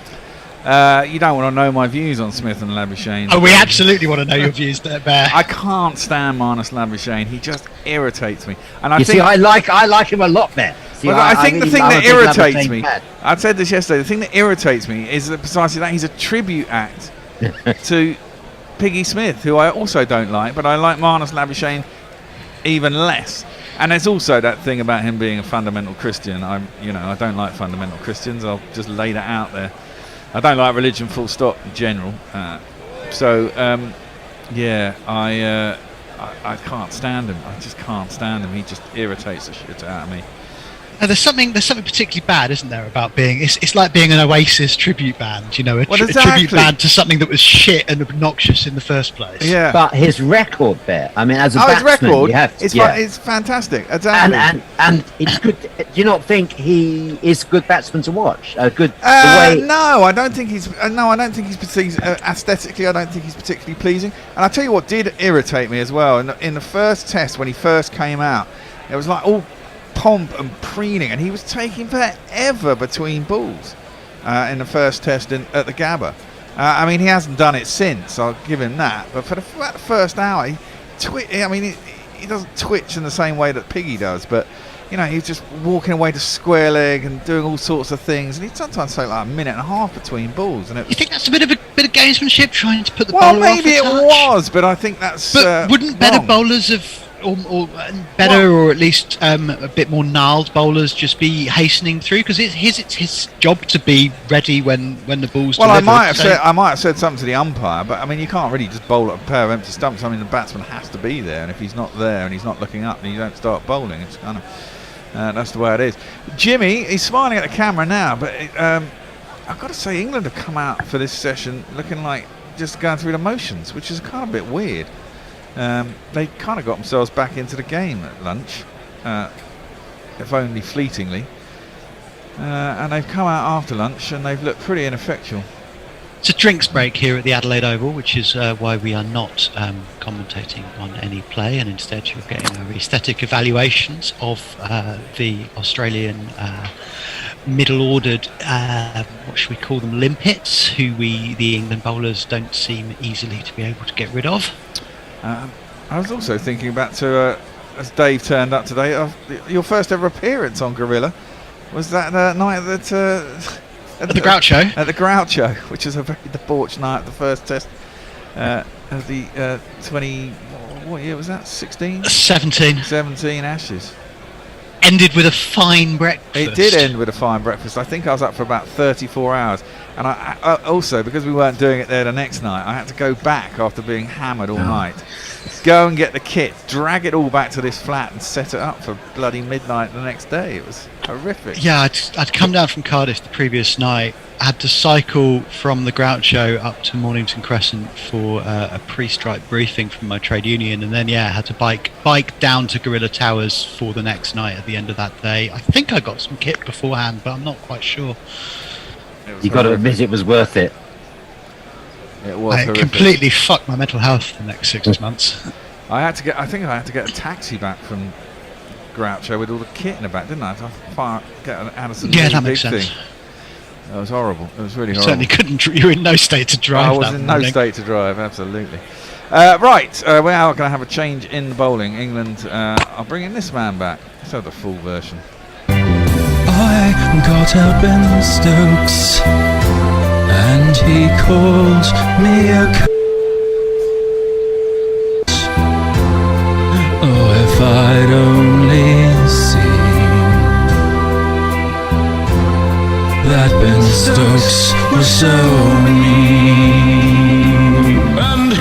You don't want to know my views on Smith and Labuschagne. Oh, we absolutely want to know your views there, Bear. I can't stand Marnus Labuschagne. He just irritates me. And I like him a lot, Bear. I think the thing that irritates me, I said this yesterday, the thing that irritates me is that precisely that he's a tribute act to Piggy Smith, who I also don't like, but I like Marnus Labuschagne even less. And there's also that thing about him being a fundamental Christian. I don't like fundamental Christians. I'll just lay that out there. I don't like religion, full stop, in general. I can't stand him. I just can't stand him. He just irritates the shit out of me. There's something particularly bad, isn't there, about being... It's like being an Oasis tribute band, a tribute band to something that was shit and obnoxious in the first place. Yeah. But his record there, I mean, as a batsman, his record, you have to, it's fantastic. Exactly. And it's good. Do you not think he is a good batsman to watch? A good No, I don't think he's. I don't think he's aesthetically. I don't think he's particularly pleasing. And I tell you what did irritate me as well. In the first test when he first came out, it was like all pomp and preening, and he was taking forever between balls in the first test at the Gabba. I mean, he hasn't done it since. I'll give him that. But for the first hour, he doesn't twitch in the same way that Piggy does. But he's just walking away to square leg and doing all sorts of things, and he'd sometimes take like a minute and a half between balls. And You think that's a bit of gamesmanship, trying to put the well, bowler off maybe a it touch? was, but I think that's. But wouldn't better wrong. bowlers have, or at least a bit more gnarled bowlers, just be hastening through? Because it's his job to be ready when the ball's Well, delivered. I might have said something to the umpire, but I mean, you can't really just bowl at a pair of empty stumps. I mean, the batsman has to be there, and if he's not there and he's not looking up, then you don't start bowling. It's kind of that's the way it is. Jimmy, he's smiling at the camera now, but I've got to say, England have come out for this session looking like just going through the motions, which is kind of a bit weird. They kind of got themselves back into the game at lunch, if only fleetingly. And they've come out after lunch and they've looked pretty ineffectual. It's a drinks break here at the Adelaide Oval, which is why we are not commentating on any play, and instead you're getting our aesthetic evaluations of the Australian middle-ordered, what should we call them, limpets, who the England bowlers don't seem easily to be able to get rid of. I was also thinking back to, as Dave turned up today, your first ever appearance on Gorilla. Was that night at the Groucho? At the Groucho, which is a very debauched night, the first test of the 20... What year was that? 16? 17. 17 Ashes. Ended with a fine breakfast. It did end with a fine breakfast. I think I was up for about 34 hours. And I also, because we weren't doing it there the next night, I had to go back after being hammered all night. Go and get the kit, drag it all back to this flat and set it up for bloody midnight the next day. It was horrific. Yeah, I'd come down from Cardiff the previous night, had to cycle from the Groucho up to Mornington Crescent for a pre-strike briefing from my trade union, and then had to bike down to Gorilla Towers for the next night at the end of that day. I think I got some kit beforehand, but I'm not quite sure. You got to admit it was worth it. It was It completely fucked my mental health for the next 6 months. I think I had to get a taxi back from Groucho with all the kit in the back, didn't I? To get an Addison. Yeah, that makes sense. That was horrible. It was really You horrible. certainly couldn't. You were in no state to drive. I was in no state to drive. Absolutely. Right, we are going to have a change in bowling. England are bringing this man back. Let's have the full version. I got up in Stokes and he called me a oh, if I'd only seen that Ben Stokes was so mean. And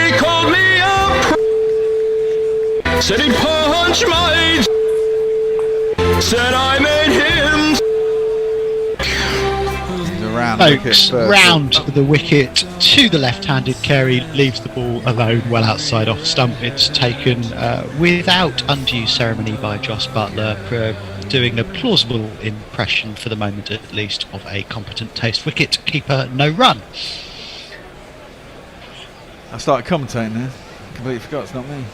he called me a said he'd punch my said I made him. Stokes round the wicket to the left-handed. Carey leaves the ball alone well outside off stump. It's taken without undue ceremony by Jos Buttler, doing a plausible impression for the moment at least of a competent taste wicket keeper. No run. I started commentating there. Completely forgot it's not me.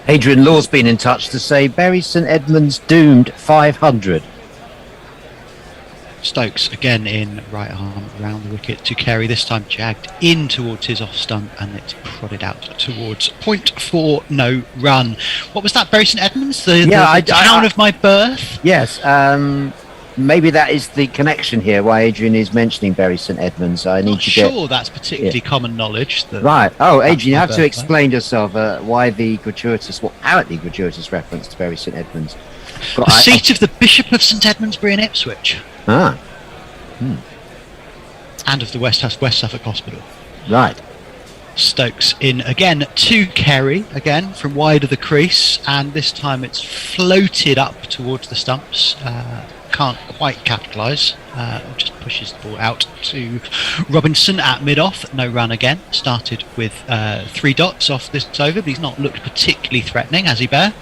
Adrian Law's been in touch to say Bury St Edmunds doomed 500. Stokes again in right arm around the wicket to Carey, this time jagged in towards his off stump, and it's prodded out towards point for no run. What was that, Bury St Edmunds? The town of my birth? Yes, maybe that is the connection here, why Adrian is mentioning Bury St Edmunds. I need to Sure, that's particularly common knowledge. Right. Oh, Adrian, you have to explain yourself why the apparently gratuitous reference to Bury St Edmunds. The seat of the Bishop of St Edmundsbury in Ipswich. Ah. And of the West Suffolk Hospital. Right. Stokes in again to Carey, again from wide of the crease, and this time it's floated up towards the stumps. Can't quite capitalise. Just pushes the ball out to Robinson at mid-off. No run again. Started with 3 dots off this over, but he's not looked particularly threatening, has he, Bear?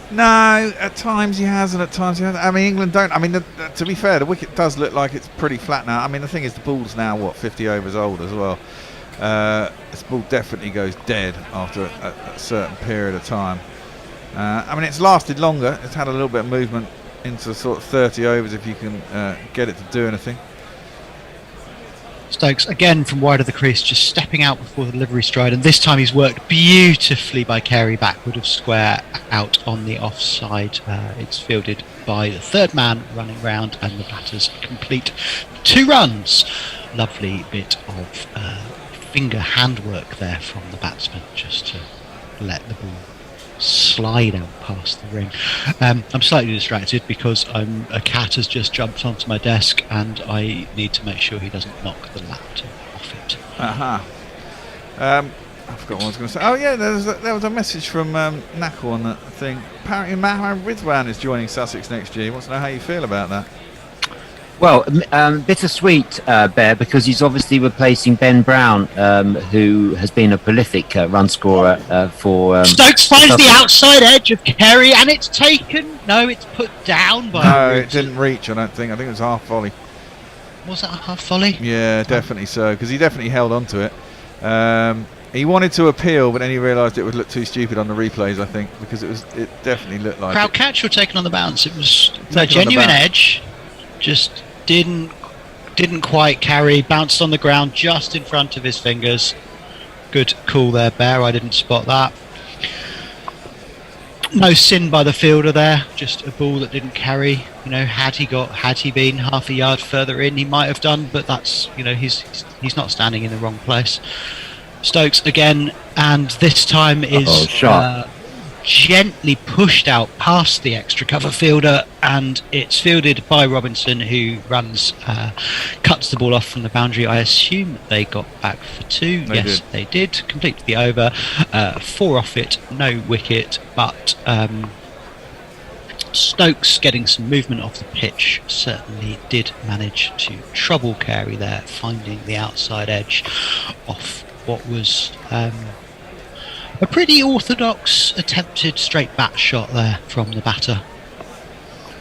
No, at times he has, and at times he hasn't. I mean, England don't. I mean, to be fair, the wicket does look like it's pretty flat now. I mean, the thing is, the ball's now 50 overs old as well. This ball definitely goes dead after a certain period of time. I mean, it's lasted longer. It's had a little bit of movement into sort of 30 overs if you can get it to do anything. Stokes again from wide of the crease, just stepping out before the delivery stride, and this time he's worked beautifully by Carey backward of square out on the offside. It's fielded by the third man running round, and the batters complete 2 runs. Lovely bit of finger handwork there from the batsman, just to let the ball slide out past the ring. I'm slightly distracted because a cat has just jumped onto my desk, and I need to make sure he doesn't knock the laptop off it. I forgot what I was going to say. Oh yeah, there was a message from Knackle on that thing. Apparently Mohammed Ridwan is joining Sussex next year. He wants to know how you feel about that. Well, bittersweet, Bear, because he's obviously replacing Ben Brown, who has been a prolific run scorer for... Stokes finds the outside edge of Carey, and it's taken. No, it's put down by... No, it didn't reach, I don't think. I think it was half volley. Was that a half volley? Yeah, definitely so, because he definitely held on to it. He wanted to appeal, but then he realised it would look too stupid on the replays, I think, because it definitely looked like crowd it. catch or taken on the bounce? It was a genuine edge. Just didn't quite carry, bounced on the ground just in front of his fingers. Good call there, Bear. I didn't spot that. No sin by the fielder there, just a ball that didn't carry. You know, had he been half a yard further in, he might have done, but that's, you know, he's not standing in the wrong place. Stokes again, and this time is gently pushed out past the extra cover fielder, and it's fielded by Robinson, who runs, cuts the ball off from the boundary. I assume they got back for 2. They did complete the over. 4 off it, no wicket, but Stokes getting some movement off the pitch certainly did manage to trouble Carey there, finding the outside edge off what was a pretty orthodox attempted straight bat shot there from the batter.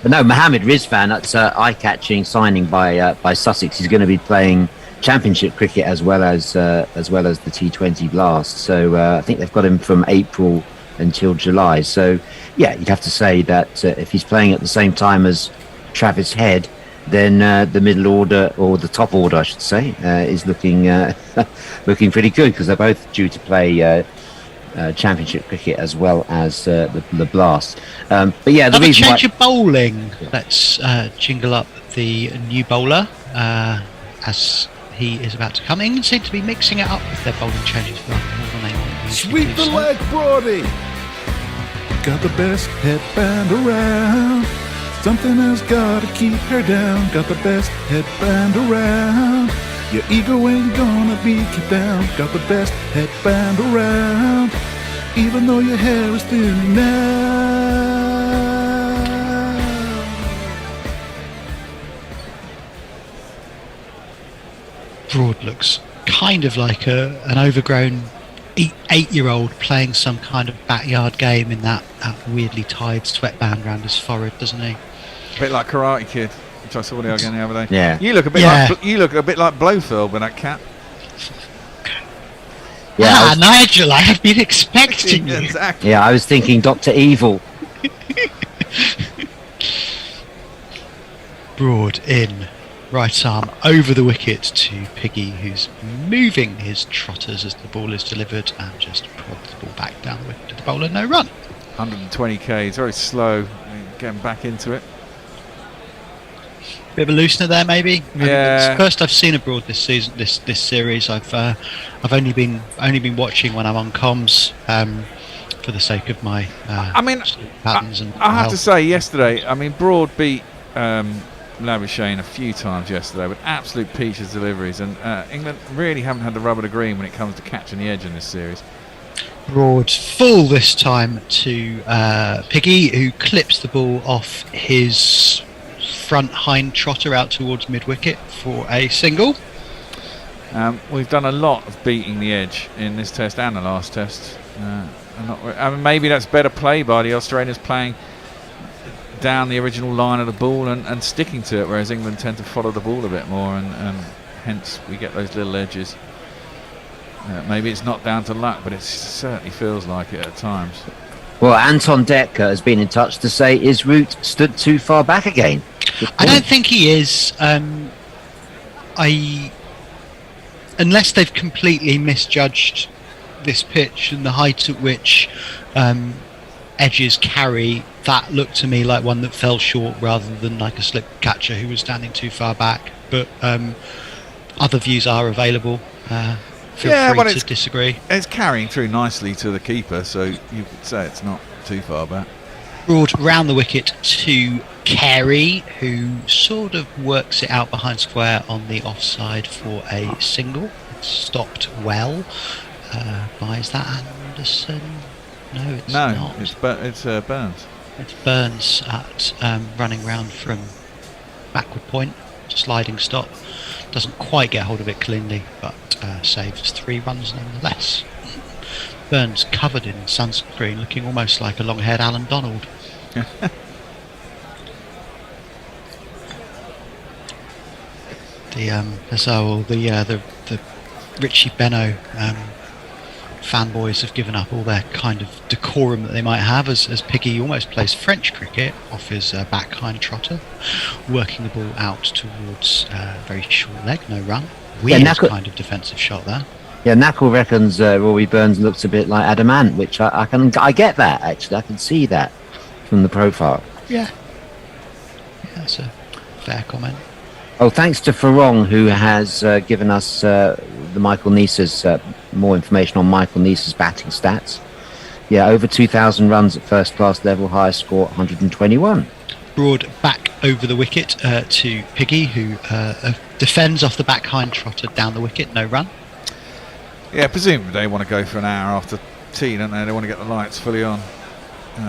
But no, Mohammed Rizvan, that's an eye-catching signing by Sussex. He's going to be playing Championship cricket as well as the T20 Blast. So I think they've got him from April until July. So yeah, you'd have to say that if he's playing at the same time as Travis Head, then the middle order, or the top order, I should say, is looking pretty good, because they're both due to play Championship cricket as well as the Blast. But yeah, the reason change of bowling. Let's jingle up the new bowler as he is about to come. England seem to be mixing it up with their bowling changes rather more than they want to. Sweep the leg, Brody. Got the best headband around. Something has got to keep her down. Got the best headband around. Your ego ain't gonna be kept down. Got the best headband around. Even though your hair is thin now. Broad looks kind of like an overgrown 8-year-old playing some kind of backyard game in that weirdly tied sweatband around his forehead, doesn't he? A bit like Karate Kid, which I saw the other day. Yeah. You look a bit like Blofeld with that cap. Yeah, Nigel, I have been expecting you. Exactly. Yeah, I was thinking Dr. Evil. Broad in, right arm over the wicket to Piggy, who's moving his trotters as the ball is delivered, and just prods the ball back down the wicket to the bowler. No run. 120 k's, very slow, getting back into it. Bit of a loosener there, maybe. Yeah. It's the first I've seen abroad this season, this series. I've only been watching when I'm on comms, for the sake of my. Patterns I have to say, yesterday, Broad beat Labuschagne a few times yesterday with absolute peaches deliveries, and England really haven't had the rub of the green when it comes to catching the edge in this series. Broad full this time to Piggy, who clips the ball off his front hind trotter out towards mid-wicket for a single. We've done a lot of beating the edge in this test and the last test. Maybe that's better play by the Australians, playing down the original line of the ball and sticking to it, whereas England tend to follow the ball a bit more, and hence we get those little edges. Maybe it's not down to luck, but it certainly feels like it at times. Well, Anton Decker has been in touch to say his route stood too far back again. I don't think he is. unless they've completely misjudged this pitch and the height at which edges carry, that looked to me like one that fell short rather than like a slip catcher who was standing too far back. But other views are available. Feel free to disagree. It's carrying through nicely to the keeper, so you could say it's not too far back. Broad round the wicket to Carey, who sort of works it out behind square on the offside for a single. It's stopped well. Is that Anderson? No, it's not. It's Burns. It's Burns at running round from backward point, sliding stop. Doesn't quite get hold of it cleanly, but saves 3 runs nonetheless. Burns covered in sunscreen, looking almost like a long-haired Alan Donald. The Richie Benno fanboys have given up all their kind of decorum that they might have as Piggy almost plays French cricket off his back-hind trotter, working the ball out towards very short leg, no run. Weird kind of defensive shot there. Yeah, Knackle reckons Rory Burns looks a bit like Adamant, which I get that actually. I can see that from the profile. Yeah, that's a fair comment. Oh, thanks to Farong, who has given us the Michael Neese's more information on Michael Neese's batting stats. Yeah, over 2,000 runs at first class level, highest score 121. Broad back over the wicket to Piggy, who defends off the back hind trotter down the wicket, no run. Yeah, presumably they want to go for an hour after tea, don't they? They want to get the lights fully on.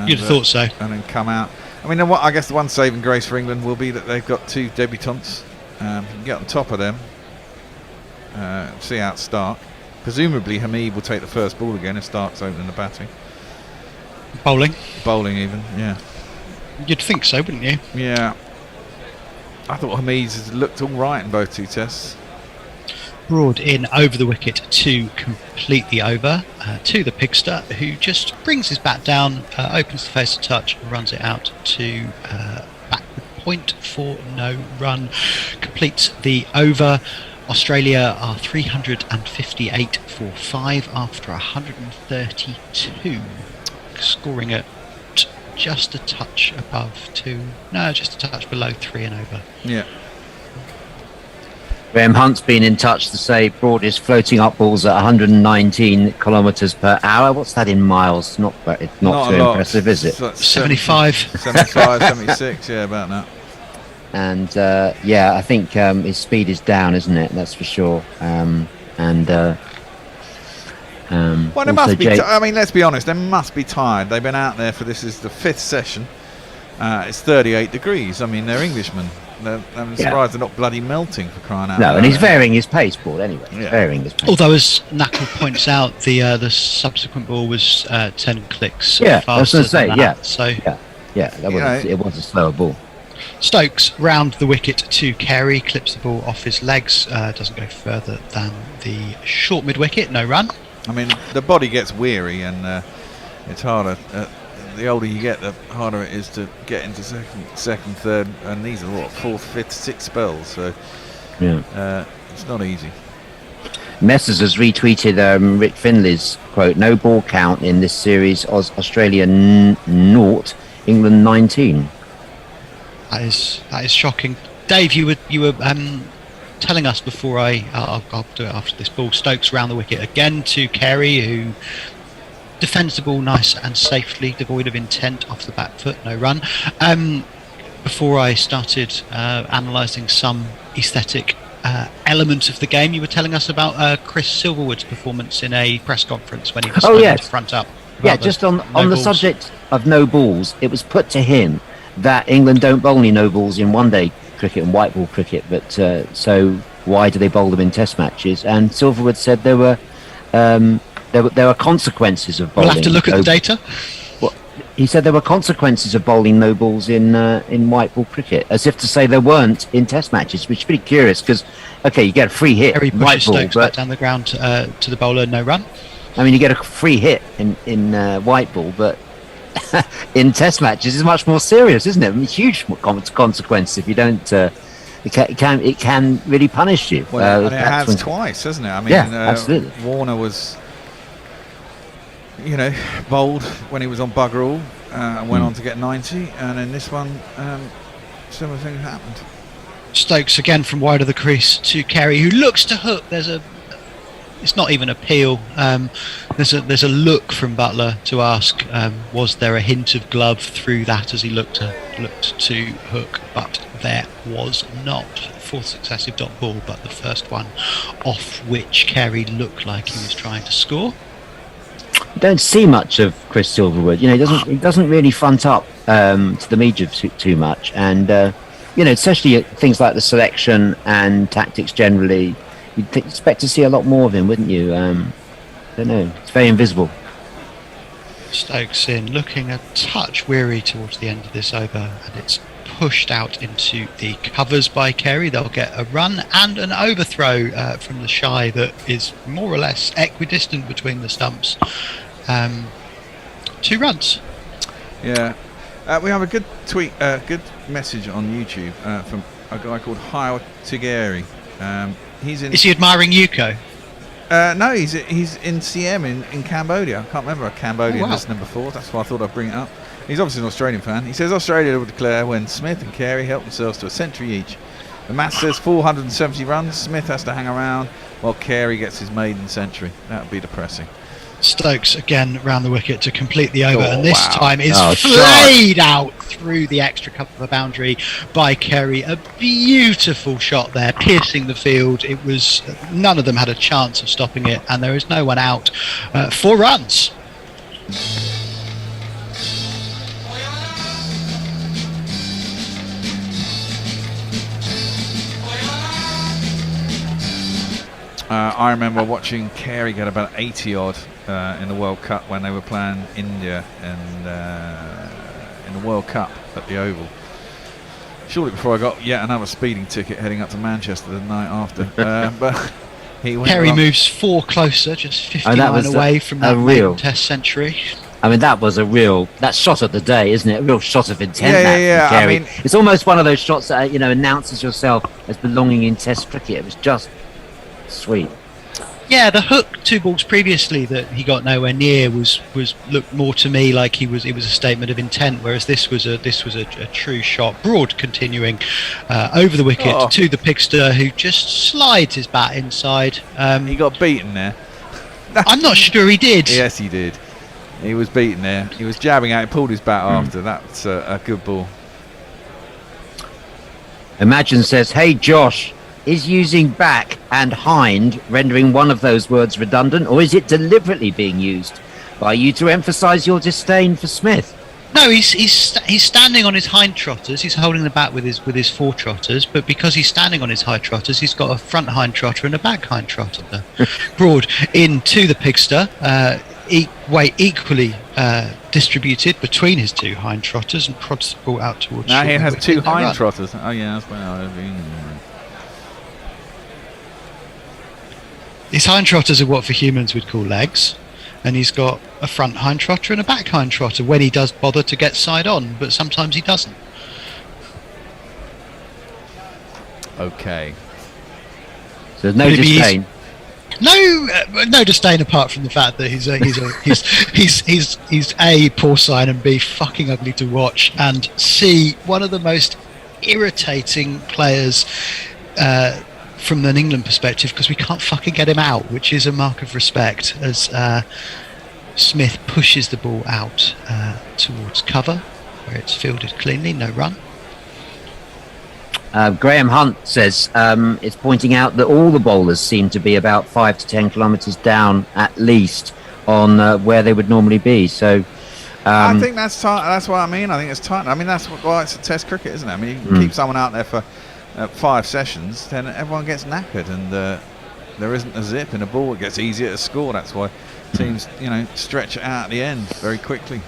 You'd have thought so. And then come out. I mean, I guess the one saving grace for England will be that they've got 2 debutants. You can get on top of them. See out Stark. Presumably Hamid will take the first ball again if Stark's opening the batting. Bowling even, yeah. You'd think so, wouldn't you? Yeah. I thought Hamid's has looked all right in both 2 tests. Broad in over the wicket to completely over to the Pigster, who just brings his bat down, opens the face a touch, and runs it out to backward point for no run. Completes the over. Australia are 358 for 5 after 132, scoring at just a touch above 2. No, just a touch below 3 and over. Yeah. Graham Hunt's been in touch to say Broad is floating up balls at 119 kilometres per hour. What's that in miles? Not too impressive, is it? 75. 75, 76, yeah, about that. And I think his speed is down, isn't it? That's for sure. Well, they must be. I mean, let's be honest. They must be tired. They've been out there for this is the 5th session. It's 38 degrees. I mean, they're Englishmen. I'm surprised they're not bloody melting, for crying out loud. No, and he's varying his pace, Broad, anyway. Yeah. Varying his pace. Although, as Knackle points out, the subsequent ball was 10 clicks faster. I was going to say, it was a slower ball. Stokes round the wicket to Carey, clips the ball off his legs, doesn't go further than the short mid-wicket, no run. I mean, the body gets weary and it's harder. The older you get, the harder it is to get into second, third, and these are 4th, 5th, 6th spells, so it's not easy. Messers has retweeted Rick Finley's quote, no ball count in this series, Australia 0, England 19. That is shocking. Dave, you were telling us before I'll do it after this ball. Stokes round the wicket again to Carey, who defends the ball nice and safely, devoid of intent off the back foot, no run. Before I started analysing some aesthetic element of the game, you were telling us about Chris Silverwood's performance in a press conference when he was front up. Yeah, just on the subject of no balls, it was put to him that England don't bowl any no balls in one-day cricket and white ball cricket, but so why do they bowl them in test matches? And Silverwood said there were consequences of bowling. We'll have to look at the data. Well, he said there were consequences of bowling no balls in white ball cricket, as if to say there weren't in test matches, which is pretty curious because, you get a free hit Harry in white ball, Stokes back down the ground to the bowler, no run. I mean, you get a free hit in white ball, but in test matches it's much more serious, isn't it? I mean, huge consequence if you don't it can really punish you. Well, and it That's has when- twice, hasn't it? I mean, Yeah, absolutely. Warner was, bold when he was on bugger all and went on to get 90, and in this one, similar thing happened. Stokes again from wide of the crease to Carey, who looks to hook. It's not even a peel. There's a look from Butler to ask, was there a hint of glove through that as he looked to hook, but there was not. Fourth successive dot ball, but the first one off which Carey looked like he was trying to score. You don't see much of Chris Silverwood. He doesn't really front up to the media too much, and especially at things like the selection and tactics generally. You'd expect to see a lot more of him, wouldn't you? I don't know. It's very invisible. Stokes in, looking a touch weary towards the end of this over, and it's pushed out into the covers by Carey. They'll get a run and an overthrow from the shy that is more or less equidistant between the stumps. 2 runs. Yeah. We have a good tweet, good message on YouTube from a guy called Hao Tigeri. Is he admiring Yuko? No, he's in CM in Cambodia. I can't remember a Cambodian listener before. That's why I thought I'd bring it up. He's obviously an Australian fan. He says Australia will declare when Smith and Carey help themselves to a century each. The match says 470 runs. Smith has to hang around while Carey gets his maiden century. That would be depressing. Stokes again round the wicket to complete the over, and this wow. time is Oh, flayed out through the extra cover boundary by Carey. A beautiful shot there, piercing the field. It was none of them had a chance of stopping it, and there is no one out. 4 runs. I remember watching Carey get about 80 odd in the World Cup when they were playing India in the World Cup at the Oval. Shortly before I got yet another speeding ticket heading up to Manchester the night after. But he went Carey along. moves 4 closer, just 59 away from that maiden Test century. I mean, that was that shot of the day, isn't it? A real shot of intent. Yeah. From Carey. I mean, it's almost one of those shots that announces yourself as belonging in Test cricket. It was just sweet. Yeah, the hook 2 balls previously that he got nowhere near was looked more to me like it was a statement of intent, whereas this was a true shot. Broad continuing over the wicket to the Pigster, who just slides his bat inside. He got beaten there. I'm not sure he did. Yes, he did. He was beaten there. He was jabbing out. He pulled his bat after. That's a good ball. Imagine says, "Hey Josh, is using back and hind rendering one of those words redundant, or is it deliberately being used by you to emphasise your disdain for Smith?" No, he's standing on his hind trotters. He's holding the bat with his 4 trotters, but because he's standing on his high trotters, he's got a front hind trotter and a back hind trotter. Broad into the Pigster, weight equally distributed between his 2 hind trotters, and prods the ball out towards. Now he has 2 hind run. trotters. Oh yeah, that's well. His hind trotters are what for humans we'd call legs, and he's got a front hind trotter and a back hind trotter when he does bother to get side on, but sometimes he doesn't. Okay. So there's no disdain. No disdain apart from the fact that he's A, porcine, and B, fucking ugly to watch, and C, one of the most irritating players from an England perspective, because we can't fucking get him out, which is a mark of respect, as Smith pushes the ball out towards cover, where it's fielded cleanly, no run. Graham Hunt says it's pointing out that all the bowlers seem to be about 5 to 10 kilometres down at least on where they would normally be. So I think that's tight. That's what I mean. I think it's tight. I mean, that's why it's a Test cricket, isn't it? I mean, you can keep someone out there for 5 sessions, then everyone gets knackered, and there isn't a zip in a ball. It gets easier to score. That's why teams, stretch it out at the end very quickly.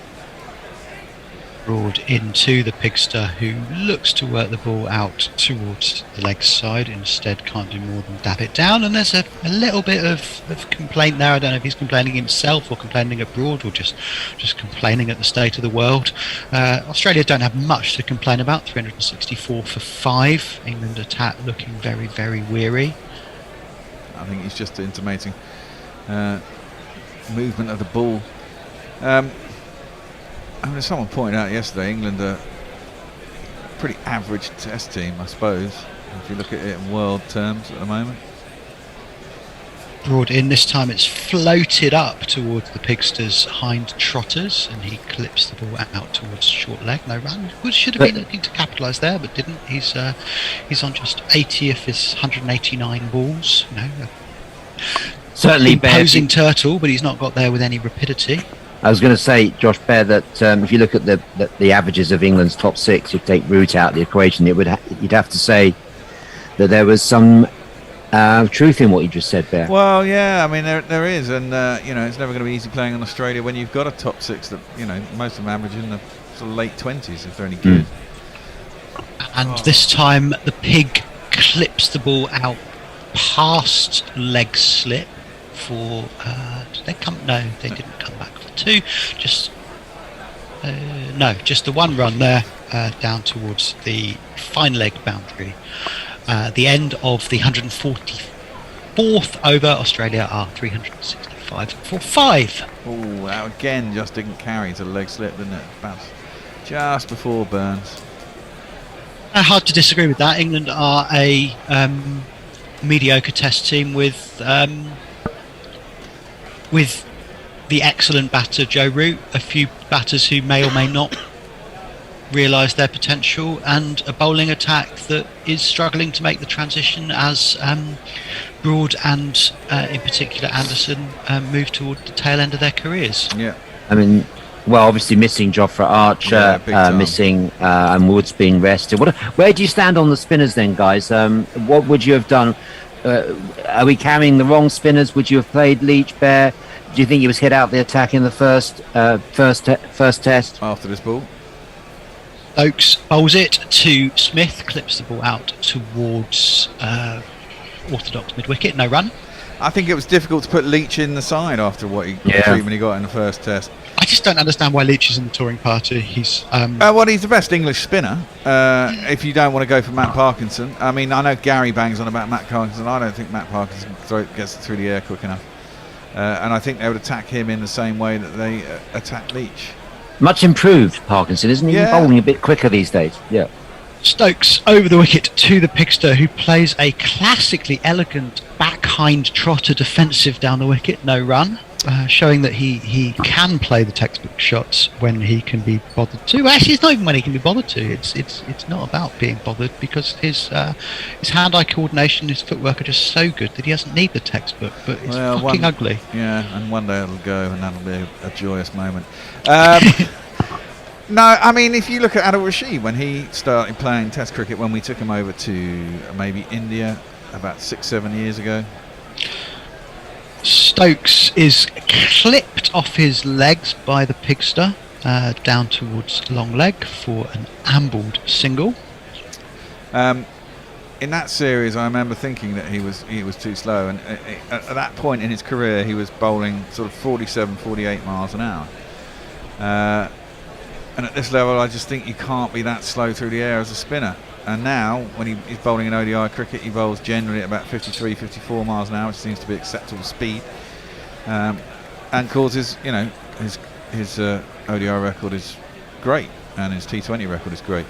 Broad into the Pigster, who looks to work the ball out towards the leg side, instead can't do more than dab it down, and there's a little bit of complaint there. I don't know if he's complaining himself or complaining at Broad or just complaining at the state of the world. Australia don't have much to complain about, 364 for 5. England attack looking very, very weary. I think he's just intimating movement of the ball. I mean, someone pointed out yesterday, England are a pretty average test team, I suppose, if you look at it in world terms at the moment. Broad in this time, it's floated up towards the Pigster's hind trotters, and he clips the ball out towards short leg. No run. Should have been looking to capitalise there, but didn't. He's on just 80 of his 189 balls. Certainly imposing turtle, but he's not got there with any rapidity. I was going to say, Josh Bear, that if you look at the averages of England's top 6, you take Root out of the equation, you'd have to say that there was some truth in what you just said, Bear. Well, yeah, I mean there is, and it's never going to be easy playing on Australia when you've got a top 6 that most of them average in the sort of late 20s if they're any good. And this time the Pig clips the ball out past leg slip for. Did they come? No, they didn't come back. 2, just the one run there down towards the fine leg boundary. The end of the 144th over. Australia are 365 for 5. Oh, that again just didn't carry to the leg slip, didn't it? Perhaps just before Burns. Hard to disagree with that. England are a mediocre test team with the excellent batter Joe Root, a few batters who may or may not realise their potential, and a bowling attack that is struggling to make the transition as Broad and in particular Anderson move toward the tail end of their careers. Yeah, I mean, well, obviously missing Jofra Archer, missing and Woods being rested. Where do you stand on the spinners then, guys? What would you have done? Are we carrying the wrong spinners? Would you have played Leach, Bear? Do you think he was hit out the attack in the first test? After this ball, Stokes bowls it to Smith, clips the ball out towards orthodox mid-wicket. No run. I think it was difficult to put Leach in the side after the treatment he got in the first test. I just don't understand why Leach is in the touring party. He's well, he's the best English spinner. If you don't want to go for Matt Parkinson, I mean, I know Gary bangs on about Matt Parkinson. I don't think Matt Parkinson gets through the air quick enough. And I think they would attack him in the same way that they attack Leach. Much improved, Parkinson, isn't he? Yeah. Bowling a bit quicker these days. Yeah. Stokes over the wicket to the Pigster, who plays a classically elegant back hind trotter defensive down the wicket. No run, showing that he can play the textbook shots when he can be bothered to. Actually, it's not even when he can be bothered to. It's not about being bothered, because his hand-eye coordination, his footwork are just so good that he doesn't need the textbook. But it's fucking ugly. Yeah, and one day it'll go, and that'll be a joyous moment. No, I mean, if you look at Adil Rashid, when he started playing Test cricket, when we took him over to maybe India about 6-7 years ago. Stokes is clipped off his legs by the Pigster down towards long leg for an ambled single. In that series, I remember thinking that he was too slow, and at that point in his career, he was bowling sort of 47, 48 miles an hour. And at this level, I just think you can't be that slow through the air as a spinner. And now, when he's bowling in ODI cricket, he bowls generally at about 53, 54 miles an hour, which seems to be acceptable speed. And causes, his ODI record is great, and his T20 record is great.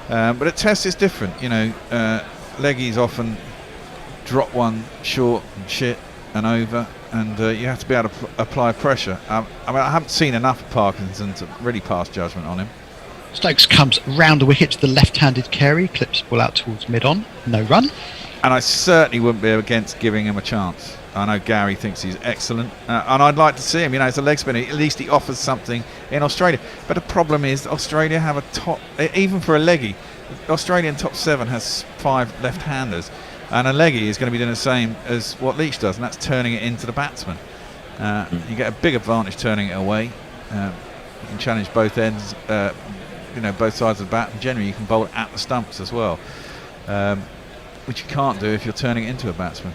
But at Test, it's different. Leggies often drop one short and shit and over, and you have to be able to apply pressure. I haven't seen enough of Parkinson to really pass judgment on him. Stokes comes round the wicket to the left-handed carry, clips the ball out towards mid-on. No run. And I certainly wouldn't be against giving him a chance. I know Gary thinks he's excellent, and I'd like to see him. As a leg spinner, at least he offers something in Australia. But the problem is, Australia have a top, even for a leggy, the Australian top 7 has 5 left-handers, and a leggy is going to be doing the same as what Leach does, and that's turning it into the batsman. You get a big advantage turning it away. You can challenge both ends both sides of the bat, and generally you can bowl at the stumps as well, which you can't do if you're turning it into a batsman.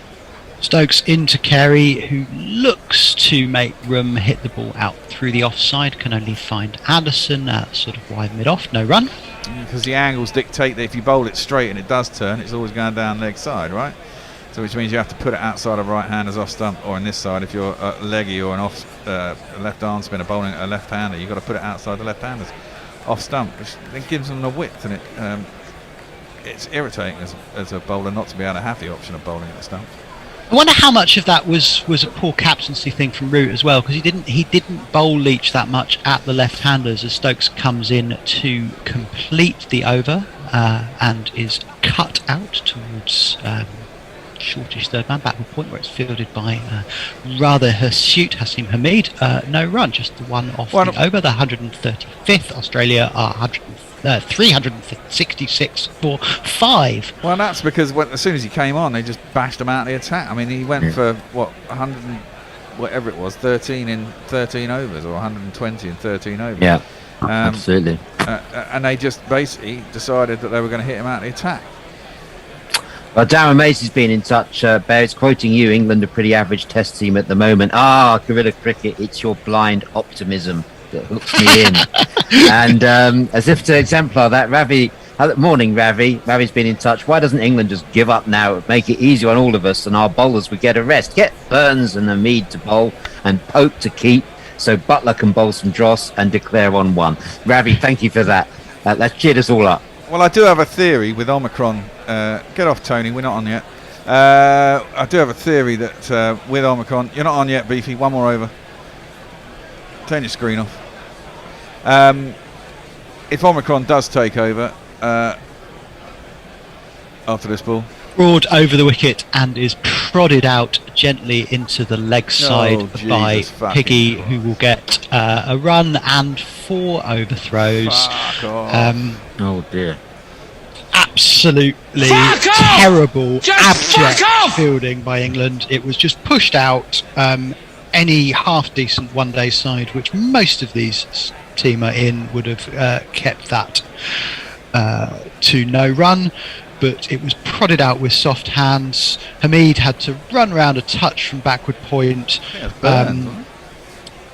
Stokes into Carey, who looks to make room, hit the ball out through the offside, can only find Anderson at sort of wide mid-off, no run. Because the angles dictate that if you bowl it straight and it does turn, it's always going down leg side, right? So which means you have to put it outside of right-handers off stump, or in this side, if you're a leggy or an off left arm spinner bowling a left-hander, you've got to put it outside the left-handers off stump, which then gives them the width, and it's irritating as a bowler not to be able to have the option of bowling at the stump. I wonder how much of that was a poor captaincy thing from Root as well, because he didn't bowl Leach that much at the left-handers as Stokes comes in to complete the over and is cut out towards shortish third man backward point, where it's fielded by rather hirsute Hasim Hamid. No run, just the one off the over. The 135th Australia are 366 for 5. Well, that's because as soon as he came on, they just bashed him out of the attack. I mean, he went for 100 and whatever it was, 13 in 13 overs, or 120 in 13 overs. Yeah, absolutely. And they just basically decided that they were going to hit him out of the attack. Well, Darren Macy's been in touch. Bears, quoting you, England a pretty average test team at the moment. Guerrilla cricket, it's your blind optimism that hooks me in. And as if to exemplar that, Ravi, morning Ravi. Ravi's been in touch. Why doesn't England just give up now, make it easy on all of us, and our bowlers would get a rest? Get Burns and Hamid to bowl and Pope to keep, so Buttler can bowl some dross and declare on 1. Ravi, thank you for that. That's cheered us all up. Well, I do have a theory with Omicron. Get off, Tony. We're not on yet. I do have a theory that with Omicron, you're not on yet, Beefy. One more over. Turn your screen off. If Omicron does take over after this ball, Broad over the wicket and is prodded out gently into the leg side by Piggy, who will get a run and 4 overthrows. Oh dear. Absolutely terrible, abject fielding by England. It was just pushed out. Any half-decent one-day side, which most of these team are in, would have kept that to no run. But it was prodded out with soft hands. Hamid had to run around a touch from backward point. The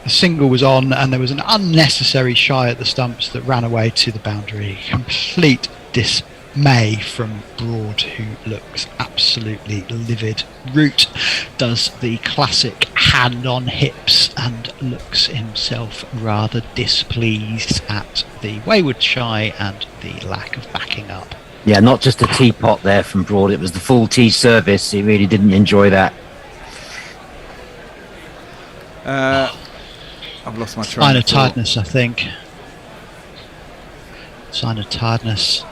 single was on, and there was an unnecessary shy at the stumps that ran away to the boundary. Complete dismay from Broad, who looks absolutely livid. Root does the classic hand on hips and looks himself rather displeased at the wayward shy and the lack of backing up. Yeah, not just a teapot there from Broad, it was the full tea service. He really didn't enjoy that. I've lost my train Sign of of tiredness, I think. Sign of tiredness.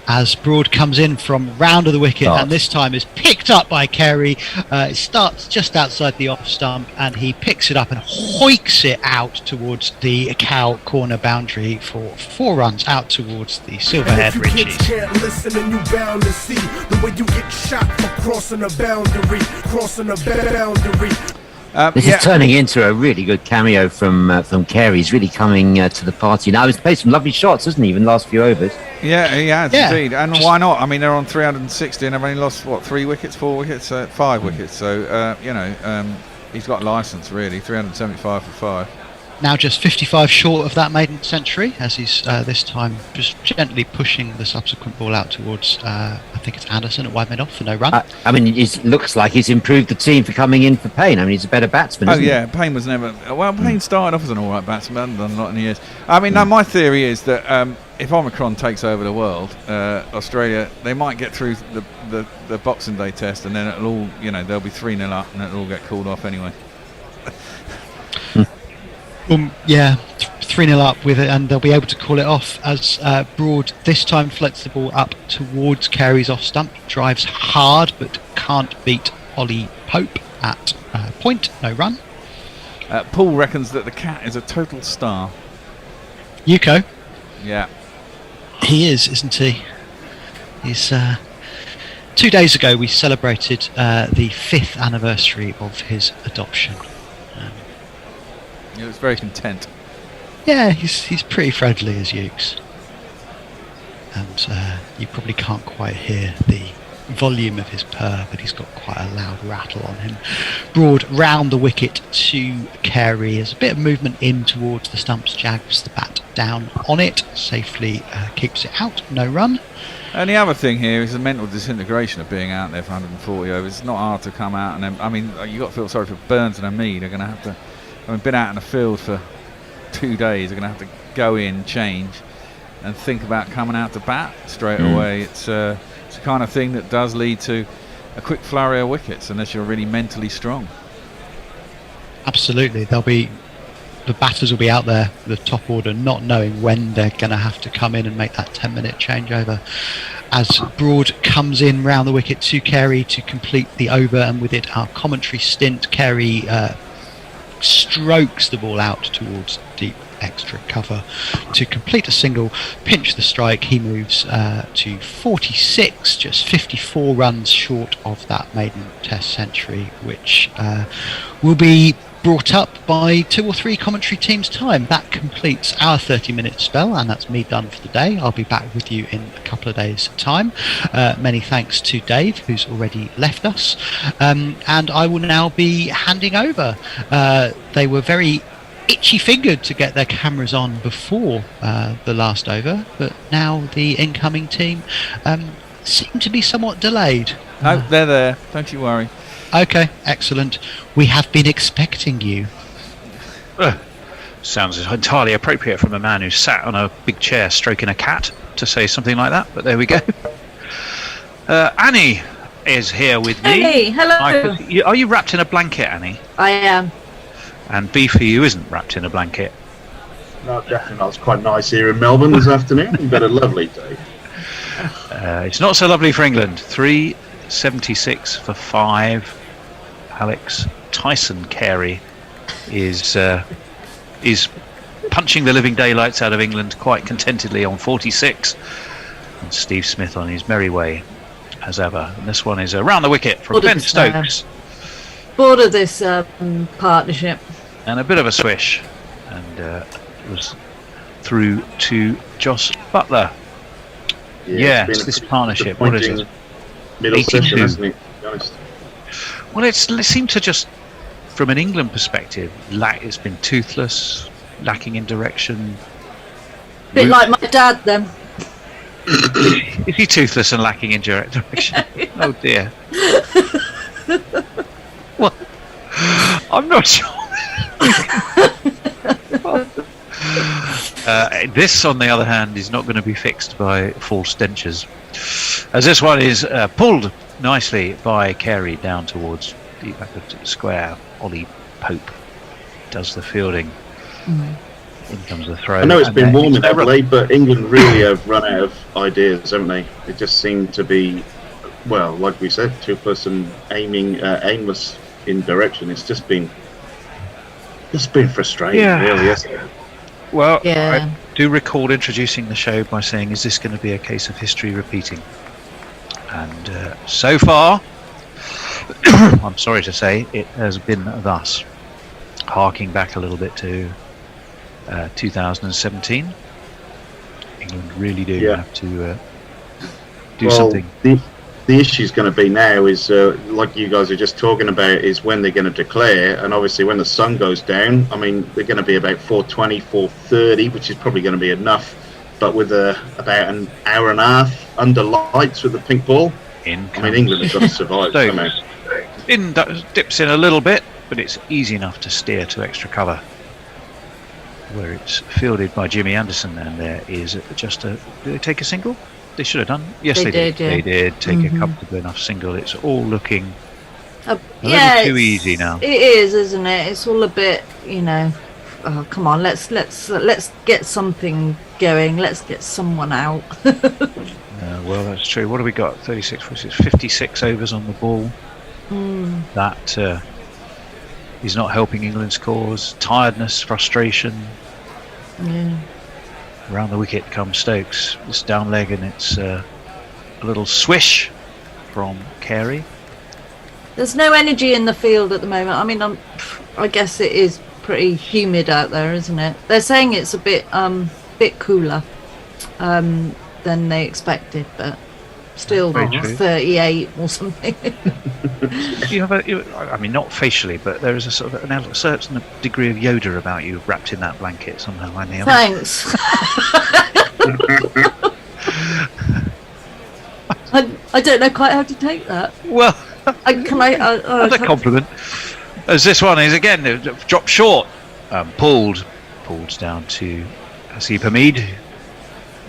As Broad comes in from round of the wicket, and this time is picked up by Carey. It starts just outside the off stump, and he picks it up and hoiks it out towards the cow corner boundary for 4 runs out towards the silver-haired Richards. Can't listen and you bound to see the way you get shot for crossing a boundary. This is turning into a really good cameo from Carey. He's really coming to the party now. He's played some lovely shots, hasn't he, even the last few overs? Yeah, he has indeed. And why not? I mean, they're on 360 and they've only lost, 3 wickets, 4 wickets, 5 wickets. So, he's got license, really. 375 for 5. Now just 55 short of that maiden century, as he's this time just gently pushing the subsequent ball out towards, I think it's Anderson at wide mid-off for no run. I mean, it looks like he's improved the team for coming in for Payne. I mean, he's a better batsman, isn't he? Payne was never... Well, Payne started off as an all-right batsman, hasn't done a lot in the years. I mean, no, my theory is that if Omicron takes over the world, Australia, they might get through the Boxing Day test, and then it'll all, they'll be 3-0 up, and it'll all get called off anyway. 3-0 up with it, and they'll be able to call it off as Broad this time floats the ball up towards Carey's off stump, drives hard but can't beat Ollie Pope at point, no run. Paul reckons that the cat is a total star. Yuko? Yeah. He is, isn't he? He's 2 days ago we celebrated the 5th anniversary of his adoption. He looks very content. Yeah, he's pretty friendly as Ukes. And you probably can't quite hear the volume of his purr, but he's got quite a loud rattle on him. Broad round the wicket to Carey. There's a bit of movement in towards the stumps. Jags the bat down on it, safely keeps it out, no run. And the other thing here is the mental disintegration of being out there for 140 overs. It's not hard to come out, and then, I mean, you got to feel sorry for Burns and Hamid. They're going to have to, been out in the field for 2 days. They're going to have to go in, change, and think about coming out to bat straight away. It's the kind of thing that does lead to a quick flurry of wickets unless you're really mentally strong. Absolutely, the batters will be out there, the top order, not knowing when they're going to have to come in and make that 10-minute changeover. As Broad comes in round the wicket to Carey to complete the over, and with it our commentary stint. Carey strokes the ball out towards deep extra cover to complete a single, pinch the strike. He moves to 46, just 54 runs short of that maiden test century, which will be brought up by 2 or 3 commentary teams' time. That completes our 30-minute spell, and that's me done for the day. I'll be back with you in a couple of days' time. Many thanks to Dave, who's already left us, and I will now be handing over. They were very itchy-fingered to get their cameras on before the last over, but now the incoming team seem to be somewhat delayed. No, they're there. Don't you worry. Okay, excellent. We have been expecting you. Sounds entirely appropriate from a man who sat on a big chair stroking a cat to say something like that, but there we go. Annie is here with me. Hey, hello. Are you wrapped in a blanket, Annie? I am. And B for you isn't wrapped in a blanket. No, definitely not. It's quite nice here in Melbourne this afternoon. We've got a lovely day. It's not so lovely for England. 376 for 5. Alex Tyson Carey is punching the living daylights out of England quite contentedly on 46, and Steve Smith on his merry way as ever. And this one is around the wicket from Ben Stokes. Bored of this partnership. And a bit of a swish, and it was through to Jos Buttler. Yes, this partnership. What is it? Middle 82. session, hasn't it? To be honest. Well, it seemed to just, from an England perspective, it's been toothless, lacking in direction. Bit like my dad, then. Is he toothless and lacking in direction? Oh dear. What? I'm not sure. This, on the other hand, is not going to be fixed by false dentures, as this one is pulled nicely by Carey down towards the back of the square. Ollie Pope does the fielding. In comes the throw. I know it's been warm in Adelaide, but England really have run out of ideas, haven't they? It just seemed to be, well, like we said, toothless and aimless in direction. It's just been frustrating, really, hasn't it? Well, I do recall introducing the show by saying, is this going to be a case of history repeating? And so far, I'm sorry to say, it has been thus. Harking back a little bit to 2017, England really do have to do something. The issue is going to be now is, like you guys are just talking about, is when they're going to declare. And obviously when the sun goes down, I mean, they're going to be about 4:20, 4:30, which is probably going to be enough. But with about an hour and a half under lights with the pink ball, I mean, England have got to survive somehow. Dips in a little bit, but it's easy enough to steer to extra cover, where it's fielded by Jimmy Anderson, and there is just did they take a single? They should have done. Yes, they did. They did take a comfortable enough single. It's all looking a little too easy now. It is, isn't it? It's all a bit, oh, come on, let's get something going. Let's get someone out. Well, that's true. What have we got? 36, 46, 56 overs on the ball. That is not helping England's cause. Tiredness, frustration. Yeah. Around the wicket comes Stokes. It's down leg, and it's a little swish from Carey. There's no energy in the field at the moment. I mean, I guess it is pretty humid out there, isn't it? They're saying it's a bit cooler than they expected, but still Very true. 38 or something. I mean, not facially, but there is a sort of a certain degree of Yoda about you wrapped in that blanket somehow. I know. Thanks. I don't know quite how to take that. Well, that's a compliment. As this one is again dropped short, pulled down to Hasib Hamid,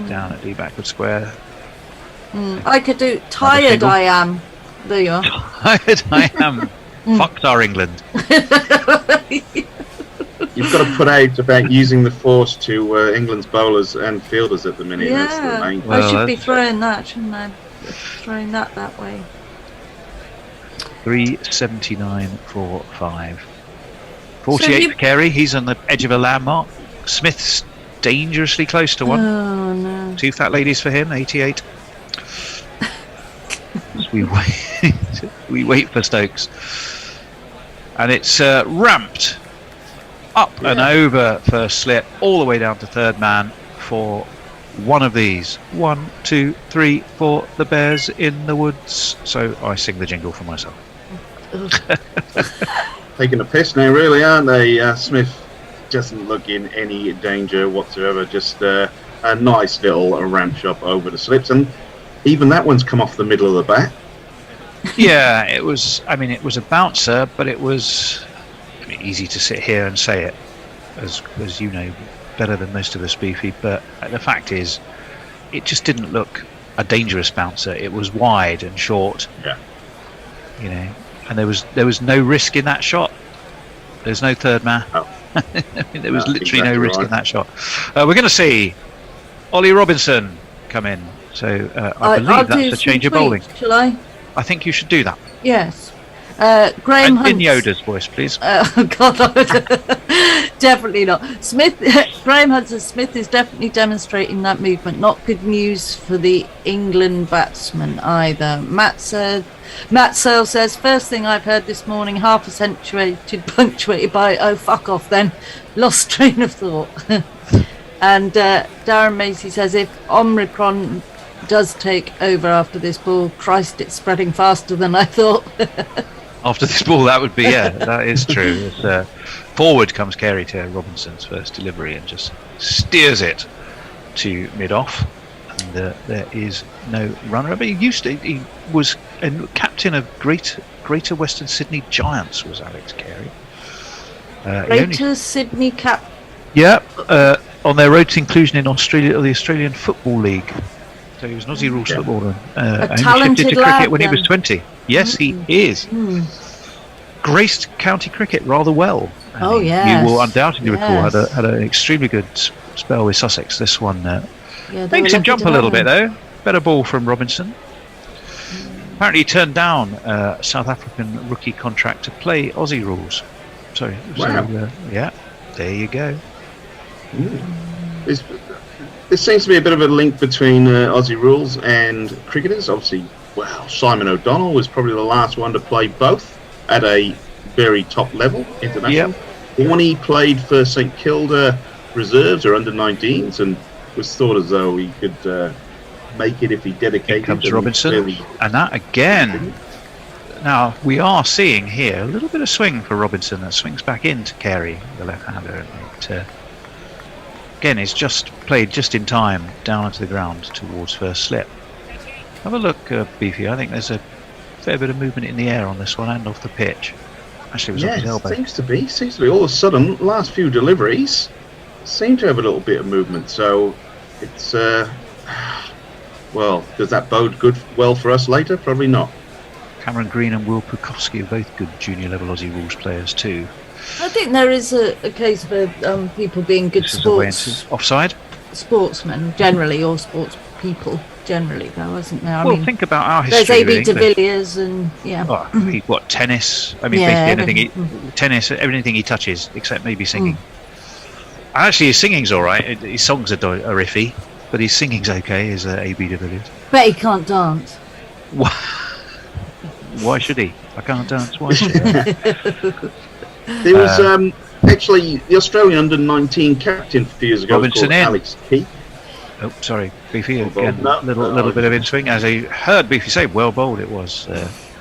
down at the backward square. I could do tired. I am. There you are. Tired. I am. Fucked our England. You've got to put out about using the force to England's bowlers and fielders at the minute. That's the Yeah, main I should be throwing that, shouldn't I? Throwing that way. 379 for 5. 48 for Carey. He's on the edge of a landmark. Smith's dangerously close to one. Oh no. 2 fat ladies for him. 88. As we wait for Stokes, and it's ramped up and over first slip all the way down to third man for one of these. 1, 2, 3, 4. The Bears in the woods. So I sing the jingle for myself. Taking a piss now, really, aren't they? Smith doesn't look in any danger whatsoever. Just a nice little ramp shot over the slips, and even that one's come off the middle of the bat. Yeah, it was. I mean, it was a bouncer, but it was easy to sit here and say it, as you know better than most of us, Beefy. But the fact is, it just didn't look a dangerous bouncer. It was wide and short. Yeah. You know, and there was no risk in that shot. There's no third man. Oh. I mean, there was literally no risk in that shot. We're going to see Ollie Robinson come in. So I believe that's a change of bowling. Shall I? I think you should do that. Yes. Graham Hunt. In Yoda's voice, please. Oh God, definitely not. Graham Hunt says Smith is definitely demonstrating that movement. Not good news for the England batsman either. Matt Sale says first thing I've heard this morning, half accentuated, punctuated by oh fuck off then, lost train of thought. And Darren Macy says if Omicron does take over after this ball, Christ, it's spreading faster than I thought. After this ball, that would be, yeah, that is true. It's, forward comes Carey to Robinson's first delivery and just steers it to mid-off. And there is no runner. But he was a captain of Greater Western Sydney Giants, was Alex Carey. Greater Sydney Cap. Yeah, on their road to inclusion in the Australian Football League. So he was an Aussie rules footballer. A only shifted to lad, cricket when he then. was 20. Yes, he is. Graced county cricket rather well. Oh, yes. You will undoubtedly recall Yes. had an extremely good spell with Sussex. This one Yeah, they makes were him jump a lucky to little have bit him. though. Better ball from Robinson. Apparently he turned down South African rookie contract to play Aussie rules. Sorry. Wow. So, yeah, there you go. There seems to be a bit of a link between Aussie rules and cricketers. Obviously, well, Simon O'Donnell was probably the last one to play both at a very top level, international. When he played for St Kilda reserves or under 19s and was thought as though he could make it if he dedicated. Here comes Robinson, and that again. Now we are seeing here a little bit of swing for Robinson that swings back into Carey, the left-hander. Again, it's just played just in time down onto the ground towards first slip. Have a look, Beefy. I think there's a fair bit of movement in the air on this one and off the pitch. Actually, it was off his elbow. Seems to be. All of a sudden, last few deliveries seem to have a little bit of movement. So it's well, does that bode well for us later? Probably not. Cameron Green and Will Pukowski are both good junior level Aussie rules players too. I think there is a case for people being good sportsmen generally, or sports people generally, though, isn't there? I mean, think about our history. There's A.B. with de England. Villiers and What tennis? I mean, Yeah, basically tennis, everything he touches, except maybe singing. And actually, his singing's all right. His songs are iffy, but his singing's okay. Is A.B. de Villiers? bet he can't dance. Why should he? I can't dance. Why should he? There was Actually, the Australian under-19 captain a few years ago was Robinson called in. Alex Keith. Oh, sorry, Beefy Well again. bowled. Little bit of in swing, as I heard Beefy say. Well bowled it was.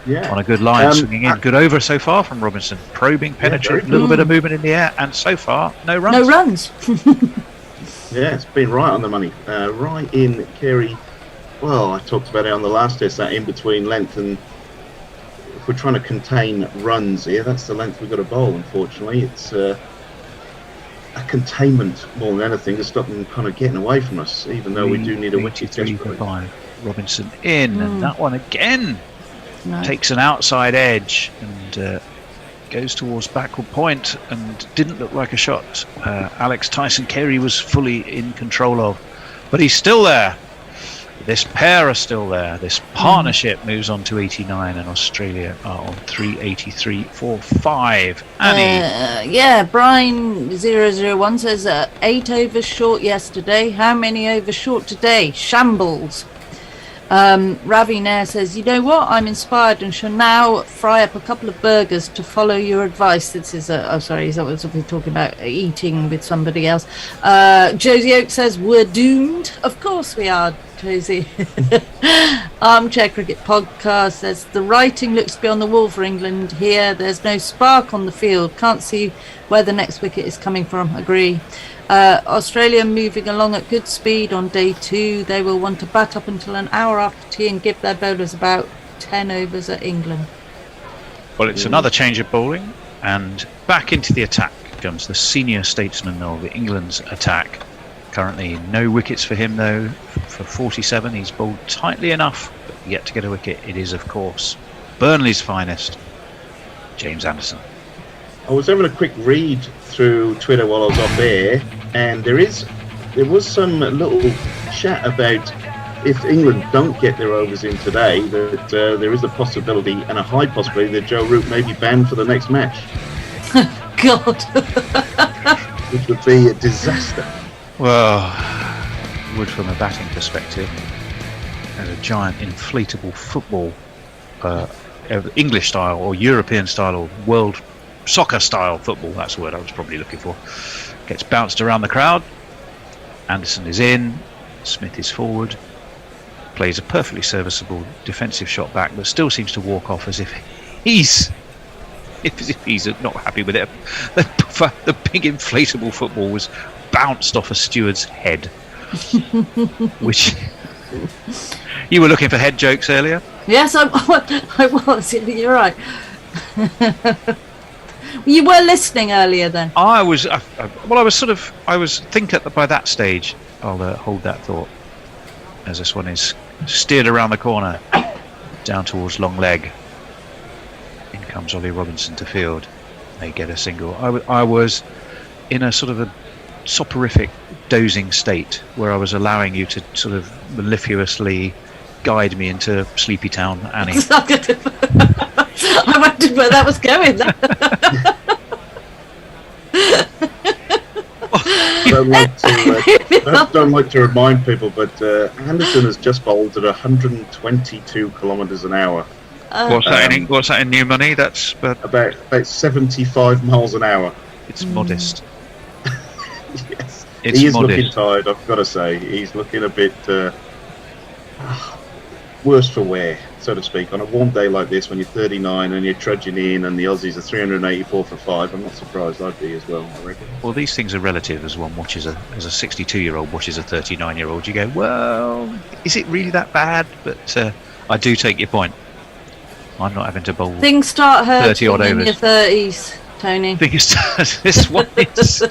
Yeah. On a good line, Um, swinging in. Good over so far from Robinson. Probing, penetrating, a little bit of movement in the air, and so far, no runs. No runs. Yeah, it's been right on the money. Right in Kerry. Well, I talked about it on the last test, that in between length, and if we're trying to contain runs here, that's the length we've got to bowl, unfortunately. It's a containment more than anything to stop them kind of getting away from us, even though we do need a wicket. 3 for 5. Robinson in, and that one again No. takes an outside edge and goes towards backward point and didn't look like a shot. Alex Tyson Carey was fully in control of, but he's still there. This pair are still there. This partnership moves on to 89, and Australia are on 383 for 5. Annie. Yeah, Brian 001 says 8 overs short yesterday. How many overs short today? Shambles. Ravi Nair says, you know what? I'm inspired and shall now fry up a couple of burgers to follow your advice. This is he's obviously talking about eating with somebody else. Josie Oak says, we're doomed. Of course we are, Josie. Armchair Cricket Podcast says, the writing looks to be on the wall for England here. There's no spark on the field. Can't see where the next wicket is coming from. Agree. Australia moving along at good speed on day 2. They will want to bat up until an hour after tea and give their bowlers about 10 overs at England. Well, it's another change of bowling, and back into the attack comes the senior statesman of England's attack. Currently no wickets for him though. For 47, he's bowled tightly enough, but yet to get a wicket. It is, of course, Burnley's finest, James Anderson. I was having a quick read through Twitter while I was off air, and there was some little chat about if England don't get their overs in today, that there is a possibility, and a high possibility, that Joe Root may be banned for the next match. God. Which would be a disaster. Well, would from a batting perspective, as a giant inflatable football, English style or European style or world soccer style football, that's the word I was probably looking for, gets bounced around the crowd. Anderson is in, Smith is forward, plays a perfectly serviceable defensive shot back, but still seems to walk off as if he's not happy with it. The big inflatable football was bounced off a steward's head. Which you were looking for head jokes earlier? Yes, I was. You're right. You were listening earlier then. I was thinking by that stage, I'll hold that thought as this one is steered around the corner down towards long leg. In comes Ollie Robinson to field. They get a single. I was in a sort of a soporific dozing state where I was allowing you to sort of mellifluously guide me into Sleepy Town, Annie. I wondered where that was going. Don't like to remind people, but Anderson has just bowled at 122 kilometres an hour. What's that in new money? That's about 75 miles an hour. It's modest. Yes, It's he is modest. looking tired. I've got to say, he's looking a bit worse for wear, so to speak. On a warm day like this, when you're 39 and you're trudging in, and the Aussies are 384 for 5, I'm not surprised I'd be as well, I reckon. Well, these things are relative. As one watches as a 62-year-old watches a 39-year-old, you go, well, is it really that bad? But I do take your point. I'm not having to bowl. Things start hurting 30 odd in overs. your 30s, Tony. This one is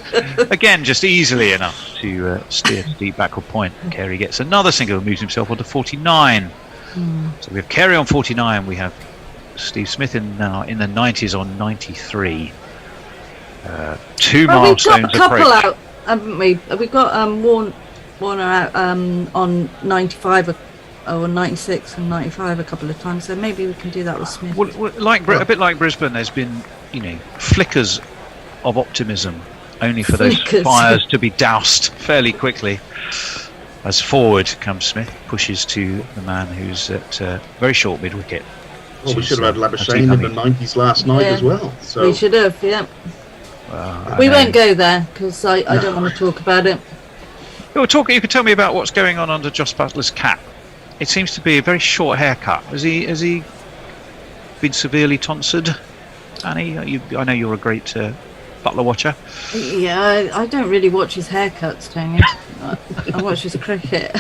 again just easily enough to steer to deep backward point. Carey gets another single and moves himself onto 49. So we have Carey on 49. We have Steve Smith in the 90s on 93. Two milestones We've got a couple approach. out, haven't we? We got Warner out on 95 or 96 and 95 a couple of times. So maybe we can do that with Smith. Well, a bit like Brisbane, there's been flickers of optimism, only for those Flickers. fires to be doused fairly quickly. As forward comes Smith, pushes to the man who's at very short mid wicket. Well, we should have had Labuschagne in the 90s last night as well. So we should have, yeah. We won't go there because I don't want to talk about it. You could tell me about what's going on under Jos Buttler's cap. It seems to be a very short haircut. Has he been severely tonsured? Annie, I know you're a great Butler watcher. Yeah, I don't really watch his haircuts, Tony. I watch his cricket.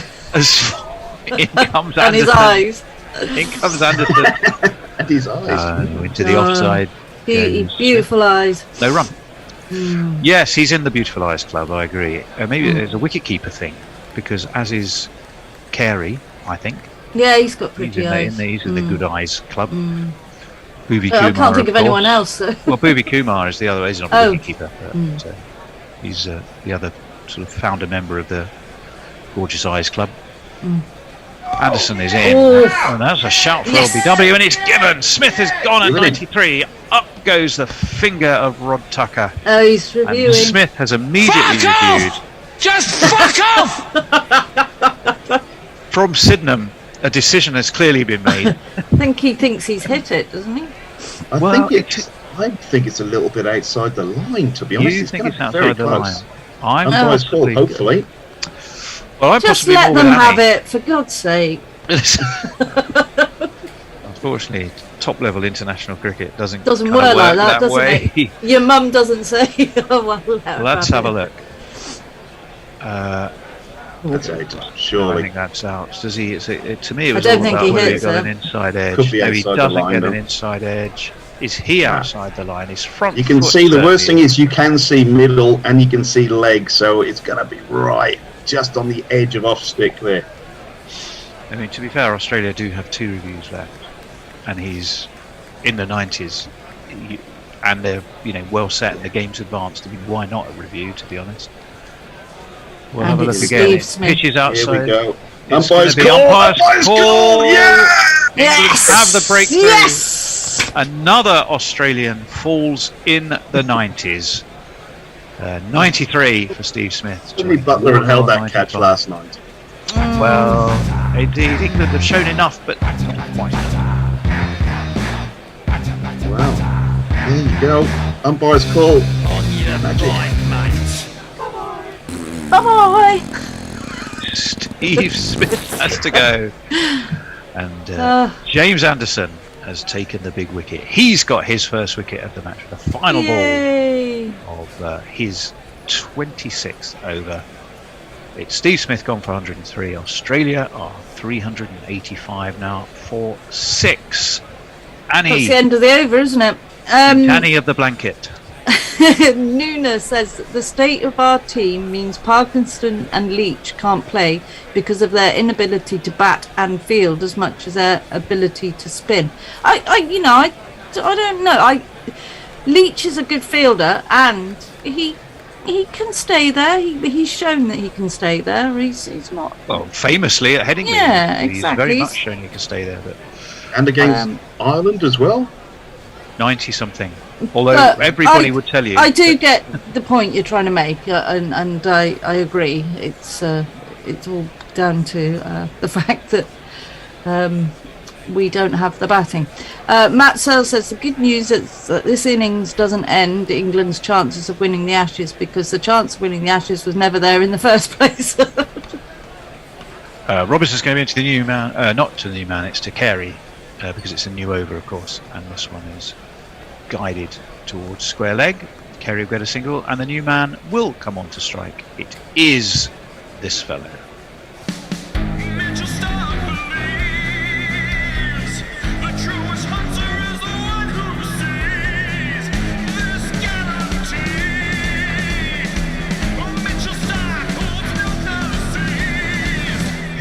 In comes and Anderson. his eyes. In comes Anderson. And his eyes. Into the offside. Beautiful eyes. No run. Yes, he's in the Beautiful Eyes Club, I agree. Maybe there's a wicketkeeper thing, because as is Carey, I think. Yeah, he's got pretty eyes. He's in the Good Eyes Club. Booby I Kumar, can't think of anyone course. else. So. Well, Booby Kumar is the other. He's not a wicketkeeper. But, he's the other sort of founder member of the Gorgeous Eyes Club. Anderson is in. Oh, that's a shout for LBW, and it's given. Smith has gone at 93. Up goes the finger of Rod Tucker. Oh, he's reviewing. And Smith has immediately reviewed. Just fuck off! From Sydenham, a decision has clearly been made. I think he thinks he's hit it, doesn't he? I think it's a little bit outside the line, to be honest. You think it's outside the line? I'm called, hopefully. Well, I'm just possibly let more them with have Annie. it, for God's sake. Unfortunately, top-level international cricket doesn't Doesn't kinda work like that, doesn't way. it? Your mum doesn't say, oh, well, Let's have a look. That's out, surely. I think that's out. Does he? To me, it was I don't all think about he whether he hits got her. an inside edge. Could be No, he outside the doesn't line, get though. an inside edge. Is he outside the line? His front. You can foot see, the certainly worst thing is you can see middle and you can see leg, so it's going to be right just on the edge of off stick there. I mean, to be fair, Australia do have 2 reviews left, and he's in the 90s, and they're well set, and the game's advanced. I mean, why not a review? To be honest, we'll have a look again. Pitches outside. Here we go. It's Umpire's gonna be call! umpire's call! Yeah! England have the breakthrough. Yes! Another Australian falls in the 90s. 93 for Steve Smith. Jimmy Butler had held that catch last night. Well, indeed, England have shown enough, but not quite. Wow. There you go. Umpire's call. On your Magic. mate. Bye-bye. Steve Smith has to go. And James Anderson has taken the big wicket. He's got his first wicket of the match, the final ball of his 26th over. It's Steve Smith gone for 103. Australia are 385 now for 6. Annie. That's the end of the over, isn't it? Annie of the blanket. Nuna says that the state of our team means Parkinson and Leach can't play because of their inability to bat and field as much as their ability to spin. I don't know. Leach is a good fielder and he can stay there. He's shown that he can stay there. He's not. Well, famously at Headingley. Yeah, He's exactly. very much shown he can stay there. But And against Ireland as well. 90 something. Although But everybody would tell you. I do get the point you're trying to make, and I agree. It's all down to the fact that we don't have the batting. Matt Searle says the good news is that this innings doesn't end England's chances of winning the Ashes, because the chance of winning the Ashes was never there in the first place. Robertson's going to be into the new man, not to the new man, it's to Carey, because it's a new over, of course, and this one is guided towards square leg. Carey will get a single, and the new man will come on to strike. It is this fellow.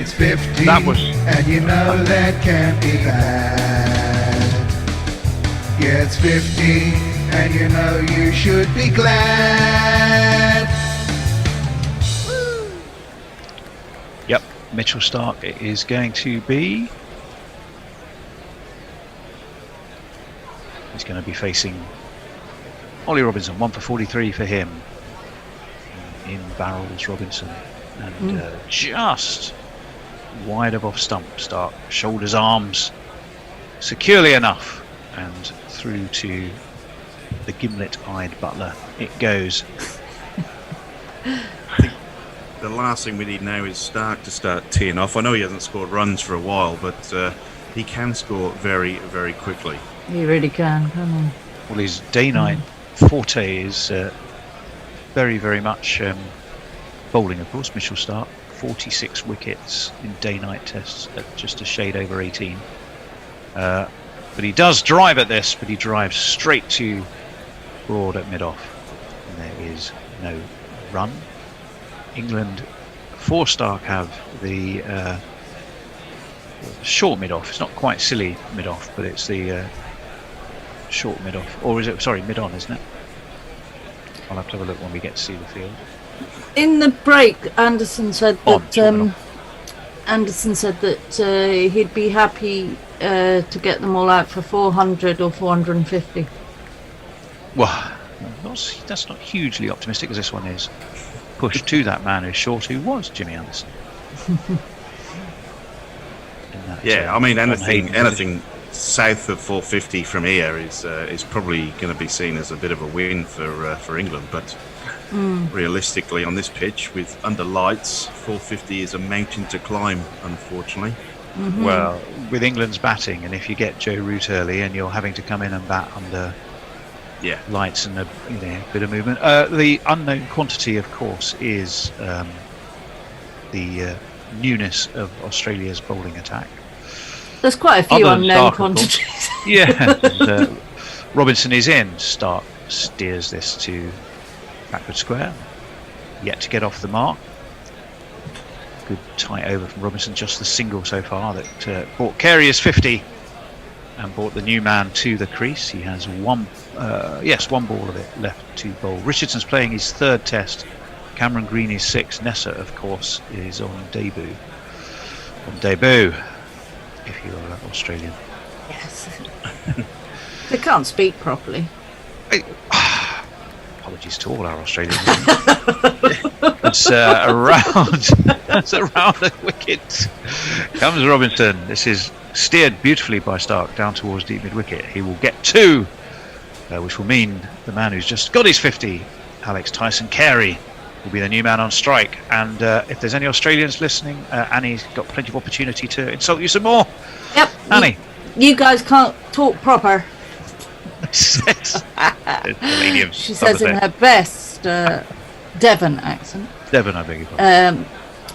It's 50, That was- and you know that can't be bad. Yeah, it's 50, and you know you should be glad. Yep, Mitchell Stark it is going to be. He's going to be facing Ollie Robinson, 1 for 43 for him. In barrels Robinson, and just wide of off stump. Stark shoulders, arms securely enough, and through to the gimlet-eyed Butler. It goes. The last thing we need now is Stark to start teeing off. I know he hasn't scored runs for a while, but he can score very, very quickly. He really can, can't he? Well, his day-night forte is very, very much bowling, of course. Mitchell Stark, 46 wickets in day-night tests at just a shade over 18. But he does drive at this, but he drives straight to Broad at mid-off. And there is no run. England, for Stark, have the short mid-off. It's not quite silly mid-off, but it's the short mid-off. Or is it, sorry, mid-on, isn't it? I'll have to have a look when we get to see the field. In the break, Anderson said that he'd be happy to get them all out for 400 or 450. Well, that's not hugely optimistic as this one is. Push to that man who's short, who was Jimmy Anderson. Yeah, I mean, anything south of 450 from here is probably going to be seen as a bit of a win for England, but realistically on this pitch with under lights, 450 is a mountain to climb, unfortunately. Mm-hmm. Well, with England's batting, and if you get Joe Root early and you're having to come in and bat under lights and a bit of movement, the unknown quantity, of course, is the newness of Australia's bowling attack. There's quite a few unknown quantities. Yeah. Robinson is in. Stark steers this to backward square. Yet to get off the mark. Good tight over from Robinson. Just the single so far that brought Carey's 50 and brought the new man to the crease. He has one ball of it left to bowl. Richardson's playing his third test. Cameron Green is 6. Nessa, of course, is on debut. If you are Australian. Yes. They can't speak properly. Apologies to all our Australians. It's around the wicket. Comes Robinson. This is steered beautifully by Stark down towards deep mid wicket. He will get 2, which will mean the man who's just got his 50, Alex Tyson Carey, will be the new man on strike. And if there's any Australians listening, Annie's got plenty of opportunity to insult you some more. Yep. Annie. You guys can't talk proper. She says in her best Devon accent. Devon, I beg your pardon.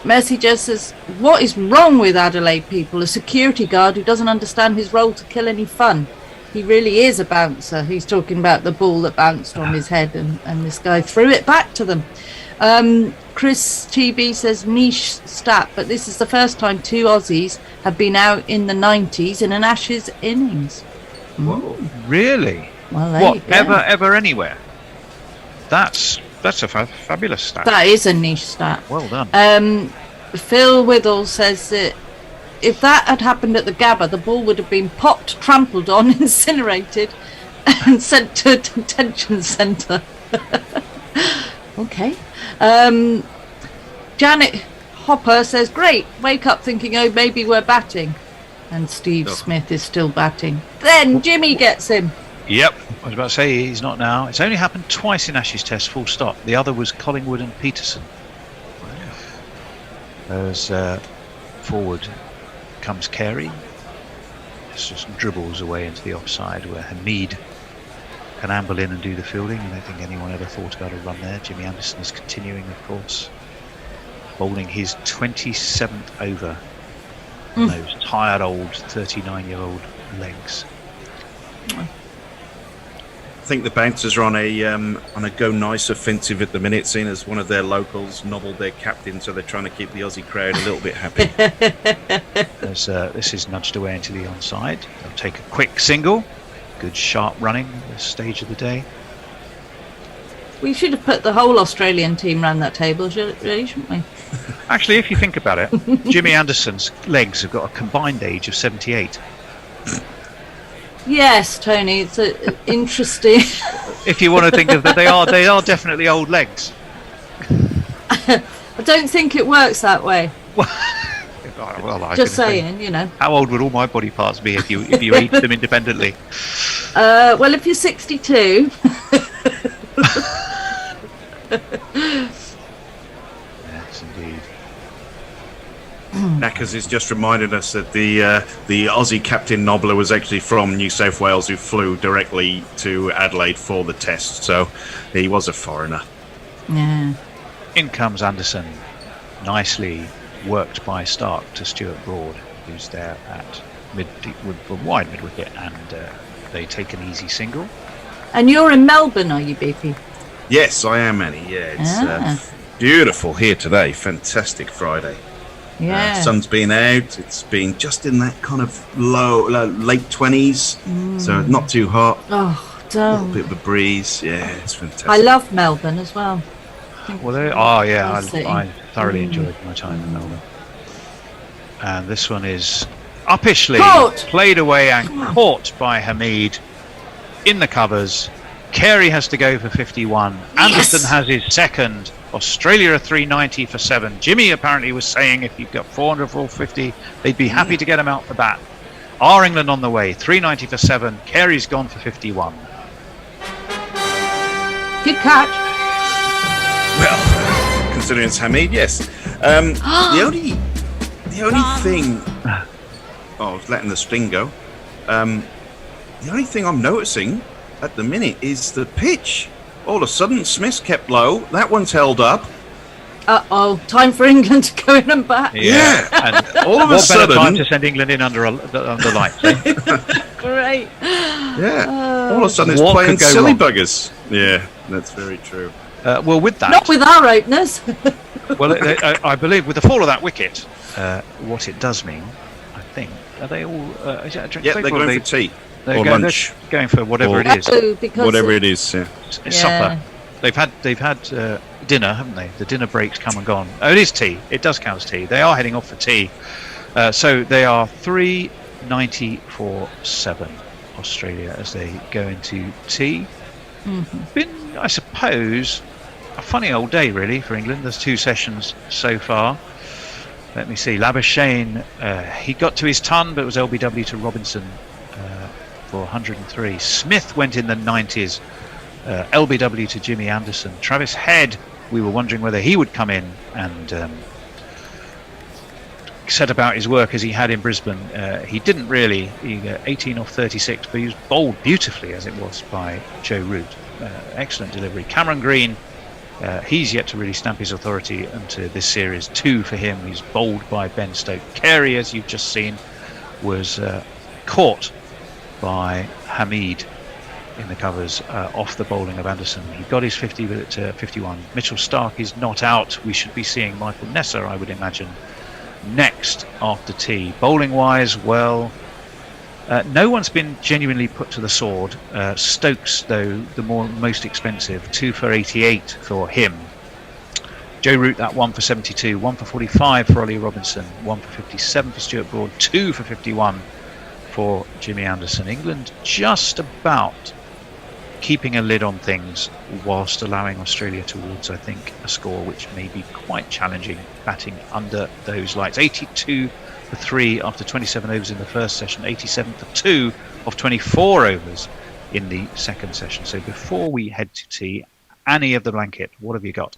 Mercy just says, what is wrong with Adelaide people? A security guard who doesn't understand his role to kill any fun. He really is a bouncer. He's talking about the ball that bounced on his head and this guy threw it back to them. Chris TB says niche stat, but this is the first time 2 Aussies have been out in the 90s in an Ashes innings. Whoa, really? Well, there you go. Ever anywhere? That's a fabulous stat. That is a niche stat. Well done. Phil Whittle says that if that had happened at the Gabba, the ball would have been popped, trampled on, incinerated, and sent to a detention centre. Okay. Janet Hopper says, great, wake up thinking, oh, maybe we're batting. And Steve Smith is still batting. Then Jimmy gets him. Yep, I was about to say he's not now. It's only happened twice in Ashes Test, full stop. The other was Collingwood and Peterson. As forward comes Carey. Just dribbles away into the offside where Hamid can amble in and do the fielding. I don't think anyone ever thought about a run there. Jimmy Anderson is continuing, of course, bowling his 27th over. Those tired old 39-year-old legs. I think the Bouncers are on a go nice offensive at the minute, seeing as one of their locals nobbled their captain, so they're trying to keep the Aussie crowd a little bit happy. As this is nudged away into the onside. They'll take a quick single. Good sharp running at this stage of the day. We should have put the whole Australian team round that table, shouldn't we? Actually, if you think about it, Jimmy Anderson's legs have got a combined age of 78. Yes, Tony, it's interesting. If you want to think of that, they are definitely old legs. I don't think it works that way. I well, I Just was gonna saying, you know. How old would all my body parts be if you ate them independently? Well, if you're 62. Yes, indeed. Knackers is just reminding us that the Aussie Captain Nobbler was actually from New South Wales, who flew directly to Adelaide for the test, so he was a foreigner. Yeah. In comes Anderson, nicely worked by Stark to Stuart Broad, who's there at wide mid wicket, and they take an easy single. And you're in Melbourne, are you, BP? Yes, I am, Annie. Yeah, it's beautiful here today. Fantastic Friday. Yeah. Sun's been out. It's been just in that kind of late 20s, so not too hot. Oh, A don't. little bit of a breeze. Yeah, it's fantastic. I love Melbourne as well. I thoroughly enjoyed my time in Melbourne. And this one is uppishly played away and caught by Hamid in the covers. Carey has to go for 51. Anderson has his second. Australia are 390 for 7. Jimmy apparently was saying if you've got 400 for 450, they'd be happy to get him out for that. Are England on the way? 390 for 7. Carey's gone for 51. Good catch. Well, considering it's Hamid, yes. The only thing, I was letting the sting go. The only thing I'm noticing at the minute is the pitch. All of a sudden, Smith's kept low. That one's held up. Time for England to go in and back. Yeah, and all of a sudden, time to send England in under lights. Eh? Great. Yeah. All of a sudden, it's playing silly buggers. Yeah, that's very true. Well, with that, not with our openers. Well, I believe with the fall of that wicket, what it does mean, I think, are they all? Is it a drink? Yeah, they're going for tea or lunch. They're going for whatever it is. Whatever it is. Yeah. It's supper. They've had dinner, haven't they? The dinner break's come and gone. Oh, it is tea. It does count as tea. They are heading off for tea. So they are 390 for 7, Australia, as they go into tea. Been, I suppose, a funny old day really for England. There's 2 sessions so far. Let me see. Labuschagne, he got to his ton, but it was LBW to Robinson for 103. Smith went in the 90s. LBW to Jimmy Anderson. Travis Head, we were wondering whether he would come in and set about his work as he had in Brisbane. He didn't really. He got 18 off 36, but he was bowled beautifully as it was by Joe Root. Excellent delivery. Cameron Green, he's yet to really stamp his authority into this series. 2 for him. He's bowled by Ben Stokes. Carey, as you've just seen, was caught by Hamid in the covers off the bowling of Anderson. He got his 50 but at 51. Mitchell Stark is not out. We should be seeing Michael Nesser, I would imagine, next after tea. Bowling wise, well, no one's been genuinely put to the sword. Stokes, though, the most expensive, 2 for 88 for him. Joe Root, that 1 for 72, 1 for 45 for Ollie Robinson, 1 for 57 for Stuart Broad, 2 for 51 for Jimmy Anderson. England just about keeping a lid on things whilst allowing Australia towards, I think, a score which may be quite challenging, batting under those lights. 82 for 3 after 27 overs in the first session, 87 for 2 of 24 overs in the second session. So before we head to tea, Annie of the Blanket, what have you got?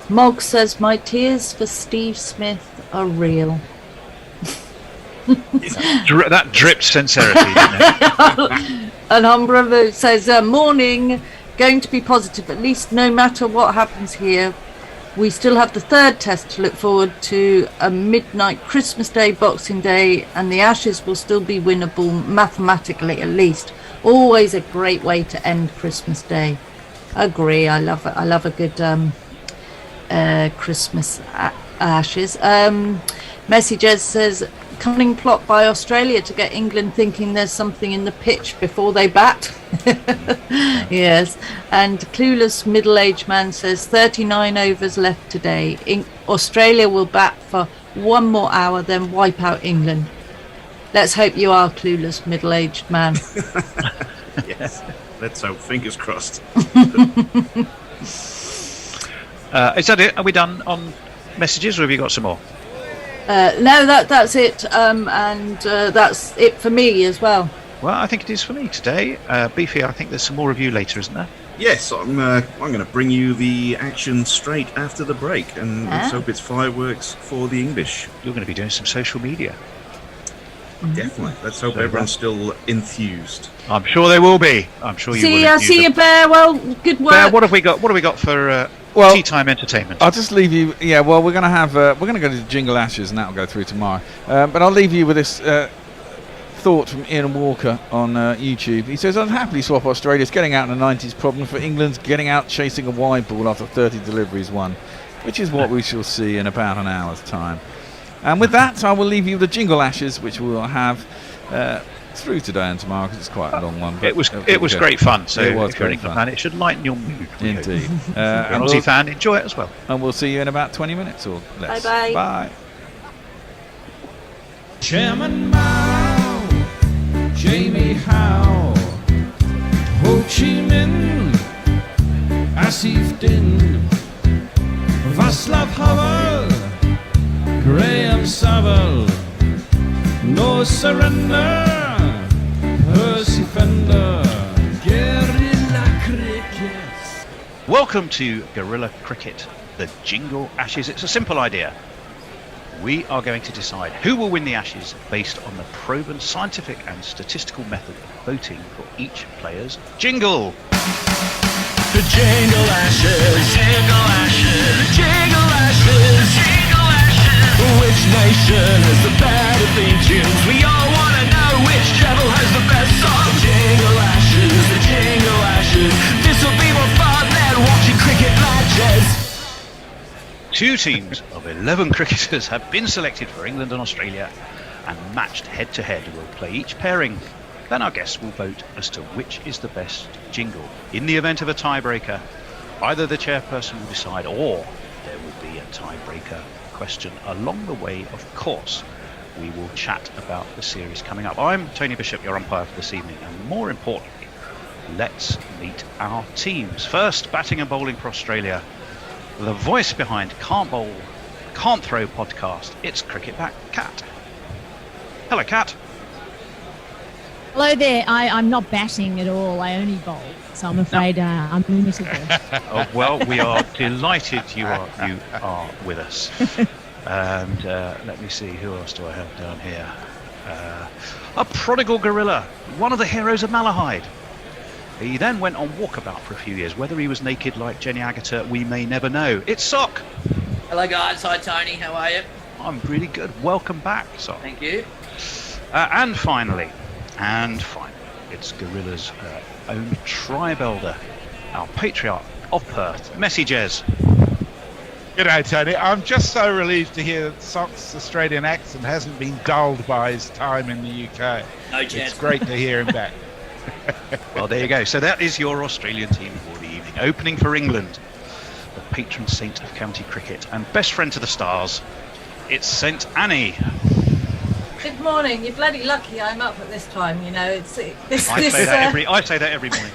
Mog says, my tears for Steve Smith are real. That dripped sincerity, didn't it? And Umbrella says, morning, going to be positive, at least no matter what happens here. We still have the 3rd test to look forward to, a midnight Christmas Day, Boxing Day, and the Ashes will still be winnable mathematically at least. Always a great way to end Christmas Day. Agree, I love it. I love a good Christmas Ashes. Messages says, cunning plot by Australia to get England thinking there's something in the pitch before they bat. Yes. And clueless middle-aged man says 39 overs left today. Australia will bat for 1 more hour, then wipe out England. Let's hope you are clueless middle-aged man. Yes, let's hope. Fingers crossed. Is that it? Are we done on messages, or have you got some more? No, that's it, and that's it for me as well. Well, I think it is for me today. Beefy, I think there's some more of you later, isn't there? Yes, I'm going to bring you the action straight after the break, and let's hope it's fireworks for the English. You're going to be doing some social media. Definitely. Let's hope everyone's still enthused. I'm sure they will be. I'm sure you will. See you, Bear. Well, good work. Bear, what have we got? What have we got for tea time entertainment? I'll just leave you. Yeah, well, we're going to have we're going to go to Jingle Ashes, and that'll go through tomorrow. But I'll leave you with this thought from Ian Walker on YouTube. He says, "I'd happily swap Australia's getting out in the 90s problem for England's getting out chasing a wide ball after 30 deliveries won, which is what we shall see in about an hour's time." And with that, I will leave you the Jingle Ashes, which we will have through today and tomorrow, because it's quite a long one. But it was great fun. So it was if you're an great England fan. fan, it should lighten your mood. Indeed. If you're an Aussie fan, enjoy it as well. And we'll see you in about 20 minutes or less. Bye-bye. Bye. Chairman Mao, Jamie Howe, Ho Chi Minh, Asif Din, Václav Havel, Graham Saville, No Surrender, Percy Fender, Guerrilla Cricket. Welcome to Guerrilla Cricket, the Jingle Ashes. It's a simple idea. We are going to decide who will win the Ashes based on the proven scientific and statistical method of voting for each player's jingle. The Jingle Ashes, Jingle Ashes, Jingle Ashes, Jingle Ashes. Which nation has the better theme tunes? We all want to know which channel has the best song. The Jingle Ashes, the Jingle Ashes. This will be more fun than watching cricket matches. 2 teams of 11 cricketers have been selected for England and Australia and matched head to head. We'll play each pairing. Then our guests will vote as to which is the best jingle. In the event of a tiebreaker, either the chairperson will decide or there will be a tiebreaker question along the way. Of course, we will chat about the series coming up. I'm Tony Bishop, your umpire for this evening, and more importantly, let's meet our teams. First, batting and bowling for Australia, the voice behind Can't Bowl, Can't Throw podcast, it's Cricket Back Cat. Hello, Cat. Hello there. I'm not batting at all. I only bowl, so I'm afraid I'm unmissable. Oh, well, we are delighted you are with us. And let me see, who else do I have down here? A prodigal gorilla, one of the heroes of Malahide. He then went on walkabout for a few years. Whether he was naked like Jenny Agutter, we may never know. It's Sock. Hello guys, hi Tony, how are you? I'm really good. Welcome back, Sock. Thank you. And finally, it's Gorilla's own tribe elder, our patriarch of Perth, Messy Jez. G'day, Tony. I'm just so relieved to hear that Sock's Australian accent hasn't been dulled by his time in the UK. No chance. It's great to hear him back. Well, there you go. So that is your Australian team for the evening. Opening for England, the patron saint of county cricket and best friend to the stars, it's St Annie. Good morning. You're bloody lucky I'm up at this time. You know, I say that every morning.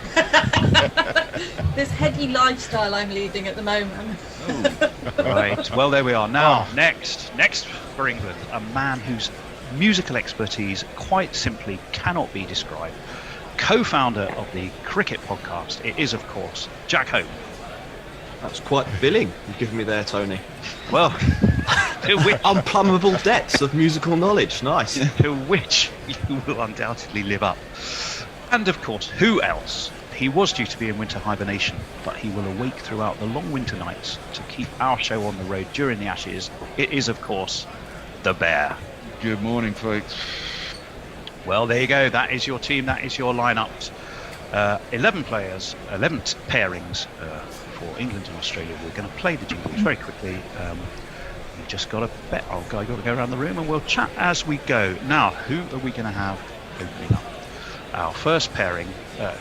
This heady lifestyle I'm leading at the moment. Right. Well, there we are. Now, next for England, a man whose musical expertise quite simply cannot be described. Co-founder of the Cricket podcast, it is, of course, Jack Hope. That's quite the billing you've given me there, Tony. Well, to which unplumbable depths of musical knowledge. Nice. To which you will undoubtedly live up. And of course, who else? He was due to be in winter hibernation, but he will awake throughout the long winter nights to keep our show on the road during the Ashes. It is, of course, the Bear. Good morning, folks. Well, there you go. That is your team. That is your lineups. 11 players, 11 pairings for England and Australia. We're going to play the jingles very quickly. You just got to bet. I've got to go around the room and we'll chat as we go. Now, who are we going to have opening up? Our first pairing,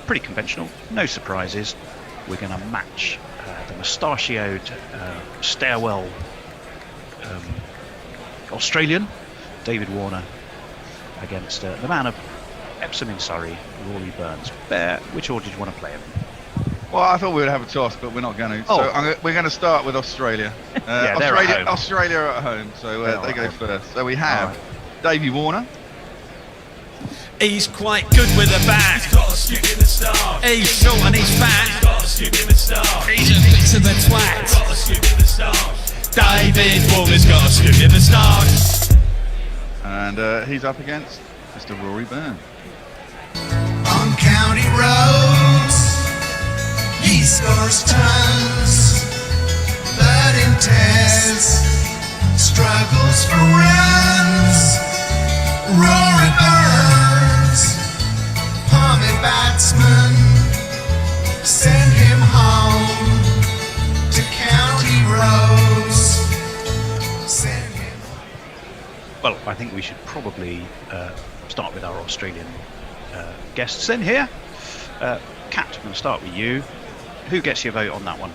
pretty conventional, no surprises. We're going to match the mustachioed stairwell Australian, David Warner, against the man of Epsom in Surrey, Rory Burns. Bear, which order do you want to play him? Well, I thought we would have a toss, but we're not going to. Oh. So we're going to start with Australia. Yeah, they're at home. Australia are at home, so they go first. So we have Davey Warner. He's quite good with the bat. He's got a stick in the start. He's short and he's fat. He's got a stick in the start. He's a bit of a twat. He's got a stick in the start. David Warner's got a stick in the start. And he's up against Mr. Rory Byrne. On county roads, he scores tons, but in tests, struggles for runs. Rory Burns, palmy batsman, send him home to county roads. Send him. Well, I think we should probably start with our Australian guests in here. Kat, I'm going to start with you. Who gets your vote on that one?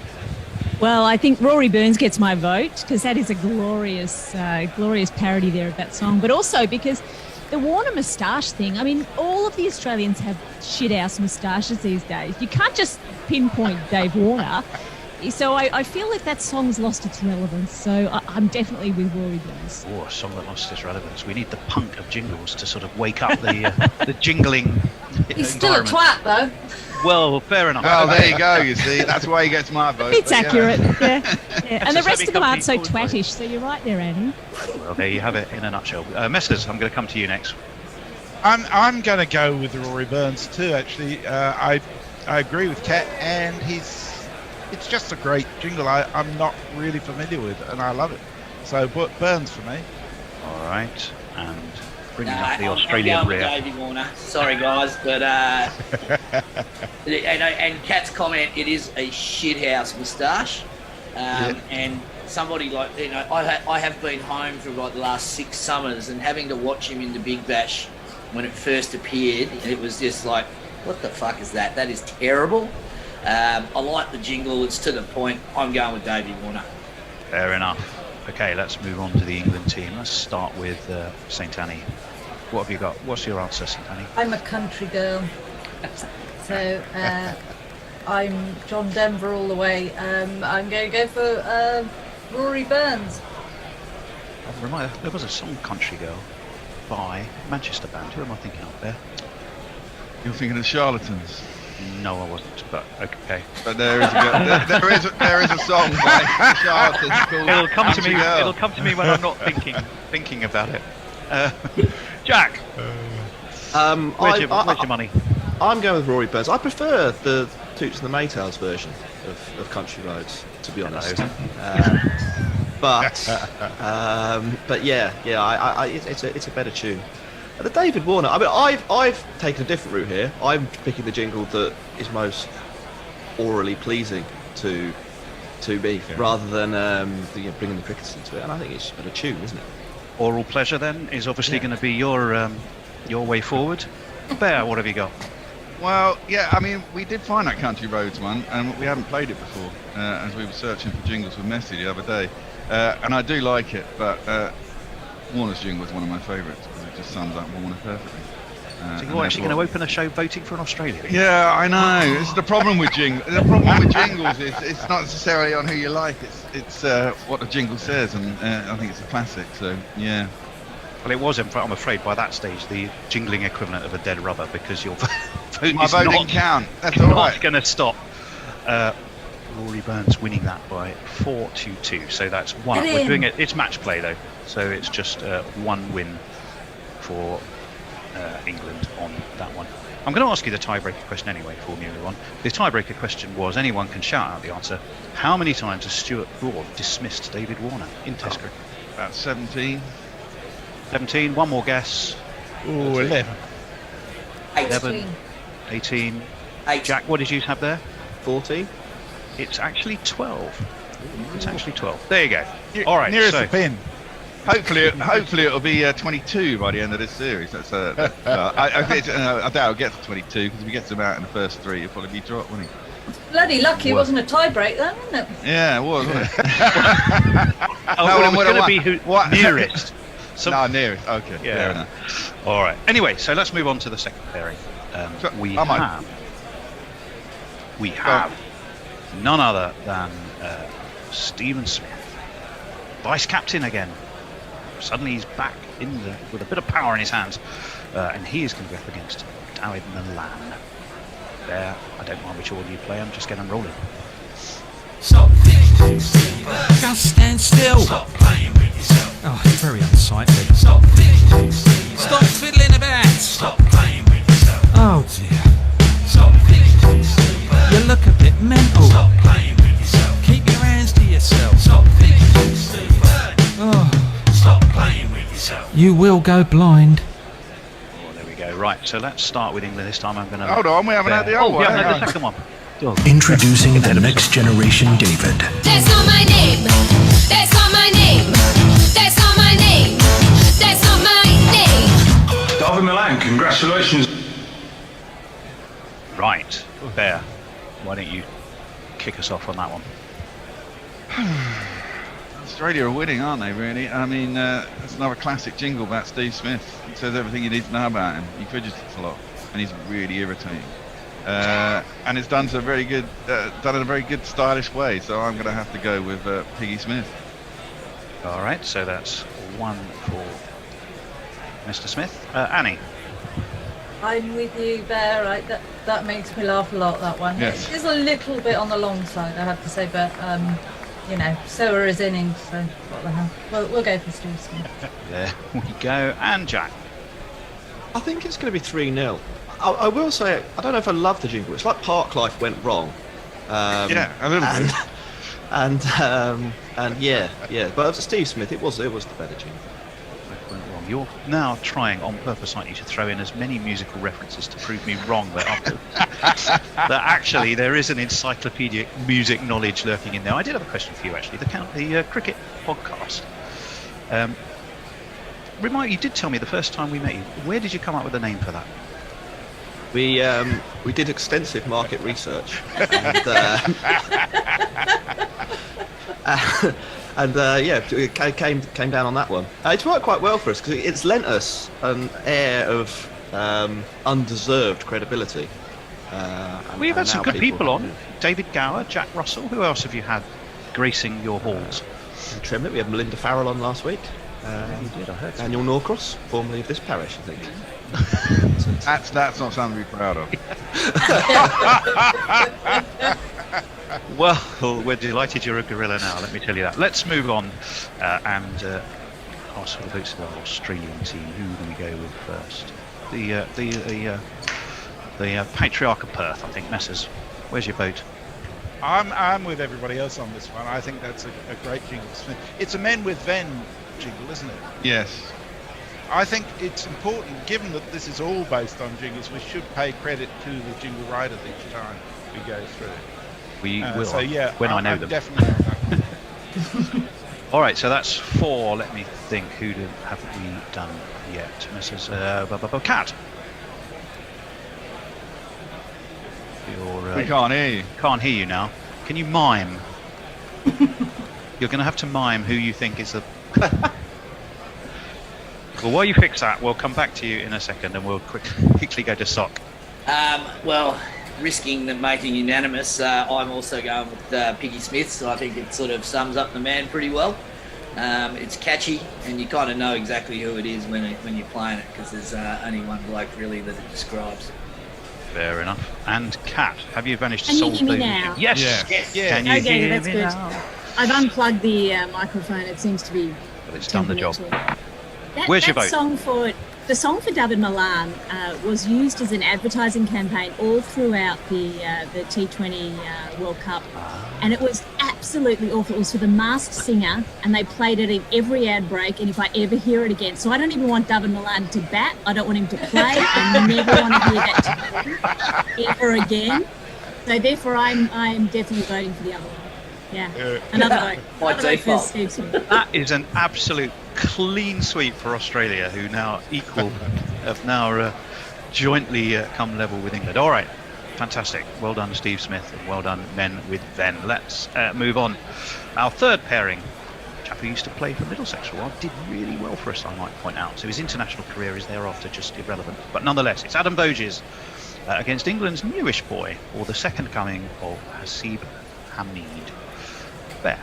Well, I think Rory Burns gets my vote because that is a glorious, glorious parody there of that song. But also because the Warner moustache thing, I mean, all of the Australians have shit-house moustaches these days. You can't just pinpoint Dave Warner. So I feel like that song's lost its relevance. So I'm definitely with Rory Burns. Oh, a song that lost its relevance. We need the punk of Jingles to sort of wake up the jingling He's still a twat, though. Well, fair enough. Oh, there you go, you see. That's why he gets my vote. It's accurate, yeah. And the just rest let of me them come aren't to so you, twattish, so you're right there, Annie. Well, there you have it in a nutshell. Messers, I'm going to come to you next. I'm going to go with Rory Burns too. Actually, I agree with Kat, and it's just a great jingle. I'm not really familiar with, and I love it. So Burns for me. All right, and bringing No, up the I'm Australian going with rear. Davey Warner. Sorry, guys, but and Kat's comment, it is a shithouse moustache, and somebody like I have been home for like the last 6 summers, and having to watch him in the Big Bash when it first appeared, it was just like, what the fuck is that? That is terrible. I like the jingle. It's to the point. I'm going with Davey Warner. Fair enough. Okay, let's move on to the England team. Let's start with St Annie. What have you got? What's your answer, St Annie? I'm a country girl. So I'm John Denver all the way. I'm going to go for Rory Burns. Remind, there was a song, Country Girl, by Manchester band. Who am I thinking of there? You're thinking of Charlatans? No, I wasn't, but okay. But there is a song by Charlatans called It'll come to Country me. Girl. It'll come to me when I'm not thinking about it. Jack, where's your money? I'm going with Rory Burns. I prefer the Toots and the Maytals version of Country Roads, to be honest. But yeah, it's a better tune. The David Warner. I mean, I've taken a different route here. I'm picking the jingle that is most orally pleasing to me, rather than bringing the cricketers into it. And I think it's a better tune, isn't it? Oral pleasure then is obviously going to be your way forward. Bear, what have you got? Well, yeah, I mean, we did find that Country Roads one, and we haven't played it before, as we were searching for jingles with Messi the other day. And I do like it, but Warner's jingle is one of my favourites because it just sums up Warner perfectly. So you're actually going to open a show voting for an Australian? Yeah, I know. It's the problem with jingles. The problem with jingles is it's not necessarily on who you like. It's what the jingle says, and I think it's a classic. So yeah. Well, it was, I'm afraid, by that stage, the jingling equivalent of a dead rubber because your vote My is vote not, didn't count. That's all right. going to stop. Rory Burns winning that by 4-2. So that's one. We're doing it. It's match play though, so it's just one win for England on that one. I'm going to ask you the tiebreaker question anyway before we move on. The tiebreaker question was, anyone can shout out the answer. How many times has Stuart Broad dismissed David Warner in Test cricket? About 17. 17. One more guess. Ooh, 11. 11. 18. 8. Jack, what did you have there? 14. It's actually 12. It's actually 12. There you go. All right. Nearest so the pin. Hopefully it'll be 22 by the end of this series. That's I doubt I'll get to 22 because if he gets them out in the first 3, he'll probably be dropped, won't he? Bloody lucky it wasn't a tie break then, wasn't it? Yeah, it was, wasn't it? it was going to be who nearest. No, nearest. Okay, Yeah. fair enough. All right. Anyway, so let's move on to the second pairing. We have none other than Stephen Smith, vice captain again. Suddenly he's back with a bit of power in his hands, and he is going to go up against David Milan. There, I don't mind which order you play. I'm just getting them rolling. Stop. Just stand still. Stop playing with yourself. Oh, it's very unsightly. Stop. Stop fiddling about. Stop playing with yourself. Oh dear. Stop. You look a bit mental. Stop playing with yourself. Keep your hands to yourself. Stop. Oh. Stop playing with yourself. You will go blind. Oh, there we go. Right, so let's start with England this time. I'm going to. Hold on, we haven't had the other one. Yeah, the second one. Introducing the next generation David. That's not my name. That's not my name. That's not my name. That's not my name. David Milan, congratulations. Right, Bear, why don't you kick us off on that one? Australia are winning, aren't they, really? I mean, it's another classic jingle about Steve Smith. It says everything you need to know about him. He fidgets a lot, and he's really irritating. And it's done in a very good, stylish way. So I'm going to have to go with Piggy Smith. All right, so that's one for Mr. Smith. Annie. I'm with you, Bear. Right, that makes me laugh a lot. That one. Yes. It is a little bit on the long side, I have to say, but so are his innings. So what the hell? We'll go for Steve Smith. There we go. And Jack. I think it's going to be 3-0. I will say, I don't know if I love the jingle. It's like Park Life went wrong. Yeah, a little bit. And yeah. But Steve Smith, it was the better jingle. You're now trying on purpose, aren't you, to throw in as many musical references to prove me wrong that actually there is an encyclopedic music knowledge lurking in there. I did have a question for you, actually. The cricket podcast. You did tell me the first time we met you. Where did you come up with the name for that? We did extensive market research, and it came down on that one. It's worked quite well for us because it's lent us an air of undeserved credibility. We've had some good people on. David Gower, Jack Russell. Who else have you had gracing your halls? In Tremlett, we had Melinda Farrell on last week. You did, I heard. Daniel Norcross, formerly of this parish, I think. That's not something to be proud of. Well, we're delighted you're a gorilla now, let me tell you that. Let's move on and ask for the votes of our Australian team. Who do we go with first? The Patriarch of Perth, I think. Messers, where's your vote? I'm with everybody else on this one. I think that's a great jingle. It's a Men with Ven jingle, isn't it? Yes. I think it's important, given that this is all based on jingles, we should pay credit to the jingle writers each time we go through. We will. So yeah, when I know them. Definitely on that. All right, so that's 4. Let me think. Who haven't we done yet? Mrs. Cat. We can't hear you. Can't hear you now. Can you mime? You're going to have to mime who you think is the. Well, while you fix that, we'll come back to you in a second, and we'll quickly go to Sock. Well, risking them making unanimous, I'm also going with Piggy Smith. So I think it sort of sums up the man pretty well. It's catchy, and you kind of know exactly who it is when you're playing it, because there's only one bloke really that it describes. Fair enough. And Kat, have you managed to Can you solve hear me the? now? Yes. Yes. Can you Okay, hear that's me good. now? I've unplugged the microphone. It seems to be. But it's done the job. Where's your vote? The song for David Milan was used as an advertising campaign all throughout the T20 World Cup, and it was absolutely awful. It was for The Masked Singer, and they played it in every ad break. And if I ever hear it again, so I don't even want David Milan to bat. I don't want him to play. I never want to hear that ever again. So therefore, I'm definitely voting for the other one. Yeah, another vote. By Another vote for default. Steve Smith. That is an absolute clean sweep for Australia, who now have now jointly come level with England. All right, fantastic. Well done, Steve Smith, and well done, Men with Ven. Let's move on. Our third pairing, a chap who used to play for Middlesex for a while, did really well for us, I might point out. So his international career is thereafter just irrelevant. But nonetheless, it's Adam Voges against England's newish boy, or the second coming of Hasib Hamid. There.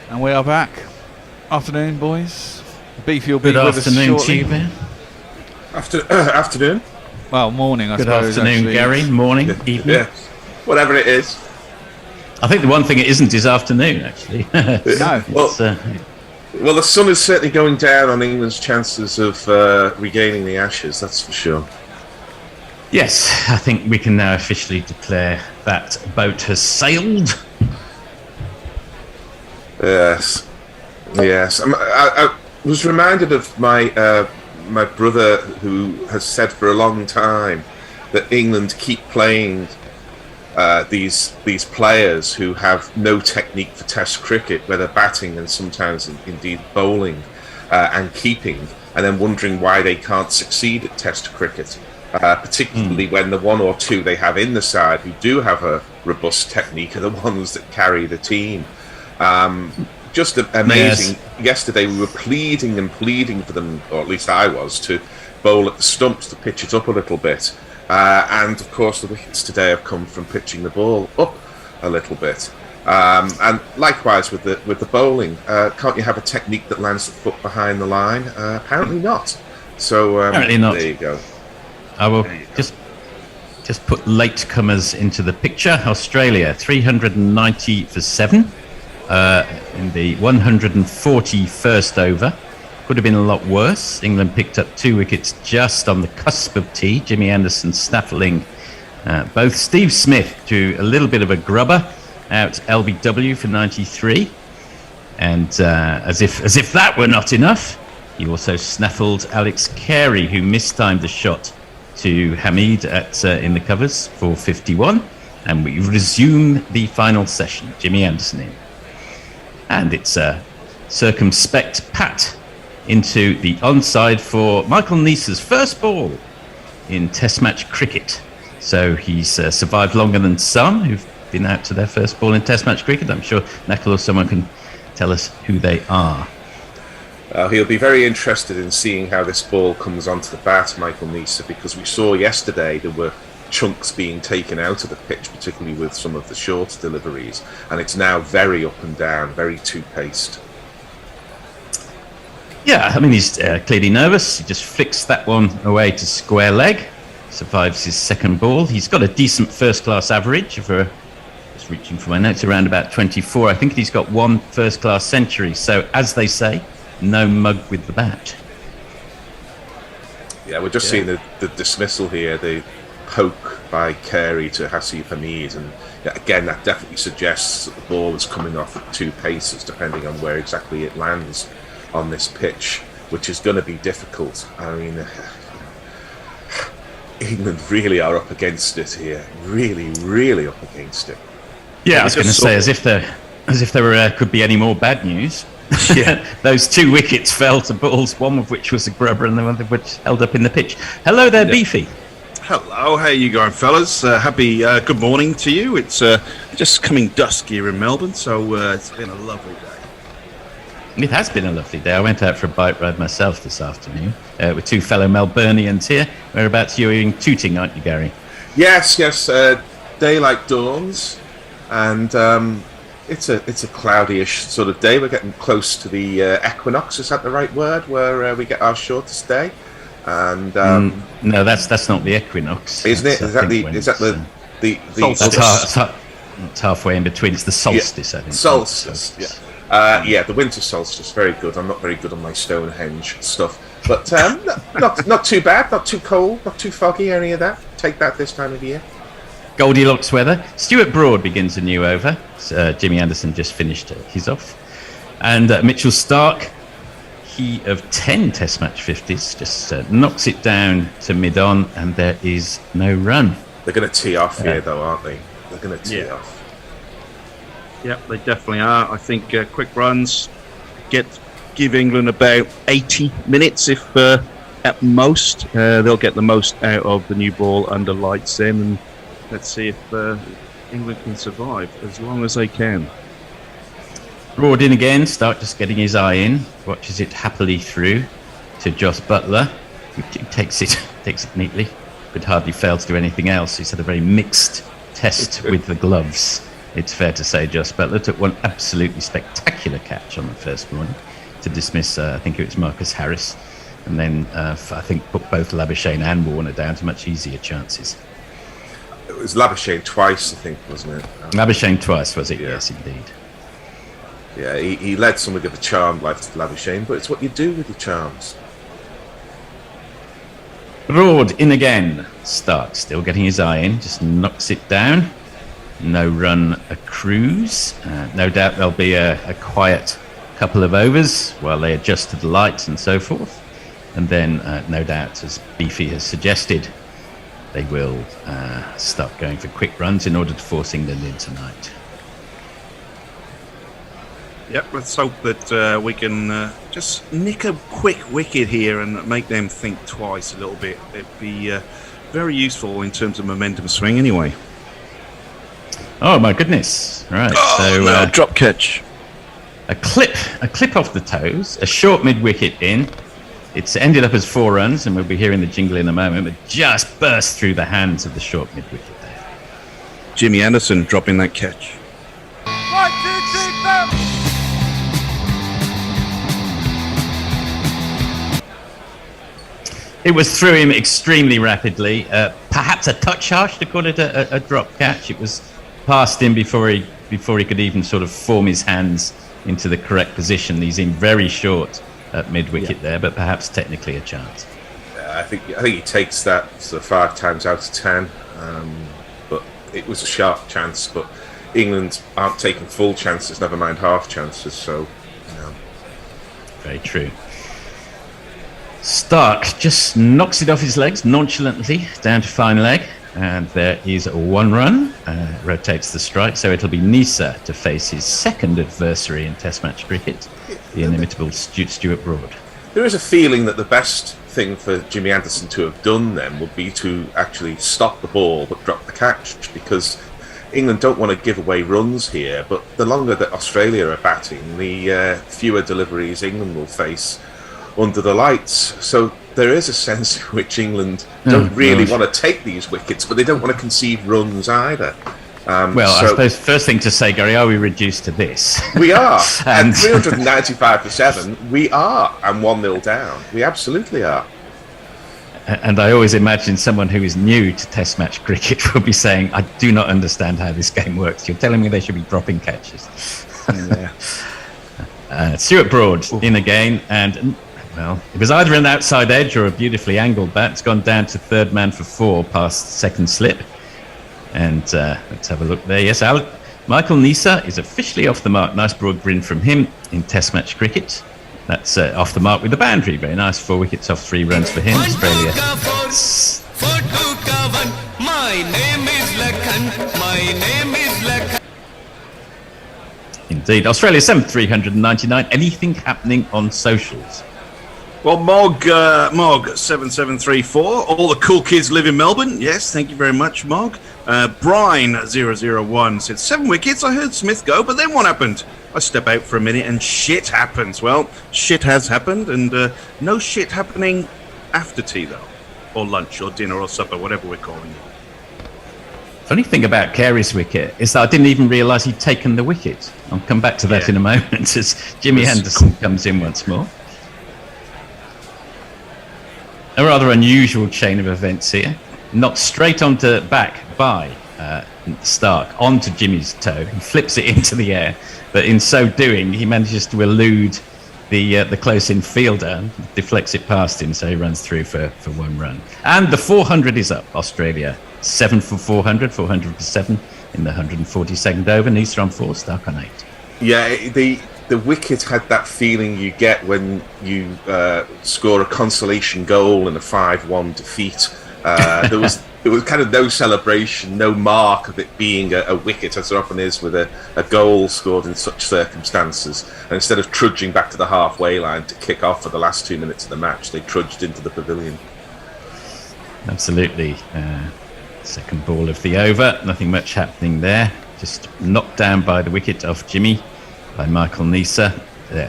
And we are back. Afternoon, boys. Beefy will be Good with us afternoon shortly. to you, Ben. Afternoon. Well, morning, I Good suppose. afternoon, actually. Gary. Morning, evening. Yeah. Whatever it is. I think the one thing it isn't is afternoon, actually. No. Well, the sun is certainly going down on England's chances of regaining the Ashes, that's for sure. Yes, I think we can now officially declare that boat has sailed. Yes. I was reminded of my my brother, who has said for a long time that England keep playing these players who have no technique for Test cricket, whether batting and sometimes indeed bowling and keeping, and then wondering why they can't succeed at Test cricket, particularly when the one or two they have in the side who do have a robust technique are the ones that carry the team. Just amazing. Yes. Yesterday we were pleading for them, or at least I was, to bowl at the stumps to pitch it up a little bit. And of course the wickets today have come from pitching the ball up a little bit. And likewise with the bowling, can't you have a technique that lands the foot behind the line? Apparently not. So Apparently not. There you go. I will just put latecomers into the picture. Australia 390 for 7 in the 141st over. Could have been a lot worse. England picked up 2 wickets just on the cusp of tea. Jimmy Anderson snaffling both. Steve Smith drew a little bit of a grubber out LBW for 93, and as if that were not enough, he also snaffled Alex Carey, who mistimed the shot to Hamid at in the covers for 51, and we resume the final session. Jimmy Anderson in, and it's a circumspect pat into the onside for Michael Neese's first ball in Test match cricket. So he's survived longer than some who've been out to their first ball in Test match cricket. I'm sure Nakul or someone can tell us who they are. He'll be very interested in seeing how this ball comes onto the bat, Michael Neese, because we saw yesterday there were chunks being taken out of the pitch, particularly with some of the short deliveries, and it's now very up and down, very two-paced. Yeah, I mean, he's clearly nervous. He just flicks that one away to square leg, survives his second ball. He's got a decent first-class average for, just reaching for my notes, around about 24. I think he's got 1 first-class century. So, as they say, no mug with the bat. Yeah, we're just seeing the dismissal here, the poke by Carey to Hasib Hamid, and again, that definitely suggests that the ball is coming off at 2 paces, depending on where exactly it lands on this pitch, which is going to be difficult. I mean, England really are up against it here, really up against it. Yeah, I was going to say, as if there could be any more bad news. Yeah, those 2 wickets fell to balls, one of which was a grubber and the other of which held up in the pitch. Hello there, Beefy. Hello, how are you going, fellas? Happy good morning to you. It's just coming dusk here in Melbourne, so it's been a lovely day. It has been a lovely day. I went out for a bike ride myself this afternoon with 2 fellow Melburnians here. Whereabouts you're in Tooting, aren't you, Gary? Yes. Daylight dawns, and it's a cloudy-ish sort of day. We're getting close to the equinox. Is that the right word? Where we get our shortest day? And no, that's not the equinox, isn't it? Is that the solstice? It's halfway in between. It's the solstice, I think. Solstice. Yeah, the winter solstice. Very good. I'm not very good on my Stonehenge stuff, but not too bad. Not too cold. Not too foggy. Any of that. Take that this time of year. Goldilocks weather. Stuart Broad begins a new over. Jimmy Anderson just finished his off, and Mitchell Stark, he of 10 Test match 50s, just knocks it down to mid-on, and there is no run. They're going to tee off here, though, aren't they? They're going to tee off. Yeah, they definitely are. I think quick runs give England about 80 minutes, if at most. They'll get the most out of the new ball under lights then, and let's see if England can survive as long as they can. Broad in again, Stark just getting his eye in, watches it happily through to Jos Buttler, who takes it neatly. could hardly fail to do anything else. He's had a very mixed test with the gloves. It's fair to say Jos Buttler took one absolutely spectacular catch on the first morning to dismiss, I think it was Marcus Harris, and then I think put both Labuschagne and Warner down to much easier chances. It was Labuschagne twice, I think, wasn't it? Labuschagne twice, was it? Yeah. Yes, indeed. Yeah, he led somebody of a charmed life to Labuschagne, but it's what you do with your charms. Broad in again. Stark still getting his eye in, just knocks it down. No run a cruise. No doubt there'll be a quiet couple of overs while they adjust to the lights and so forth. And then, no doubt, as Beefy has suggested, they will start going for quick runs in order to force England in tonight. Yep, let's hope that we can just nick a quick wicket here and make them think twice a little bit. It'd be very useful in terms of momentum swing anyway. Oh my goodness. Right, drop catch. A clip off the toes, a short mid-wicket in. It's ended up as 4 runs, and we'll be hearing the jingle in a moment, but just burst through the hands of the short mid-wicket there. Jimmy Anderson dropping that catch. 1, 2, 3, 4. It was through him extremely rapidly. Perhaps a touch harsh to call it a drop catch. It was past him before he could even sort of form his hands into the correct position. He's in very short at mid-wicket there, but perhaps technically a chance. I think he takes that sort of 5 times out of 10. But it was a sharp chance. But England aren't taking full chances, never mind half chances. So, very true. Stark just knocks it off his legs nonchalantly down to fine leg, and there is a 1 run. Rotates the strike, so it'll be Nisa to face his second adversary in Test match cricket, the inimitable Stuart Broad. There is a feeling that the best thing for Jimmy Anderson to have done then would be to actually stop the ball but drop the catch, because England don't want to give away runs here, but the longer that Australia are batting, the fewer deliveries England will face under the lights. So there is a sense in which England don't really want to take these wickets, but they don't want to concede runs either. I suppose first thing to say, Gary, are we reduced to this? We are. And 395 for 7, we are. And 1-0 down. We absolutely are. And I always imagine someone who is new to Test match cricket will be saying, I do not understand how this game works. You're telling me they should be dropping catches. Yeah. Stuart Broad in again, and well, it was either an outside edge or a beautifully angled bat. It's gone down to third man for 4 past second slip. And let's have a look there. Yes, Michael Nisa is officially off the mark. Nice broad grin from him in Test match cricket. That's off the mark with the boundary. Very nice. 4 wickets off 3 runs for him. Australia. My name is Lakhan. My name is Lakhan. Indeed. Australia 7th, 399. Anything happening on socials? Well, Mog 7734. All the cool kids live in Melbourne. Yes, thank you very much, Mog. Brian 001 said 7 wickets. I heard Smith go, but then what happened? I step out for a minute and shit happens. Well, shit has happened, and no shit happening after tea though, or lunch, or dinner, or supper, whatever we're calling it. Funny thing about Carey's wicket is that I didn't even realise he'd taken the wicket. I'll come back to that in a moment as Jimmy Anderson comes in once more. A rather unusual chain of events here. Knocked straight onto back by Stark onto Jimmy's toe. He flips it into the air, but in so doing, he manages to elude the close-in fielder, deflects it past him, so he runs through for 1 run. And the 400 is up. Australia 7 for 400, 400 for 7 in the 142nd over. Nisa on 4, Stark on 8. Yeah, the wicket had that feeling you get when you score a consolation goal in a 5-1 defeat. There was kind of no celebration, no mark of it being a wicket, as there often is with a goal scored in such circumstances. And instead of trudging back to the halfway line to kick off for the last 2 minutes of the match, they trudged into the pavilion. Absolutely. Second ball of the over. Nothing much happening there. Just knocked down by the wicket off Jimmy by Michael Nisa.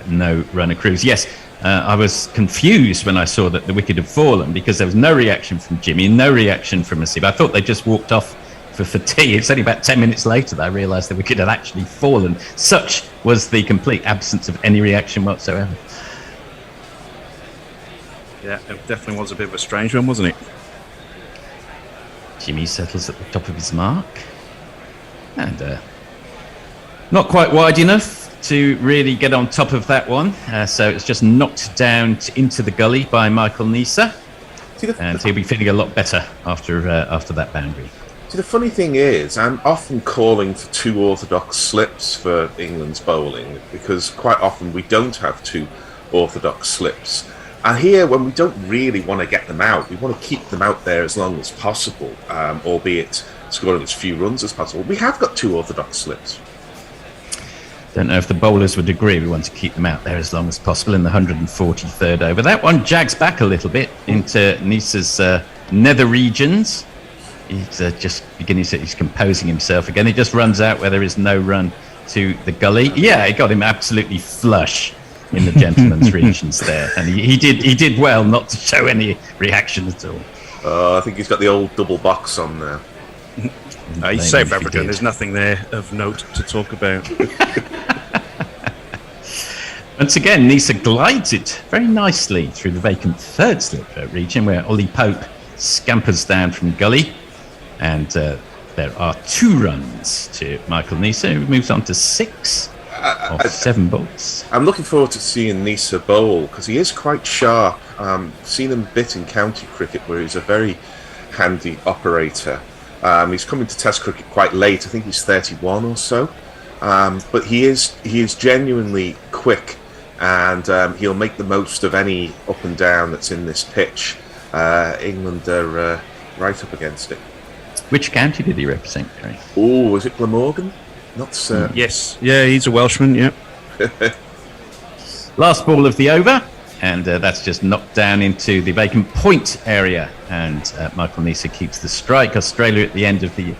No runner cruise. Yes, I was confused when I saw that the wicket had fallen because there was no reaction from Jimmy and no reaction from Asib. I thought they just walked off for tea. It's only about 10 minutes later that I realised the wicket had actually fallen. Such was the complete absence of any reaction whatsoever. Yeah, it definitely was a bit of a strange one, wasn't it? Jimmy settles at the top of his mark. And not quite wide enough to really get on top of that one. So it's just knocked down into the gully by Michael Neser. And he'll be feeling a lot better after that boundary. See, the funny thing is, I'm often calling for 2 orthodox slips for England's bowling because quite often we don't have 2 orthodox slips. And here, when we don't really want to get them out, we want to keep them out there as long as possible, albeit scoring as few runs as possible. We have got 2 orthodox slips. Don't know if the bowlers would agree. We want to keep them out there as long as possible in the 143rd over. That one jags back a little bit into Neser's nether regions. He's just beginning to, he's composing himself again. He just runs out where there is no run to the gully. Yeah, it got him absolutely flush in the gentleman's regions there, and he did well not to show any reaction at all. I think he's got the old double box on there. He's South African. There's nothing there of note to talk about. Once again, Neser glides it very nicely through the vacant 3rd slip region where Ollie Pope scampers down from gully, and there are 2 runs to Michael Neser, who moves on to 6 of 7 balls. I'm looking forward to seeing Neser bowl because he is quite sharp. Seen him a bit in county cricket where he's a very handy operator. He's coming to Test cricket quite late. I think he's 31 or so. But he is genuinely quick, and he'll make the most of any up and down that's in this pitch. England are right up against it. Which county did he represent, Gary? Oh, was it Glamorgan? Not certain. Yes. Yeah, he's a Welshman, yeah. Last ball of the over, and that's just knocked down into the vacant point area, and Michael Neser keeps the strike. Australia at the end of the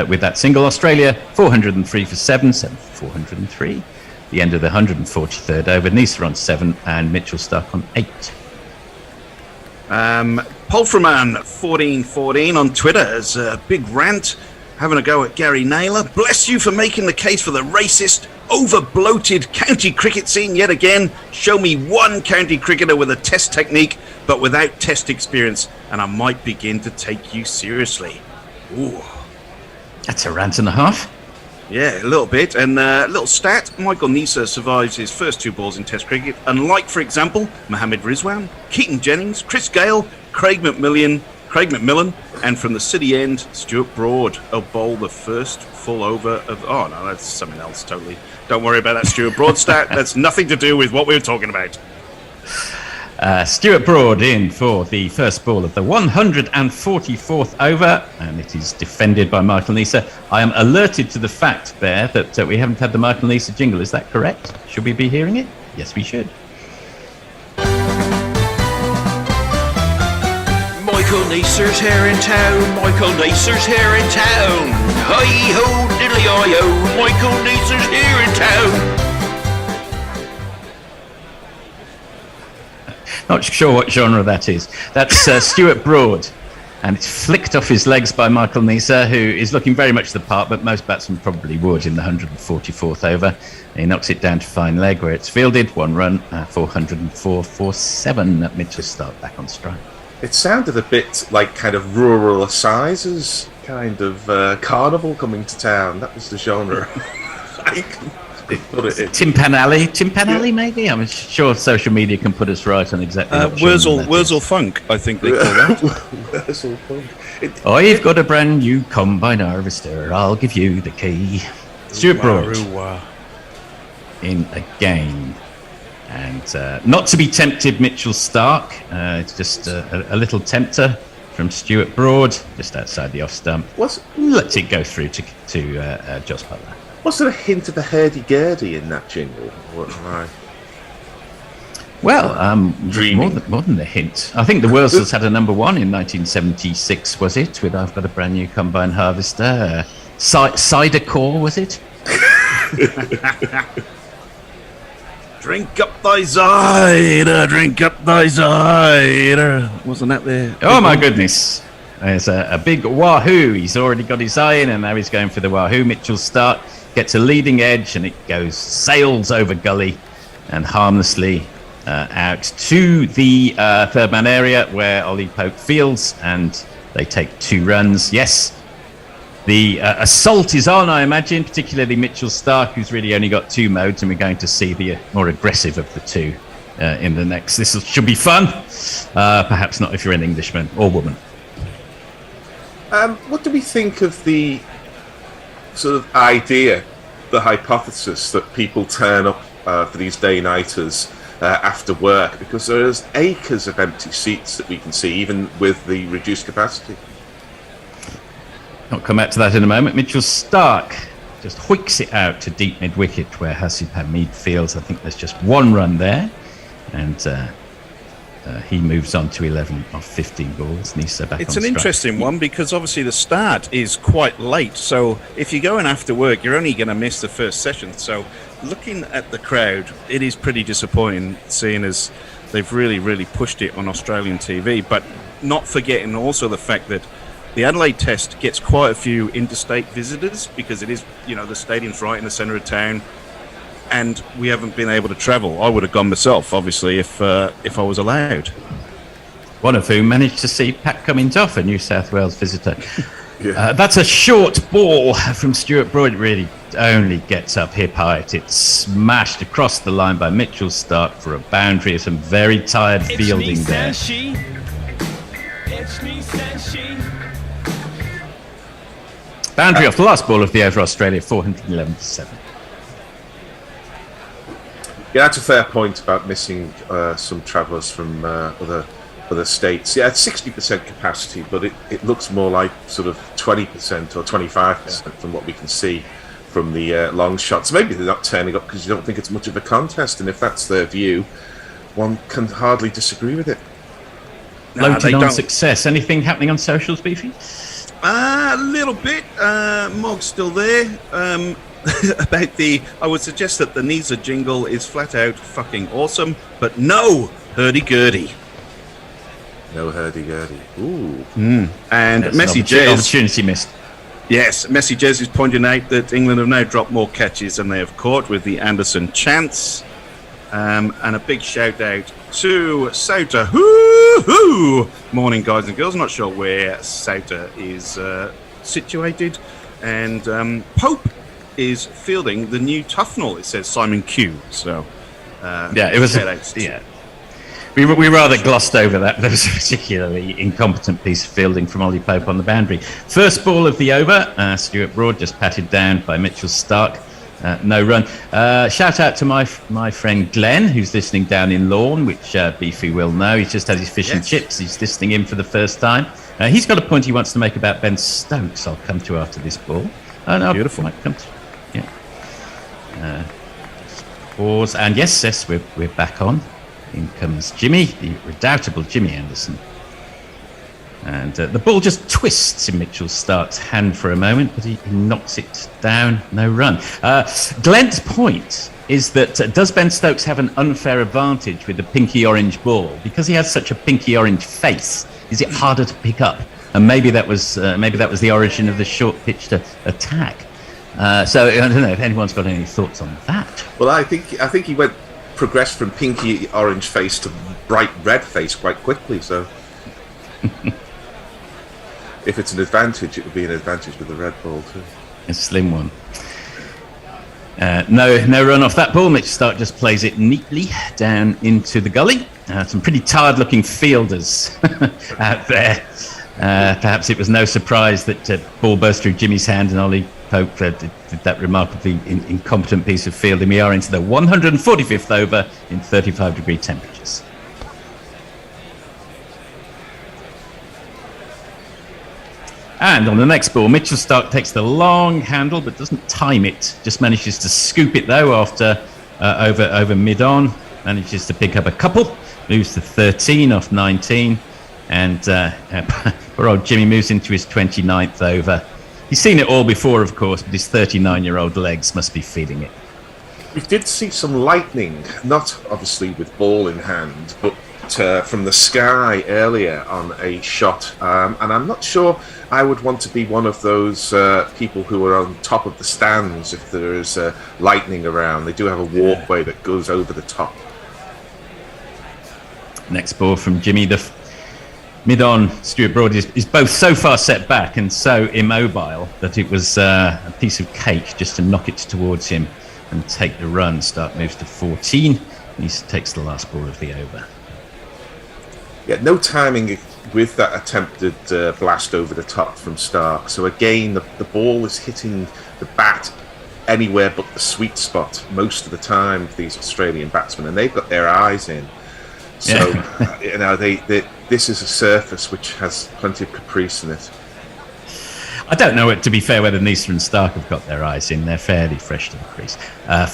with that single. Australia 403 for 7 for 403. The end of the 143rd over. Neser on 7 and Mitchell Stark on 8. Polframan 1414 on Twitter has a big rant having a go at Gary Naylor. Bless you for making the case for the racist, over-bloated county cricket scene yet again. Show me one county cricketer with a test technique but without test experience and I might begin to take you seriously. Ooh. That's a rant and a half. Yeah, a little bit. And a little stat, Michael Neser survives his first 2 balls in Test cricket, unlike, for example, Mohammed Rizwan, Keaton Jennings, Chris Gale, Craig McMillan, and from the city end, Stuart Broad will bowl the first full over of... Oh, no, that's something else totally. Don't worry about that Stuart Broad stat. That's nothing to do with what we were talking about. Stuart Broad in for the first ball of the 144th over, and it is defended by Michael Neser. I am alerted to the fact there that we haven't had the Michael Neser jingle. Is that correct? Should we be hearing it? Yes, we should. Michael Neser's here in town. Michael Neser's here in town. Hi-ho, diddly-i-o. Michael Neser's here in town. Not sure what genre that is. That's Stuart Broad, and it's flicked off his legs by Michael Neser, who is looking very much the part, but most batsmen probably would in the 144th over. He knocks it down to fine leg where it's fielded. 1 run, 404 for 7. Mitchell Stark back on strike. It sounded a bit like kind of rural assizes, kind of carnival coming to town. That was the genre. Timpan Alley, maybe? I'm sure social media can put us right on exactly what Wurzel Funk, I think they call that. Wurzel Funk. I've got a brand new combine harvester. I'll give you the key. Stuart Broad in again. And not to be tempted, Mitchell Stark. It's just a little tempter from Stuart Broad, just outside the off stump. Let's it go through to Jos Buttler. Was there a hint of a hurdy-gurdy in that jingle? What am I? Well, more than a hint. I think the Wurzels had a number 1 in 1976, was it? With I've Got a Brand New Combine Harvester. Cider Core, was it? Drink up thy cider, drink up thy cider. Wasn't that there? Oh my goodness. There's a big wahoo. He's already got his eye in, and now he's going for the wahoo. Mitchell Stark gets a leading edge, and it sails over gully and harmlessly out to the third man area where Ollie Pope fields, and they take 2 runs. Yes, the assault is on, I imagine, particularly Mitchell Stark, who's really only got 2 modes, and we're going to see the more aggressive of the 2 in the next. This should be fun. Perhaps not if you're an Englishman or woman. What do we think of the sort of idea, the hypothesis that people turn up for these day-nighters after work, because there's acres of empty seats that we can see, even with the reduced capacity? I'll come back to that in a moment. Mitchell Stark just hoiks it out to deep mid-wicket where Hasib Hamid fields. I think there's just 1 run there, and he moves on to 11 off 15 balls. Nisa back It's on an strike. interesting one because obviously the start is quite late. So if you're going after work, you're only going to miss the first session. So looking at the crowd, it is pretty disappointing, seeing as they've really, really pushed it on Australian TV. But not forgetting also the fact that the Adelaide Test gets quite a few interstate visitors because it is, the stadium's right in the centre of town. And we haven't been able to travel. I would have gone myself, obviously, if I was allowed. One of whom managed to see Pat Cummins off, a New South Wales visitor. That's a short ball from Stuart Broad. It really only gets up hip height. It's smashed across the line by Mitchell Stark for a boundary. Some very tired fielding there. Boundary off the last ball of the over Australia, 411 for 7. Yeah, that's a fair point about missing some travellers from other states. Yeah, it's 60% capacity, but it looks more like sort of 20% or 25% from what we can see from the long shots. Maybe they're not turning up because you don't think it's much of a contest, and if that's their view, one can hardly disagree with it. Floated on success. Anything happening on socials, Beefy? A little bit. Mog's still there. I would suggest that the Nisa jingle is flat out fucking awesome, but no hurdy-gurdy. No hurdy-gurdy. Ooh. And That's Messi an Jez. opportunity missed. Yes, Messi Jez is pointing out that England have now dropped more catches than they have caught with the Anderson chance. And a big shout out to Sauter. Hoo-hoo! Morning, guys and girls. I'm not sure where Sauter is situated. And Pope is fielding the new Tufnell. It says Simon Q. So, it was. Yeah. We rather glossed over that. There was a particularly incompetent piece of fielding from Ollie Pope on the boundary. First ball of the over, Stuart Broad just patted down by Mitchell Stark. No run. Shout out to my friend Glenn, who's listening down in Lawn, which Beefy will know. He's just had his fish and chips. He's listening in for the first time. He's got a point he wants to make about Ben Stokes. I'll come to after this ball. Beautiful. Pause. And yes, we're back on. In comes Jimmy, the redoubtable Jimmy Anderson. And the ball just twists in Mitchell Stark's hand for a moment, but he knocks it down. No run. Glenn's point is that does Ben Stokes have an unfair advantage with the pinky-orange ball? Because he has such a pinky-orange face, is it harder to pick up? And maybe that was the origin of the short-pitched attack. So I don't know if anyone's got any thoughts on that. Well, I think he progressed from pinky orange face to bright red face quite quickly. So, if it's an advantage, it would be an advantage with the red ball too. A slim one. No run off that ball. Mitch Stark just plays it neatly down into the gully. Some pretty tired-looking fielders out there. Perhaps it was no surprise that ball burst through Jimmy's hand and Ollie Pope did that remarkably incompetent piece of fielding. We are into the 145th over in 35-degree temperatures. And on the next ball, Mitchell Stark takes the long handle but doesn't time it. Just manages to scoop it though after over mid-on. Manages to pick up a couple. Moves to 13 off 19. And poor old Jimmy moves into his 29th over. He's seen it all before, of course, but his 39-year-old legs must be feeling it. We did see some lightning, not obviously with ball in hand, but from the sky earlier on a shot. And I'm not sure I would want to be one of those people who are on top of the stands if there is lightning around. They do have a walkway that goes over the top. Next ball from Jimmy. The mid-on Stuart Broad is both so far set back and so immobile that it was a piece of cake just to knock it towards him and take the run. Stark moves to 14. He takes the last ball of the over. Yeah, no timing with that attempted blast over the top from Stark. So again, the ball is hitting the bat anywhere but the sweet spot most of the time for these Australian batsmen, and they've got their eyes in. So, you know, this is a surface which has plenty of caprice in it. I don't know, to be fair, whether Neeser and Stark have got their eyes in. They're fairly fresh to the crease.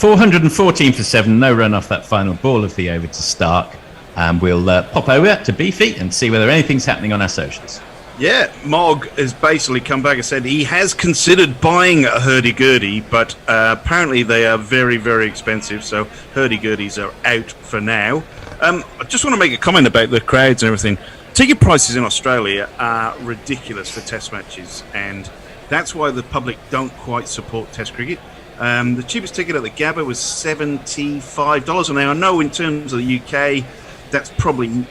414 for 7. No run off that final ball of the over to Stark. And we'll pop over to Beefy and see whether anything's happening on our socials. Yeah, Mog has basically come back and said he has considered buying a hurdy-gurdy, but apparently they are very, very expensive, so hurdy-gurdies are out for now. I just want to make a comment about the crowds and everything. Ticket prices in Australia are ridiculous for test matches, and that's why the public don't quite support test cricket. The cheapest ticket at the Gabba was $75. And now I know in terms of the UK, that's probably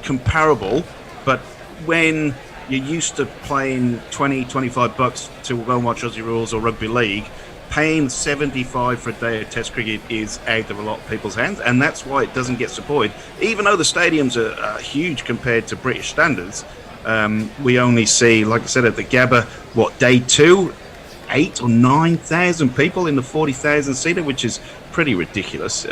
comparable, but when you're used to paying $20-25 to go and watch Aussie Rules or Rugby League, paying $75 for a day of test cricket is out of a lot of people's hands, and that's why it doesn't get supported. Even though the stadiums are huge compared to British standards, we only see, like I said, at the Gabba, day 2, 8,000 or 9,000 people in the 40,000 seater, which is pretty ridiculous.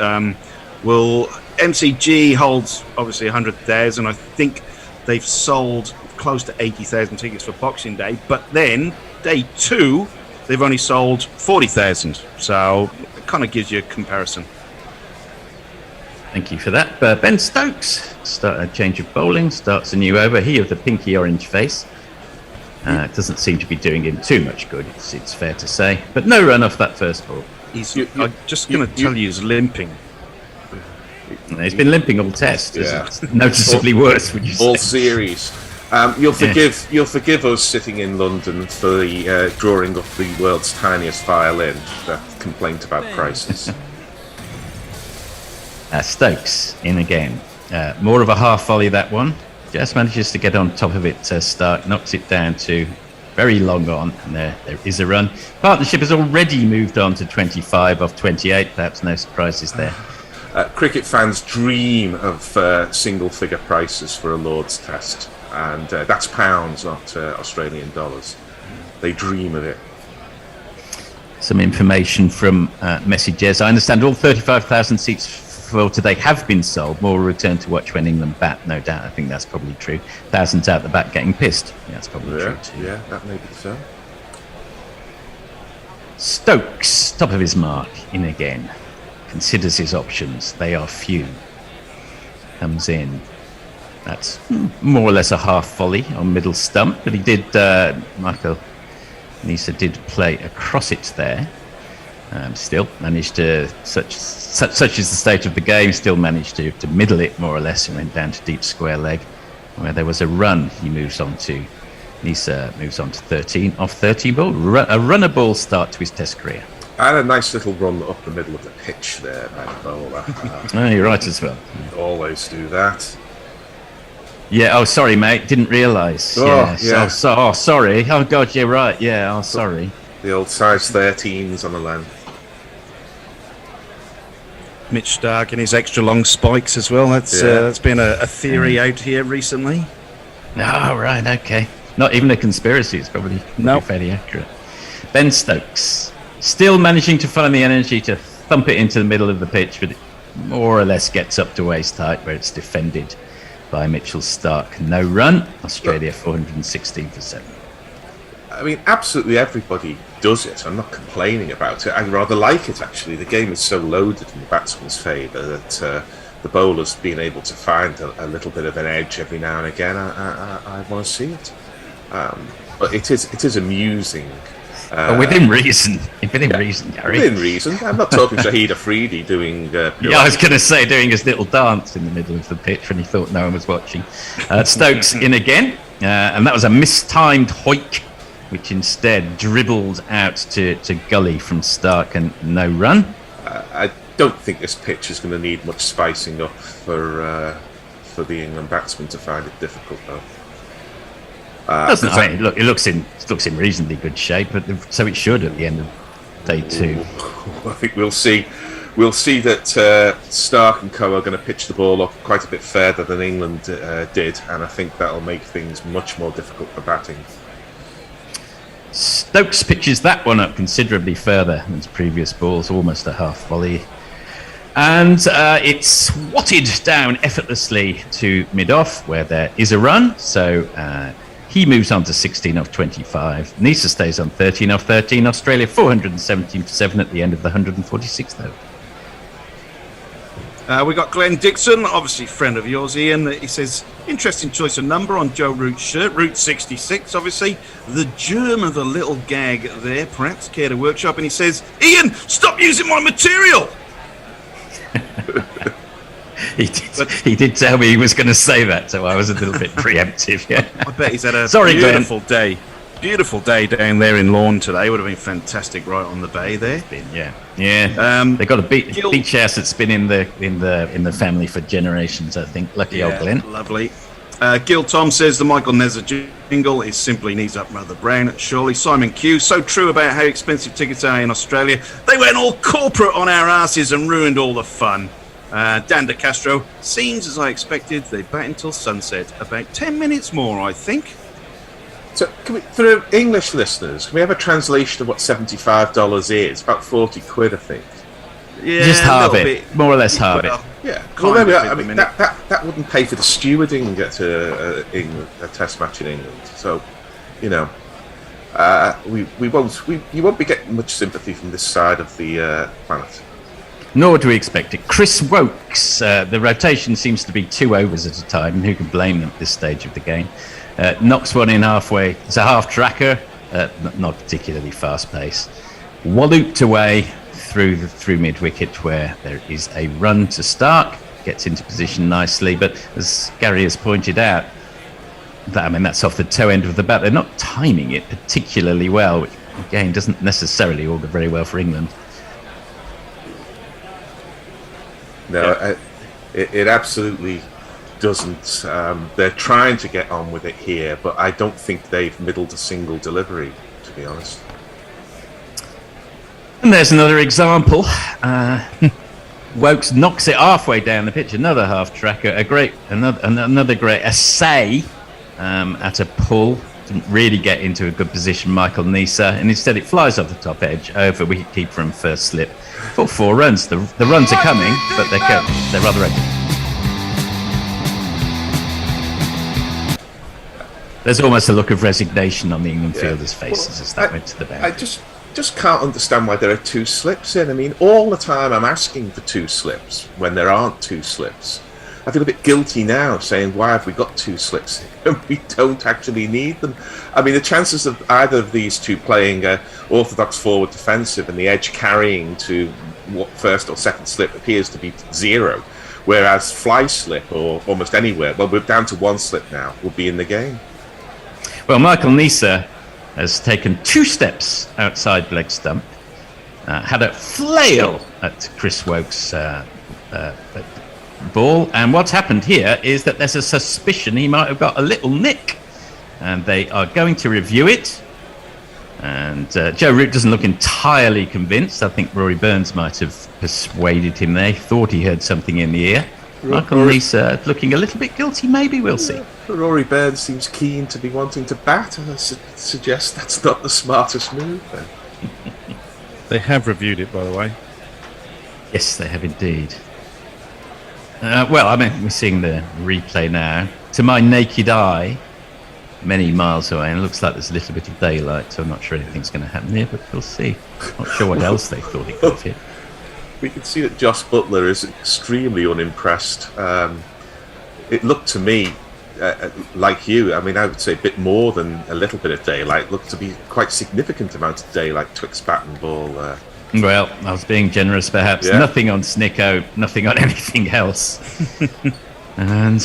MCG holds obviously 100,000. I think they've sold close to 80,000 tickets for Boxing Day, but then day 2 they've only sold 40,000. So it kind of gives you a comparison. Thank you for that. Ben Stokes, start a change of bowling, starts a new over. He of the pinky orange face. It doesn't seem to be doing him too much good, it's fair to say. But no run off that first ball. I'm just going to tell you, he's limping. He's been limping all test. It's noticeably worse, would you say? All series. You'll forgive us sitting in London for the drawing of the world's tiniest violin. That complaint about prices. Stokes in again. More of a half volley, that one. Just manages to get on top of it. Stark knocks it down to very long on, and there is a run. Partnership has already moved on to 25 off 28. Perhaps no surprises there. Cricket fans dream of single-figure prices for a Lord's Test, and that's pounds, not Australian dollars. They dream of it. Some information from messages. I understand all 35,000 seats for today have been sold. More will return to watch when England bat, no doubt. I think that's probably true. Thousands out the back getting pissed. Yeah, that's probably true too. Yeah, that may be so. Stokes, top of his mark, in again. Considers his options. They are few. Comes in. That's more or less a half volley on middle stump, but he did, Michael Neeser did play across it there. Still managed to, such is the state of the game, still managed to middle it more or less and went down to deep square leg where there was a run. Neeser moves on to 13 off 13 ball. A runner ball start to his test career. I had a nice little run up the middle of the pitch there by the bowler. Oh, you're right as well. Always do that. Yeah, oh, sorry, mate. Didn't realise. Oh, yeah. Oh, sorry. Oh, God, you're right. Yeah, oh, sorry. The old size 13s on the length. Mitch Stark and his extra long spikes as well. That's been a theory out here recently. Oh, right, okay. Not even a conspiracy. It's probably fairly accurate. Ben Stokes. Still managing to find the energy to thump it into the middle of the pitch, but it more or less gets up to waist height where it's defended by Mitchell Stark. No run. Australia 416 for 7. I mean, absolutely everybody does it. I'm not complaining about it. I rather like it, actually. The game is so loaded in the batsman's favour that the bowler's being able to find a little bit of an edge every now and again. I want to see it. But it is amusing Within reason. Within reason, Gary. Within reason. I'm not talking Shahid Afridi doing... Yeah, I was going to say, doing his little dance in the middle of the pitch when he thought no one was watching. Stokes in again, and that was a mistimed hoik, which instead dribbled out to Gully from Stark and no run. I don't think this pitch is going to need much spicing up for the England batsmen to find it difficult, though. It looks in reasonably good shape, but so it should at the end of day 2. I think we'll see that Stark and co are going to pitch the ball up quite a bit further than England did, and I think that'll make things much more difficult for batting. Stokes pitches that one up considerably further than his previous balls, almost a half volley. And it's swatted down effortlessly to mid-off, where there is a run. So he moves on to 16 off 25. Nisa stays on 13 off 13. Australia 417 for 7 at the end of the 146th over. We got Glenn Dixon, obviously friend of yours, Ian. He says, interesting choice of number on Joe Root's shirt. Root 66, obviously. The germ of a little gag there, perhaps. Care to workshop? And he says, Ian, stop using my material! He did tell me he was going to say that, so I was a little bit preemptive. Yeah. I bet he's had a beautiful day. Beautiful day down there in Lawn today. Would have been fantastic right on the bay there. Yeah. They got a beach house that's been in the family for generations, I think. Lucky old Glenn. Lovely. Gil Tom says the Michael Nezza jingle is simply knees up Mother Brown. Surely Simon Q, so true about how expensive tickets are in Australia. They went all corporate on our asses and ruined all the fun. Dan De Castro, seems as I expected. They bat until sunset. About 10 minutes more, I think. So, for English listeners, can we have a translation of what $75 is? About 40 quid, I think. Yeah, just halve it, more or less halve it. Yeah, well, maybe that wouldn't pay for the stewarding to a Test match in England. So, you know, you won't be getting much sympathy from this side of the planet. Nor do we expect it. Chris Wokes, the rotation seems to be 2 overs at a time, and who can blame them at this stage of the game? Knocks one in halfway. It's a half tracker, not particularly fast pace. Wallooped away through mid wicket, where there is a run to Stark. Gets into position nicely, but as Gary has pointed out, that's off the toe end of the bat. They're not timing it particularly well, which again doesn't necessarily augur very well for England. No, it absolutely doesn't. They're trying to get on with it here, but I don't think they've middled a single delivery, to be honest. And there's another example. Wokes knocks it halfway down the pitch. Another half tracker. Another great essay at a pull. Didn't really get into a good position, Michael Nisa, and instead it flies off the top edge over wicketkeeper and first slip for 4 runs. The runs are coming, but they're rather open. There's almost a look of resignation on the England fielders' faces as that went to the boundary. I just can't understand why there are 2 slips in. I mean, all the time I'm asking for 2 slips when there aren't 2 slips. I feel a bit guilty now saying, why have we got 2 slips and we don't actually need them? I mean, the chances of either of these two playing orthodox forward defensive and the edge carrying to what first or second slip appears to be 0, whereas fly slip or almost anywhere, well, we're down to 1 slip now, will be in the game. Well, Michael Nisa has taken 2 steps outside leg stump, had a flail at Chris Wokes' ball, and what's happened here is that there's a suspicion he might have got a little nick, and they are going to review it. And Joe Root doesn't look entirely convinced. I think Rory Burns might have persuaded him there. He thought he heard something in the ear. Michael Nisa looking a little bit guilty, maybe. We'll see. Rory Burns seems keen to be wanting to bat, and I suggest that's not the smartest move then. They have reviewed it, by the way. Yes, they have indeed. We're seeing the replay now. To my naked eye, many miles away, and it looks like there's a little bit of daylight, so I'm not sure anything's going to happen here, but we'll see. Not sure what else they thought he could have hit. We can see that Jos Buttler is extremely unimpressed. It looked to me like you, I mean, I would say a bit more than a little bit of daylight. Looked to be quite significant amount of daylight twixt bat and ball there. Well, I was being generous, perhaps. Yeah. Nothing on Snicko, nothing on anything else. And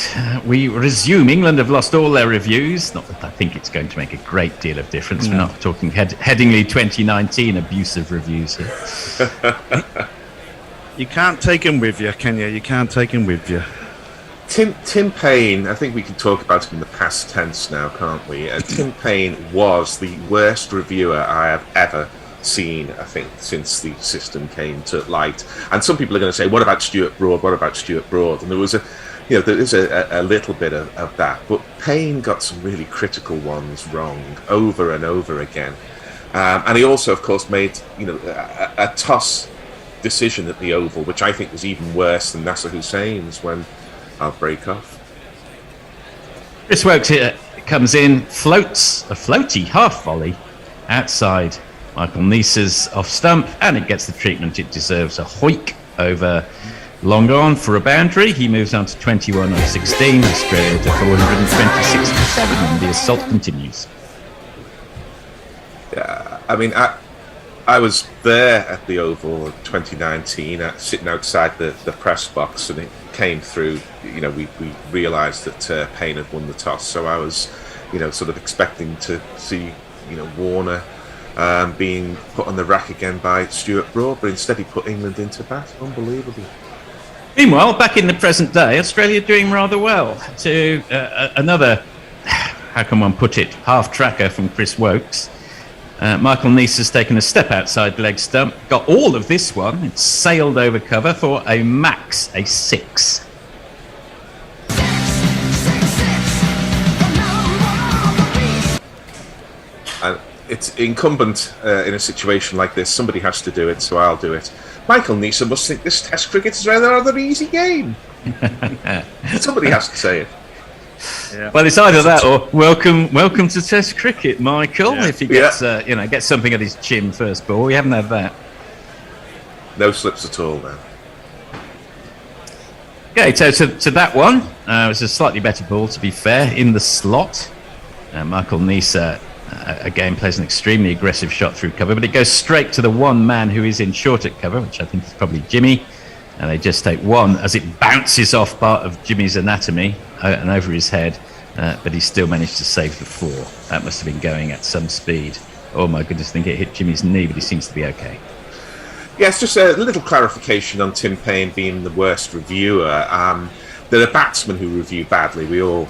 we resume. England have lost all their reviews. Not that I think it's going to make a great deal of difference. We're not talking Headingley 2019 abusive reviews here. You can't take him with you, can you? You can't take him with you. Tim Payne, I think we can talk about him in the past tense now, can't we? Tim Payne was the worst reviewer I have ever seen, I think, since the system came to light. And some people are going to say, what about Stuart Broad? What about Stuart Broad? And there is a little bit of that. But Payne got some really critical ones wrong over and over again. And he also, of course, made a toss decision at the Oval, which I think was even worse than Nasser Hussain's when I'll break off. Chris Wokes here comes in, floats a floaty half volley outside Michael Neese's off stump, and it gets the treatment it deserves. A hoik over long on for a boundary. He moves on to 21 on 16. Australia to 426 for 7, and the assault continues. Yeah, I mean, I was there at the Oval in 2019, sitting outside the press box, and it came through. We realised that Payne had won the toss, so I was, sort of expecting to see, Warner being put on the rack again by Stuart Broad, but instead he put England into bat. Unbelievable. Meanwhile, back in the present day, Australia doing rather well. To another, how can one put it, half-tracker from Chris Wokes. Michael Neese has taken a step outside leg stump, got all of this one, it's sailed over cover for a max, a 6. It's incumbent in a situation like this. Somebody has to do it, so I'll do it. Michael Neeson must think this Test cricket is a rather easy game. Somebody has to say it. Yeah. Well, it's either that or welcome to Test cricket, Michael. Yeah. If he gets gets something at his chin first ball, we haven't had that. No slips at all, then. Okay, so to that one, it was a slightly better ball, to be fair, in the slot. Michael Neese again plays an extremely aggressive shot through cover, but it goes straight to the one man who is in short at cover, which I think is probably Jimmy. And they just take one as it bounces off part of Jimmy's anatomy and over his head, but he still managed to save the 4. That must have been going at some speed. Oh my goodness, I think it hit Jimmy's knee, but he seems to be okay. Yes, just a little clarification on Tim Payne being the worst reviewer. There are batsmen who review badly. We all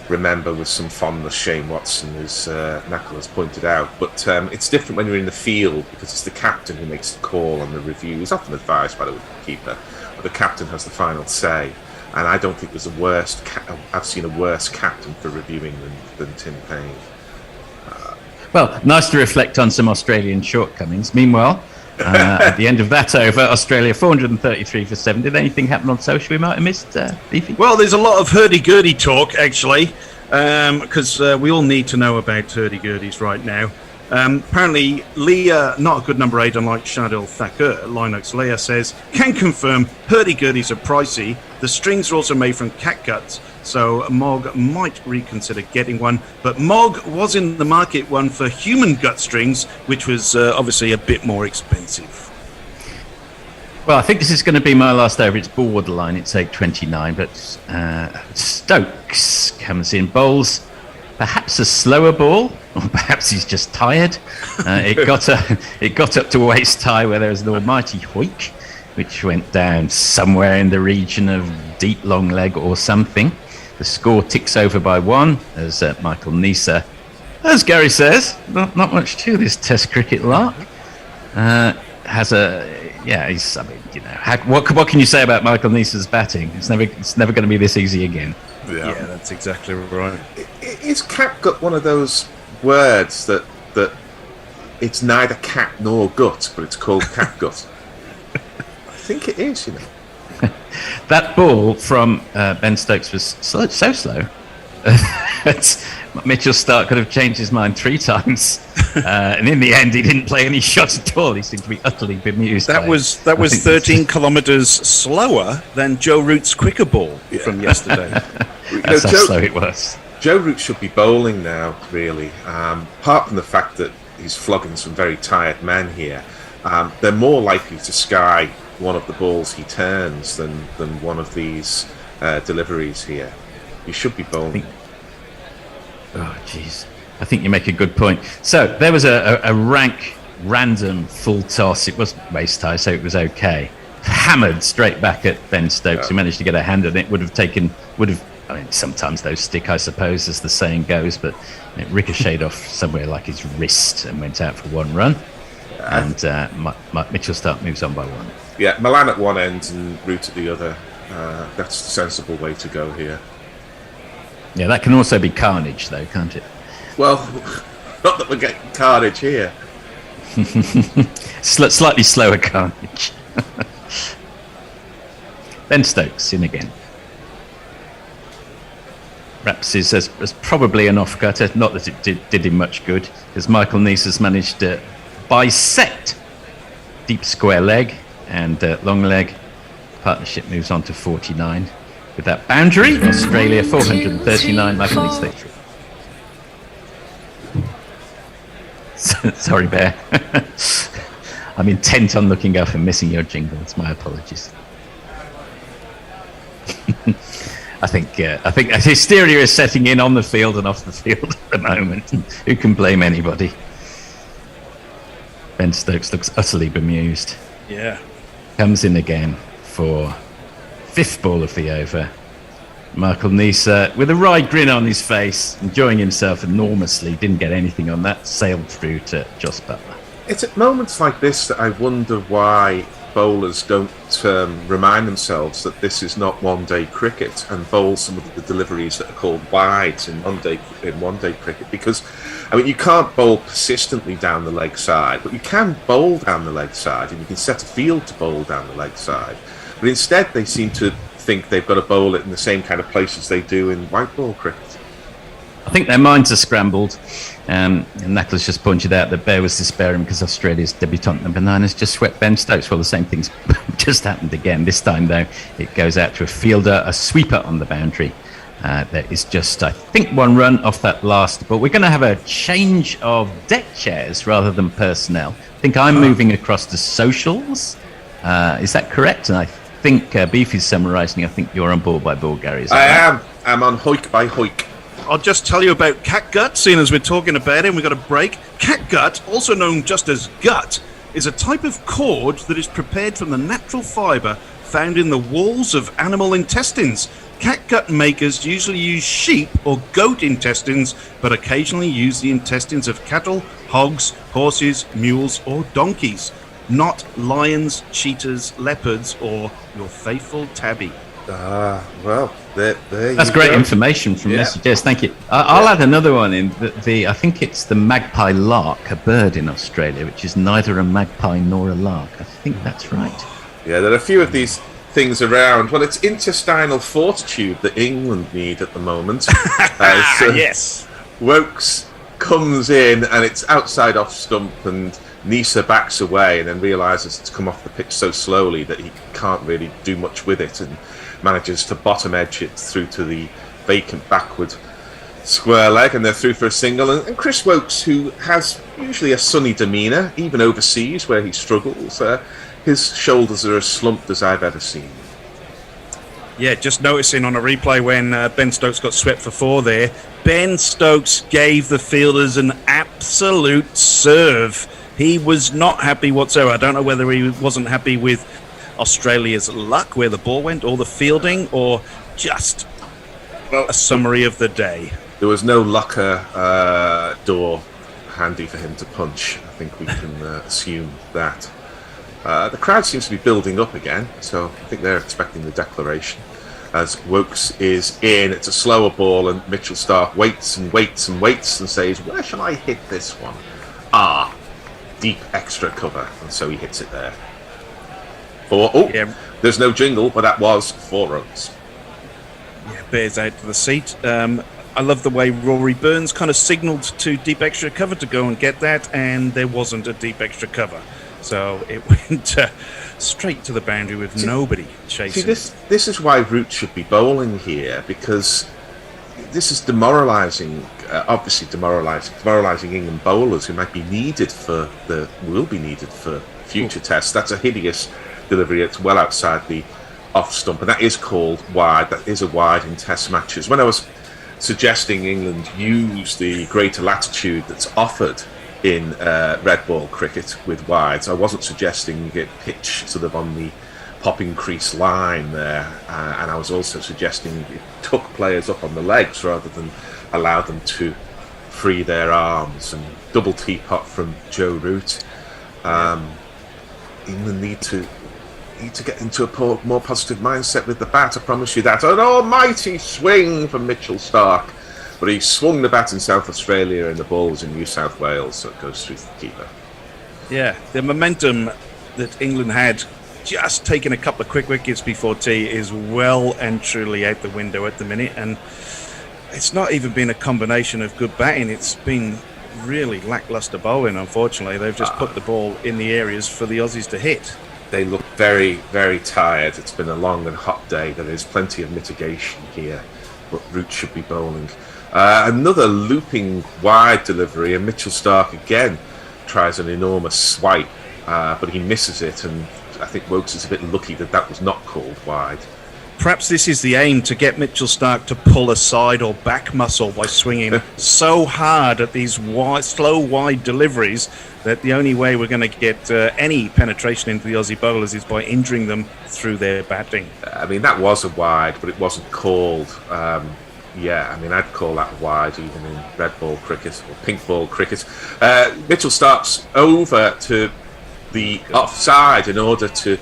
remember with some fondness Shane Watson, as Knuckle has pointed out, but it's different when you're in the field because it's the captain who makes the call on the review. He's often advised by the wicketkeeper, but the captain has the final say, and I don't think there's a worst I've seen a worse captain for reviewing than Tim Payne. Well, nice to reflect on some Australian shortcomings. Meanwhile, at the end of that over, Australia 433 for 7. Did anything happen on social we might have missed, Beefy? Well, there's a lot of hurdy-gurdy talk, actually, because we all need to know about hurdy-gurdies right now. Apparently, Leah, not a good number 8, unlike Shadil Thakur, Linox Leah says, can confirm hurdy-gurdies are pricey. The strings are also made from catguts, so Mog might reconsider getting one. But Mog was in the market one for human gut strings, which was obviously a bit more expensive. Well, I think this is going to be my last over. It's borderline. It's 8:29, but Stokes comes in, bowls perhaps a slower ball, or perhaps he's just tired. It got up to waist high where there was an almighty hoik, which went down somewhere in the region of deep long leg or something. The score ticks over by 1 as Michael Neese, as Gary says, not much to this Test cricket lark. Has a he's. I mean, what can you say about Michael Neese's batting? It's never going to be this easy again. Yeah, that's exactly right. Is catgut one of those words that it's neither cat nor gut, but it's called catgut? I think it is, That ball from Ben Stokes was so slow. Mitchell Stark could have changed his mind 3 times, and in the end, he didn't play any shots at all. He seemed to be utterly bemused. That was 13 kilometres slower than Joe Root's quicker ball from yesterday. That's how slow it was. Joe Root should be bowling now, really. Apart from the fact that he's flogging some very tired men here, they're more likely to sky one of the balls he turns than one of these deliveries here. You should be bowling. Oh, jeez. I think you make a good point. So there was a rank, random full toss. It wasn't waist high, so it was okay. Hammered straight back at Ben Stokes, who managed to get a hand on it. I mean, sometimes those stick, I suppose, as the saying goes, but it ricocheted off somewhere like his wrist and went out for 1 run. And Mitchell Stark moves on by 1. Yeah, Milan at one end and Root at the other. That's the sensible way to go here. Yeah, that can also be carnage, though, can't it? Well, not that we're getting carnage here. Slightly slower carnage. Ben Stokes in again. Raps is probably an off-cutter, not that it did him much good, because Michael Neese has managed to bisect deep square leg and long leg. Partnership moves on to 49. With that boundary, Australia 439, Michael Neese 33. Sorry, Bear. I'm intent on looking up and missing your jingle. It's my apologies. I think hysteria is setting in on the field and off the field at the moment. Who can blame anybody? Ben Stokes looks utterly bemused. Yeah. Comes in again for 5th ball of the over. Michael Neese, with a wry grin on his face, enjoying himself enormously, didn't get anything on that, sailed through to Jos Buttler. It's at moments like this that I wonder why bowlers don't remind themselves that this is not one-day cricket and bowl some of the deliveries that are called wides in one-day cricket, because I mean you can't bowl persistently down the leg side, but you can bowl down the leg side and you can set a field to bowl down the leg side. But instead they seem to think they've got to bowl it in the same kind of places they do in white ball cricket. I think their minds are scrambled. And Knuckles just pointed out that Bear was despairing because Australia's debutant number 9 has just swept Ben Stokes. Well, the same thing's just happened again. This time, though, it goes out to a fielder, a sweeper on the boundary. There is just, I think, 1 run off that last. But we're going to have a change of deck chairs rather than personnel. I think I'm moving across to socials. Is that correct? And I think Beefy's summarising. I think you're on board by ball, Gary. I am. I'm on hoik by hoik. I'll just tell you about catgut, seeing as we're talking about it and we've got a break. Catgut, also known just as gut, is a type of cord that is prepared from the natural fibre found in the walls of animal intestines. Catgut makers usually use sheep or goat intestines, but occasionally use the intestines of cattle, hogs, horses, mules or donkeys. Not lions, cheetahs, leopards or your faithful tabby. Well, there that's you great go. information from Yes, thank you. I'll add another one in. I think it's the magpie lark, a bird in Australia, which is neither a magpie nor a lark. I think that's right. Yeah, there are a few of these things around. Well, it's intestinal fortitude that England need at the moment. Yes. Wokes comes in and it's outside off stump and Nisa backs away and then realises it's come off the pitch so slowly that he can't really do much with it and manages to bottom edge it through to the vacant backward square leg, and they're through for a single. And Chris Wokes, who has usually a sunny demeanour, even overseas where he struggles, his shoulders are as slumped as I've ever seen. Yeah, just noticing on a replay when Ben Stokes got swept for 4 there, Ben Stokes gave the fielders an absolute serve. He was not happy whatsoever. I don't know whether he wasn't happy with Australia's luck, where the ball went, or the fielding, or just a summary of the day. There was no locker door handy for him to punch. I think we can assume that. The crowd seems to be building up again, so I think they're expecting the declaration. As Wokes is in, it's a slower ball, and Mitchell Stark waits and waits and waits and says, "Where shall I hit this one?" Deep extra cover, and so he hits it there. There's no jingle, but that was 4 runs. Yeah, Bears out to the seat. I love the way Rory Burns kind of signalled to deep extra cover to go and get that, and there wasn't a deep extra cover. So it went straight to the boundary with nobody chasing. See, this is why Root should be bowling here, because this is demoralising, obviously demoralising England bowlers who will be needed for future tests. That's a hideous delivery. It's well outside the off stump, and that is called wide. That is a wide in test matches. When I was suggesting England use the greater latitude that's offered in red ball cricket with wides, I wasn't suggesting you get pitch sort of on the popping crease line there, and I was also suggesting it took players up on the legs rather than allow them to free their arms. And double teapot from Joe Root. England need to get into a more positive mindset with the bat, I promise you that. An almighty swing from Mitchell Starc, but he swung the bat in South Australia and the ball was in New South Wales, so it goes through the keeper. Yeah, the momentum that England had just taking a couple of quick wickets before tea is well and truly out the window at the minute, and it's not even been a combination of good batting. It's been really lacklustre bowling, unfortunately. They've just put the ball in the areas for the Aussies to hit. They look very, very tired. It's been a long and hot day. There is plenty of mitigation here, but Root should be bowling. Another looping wide delivery, and Mitchell Starc again tries an enormous swipe, but he misses it, and I think Wokes is a bit lucky that was not called wide. Perhaps this is the aim, to get Mitchell Starc to pull a side or back muscle by swinging so hard at these slow wide deliveries that the only way we're going to get any penetration into the Aussie bowlers is by injuring them through their batting. I mean, that was a wide, but it wasn't called. Yeah, I mean, I'd call that wide even in red ball cricket or pink ball cricket. Mitchell Starc's over to the offside in order to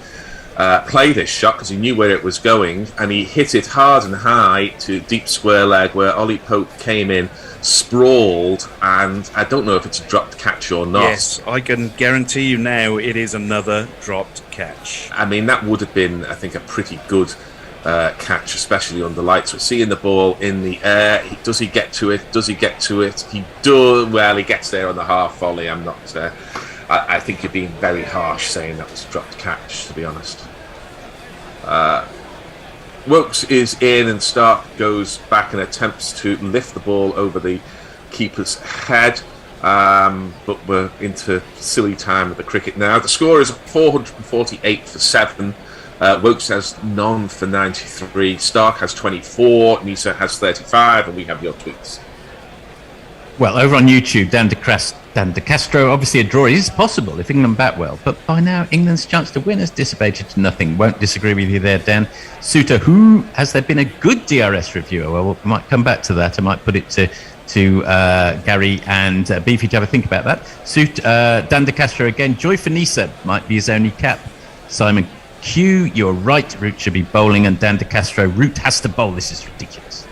play this shot because he knew where it was going, and he hit it hard and high to deep square leg where Ollie Pope came in, sprawled, and I don't know if it's a dropped catch or not. Yes, I can guarantee you now it is another dropped catch. I mean, that would have been, I think, a pretty good catch, especially under lights. We're seeing the ball in the air. Does he get to it? He does. Well, he gets there on the half volley. I'm not I think you're being very harsh saying that was a dropped catch, to be honest. Wokes is in, and Starc goes back and attempts to lift the ball over the keeper's head, but we're into silly time of the cricket now. The score is 448 for 7. Wokes has none for 93. Starc has 24. Nisa has 35, and we have your tweets. Well, over on YouTube, Dan De Castro, obviously a draw is possible if England bat well, but by now England's chance to win has dissipated to nothing. Won't disagree with you there, Dan. Suter, has there been a good DRS reviewer? Well, we might come back to that. I might put it to Gary and Beefy to have a think about that. Dan De Castro again. Joy for Nisa might be his only cap. Simon Q, you're right. Root should be bowling, and Dan De Castro, Root has to bowl. This is ridiculous.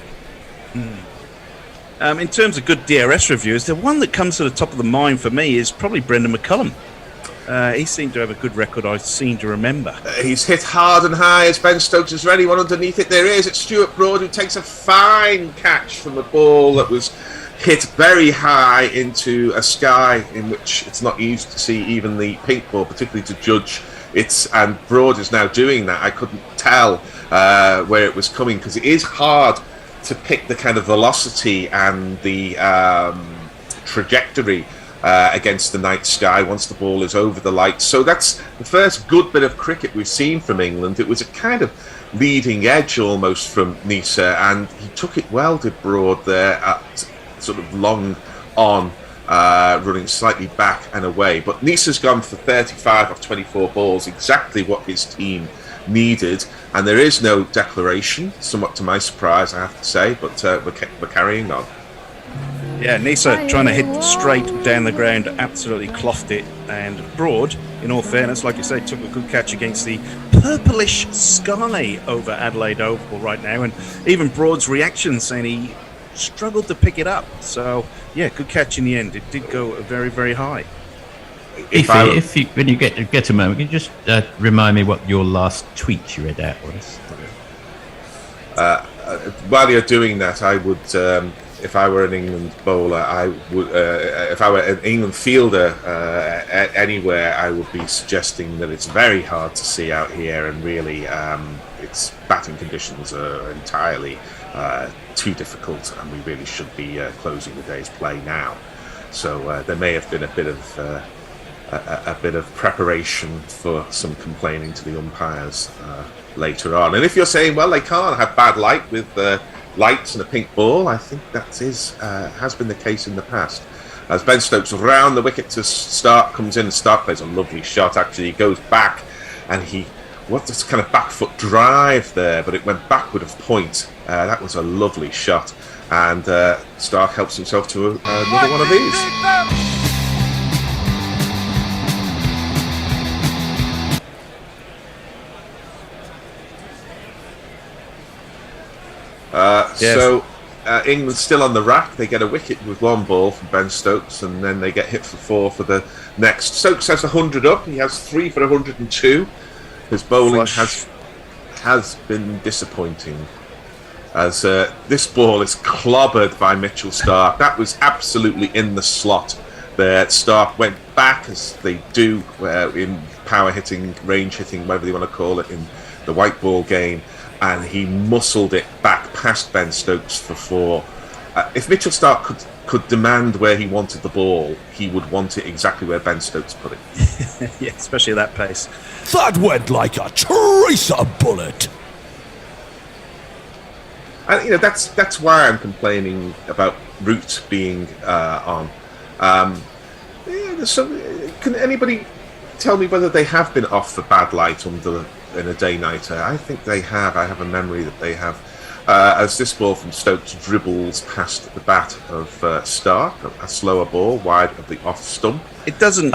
In terms of good DRS reviewers, the one that comes to the top of the mind for me is probably Brendan McCullum. He seemed to have a good record, I seem to remember. He's hit hard and high as Ben Stokes is ready. One underneath it there is. It's Stuart Broad who takes a fine catch from a ball that was hit very high into a sky in which it's not easy to see even the pink ball, particularly to judge. And Broad is now doing that. I couldn't tell where it was coming because it is hard to pick the kind of velocity and the trajectory against the night sky once the ball is over the lights. So that's the first good bit of cricket we've seen from England. It was a kind of leading edge almost from Nisa, and he took it well, did Broad there, at sort of long on, running slightly back and away. But Nisa's gone for 35 of 24 balls, exactly what his team needed, and there is no declaration, somewhat to my surprise, I have to say, but we're carrying on. Yeah, Nisa trying to hit straight down the ground, absolutely clothed it, and Broad, in all fairness, like you say, took a good catch against the purplish sky over Adelaide Oval right now, and even Broad's reaction saying he struggled to pick it up. So yeah, good catch in the end. It did go very, very high. If you, when you get a moment, can you just remind me what your last tweet you read out was? While you're doing that, I would if I were an England bowler, I would. If I were an England fielder anywhere, I would be suggesting that it's very hard to see out here, and really, its batting conditions are entirely too difficult, and we really should be closing the day's play now. So there may have been a bit of preparation for some complaining to the umpires later on. And if you're saying, well, they can't have bad light with lights and a pink ball, I think that has been the case in the past. As Ben Stokes round the wicket to Stark, comes in, and Stark plays a lovely shot. Actually, he goes back, and what's this kind of back foot drive there, but it went backward of point. That was a lovely shot, and Stark helps himself to another one of these. Yes. So England's still on the rack. They get a wicket with one ball from Ben Stokes, and then they get hit for 4 for the next. Stokes has 100 up. He has 3 for 102. His bowling has been disappointing, as this ball is clobbered by Mitchell Stark. That was absolutely in the slot there. Stark went back, as they do in power hitting, range hitting, whatever you want to call it, in the white ball game, and he muscled it back past Ben Stokes for 4. If Mitchell Stark could demand where he wanted the ball, he would want it exactly where Ben Stokes put it. Yeah, especially at that pace. That went like a tracer bullet. And that's why I'm complaining about Root being on. Can anybody tell me whether they have been off for bad light in a day-nighter? I think they have. I have a memory that they have. As this ball from Stokes dribbles past the bat of Stark, a slower ball wide of the off stump. It doesn't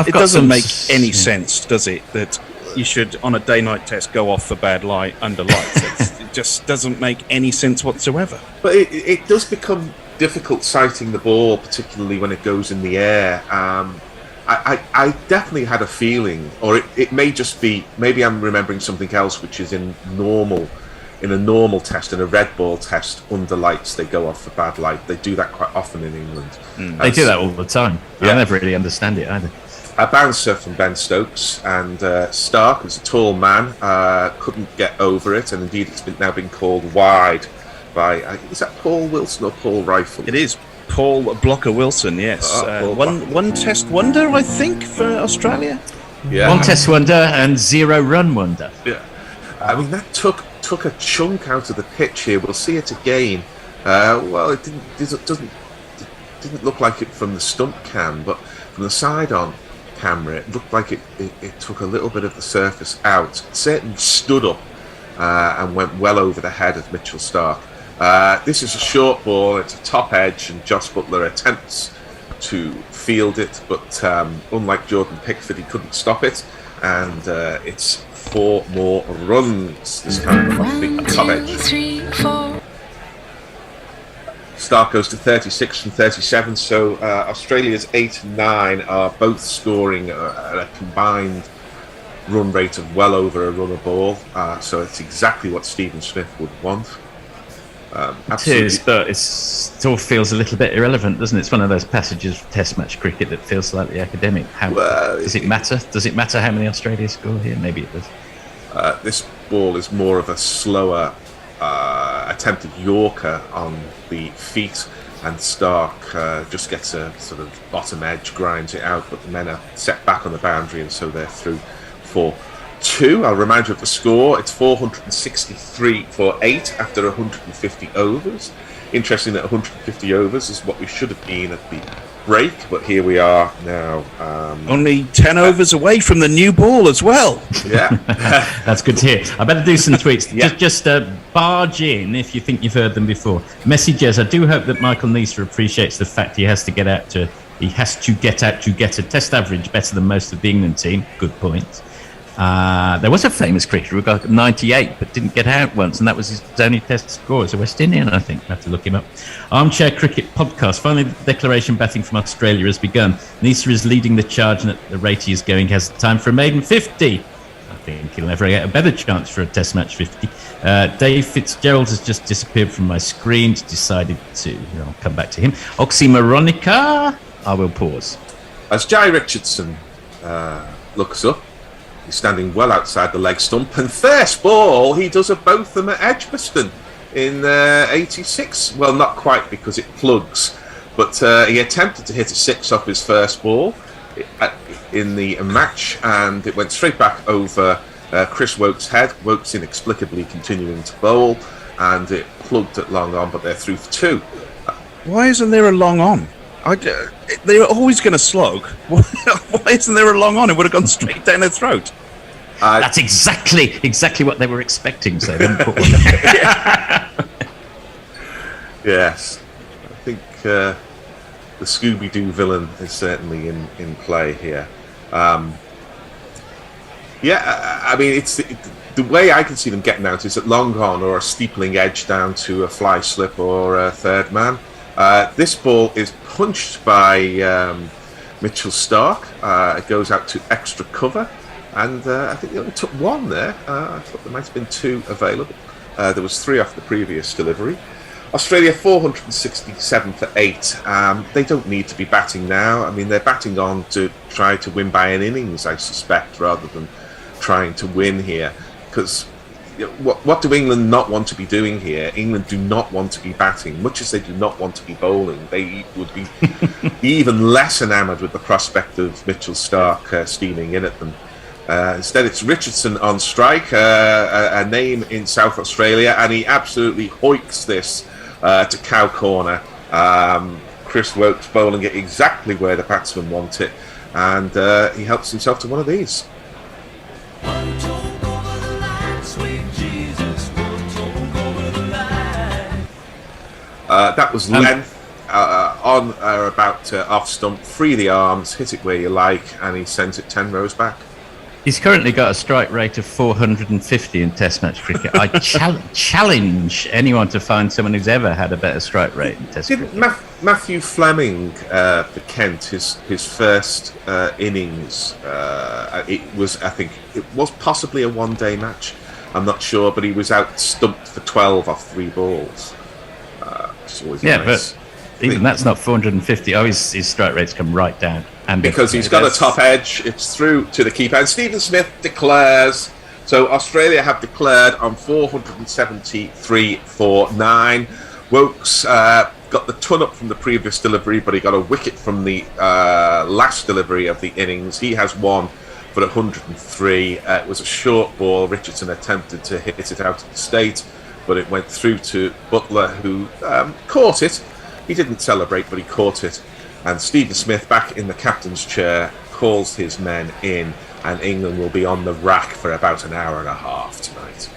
make any sense, does it, that you should, on a day-night test, go off for bad light under lights? It just doesn't make any sense whatsoever. But it does become difficult sighting the ball, particularly when it goes in the air. I definitely had a feeling, or it may just be, maybe I'm remembering something else, which is in a normal test, in a red ball test, under lights, they go off for bad light. They do that quite often in England. They do that all the time. I never really understand it either. A bouncer from Ben Stokes, and Stark, who's a tall man, couldn't get over it, and indeed it's now been called wide by, is that Paul Wilson or Paul Rifle? It is Paul Blocker Wilson, yes. One test wonder, I think, for Australia. Yeah. 1 test wonder and 0 run wonder. Yeah. I mean, that took a chunk out of the pitch here. We'll see it again. Well, it didn't look like it from the stump cam, but from the side-on camera, it looked like it took a little bit of the surface out. It certainly stood up and went well over the head of Mitchell Stark. This is a short ball. It's a top edge, and Jos Buttler attempts to field it, but unlike Jordan Pickford, he couldn't stop it, and it's 4 more runs this time from the top edge. 3, 4. Stark goes to 36 from 37, so Australia's 8 and 9 are both scoring at a combined run rate of well over a run a ball, so it's exactly what Stephen Smith would want. It is, but it all feels a little bit irrelevant, doesn't it? It's one of those passages of Test match cricket that feels slightly academic. Does it matter? Does it matter how many Australia score here? Maybe it does. This ball is more of a slower attempted Yorker on the feet, and Stark just gets a sort of bottom edge, grinds it out, but the men are set back on the boundary, and so they're through for 2. I'll remind you of the score. It's 463 for 8 after 150 overs. Interesting that 150 overs is what we should have been at the break, but here we are now. Only 10 overs away from the new ball as well. Yeah. That's good to hear. I better do some tweets. Yeah. Just barge in if you think you've heard them before. Messages. I do hope that Michael Neser appreciates the fact he has to get out to get a test average better than most of the England team. Good point. There was a famous cricketer who got 98 but didn't get out once, and that was his only test score. It's a West Indian, I think. I have to look him up. Armchair Cricket Podcast. Finally, the declaration batting from Australia has begun. Neser is leading the charge, and at the rate he is going, has time for a maiden 50. I think he'll never get a better chance for a test match 50. Dave Fitzgerald has just disappeared from my screen. Decided to, I'll come back to him. Oxymoronica. I will pause. As Jai Richardson looks up, he's standing well outside the leg stump, and first ball, he does a Botham at Edgbaston in 86. Well, not quite, because it plugs, but he attempted to hit a 6 off his first ball in the match, and it went straight back over Chris Woke's head. Woke's inexplicably continuing to bowl, and it plugged at long on, but they're through for 2. Why isn't there a long on? They're always going to slog. Why isn't there a long on? It would have gone straight down their throat. That's exactly what they were expecting. So they didn't put one. Yes, I think the Scooby-Doo villain is certainly in play here. I mean, it's the way I can see them getting out is at long on or a steepling edge down to a fly slip or a third man. This ball is punched by Mitchell Stark. It goes out to extra cover, and I think they only took 1 there. I thought there might have been 2 available. There was 3 off the previous delivery. Australia 467 for 8. They don't need to be batting now. I mean, they're batting on to try to win by an innings, I suspect, rather than trying to win here. Because what do England not want to be doing here? England do not want to be batting, much as they do not want to be bowling. They would be even less enamoured with the prospect of Mitchell Stark steaming in at them. Instead, it's Richardson on strike, a name in South Australia, and he absolutely hoiks this to cow corner. Chris Woke's bowling it exactly where the batsman want it, and he helps himself to one of these. That was length on or about off stump, free the arms, hit it where you like, and he sends it 10 rows back. He's currently got a strike rate of 450 in Test match cricket. I challenge anyone to find someone who's ever had a better strike rate in Test cricket. Matthew Fleming for Kent, his first innings, it was possibly a one-day match. I'm not sure, but he was out stumped for 12 off 3 balls. Nice. But even that's not 450. Oh, his strike rates come right down. And because he's got a top edge, it's through to the keeper. And Stephen Smith declares. So Australia have declared on 473 for 9. Wokes got the ton up from the previous delivery, but he got a wicket from the last delivery of the innings. He has 1 for 103. It was a short ball. Richardson attempted to hit it out of the state, but it went through to Buttler, who caught it. He didn't celebrate, but he caught it. And Stephen Smith, back in the captain's chair, calls his men in, and England will be on the rack for about an hour and a half tonight.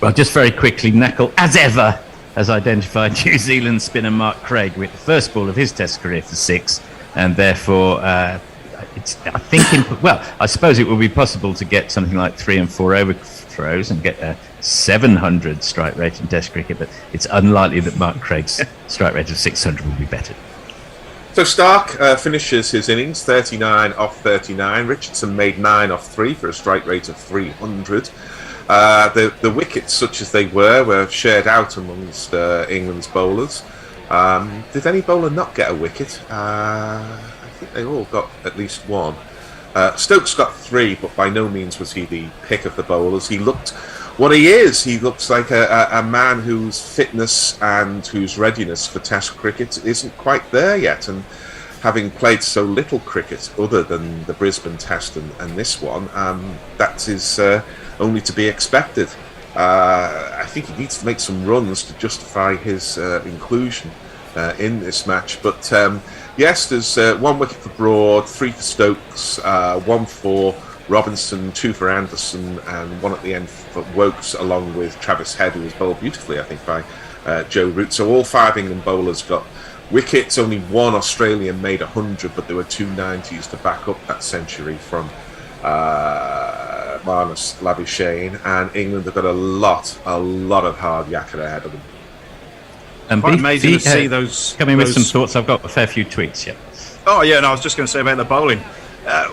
Well, just very quickly, Knuckle, as ever, has identified New Zealand spinner Mark Craig with the first ball of his Test career for 6, and therefore, I suppose it will be possible to get something like 3 and 4 overthrows and get a 700 strike rate in Test cricket, but it's unlikely that Mark Craig's strike rate of 600 will be better. So Stark finishes his innings 39 off 39. Richardson made 9 off 3 for a strike rate of 300. The wickets, such as they were shared out amongst England's bowlers. Did any bowler not get a wicket? I think they all got at least 1. Stokes got 3, but by no means was he the pick of the bowlers. He looked what he is. He looks like a man whose fitness and whose readiness for Test cricket isn't quite there yet. And having played so little cricket other than the Brisbane Test and this one, that is only to be expected. I think he needs to make some runs to justify his inclusion in this match. But yes, there's 1 wicket for Broad, 3 for Stokes, 1 for Robinson, 2 for Anderson, and 1 at the end for Wokes, along with Travis Head, who was bowled beautifully, I think, by Joe Root. So all 5 England bowlers got wickets. Only 1 Australian made 100, but there were 2 90s to back up that century from Marnus Labuschagne, and England have got a lot of hard yakka ahead of them. And quite amazing to see those coming with some thoughts. I've got a fair few tweets. Yeah. Oh yeah, no, I was just going to say about the bowling.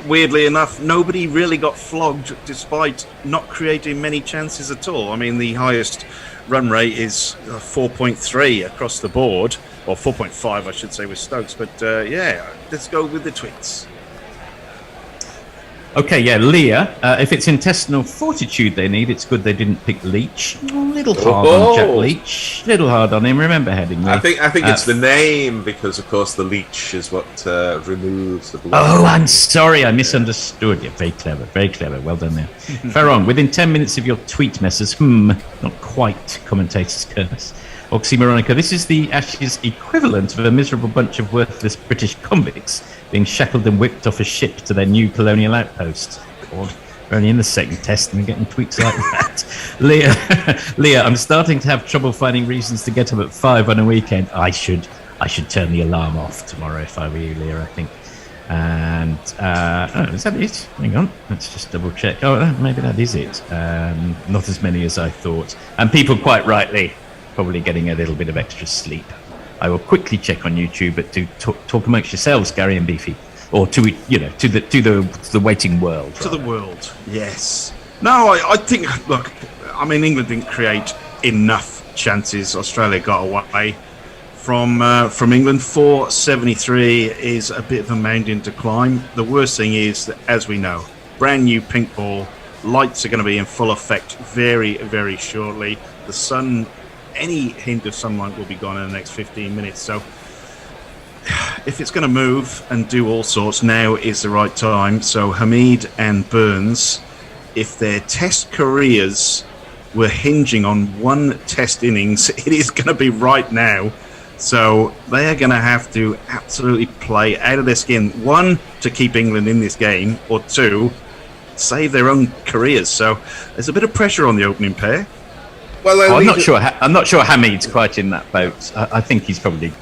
weirdly enough, nobody really got flogged despite not creating many chances at all. I mean, the highest run rate is 4.3 across the board, or 4.5, I should say, with Stokes. But yeah, let's go with the Twits. Okay, yeah, Leah. If it's intestinal fortitude they need, it's good they didn't pick Leach. A little hard on Jack Leach. Little hard on him. Remember, Headingley. I think it's the name, because of course the leech is what removes the blood. Oh, I'm sorry, I misunderstood. Yeah, very clever, very clever. Well done there. Ferron, within 10 minutes of your tweet messes, not quite commentator's curse. Oxymoronica, this is the Ashes equivalent of a miserable bunch of worthless British convicts being shackled and whipped off a ship to their new colonial outpost. God, we're only in the second test and we're getting tweets like that. Leah, I'm starting to have trouble finding reasons to get up at 5 on a weekend. I should turn the alarm off tomorrow if I were you, Leah, I think. And is that it? Hang on, let's just double check. Oh, maybe that is it. Not as many as I thought. And people quite rightly probably getting a little bit of extra sleep. I will quickly check on YouTube, but do talk amongst yourselves, Gary and Beefy, or to the waiting world. To the world, yes. No, I think. Look, I mean, England didn't create enough chances. Australia got away from England. 473 is a bit of a mountain to climb. The worst thing is that, as we know, brand new pink ball. Lights are going to be in full effect very, very shortly. The sun. Any hint of sunlight will be gone in the next 15 minutes. So if it's going to move and do all sorts, now is the right time. So Hamid and Burns, if their test careers were hinging on one test innings, it is going to be right now. So they are going to have to absolutely play out of their skin. One, to keep England in this game, or two, save their own careers. So there's a bit of pressure on the opening pair. Well, I'm not sure Hamid's quite in that boat. I think he's probably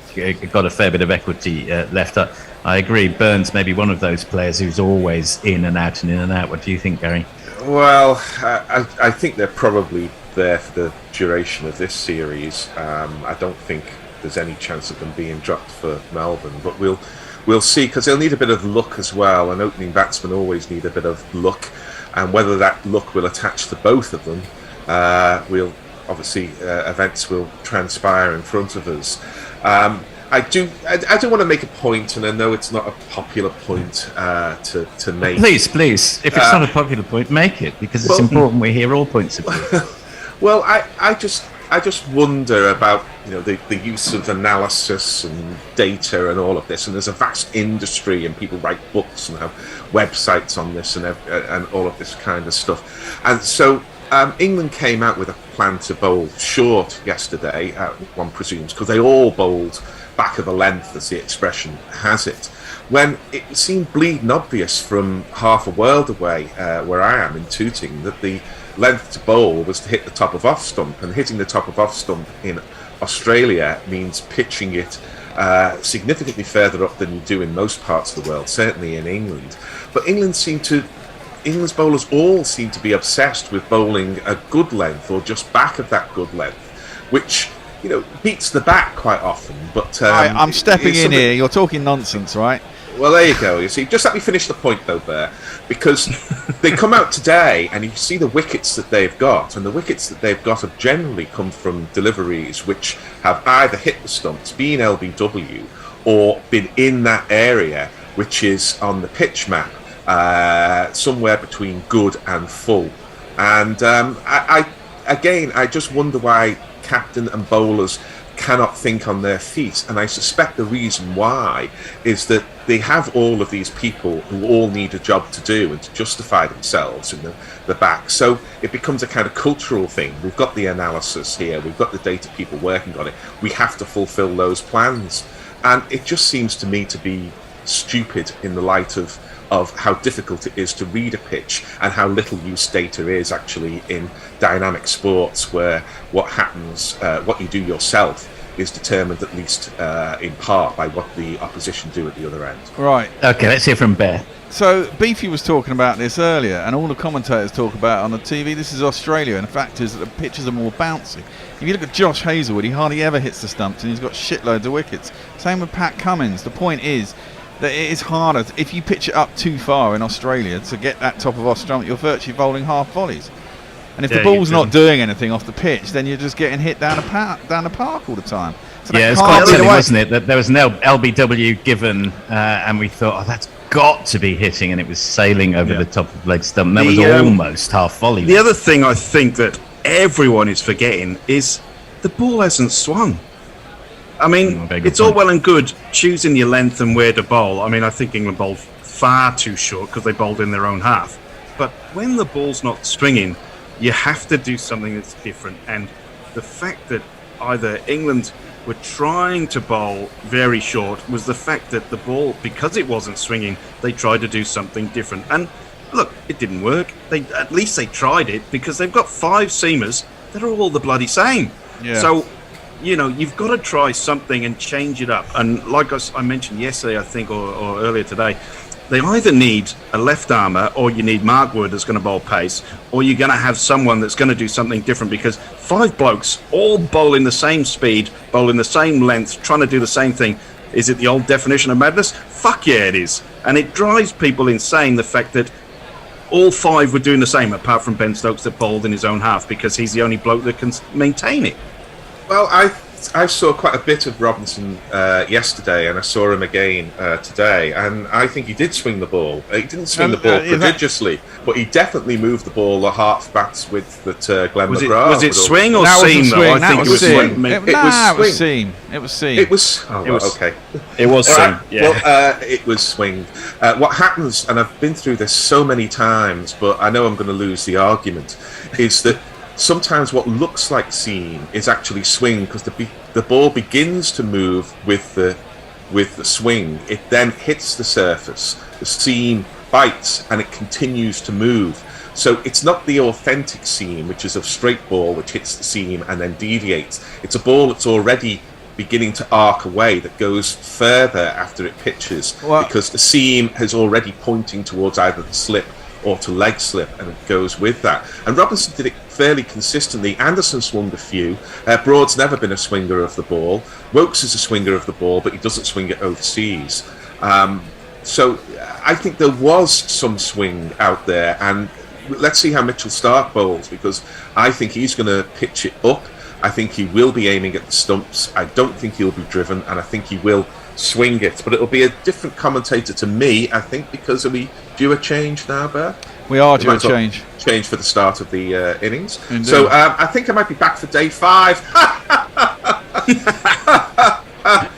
got a fair bit of equity left. I agree. Burns may be one of those players who's always in and out and in and out. What do you think, Gary? Well, I think they're probably there for the duration of this series. I don't think there's any chance of them being dropped for Melbourne, but we'll see, because they'll need a bit of luck as well. And opening batsmen always need a bit of luck, and whether that luck will attach to both of them, obviously events will transpire in front of us. I do want to make a point, and I know it's not a popular point to make. Please, if it's not a popular point, make it, because it's important we hear all points of view. Well, I just wonder about the use of analysis and data and all of this, and there's a vast industry, and people write books and have websites on this and all of this kind of stuff, and so. England came out with a plan to bowl short yesterday, one presumes, because they all bowled back of the length, as the expression has it, when it seemed bleeding obvious from half a world away, where I am in Tooting, that the length to bowl was to hit the top of off stump, and hitting the top of off stump in Australia means pitching it significantly further up than you do in most parts of the world, certainly in England. But England's bowlers all seem to be obsessed with bowling a good length or just back of that good length, which beats the bat quite often. But I'm stepping in here. You're talking nonsense, right? Well, there you go. You see, just let me finish the point though, Bear, because they come out today and you see the wickets that they've got, and the wickets that they've got have generally come from deliveries which have either hit the stumps, been LBW, or been in that area which is on the pitch map. Somewhere between good and full, and I just wonder why captain and bowlers cannot think on their feet, and I suspect the reason why is that they have all of these people who all need a job to do and to justify themselves in the back, so it becomes a kind of cultural thing. We've got the analysis here, we've got the data people working on it, we have to fulfill those plans, and it just seems to me to be stupid in the light of how difficult it is to read a pitch and how little use data is actually in dynamic sports, where what happens, what you do yourself, is determined at least in part by what the opposition do at the other end. Right. Okay, let's hear from Bear. So Beefy was talking about this earlier, and all the commentators talk about it on the TV. This is Australia, and the fact is that the pitches are more bouncy. If you look at Josh Hazlewood, he hardly ever hits the stumps, and he's got shitloads of wickets. Same with Pat Cummins. The point is, that it is harder if you pitch it up too far in Australia to get that top of off stump. You're virtually bowling half volleys, and if the ball's not doing anything off the pitch, then you're just getting hit down the park all the time. So Yeah, it's quite telling, wasn't it? That there was an LBW given, and we thought, that's got to be hitting, and it was sailing over the top of the leg stump. That was almost half volley. The other thing I think that everyone is forgetting is the ball hasn't swung. I mean, it's all well and good choosing your length and where to bowl. I mean, I think England bowled far too short because they bowled in their own half. But when the ball's not swinging, you have to do something that's different. And the fact that either England were trying to bowl very short was the fact that the ball, because it wasn't swinging, they tried to do something different. And look, it didn't work. At least they tried it, because they've got 5 seamers that are all the bloody same. Yeah. So, you know, you've got to try something and change it up. And like I mentioned yesterday, I think, or earlier today, they either need a left armour, or you need Mark Wood that's going to bowl pace, or you're going to have someone that's going to do something different, because 5 blokes all bowling the same speed, bowling the same length, trying to do the same thing. Is it the old definition of madness? Fuck yeah, it is. And it drives people insane, the fact that all 5 were doing the same, apart from Ben Stokes that bowled in his own half, because he's the only bloke that can maintain it. Well, I saw quite a bit of Robinson yesterday, and I saw him again today, and I think he did swing the ball. He didn't swing the ball prodigiously, but he definitely moved the ball the half bats width that Glenn McGrath. Was it swing or seam, though? I think it was swing. It was seam. It was seam. It was... Oh, well, okay. It was seam, yeah. Well, it was swing. What happens, and I've been through this so many times, but I know I'm going to lose the argument, is that sometimes what looks like seam is actually swing, because the ball begins to move with the swing. It then hits the surface. The seam bites and it continues to move. So it's not the authentic seam, which is a straight ball which hits the seam and then deviates. It's a ball that's already beginning to arc away, that goes further after it pitches, because the seam is already pointing towards either the slip or to leg slip, and it goes with that. And Robinson did it fairly consistently. Anderson swung a few. Broad's never been a swinger of the ball. Wokes is a swinger of the ball, but he doesn't swing it overseas. So I think there was some swing out there, and let's see how Mitchell Starc bowls, because I think he's going to pitch it up. I think he will be aiming at the stumps. I don't think he'll be driven, and I think he will swing it. But it'll be a different commentator to me, I think, because are we due a change now, Bear? We are due a change. Change for the start of the innings. Indeed. So I think I might be back for day 5.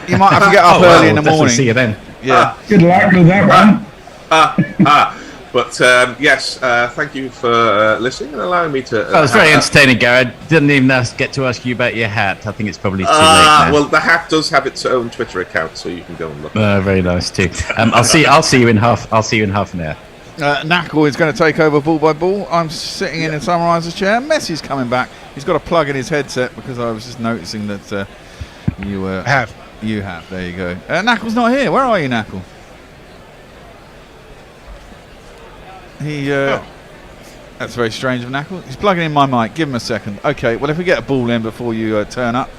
You might have to get up early in the morning. See you then. Yeah. Good luck with that one. But yes, thank you for listening and allowing me to. That was very entertaining, Gary. I didn't even get to ask you about your hat. I think it's probably too late now. Well, the hat does have its own Twitter account, so you can go and look. Very nice too. I'll see you in half. I'll see you in half an hour. Knackle is going to take over ball by ball. I'm sitting in a summariser's chair. Messi's coming back. He's got a plug in his headset, because I was just noticing that you have. You have. There you go. Knackle's not here. Where are you, Knackle? That's very strange of Knackle. He's plugging in my mic. Give him a second. Okay. Well, if we get a ball in before you turn up,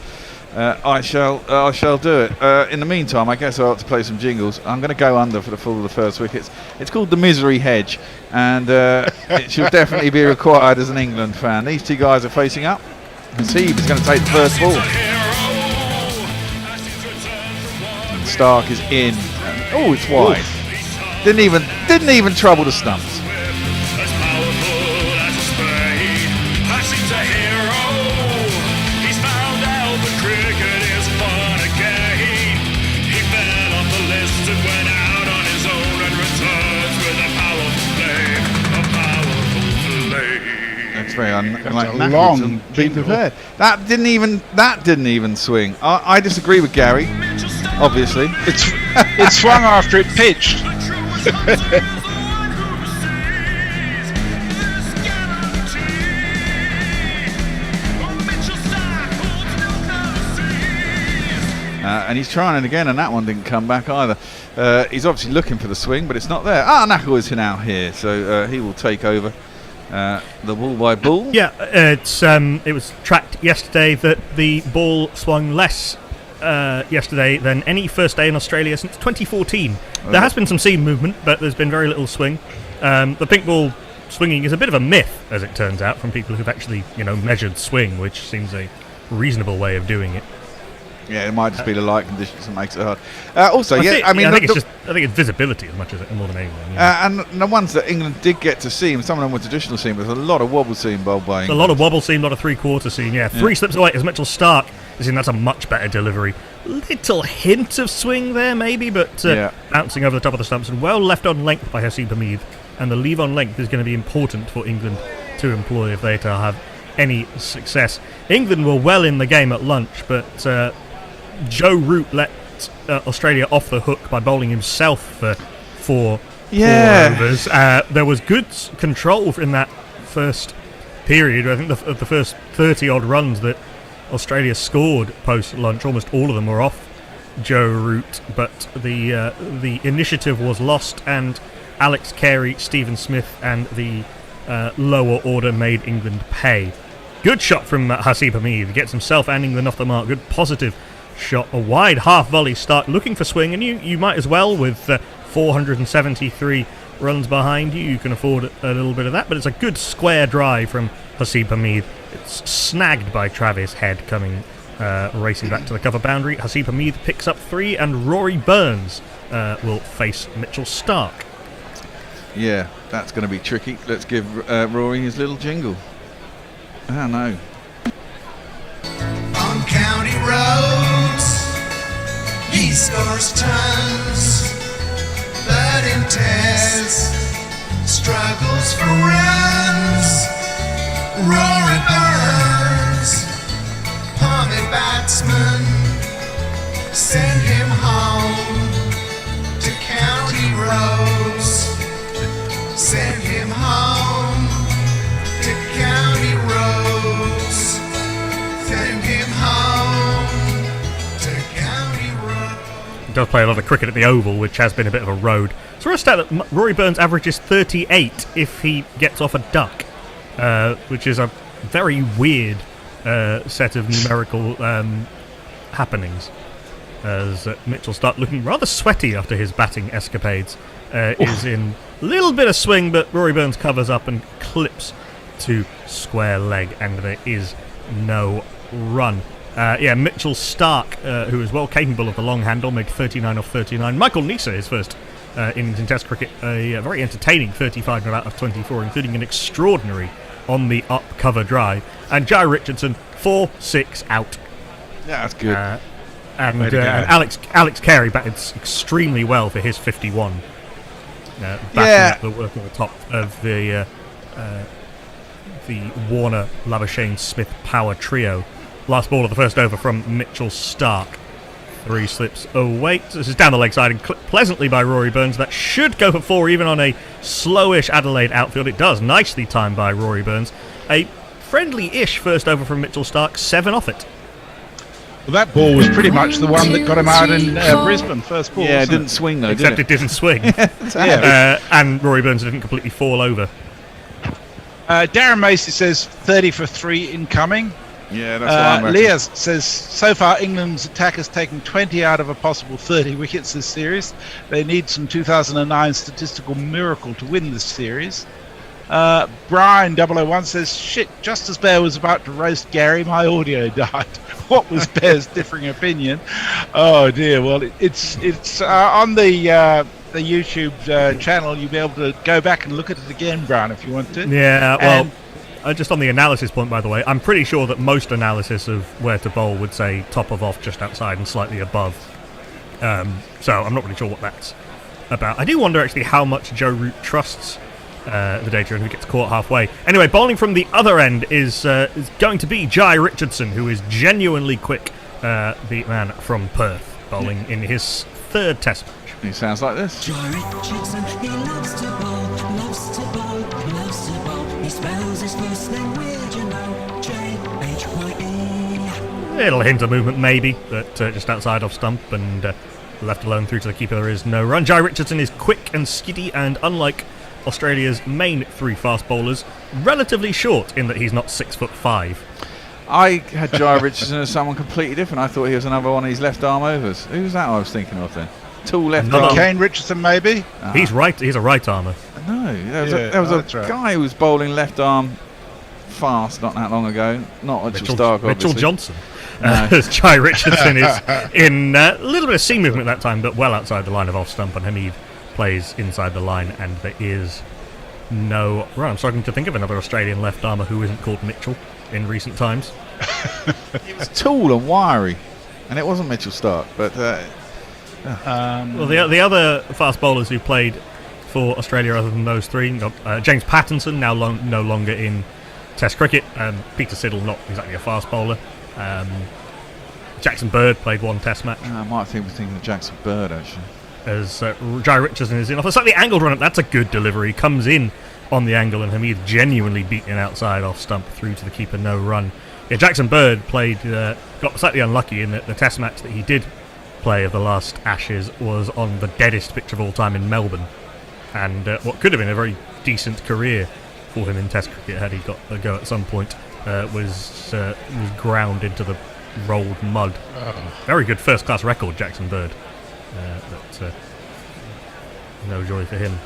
I shall do it. In the meantime, I guess I ought to play some jingles. I'm going to go under for the full of the first wickets. It's called the Misery Hedge, and it should definitely be required as an England fan. These two guys are facing up. Haseeb is going to take the first ball. And Starc is in. Oh, it's wide. Oof. Didn't even trouble the stumps. Very unlike long to be prepared. That didn't even swing. I disagree with Gary. Obviously, it swung after it pitched. And he's trying it again, and that one didn't come back either. He's obviously looking for the swing, but it's not there. Knackle is now here, so he will take over. The ball by ball. Yeah, it was tracked yesterday that the ball swung less yesterday than any first day in Australia since 2014. There has been some seam movement, but there's been very little swing. The pink ball swinging is a bit of a myth, as it turns out, from people who've actually, measured swing, which seems a reasonable way of doing it. Yeah, it might just be the light conditions that makes it hard. I think it's visibility as much as more than anything. And the ones that England did get to seam, some of them were traditional seam. There's a lot of wobble seam bowled by England. A lot of wobble seam, a lot of three-quarter seam. Yeah, 3 slips away as Mitchell Starc. That's a much better delivery. Little hint of swing there, maybe, but bouncing over the top of the stumps and well left on length by Haseeb Hameed. And the leave on length is going to be important for England to employ if they to have any success. England were well in the game at lunch, but Joe Root let Australia off the hook by bowling himself for four overs. There was good control in that first period. I think the first 30-odd runs that Australia scored post-lunch, almost all of them were off Joe Root, but the initiative was lost, and Alex Carey, Stephen Smith, and the lower order made England pay. Good shot from Haseeb Hameed. Gets himself and England off the mark. Good positive shot. A wide half volley start, looking for swing, and you might as well with 473 runs behind you. You can afford a little bit of that, but it's a good square drive from Haseeb Hameed. It's snagged by Travis Head coming racing back to the cover boundary. Haseeb Hameed picks up 3, and Rory Burns will face Mitchell Starc. Yeah, that's going to be tricky. Let's give Rory his little jingle. Oh no. On county roads, he scores tons, but in tests, struggles for runs. Rory Burns, palmy batsman, send him home to county roads. Send him home to county roads. Send him home to county roads. He does play a lot of cricket at the Oval, which has been a bit of a road. So we're a stat that Rory Burns averages 38 if he gets off a duck, which is a very weird set of numerical happenings. As Mitchell Starc, looking rather sweaty after his batting escapades, is in a little bit of swing, but Rory Burns covers up and clips to square leg, and there is no run. Mitchell Starc, who is well capable of the long handle, made 39 off 39. Michael Neser, his first innings in Test cricket, a very entertaining 35 out of 24, including an extraordinary on the up cover drive. And Jai Richardson, 4-6 out. Yeah, that's good. And Alex Carey batted extremely well for his 51. Backing up the work at the top of the Warner, Labuschagne, Smith power trio. Last ball of the first over from Mitchell Starc. 3 slips away. This is down the leg side and clipped pleasantly by Rory Burns. That should go for 4 even on a slowish Adelaide outfield. It does. Nicely timed by Rory Burns. A friendly-ish first over from Mitchell Starc. 7 off it. Well, that ball was pretty much the one that got him out in Brisbane, first ball. Yeah, it didn't swing though, except did it didn't swing. And Rory Burns didn't completely fall over. Darren Macy says 30 for 3 incoming. Yeah, that's what I'm reckoning. Leah says, so far England's attack has taken 20 out of a possible 30 wickets this series. They need some 2009 statistical miracle to win this series. Brian 001 says, shit, just as Bear was about to roast Gary, my audio died. What was Bear's differing opinion? Oh dear. Well, it's on the YouTube channel. You'll be able to go back and look at it again, Brian, if you want to. Yeah, well, just on the analysis point, by the way, I'm pretty sure that most analysis of where to bowl would say top of off, just outside and slightly above. So I'm not really sure what that's about. I do wonder actually how much Joe Root trusts the data and who gets caught halfway. Anyway, bowling from the other end is going to be Jai Richardson, who is genuinely quick, the man from Perth, bowling in his 3rd Test match. He sounds like this. Jai Richardson, he loves to bowl, loves to bowl, loves to bowl. He spells his first name weird, you know, J-H-Y-E. Little hint of movement maybe, but just outside off stump and left alone through to the keeper. There is no run. Jai Richardson is quick and skiddy, and unlike Australia's main 3 fast bowlers, relatively short in that he's not 6'5". I had Jai Richardson as someone completely different. I thought he was another one of these left arm overs. Who was that I was thinking of then? Tall left arm. Kane Richardson, maybe? He's right. He's a right armer. No, there was a guy who was bowling left arm fast not that long ago. Not Mitchell Stark, obviously. Mitchell Johnson. No. Jai Richardson is in a little bit of seam movement that time, but well outside the line of off stump, and Hamid plays inside the line, and there is no run. I'm struggling to think of another Australian left armer who isn't called Mitchell in recent times. He was tall and wiry, and it wasn't Mitchell Stark, but well, the other fast bowlers who played for Australia other than those three, James Pattinson, now no longer in Test cricket, Peter Siddle, not exactly a fast bowler. Jackson Bird played one Test match. I might think we're thinking of Jackson Bird, actually. As Jai Richardson is in off a slightly angled run up. That's a good delivery. Comes in on the angle, and Hamid genuinely beaten outside off stump through to the keeper, no run. Yeah, Jackson Bird got slightly unlucky in that the Test match that he did play of the last Ashes was on the deadest pitch of all time in Melbourne, and what could have been a very decent career for him in Test cricket had he got a go at some point was ground into the rolled mud. Very good first class record, Jackson Bird. But no joy for him.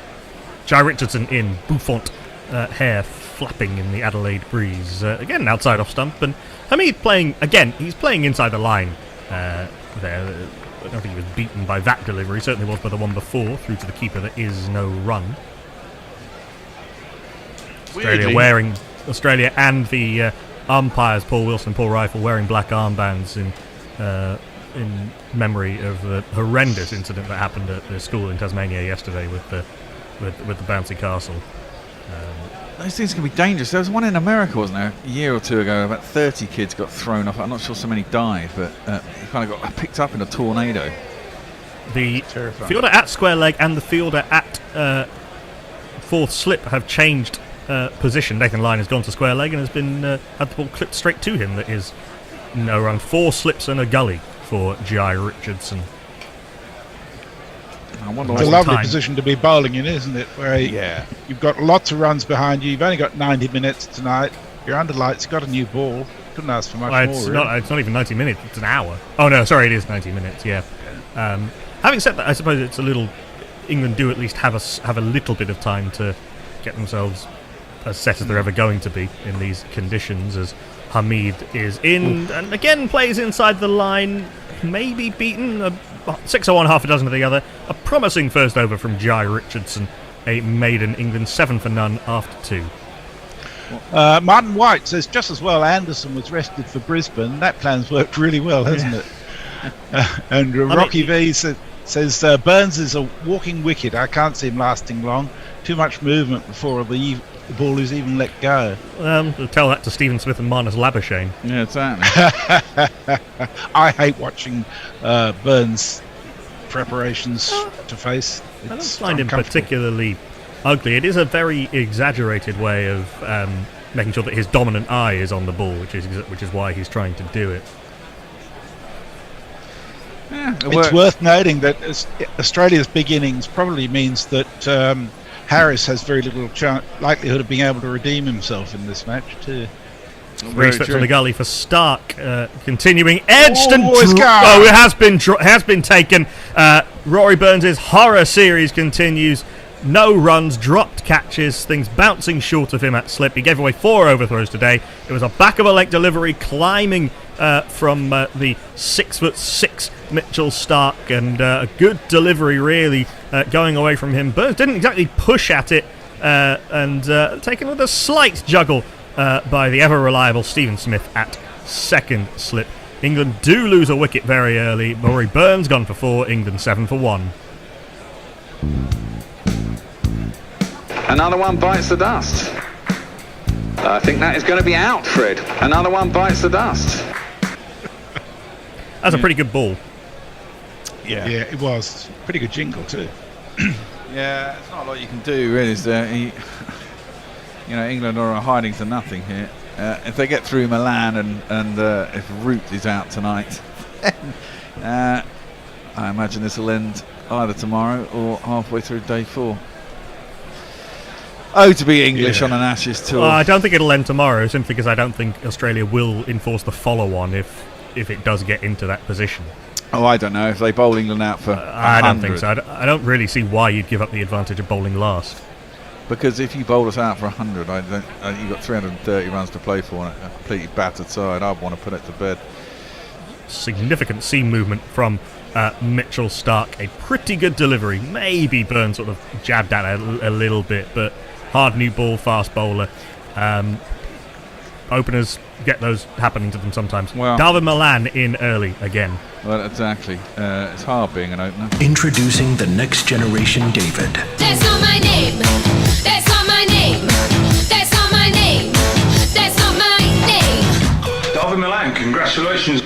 Jai Richardson in, bouffant hair flapping in the Adelaide breeze. Again, outside off stump, and Hamid playing again. He's playing inside the line there. I don't think he was beaten by that delivery. Certainly was by the one before. Through to the keeper. There is no run. Australia and the umpires, Paul Wilson and Paul Rifle, wearing black armbands in memory of the horrendous incident that happened at the school in Tasmania yesterday with the bouncy castle. Those things can be dangerous. There was one in America, wasn't there, a year or two ago? About 30 kids got thrown off. I'm not sure so many died, but kind of got picked up in a tornado. The fielder at square leg and the fielder at fourth slip have changed position. Nathan Lyon has gone to square leg and has been had the ball clipped straight to him. That is no run. 4 slips and a gully for Jai Richardson. It's a lovely position to be bowling in, isn't it? Where you've got lots of runs behind you. You've only got 90 minutes tonight. You're under lights. You've got a new ball. Couldn't ask for much more. It's not even 90 minutes. It's an hour. Oh no, sorry, it is 90 minutes. Yeah. Having said that, I suppose it's a little. England do at least have a little bit of time to get themselves as set as they're ever going to be in these conditions. As Hamid is in and again plays inside the line, maybe beaten 6 or 1, half a dozen of the other. A promising first over from Jai Richardson, a maiden England 7 for none after 2. Martin White says just as well Anderson was rested for Brisbane. That plan's worked really well, hasn't it? And Rocky V says Burns is a walking wicket. I can't see him lasting long. Too much movement before the ball is even let go. We'll tell that to Stephen Smith and Marnus Labuschagne. Yeah, exactly. I hate watching Burns' preparations to face. I don't find him particularly ugly. It is a very exaggerated way of making sure that his dominant eye is on the ball, which is why he's trying to do it. Yeah, it's worth noting that Australia's big innings probably means that Harris has very little likelihood of being able to redeem himself in this match too. 3 slips on the gully for Stark, continuing edged it has been taken. Rory Burns' horror series continues. No runs, dropped catches, things bouncing short of him at slip. He gave away 4 overthrows today. It was a back of a leg delivery climbing from the 6'6" Mitchell Stark, and a good delivery really going away from him. Burns didn't exactly push at it, and taken with a slight juggle by the ever reliable Stephen Smith at second slip. England do lose a wicket very early. Rory Burns gone for 4, England 7 for 1. Another one bites the dust. I think that is going to be out, Fred. Another one bites the dust. That's a pretty good ball. Yeah, it was. Pretty good jingle too. Yeah, it's not a lot you can do, really, is there? England are hiding to nothing here. If they get through Milan and if Root is out tonight, I imagine this will end either tomorrow or halfway through day 4. Oh, to be English on an Ashes tour. I don't think it'll end tomorrow, simply because I don't think Australia will enforce the follow-on if it does get into that position. Oh, I don't know if they bowl England out for. I don't think so. I don't really see why you'd give up the advantage of bowling last. Because if you bowl us out for 100, you've got 330 runs to play for, and a completely battered side. I'd want to put it to bed. Significant seam movement from Mitchell Starc. A pretty good delivery. Maybe Burns sort of jabbed at it a little bit, but hard new ball, fast bowler. Openers get those happening to them sometimes. Well, Darwin Milan in early again. Well, exactly. It's hard being an opener. Introducing the next generation David. That's not my name. That's not my name. That's not my name. That's not my name. Darwin Milan, congratulations.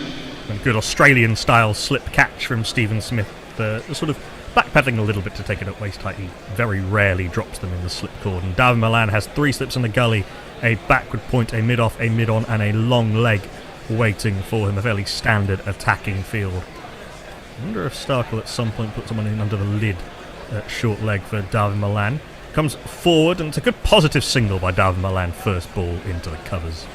A good Australian-style slip catch from Stephen Smith. The sort of backpedaling a little bit to take it at waist height. He very rarely drops them in the slip cord. And Darwin Milan has 3 slips in the gully, a backward point, a mid-off, a mid-on, and a long leg waiting for him. A fairly standard attacking field. I wonder if Stark will at some point put someone in under the lid at short leg for Darwin Milan. Comes forward, and it's a good positive single by Darwin Milan. First ball into the covers.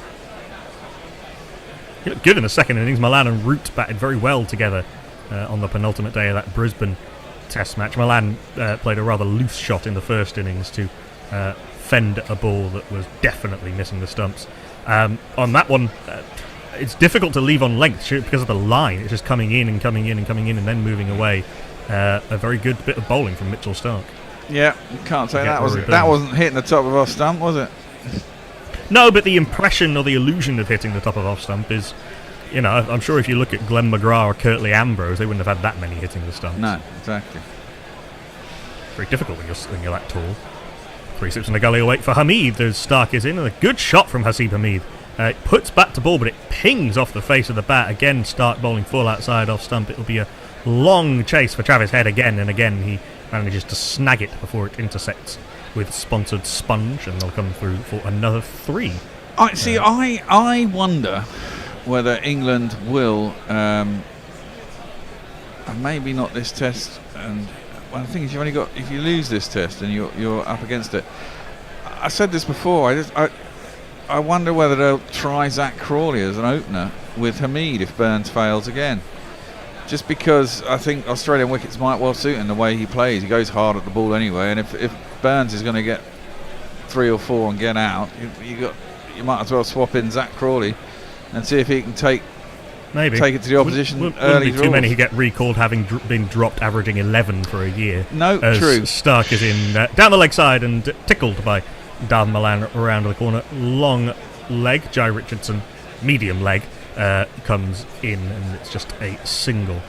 He looked good in the second innings. Milan and Root batted very well together on the penultimate day of that Brisbane Test match. Milan played a rather loose shot in the first innings to fend a ball that was definitely missing the stumps. On that one, it's difficult to leave on length because of the line. It's just coming in and coming in and coming in and then moving away. A very good bit of bowling from Mitchell Starc. Yeah, you can't say that wasn't hitting the top of our stump, was it? No, but the impression or the illusion of hitting the top of off stump is, you know, I'm sure if you look at Glenn McGrath or Curtly Ambrose, they wouldn't have had that many hitting the stumps. No, exactly. Very difficult when you're that tall. 3 slips in the gully away for Hamid. There's Starc is in, and a good shot from Haseeb Hamid. It puts bat to ball, but it pings off the face of the bat. Again, Starc bowling full outside off stump. It'll be a long chase for Travis Head again, and again he manages to snag it before it intersects with sponsored sponge, and they'll come through for another 3. I wonder whether England will, maybe not this test, and well, the thing is, if you lose this test and you're up against it. I said this before. I wonder whether they'll try Zach Crawley as an opener with Hamid if Burns fails again. Just because I think Australian wickets might well suit him the way he plays. He goes hard at the ball anyway, and if Burns is going to get 3 or 4 and get out, you might as well swap in Zach Crawley and see if he can take it to the opposition early. Wouldn't be too many who get recalled having been dropped, averaging 11 for a year. No, as true. Starc is in down the leg side and tickled by Darwin Milan around the corner. Long leg, Jai Richardson, medium leg. Comes in, and it's just a single.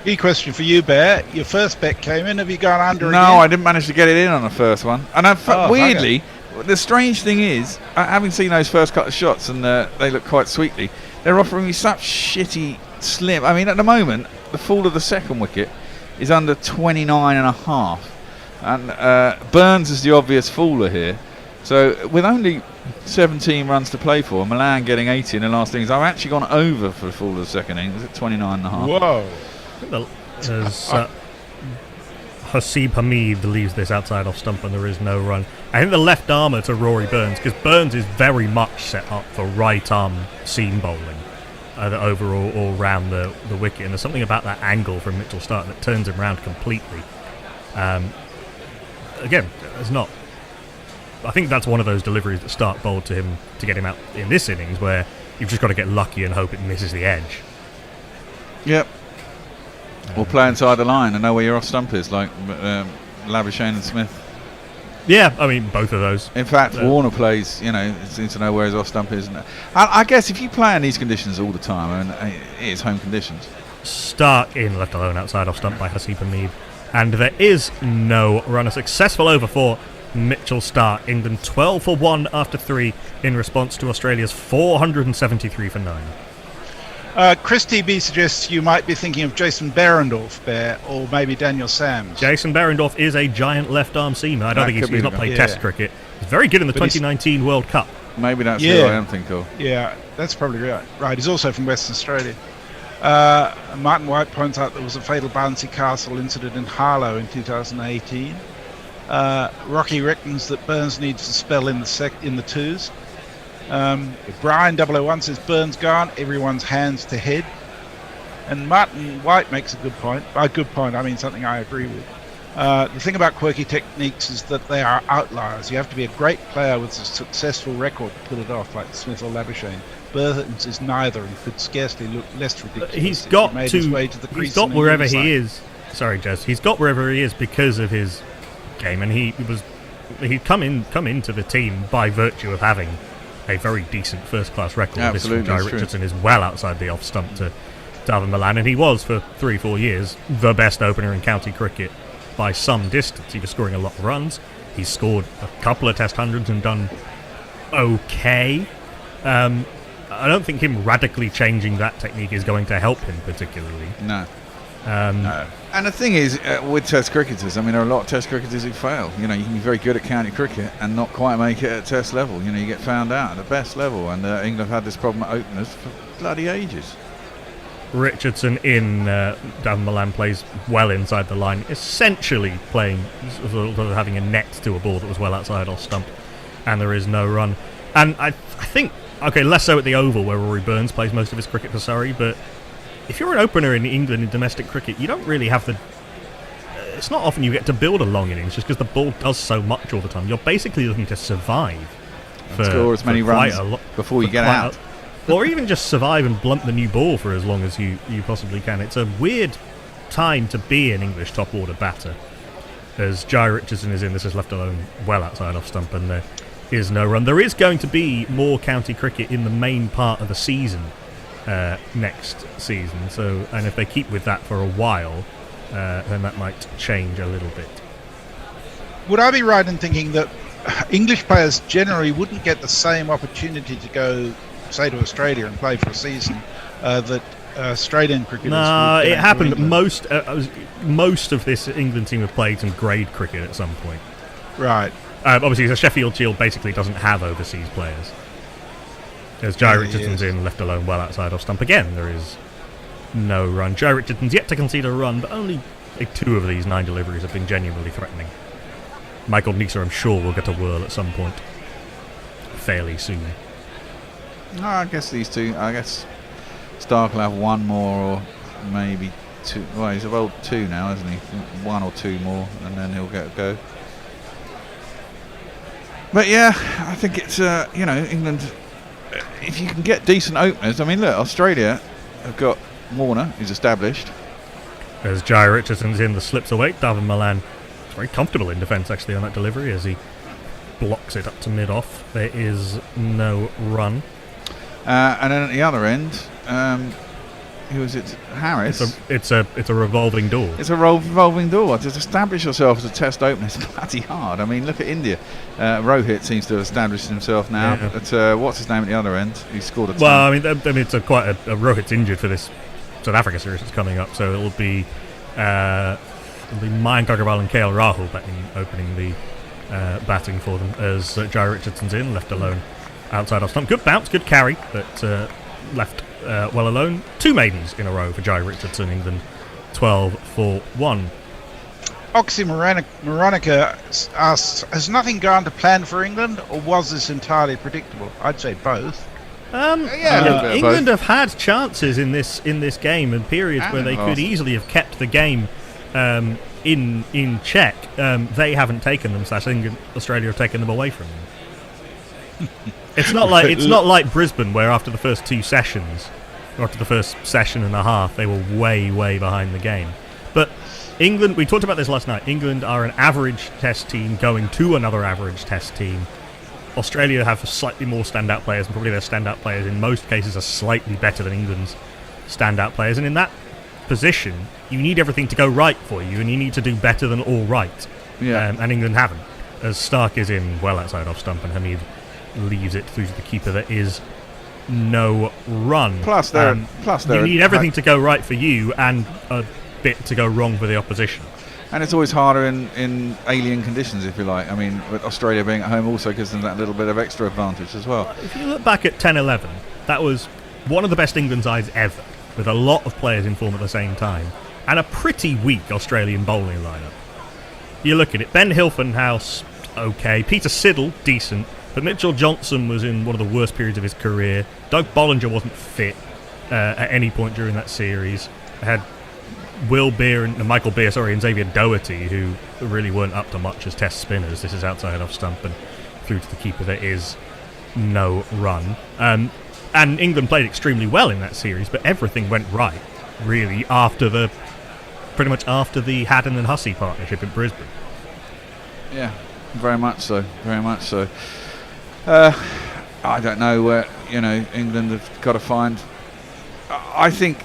Key question for you, Bear. Your first bet came in. Have you gone under again? No, I didn't manage to get it in on the first one. And weirdly, the strange thing is, having seen those first couple of shots, and they look quite sweetly, they're offering me such shitty slim. I mean, at the moment, the fall of the second wicket is under 29.5, and Burns is the obvious faller here. So with only 17 runs to play for, Milan getting 80 in the last innings, I've actually gone over for the fall of the second innings at 29.5. Whoa. Haseeb Hamid leaves this outside off stump and there is no run. I think the left armour to Rory Burns, because Burns is very much set up for right arm seam bowling overall all round the wicket, and there's something about that angle from Mitchell Starc that turns him round completely. Again, it's not. I think that's one of those deliveries that Starc bowled to him to get him out in this innings, where you've just got to get lucky and hope it misses the edge. Yep. Or play inside the line and know where your off stump is, like Labuschagne and Smith. Yeah, I mean, both of those. In fact, Warner plays, seems to know where his off stump is. I guess if you play in these conditions all the time, and it is home conditions. Starc in, left alone outside off stump by Haseeb Hamid. And there is no run. A successful over for Mitchell Starc. England 12 for 1 after 3 in response to Australia's 473 for 9. Chris TB suggests you might be thinking of Jason Behrendorff there, or maybe Daniel Sams. Jason Behrendorff is a giant left arm seamer. I don't think he's not played Test cricket. He's very good in the 2019 World Cup. Maybe that's who I am thinking of. Yeah, that's probably right. Right, he's also from Western Australia. Martin White points out there was a fatal bouncy castle incident in Harlow in 2018. Rocky reckons that Burns needs to spell in the twos. Brian 001 says Burns gone, everyone's hands to head. And Martin White makes a good point. By good point, I mean something I agree with. The thing about quirky techniques is that they are outliers. You have to be a great player with a successful record to pull it off, like Smith or Labuschagne. Burns is neither and could scarcely look less ridiculous. He's got his way to the crease. He's got wherever he is. Sorry, Jess. He's got wherever he is because of his game, and he'd come into the team by virtue of having a very decent first-class record. Absolutely, This Jai Richardson is well outside the off stump to Davin Milan, and he was for 3-4 years the best opener in county cricket by some distance. He was scoring a lot of runs. He's scored a couple of Test hundreds and done okay. I don't think him radically changing that technique is going to help him particularly. No. No. And the thing is, with Test cricketers, I mean, there are a lot of Test cricketers who fail. You know, you can be very good at county cricket and not quite make it at Test level. You know, you get found out at the best level, and England have had this problem at openers for bloody ages. Richardson in Davin Milan plays well inside the line, essentially playing sort of having a net to a ball that was well outside off stump, and there is no run. And I think, okay, less so at the Oval where Rory Burns plays most of his cricket for Surrey, but if you're an opener in England in domestic cricket, you don't really have the... It's not often you get to build a long innings just because the ball does so much all the time. You're basically looking to survive. Score as many runs before you get out. Or even just survive and blunt the new ball for as long as you possibly can. It's a weird time to be an English top order batter. As Jai Richardson is in, this is left alone well outside off stump, and there is no run. There is going to be more county cricket in the main part of the season next season. So, and if they keep with that for a while, then that might change a little bit. Would I be right in thinking that English players generally wouldn't get the same opportunity to go, say, to Australia and play for a season that Australian cricketers No, would it happened. England? Most of this England team have played some grade cricket at some point. Right. Obviously, the Sheffield Shield basically doesn't have overseas players. As Jai Richardson's in, left alone well outside off stump. Again, there is no run. Jai Richardson's yet to concede a run, but only 2 of these 9 deliveries have been genuinely threatening. Michael Neeser, I'm sure, will get a whirl at some point fairly soon. No, I guess these two. I guess Stark will have one more, or maybe 2. Well, he's rolled 2 now, hasn't he? 1 or 2 more, and then he'll get a go. But yeah, I think it's England. If you can get decent openers, I mean, look, Australia have got Warner, who's established. As Jai Richardson's in, the slips away. Davin Milan is very comfortable in defence actually on that delivery as he blocks it up to mid-off. There is no run. And then at the other end, who is it? Harris. It's a revolving door. It's a revolving door. To establish yourself as a Test opener is bloody hard. I mean, look at India. Rohit seems to have established himself now. Yeah. But what's his name at the other end? He scored a ton. Well, I mean, it's quite a Rohit's injured for this South Africa series that's coming up, so it'll be Mayank Agarwal and KL Rahul opening the batting for them as Jai Richardson's in, left alone outside off stump. Good bounce, good carry, but left well alone. 2 maidens in a row for Jai Richardson. England 12-4-1. Oxymoronica asks, has nothing gone to plan for England, or was this entirely predictable? I'd say both. England have had chances in this game and periods where they could easily have kept the game in check. They haven't taken them. Australia have taken them away from them. It's not like Brisbane, where after the first 2 sessions, or after the first session and a half, they were way behind the game. But England, we talked about this last night. England are an average Test team going to another average Test team. Australia have slightly more standout players, and probably their standout players in most cases are slightly better than England's standout players. And in that position, you need everything to go right for you, and you need to do better than all right. Yeah. And England haven't. As Stark is in well outside off stump, and Hamid leaves it through to the keeper. There is no run. Plus, you need everything to go right for you, and a bit to go wrong for the opposition. And it's always harder in alien conditions, if you like. I mean, with Australia being at home also gives them that little bit of extra advantage as well. If you look back at 10-11, that was one of the best England sides ever, with a lot of players in form at the same time, and a pretty weak Australian bowling lineup. you look at it. Ben Hilfenhaus, okay. Peter Siddle, decent. But Mitchell Johnson was in one of the worst periods of his career. Doug Bollinger wasn't fit at any point during that series. I had Michael Beer, and Xavier Doherty, who really weren't up to much as test spinners. This is outside off stump and through to the keeper. There is no run. And England played extremely well in that series, but everything went right, really, pretty much after the Haddon and Hussey partnership in Brisbane. Yeah, very much so. Very much so. I don't know where England have got to find. I think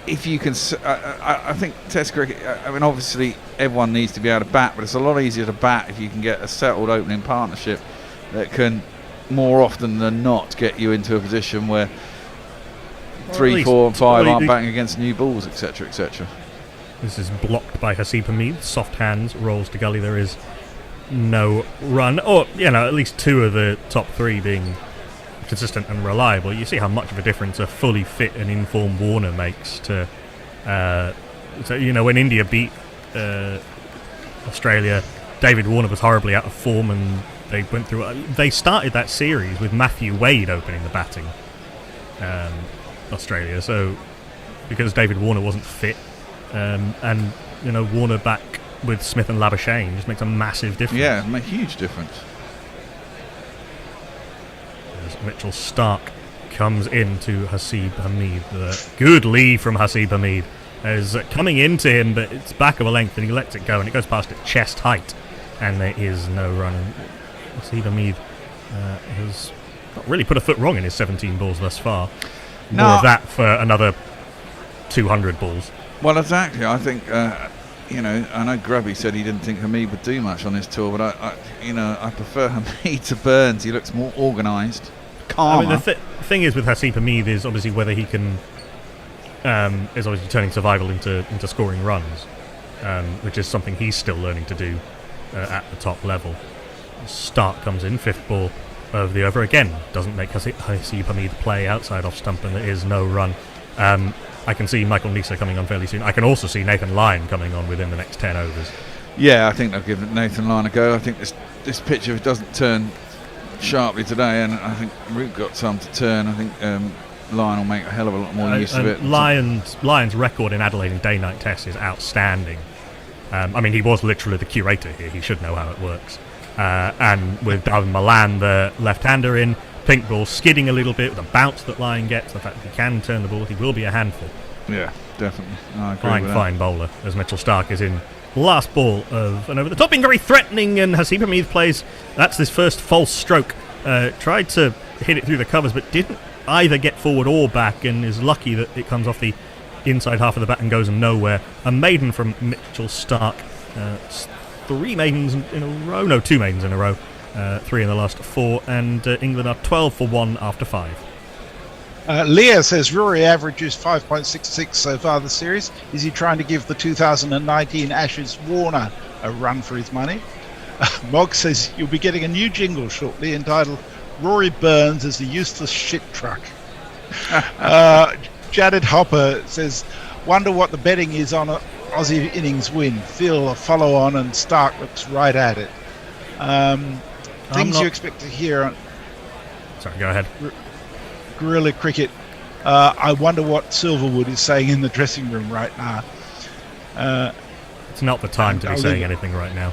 if you can, I think Test cricket. I mean, obviously everyone needs to be able to bat, but it's a lot easier to bat if you can get a settled opening partnership that can, more often than not, get you into a position where 3, 4, and 5 aren't batting against new balls, etc., etc. This is blocked by Haseeb Hameed. Soft hands, rolls to gully. There is no run, or at least 2 of the top 3 being consistent and reliable. You see how much of a difference a fully fit and in-form Warner makes to when India beat Australia, David Warner was horribly out of form, and they started that series with Matthew Wade opening the batting, Australia, so because David Warner wasn't fit, and Warner back with Smith and Labuschagne just makes a massive difference. Yeah, a huge difference. As Mitchell Starc comes into Haseeb Hameed. Good lead from Haseeb Hameed. Is coming into him, but it's back of a length, and he lets it go, and it goes past at chest height, and there is no run. And Haseeb Hameed has not really put a foot wrong in his 17 balls thus far. More of that for another 200 balls. Well, exactly. I think I know Grubby said he didn't think Hameed would do much on this tour, but I prefer Hameed to Burns. He looks more organised, calmer. I mean, the thing is with Haseeb Hameed is obviously whether he can is obviously turning survival into scoring runs, which is something he's still learning to do at the top level. Starc comes in, 5th ball of the over again, doesn't make Haseeb Hameed play outside off stump, and there is no run. I can see Michael Neser coming on fairly soon. I can also see Nathan Lyon coming on within the next 10 overs. Yeah, I think they'll give Nathan Lyon a go. I think this pitch, if it doesn't turn sharply today, and I think Root got some to turn, I think Lyon will make a hell of a lot more use of it. Lyon's record in Adelaide in day-night tests is outstanding. I mean, he was literally the curator here. He should know how it works. And with Darwin Milan, the left-hander in, pink ball skidding a little bit with the bounce that Lyon gets, the fact that he can turn the ball, he will be a handful. Yeah, definitely. I agree with that. Fine bowler, as Mitchell Starc is in last ball of an over the top, being very threatening, and Haseeb Hameed plays. That's his first false stroke. Tried to hit it through the covers, but didn't either get forward or back, and is lucky that it comes off the inside half of the bat and goes nowhere. A maiden from Mitchell Starc. 3 maidens in a row. No, 2 maidens in a row. 3 in the last 4, and England are 12 for 1 after 5. Leah says Rory averages 5.66 so far this series. Is he trying to give the 2019 Ashes Warner a run for his money? Mog says you'll be getting a new jingle shortly entitled Rory Burns as the useless shit truck. Jared Hopper says, wonder what the betting is on an Aussie innings win. Feel a follow on, and Starc looks right at it. Things you expect to hear on... Sorry, go ahead. Guerrilla cricket. I wonder what Silverwood is saying in the dressing room right now. It's not the time to be saying anything right now.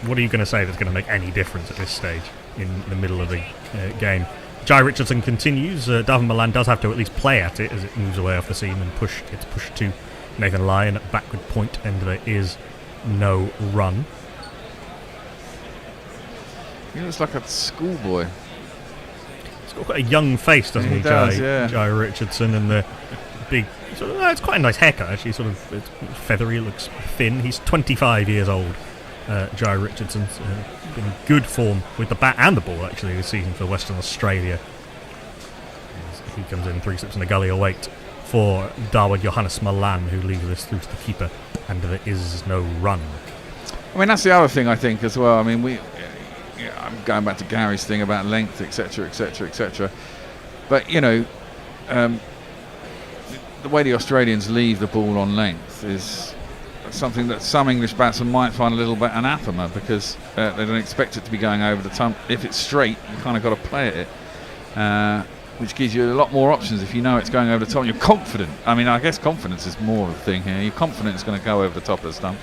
What are you going to say that's going to make any difference at this stage in the middle of the game? Jai Richardson continues. Darwin Milan does have to at least play at it as it moves away off the seam and gets pushed to Nathan Lyon at backward point, and there is no run. He looks like a schoolboy. He's got quite a young face, doesn't he? Jai Richardson, and the big... it's quite a nice haircut, actually. It's feathery, looks thin. He's 25 years old. Jai Richardson's been in good form with the bat and the ball, actually, this season for Western Australia. As he comes in, 3 slips in the gully await for Darwin Johannes Milan, who leaves this through to the keeper, and there is no run. I mean, that's the other thing, I think, as well. I mean, I'm going back to Gary's thing about length, etc., etc., etc. But, the way the Australians leave the ball on length is something that some English batsmen might find a little bit anathema, because they don't expect it to be going over the top. If it's straight, you kind of got to play at it, which gives you a lot more options if you know it's going over the top and you're confident. I mean, I guess confidence is more of the thing here. You're confident it's going to go over the top of the stump.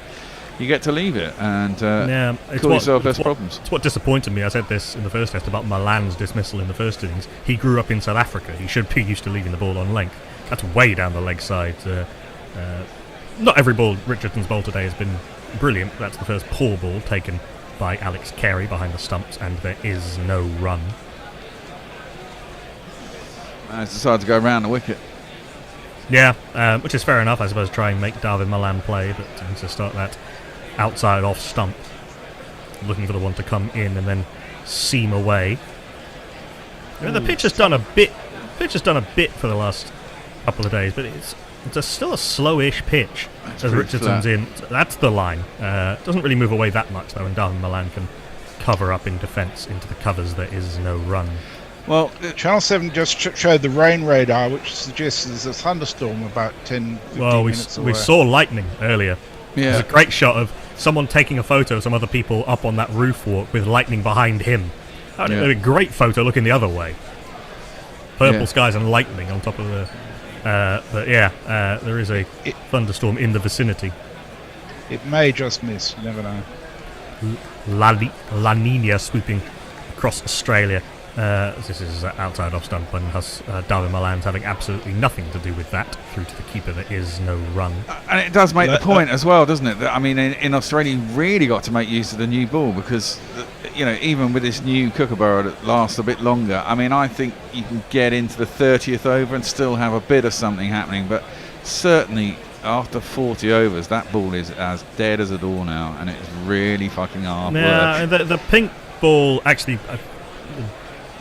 You get to leave it and call yourself less problems. It's what disappointed me. I said this in the first test about Malan's dismissal in the first innings. He grew up in South Africa. He should be used to leaving the ball on length. That's way down the leg side. Not every ball Richardson's bowled today has been brilliant. That's the first poor ball taken by Alex Carey behind the stumps, and there is no run. He's decided to go around the wicket. Yeah, which is fair enough, I suppose. Try and make David Malan play, but he needs to start that outside off stump, looking for the one to come in and then seam away. The pitch has done a bit. Pitch has done a bit for the last couple of days, but it's still a slowish pitch as Richardson's in. That's the line. Doesn't really move away that much though, and David Malan can cover up in defence into the covers. There is no run. Well, Channel 7 just showed the rain radar, which suggests there's a thunderstorm about 10, 15 minutes away. We saw lightning earlier. Yeah. There's a great shot of someone taking a photo of some other people up on that roof walk with lightning behind him. That would be a great photo looking the other way. Purple skies and lightning on top of the... but yeah, there is a thunderstorm in the vicinity. It may just miss, you never know. La Nina swooping across Australia. This is outside off stump, and David Malan's having absolutely nothing to do with that. Through to the keeper, there is no run. And it does make the point as well, doesn't it? That, I mean, in Australia, you really got to make use of the new ball, because, even with this new kookaburra that lasts a bit longer, I mean, I think you can get into the 30th over and still have a bit of something happening, but certainly after 40 overs, that ball is as dead as a door now, and it's really fucking hard work. The pink ball actually...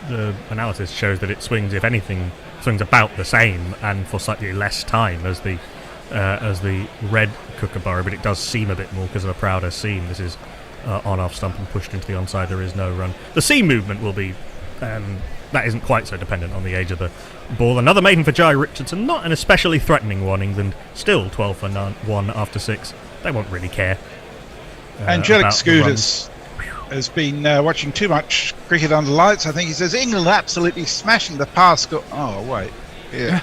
the analysis shows that it swings, if anything, swings about the same and for slightly less time as the red kookaburra, but it does seam a bit more because of a prouder seam. This is on off stump and pushed into the onside. There is no run. The seam movement will be that isn't quite so dependent on the age of the ball. Another maiden for Jai Richardson, not an especially threatening one. England still 12 for 1 after 6. They won't really care. Angelic Scooters has been watching too much cricket under lights. I think he says England absolutely smashing the past. Oh wait, yeah.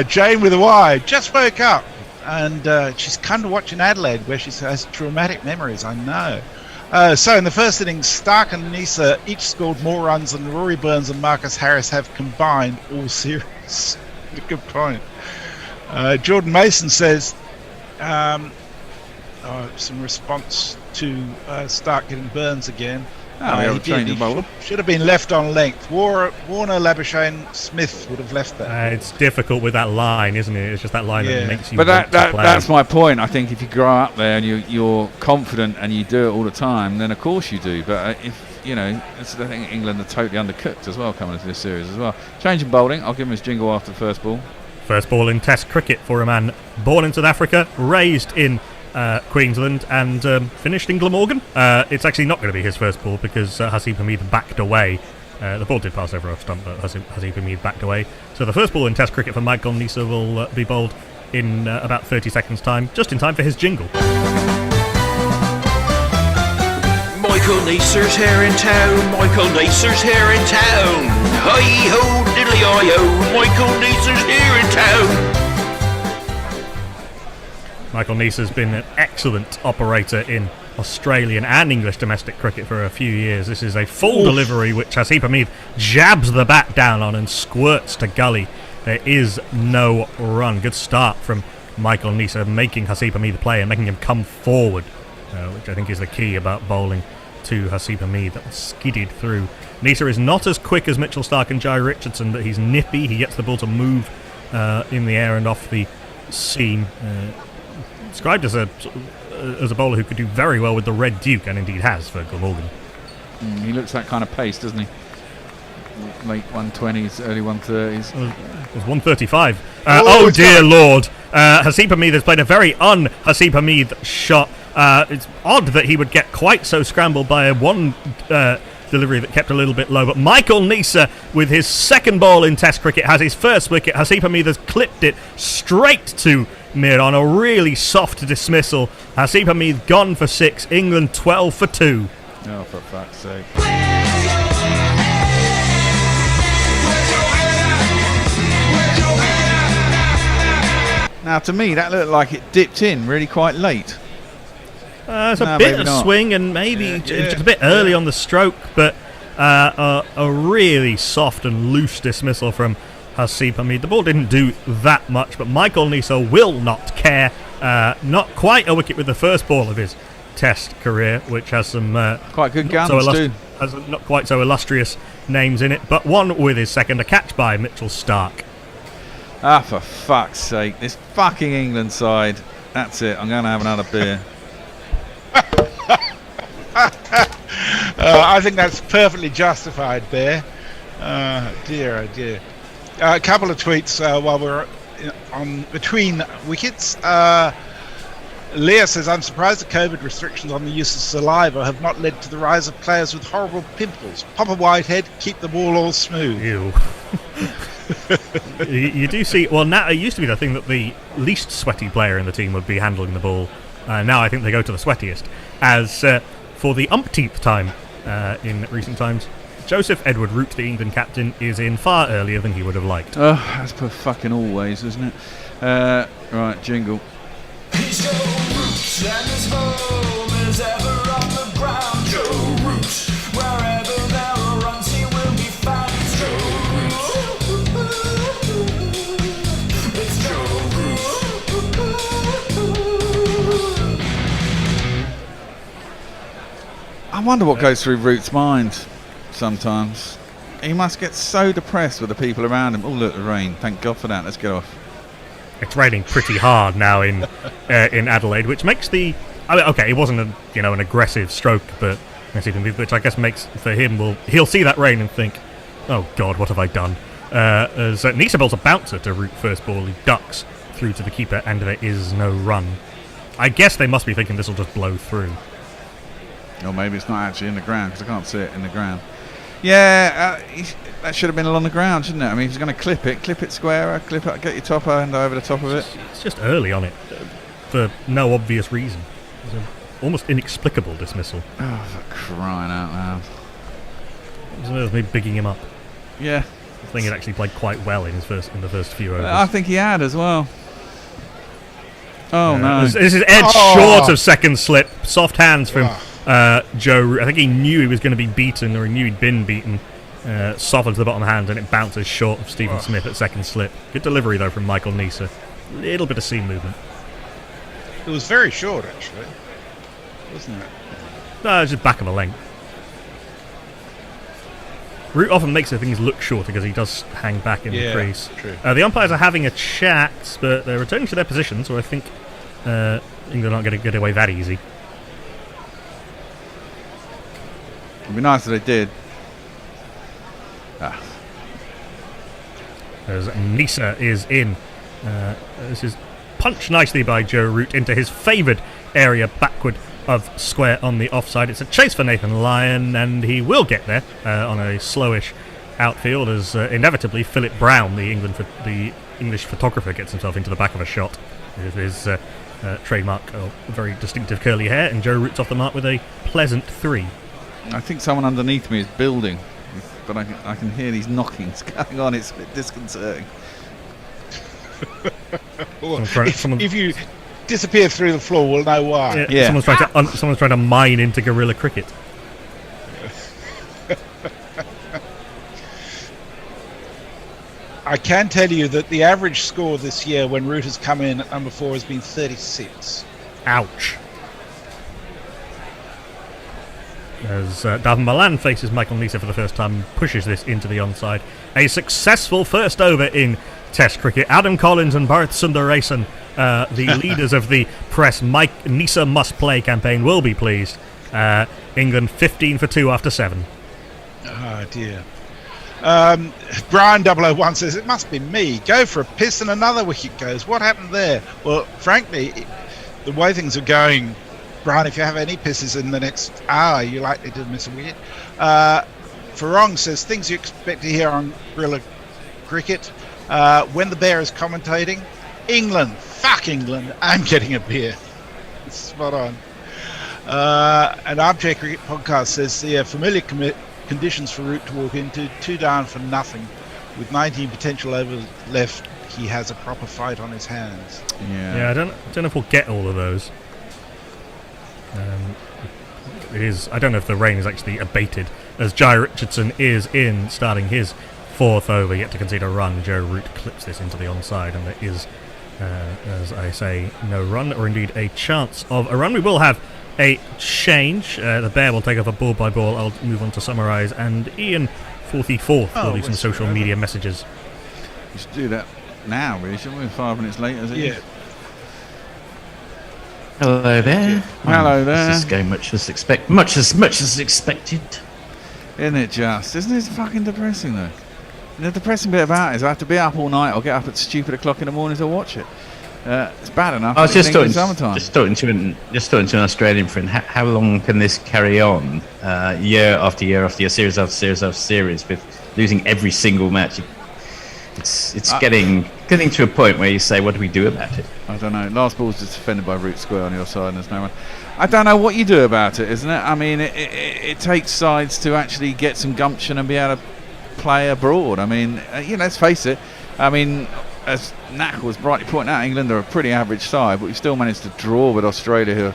Jane with a Y just woke up, and she's come to watch in Adelaide, where she has traumatic memories. I know. So in the first innings, Stark and Nisa each scored more runs than Rory Burns and Marcus Harris have combined all series. Good point. Jordan Mason says. Some response to Stark getting Burns again. He should have been left on length. Warner, Labuschagne, Smith would have left that. It's difficult with that line, isn't it? It's just that line that makes you. But that's my point. I think if you grow up there and you're confident and you do it all the time, then of course you do. But if I think England are totally undercooked as well coming into this series as well. Changing bowling. I'll give him his jingle after the first ball. First ball in Test cricket for a man born in South Africa, raised in Queensland, and finished in Glamorgan. It's actually not going to be his first ball because Haseeb Hameed backed away. The ball did pass over off stump, but Haseeb Hameed backed away. So the first ball in Test cricket for Michael Nisa will be bowled in about 30 seconds' time, just in time for his jingle. Michael Nisa's here in town. Michael Nisa's here in town. Hi-ho, diddly-i-ho. Michael Nisa's here in town. Michael Nisa's been an excellent operator in Australian and English domestic cricket for a few years. This is a full delivery which Haseeb Hameed jabs the bat down on and squirts to gully. There is no run. Good start from Michael Nisa, making Haseeb Hameed play and making him come forward, which I think is the key about bowling to Haseeb Hameed. That was skidded through. Nisa is not as quick as Mitchell Starc and Jai Richardson, but he's nippy. He gets the ball to move in the air and off the seam. Described as a bowler who could do very well with the Red Duke, and indeed has for Glamorgan. He looks that kind of pace, doesn't he? Late 120s, early 130s. It was 135. Oh dear Lord! Haseeb Hameed has played a very un-Haseeb Hameed shot. It's odd that he would get quite so scrambled by a one delivery that kept a little bit low. But Michael Nisa, with his second ball in Test cricket, has his first wicket. Haseeb Hameed has clipped it straight to Mir on a really soft dismissal. Haseeb Hameed gone for 6, England 12 for 2. Oh, for fuck's sake. Now, to me, that looked like it dipped in really quite late. It's a bit of swing and maybe just a bit early on the stroke, but a really soft and loose dismissal from Haseeb Hameed. The ball didn't do that much, but Michael Nisa will not care. Not quite a wicket with the first ball of his Test career, which has some quite good guns too. Has not quite so illustrious names in it, but one with his second, a catch by Mitchell Starc. Ah, for fuck's sake. This fucking England side. That's it. I'm going to have another beer. I think that's perfectly justified, Bear. Dear, oh dear. A couple of tweets while we're on between wickets. Leah says, I'm surprised the COVID restrictions on the use of saliva have not led to the rise of players with horrible pimples. Pop a Whitehead, keep the ball all smooth. Ew. You do see, well, now it used to be the thing that the least sweaty player in the team would be handling the ball. Now I think they go to the sweatiest. As for the umpteenth time in recent times, Joseph Edward Root, the England captain, is in far earlier than he would have liked. Oh, that's per fucking always, isn't it? Right, Jingle. He's Joe Root, and his home is ever on the ground. Joe Root, wherever there are runs, he will be found. It's Joe Root. It's Joe Root. I wonder what goes through Root's mind sometimes. He must get so depressed with the people around him. Oh, look, the rain. Thank God for that. Let's get off. It's raining pretty hard now in Adelaide, which makes the... I mean, okay, it wasn't an aggressive stroke, but which I guess makes for him, he'll see that rain and think, oh God, what have I done? As Nisa bowls a bouncer to Root first ball, he ducks through to the keeper, and there is no run. I guess they must be thinking this will just blow through. Or maybe it's not actually in the ground, because I can't see it in the ground. Yeah, that should have been along the ground, shouldn't it? I mean, if he's going to clip it squarer, clip it, get your top hand over the top of it. It's just early on it, for no obvious reason. It's an almost inexplicable dismissal. Oh, for crying out loud. It was me bigging him up. Yeah. I think he'd actually played quite well in the first few overs. I think he had as well. Oh, no. This is edge short of second slip. Soft hands from Joe Root. I think he knew he was going to be beaten, or he knew he'd been beaten. Softened to the bottom hand, and it bounces short of Stephen Smith at second slip. Good delivery, though, from Michael Nisa. Little bit of seam movement. It was very short, actually. Wasn't it? No, it's just back of a length. Root often makes the things look shorter because he does hang back in the crease. True. The umpires are having a chat, but they're returning to their position, so I think England aren't going to get away that easy. It'd be nice if they did. As Nisa is in. This is punched nicely by Joe Root into his favoured area backward of square on the offside. It's a chase for Nathan Lyon, and he will get there on a slowish outfield as inevitably Philip Brown, the English photographer, gets himself into the back of a shot with his trademark very distinctive curly hair, and Joe Root's off the mark with a pleasant 3. I think someone underneath me is building, but I can hear these knockings going on. It's a bit disconcerting. If you disappear through the floor, we'll know why. Yeah. Someone's trying to mine into guerrilla cricket. I can tell you that the average score this year when Root has come in at number 4 has been 36. Ouch. As Davin Malan faces Michael Nisa for the first time and pushes this into the onside. A successful first over in Test cricket. Adam Collins and Bharat Sundaresan, the leaders of the press Mike Nisa must play campaign, will be pleased. England 15 for 2 after 7. Oh dear. Brian 001 says, it must be me. Go for a piss and another wicket goes. What happened there? Well, frankly, the way things are going Brian, if you have any pisses in the next hour, you're likely to miss a wicket. Farong says, things you expect to hear on Guerrilla Cricket. When the Bear is commentating, England, fuck England, I'm getting a beer. Spot on. And Armchair Cricket Podcast says, the familiar conditions for Root to walk into, 2 down for nothing. With 19 potential overs left, he has a proper fight on his hands. Yeah, I don't know if we'll get all of those. It is. I don't know if the rain is actually abated, as Jai Richardson is in starting his 4th over, yet to concede a run. Joe Root clips this into the onside, and there is, as I say, no run, or indeed a chance of a run. We will have a change. The Bear will take off a ball by ball. I'll move on to summarise, and Ian 44th will do some social media messages. We should do that now, really, shouldn't we? 5 minutes later, is it? Yeah. Hello there. Hello there. This is going much as expected. Isn't it just? Isn't it fucking depressing though? And the depressing bit about it is I have to be up all night or get up at stupid o'clock in the morning to watch it. It's bad enough. I was just talking to an Australian friend. How long can this carry on? Year after year after year, series after series after series, with losing every single match. It's getting to a point where you say, what do we do about it? I don't know. Last ball's just defended by Root Square on your side, and there's no one. I don't know what you do about it, isn't it? I mean, it takes sides to actually get some gumption and be able to play abroad. I mean, let's face it. I mean, as Knack was rightly pointing out, England are a pretty average side, but we've still managed to draw with Australia, who are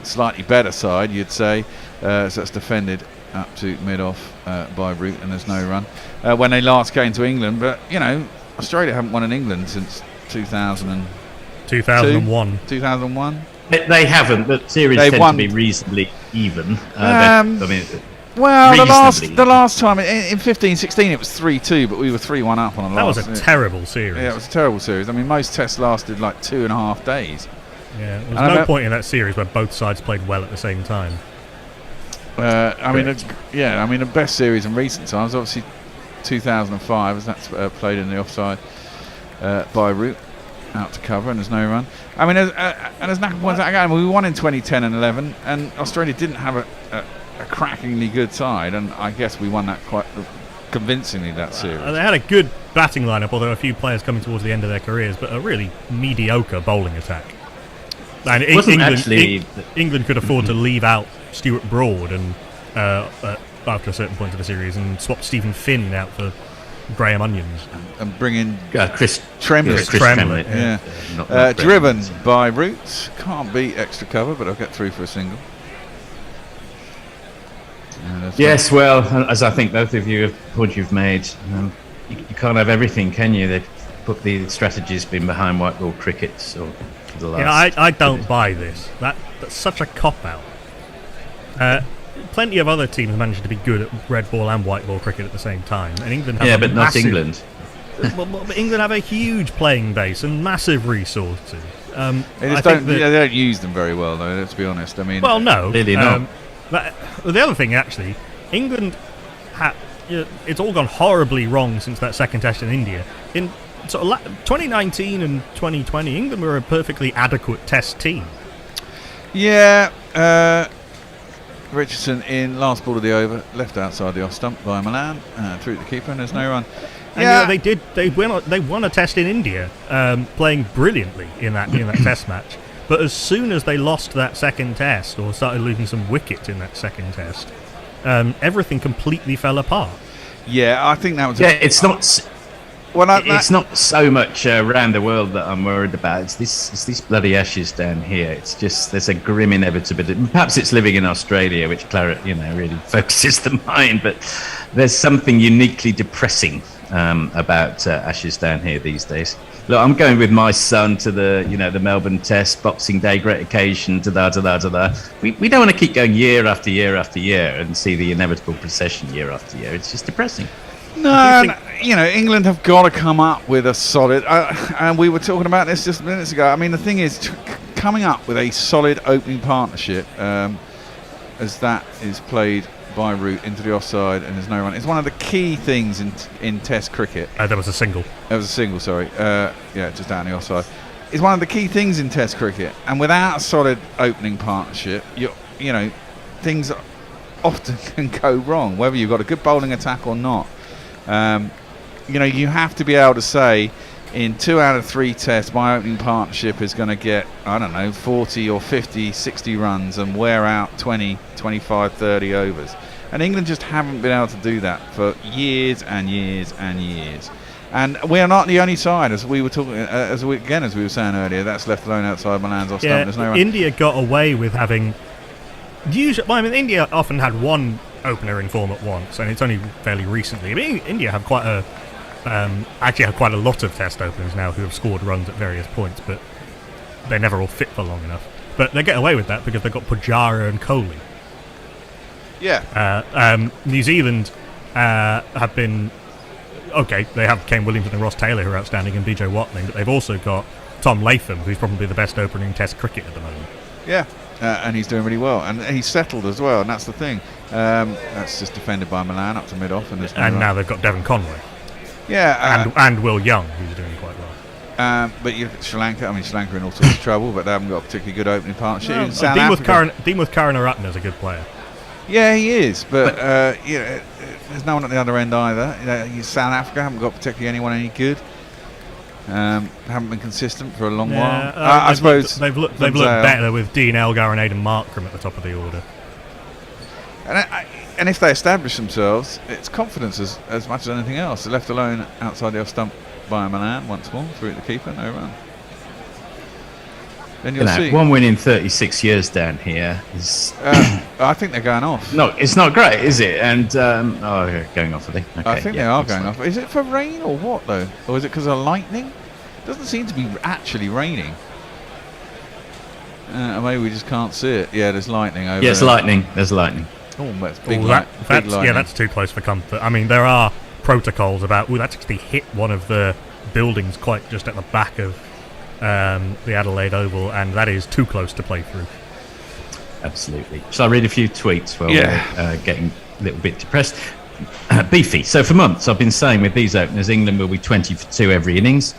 a slightly better side, you'd say. So that's defended up to mid-off by Root, and there's no run. When they last came to England, but, Australia haven't won in England since 2001. 2001? They haven't, but series tend to be reasonably even. The last time in 15-16 it was 3-2, but we were 3-1 up on the last. That was a terrible series. Yeah, it was a terrible series. I mean, most tests lasted like 2.5 days. Yeah, there was no point in that series where both sides played well at the same time. The best series in recent times, obviously 2005, as that's played in the offside by Root, out to cover, and there's no run. I mean, and as Naka points out again, we won in 2010 and 11, and Australia didn't have a crackingly good side, and I guess we won that quite convincingly, that series. They had a good batting lineup, although a few players coming towards the end of their careers, but a really mediocre bowling attack. And England could afford to leave out Stuart Broad and after a certain point of the series and swap Stephen Finn out for Graham Onions and bring in Chris Tremblett. Yeah. Driven by Root, can't beat extra cover, but I'll get through for a single. Yes, well, as I think both of you have point you've made, you can't have everything, can you? The strategy's been behind white ball cricket for the last. I don't buy this. That's such a cop out. Plenty of other teams managed to be good at red ball and white ball cricket at the same time, and England have but not England. But England have a huge playing base and massive resources. They don't use them very well, though. Let's be honest. I mean, well, no, really not. But the other thing, actually, England it's all gone horribly wrong since that second test in India. In 2019 and 2020, England were a perfectly adequate test team. Yeah. Richardson in last ball of the over, left outside the off stump by Milan, through the keeper, and there's no run. And they won a test in India, playing brilliantly in that test match. But as soon as they lost that second test, or started losing some wickets in that second test, everything completely fell apart. Yeah, I think that was. Yeah, it's not. It's not so much around the world that I'm worried about. It's these bloody Ashes down here. It's just there's a grim inevitability. Perhaps it's living in Australia, which really focuses the mind. But there's something uniquely depressing about Ashes down here these days. Look, I'm going with my son to the Melbourne Test, Boxing Day, great occasion. We don't want to keep going year after year after year and see the inevitable procession year after year. It's just depressing. No, England have got to come up with a solid, and we were talking about this just minutes ago. I mean, the thing is, coming up with a solid opening partnership, as that is played by Root into the offside and there's no run, is one of the key things in Test cricket. That was a single. That was a single, sorry. Just down the offside. is one of the key things in Test cricket. And without a solid opening partnership, things often can go wrong, whether you've got a good bowling attack or not. You have to be able to say, in 2 out of 3 tests, my opening partnership is going to get, 40 or 50, 60 runs and wear out 20, 25, 30 overs. And England just haven't been able to do that for years and years and years. And we are not the only side, as we were talking, as we were saying earlier, that's left alone outside Milan's off stump. There's no run. India got away with having... India often had one opener in form at once, and it's only fairly recently. India have quite a lot of Test openers now who have scored runs at various points, but they never all fit for long enough. But they get away with that because they've got Pujara and Kohli. Yeah. New Zealand have been... Okay, they have Kane Williamson and Ross Taylor who are outstanding, and BJ Watling, but they've also got Tom Latham, who's probably the best opener in Test cricket at the moment. Yeah. And he's doing really well, and he's settled as well, and that's the thing. That's just defended by Milan up to mid-off, and now they've got Devon Conway. Yeah, and Will Young, who's doing quite well. But you look at Sri Lanka. Sri Lanka are in all sorts of trouble, but they haven't got a particularly good opening partnership. Deemuth Karunaratne is a good player. Yeah, he is, but there's no one at the other end either. South Africa haven't got particularly anyone any good. Haven't been consistent for a long while. I suppose they've looked better with Dean Elgar and Aidan Markram at the top of the order. And if they establish themselves, it's confidence as much as anything else. They're left alone outside the off stump by Milan once more, through at the keeper, no run. Then you'll see. 1 win in 36 years down here is... I think they're going off. No, it's not great, is it? And going off, I think. Okay, I think they are going off. Is it for rain or what, though? Or is it because of lightning? It doesn't seem to be actually raining. Maybe we just can't see it. Yeah, there's lightning over there. Yes, lightning. There's lightning. Oh, that's big lightning. Yeah, that's too close for comfort. There are protocols about... that's actually hit one of the buildings quite just at the back of the Adelaide Oval, and that is too close to play through. Absolutely. Shall I read a few tweets while we're getting a little bit depressed? Beefy. So for months I've been saying with these openers, England will be 20 for 2 every innings.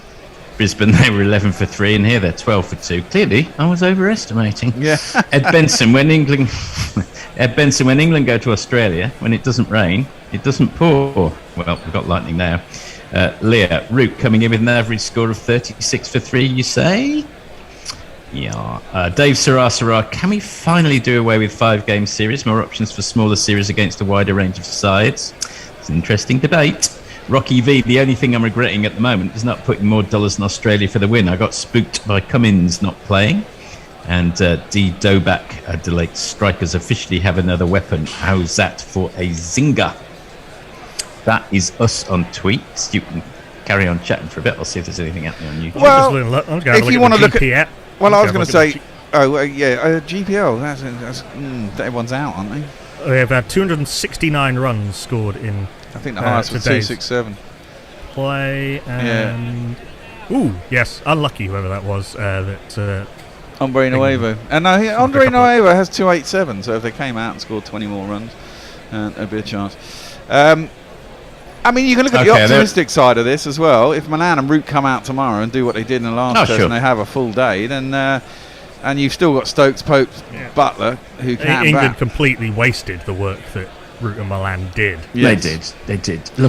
Brisbane, they were 11 for 3, and here they're 12 for 2. Clearly, I was overestimating. Yeah. Ed Benson, when England go to Australia, when it doesn't rain, it doesn't pour. Well, we've got lightning now. Leah Root coming in with an average score of 36 for 3, you say? Yeah. Dave Sarah, can we finally do away with 5-game series? More options for smaller series against a wider range of sides? It's an interesting debate. Rocky V, the only thing I'm regretting at the moment is not putting more dollars in Australia for the win. I got spooked by Cummins not playing. And D. Dobak, Adelaide strikers officially have another weapon. How's that for a zinger? That is us on tweets. You can carry on chatting for a bit. I'll see if there's anything happening on YouTube. Well, if you want to look at... Well, I was going to say... GPL. That's everyone's out, aren't they? They have had 269 runs scored in... I think the highest was 267. Play and... Yeah. Ooh, yes. Unlucky, whoever that was. Andre Nuevo. And Andre Nuevo has 287, so if they came out and scored 20 more runs, there'd be a chance. You can look at the optimistic side of this as well. If Milan and Root come out tomorrow and do what they did in the last test and they have a full day, then and you've still got Stokes, Pope, Buttler, who can England completely wasted the work that Root and Milan did. Yes. They did. The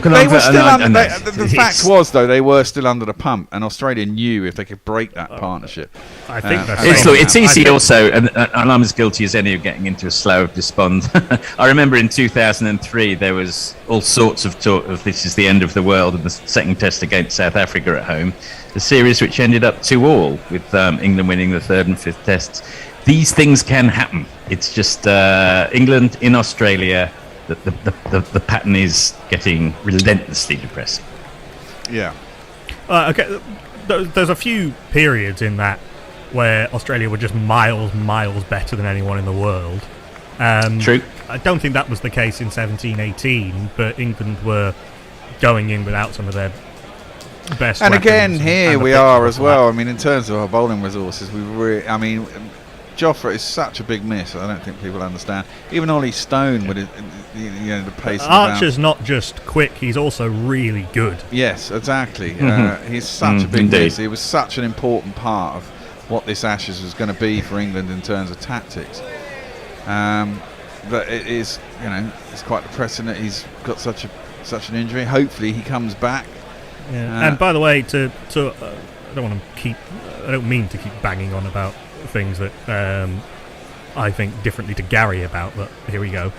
fact was, though, they were still under the pump, and Australia knew if they could break that partnership. I think that's it's easy also, and I'm as guilty as any of getting into a slough of despond. I remember in 2003 there was all sorts of talk of this is the end of the world, and the second test against South Africa at home, the series which ended up 2-2 with England winning the third and fifth tests. These things can happen. It's just England in Australia. The pattern is getting relentlessly depressing. Yeah. Okay. There's a few periods in that where Australia were just miles better than anyone in the world. True. I don't think that was the case in 17-18, but England were going in without some of their best. And again, here we are as well. In terms of our bowling resources, Joffre is such a big miss. I don't think people understand. Even Ollie Stone with the pace. Archer's not just quick; he's also really good. Yes, exactly. He's such a big miss. He was such an important part of what this Ashes was going to be for England in terms of tactics. But it is, it's quite depressing that he's got such an injury. Hopefully, he comes back. Yeah. And by the way, I don't mean to keep banging on about things that I think differently to Gary about, but here we go.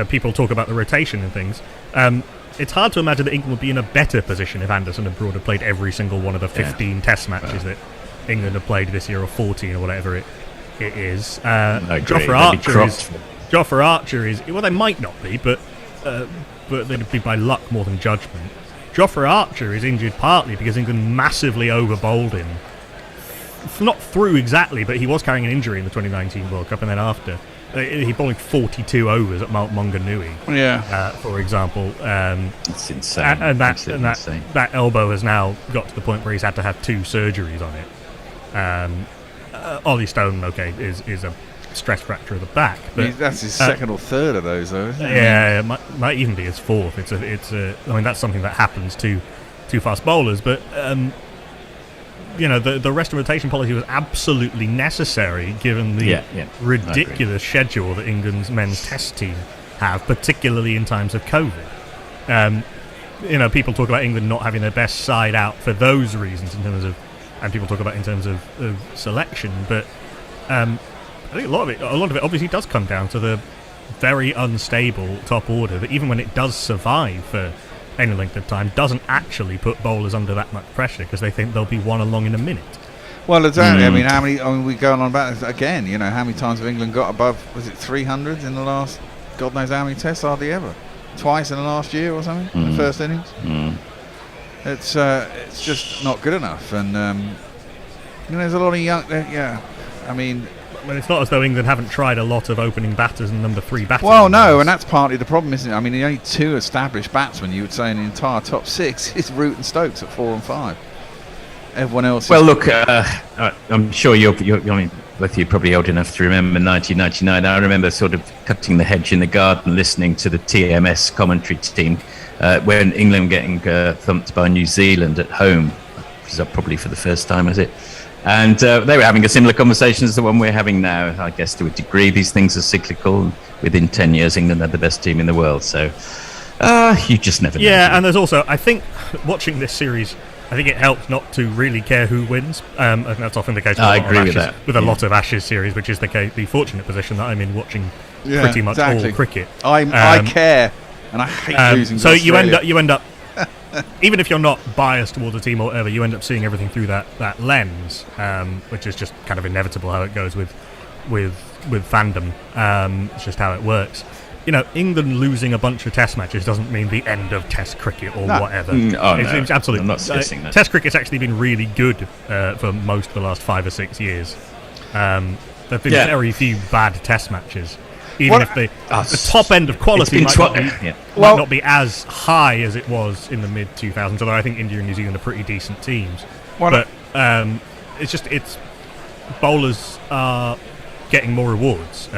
People talk about the rotation and things. It's hard to imagine that England would be in a better position if Anderson and Broad had played every single one of the 15 Test matches that England have played this year, or 14 or whatever it is. Joffre Archer is, well, they might not be, but they'd be by luck more than judgment. Joffre Archer is injured partly because England massively over-bowled him. Not through exactly, but he was carrying an injury in the 2019 World Cup, and then after. He bowled 42 overs at Mount Maunganui, for example. It's insane. And Absolutely insane. That elbow has now got to the point where he's had to have 2 surgeries on it. Ollie Stone, is a stress fracture of the back. But that's his second or third of those, though, isn't it? Yeah, it might even be his fourth. I mean, that's something that happens to fast bowlers. But the rest of rotation policy was absolutely necessary given the ridiculous schedule that England's men's Test team have, particularly in times of COVID. People talk about England not having their best side out for those reasons and people talk about in terms of selection, but I think a lot of it obviously does come down to the very unstable top order that, even when it does survive for any length of time, doesn't actually put bowlers under that much pressure because they think they'll be one along in a minute. Well, exactly. I mean, we go on about this again. How many times have England got above? Was it 300 in the last? God knows how many Tests, hardly ever. Twice in the last year or something. In the first innings. It's just not good enough, and there's a lot of young. I mean, it's not as though England haven't tried a lot of opening batters and number 3 batters. Well, no, and that's partly the problem, isn't it? I mean, the only 2 established batsmen you would say in the entire top 6 is Root and Stokes at 4 and 5. Everyone else. Well, look, I'm sure you're both of you probably old enough to remember 1999. I remember sort of cutting the hedge in the garden, listening to the TMS commentary team when England getting thumped by New Zealand at home, which is probably for the first time, is it? And they were having a similar conversation as the one we're having now. I guess to a degree, these things are cyclical. Within 10 years, England had the best team in the world. So you just never know. Yeah, and there's also, I think, watching this series, I think it helps not to really care who wins. And that's often the case with a lot of Ashes series, which is the fortunate position that I'm in, watching pretty much all cricket. I care, and I hate losing to Australia. you end up even if you're not biased towards a team or whatever, you end up seeing everything through that lens, which is just kind of inevitable how it goes with fandom. It's just how it works. England losing a bunch of Test matches doesn't mean the end of Test cricket or whatever. It's absolutely. I'm not suggesting that. Test cricket's actually been really good for most of the last 5 or 6 years. There've been very few bad Test matches. Even if the top end of quality might not be as high as it was in the mid-2000s, although I think India and New Zealand are pretty decent teams. But it's bowlers are getting more rewards.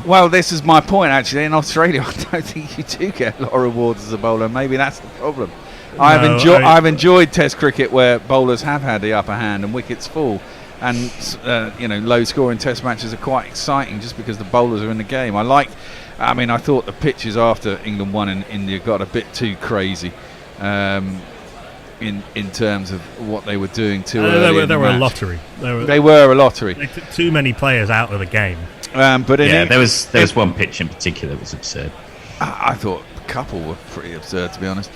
Well, this is my point, actually. In Australia, I don't think you do get a lot of rewards as a bowler. Maybe that's the problem. I've enjoyed Test cricket where bowlers have had the upper hand and wickets fall. And low-scoring Test matches are quite exciting just because the bowlers are in the game. I thought the pitches after England won in India got a bit too crazy in terms of what they were doing too early. They were a lottery. They were a lottery. They took too many players out of the game. There was one pitch in particular that was absurd. I thought a couple were pretty absurd, to be honest.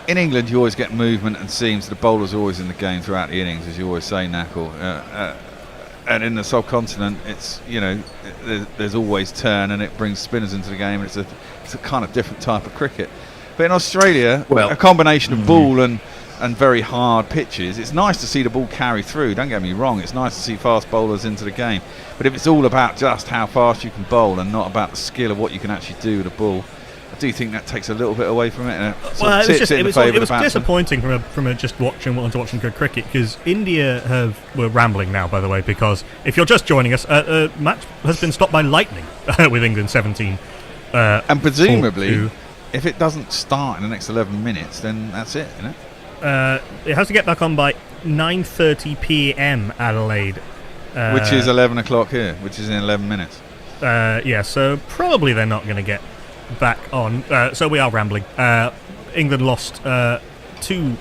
In England, you always get movement and seams. The bowlers are always in the game throughout the innings, as you always say, Knackle. And in the subcontinent, it's there's always turn, and it brings spinners into the game. And it's a kind of different type of cricket. But in Australia, a combination of ball and very hard pitches. It's nice to see the ball carry through. Don't get me wrong. It's nice to see fast bowlers into the game. But if it's all about just how fast you can bowl and not about the skill of what you can actually do with the ball, I do think that takes a little bit away from it. And Well, it was disappointing from a just watching good cricket, because India we're rambling now, by the way, because if you're just joining us, a match has been stopped by lightning with England 17. And presumably, if it doesn't start in the next 11 minutes, then that's it, isn't it? It has to get back on by 9:30 p.m. Adelaide. Which is 11 o'clock here, which is in 11 minutes. So probably they're not going to get back on. So we are rambling. England lost 2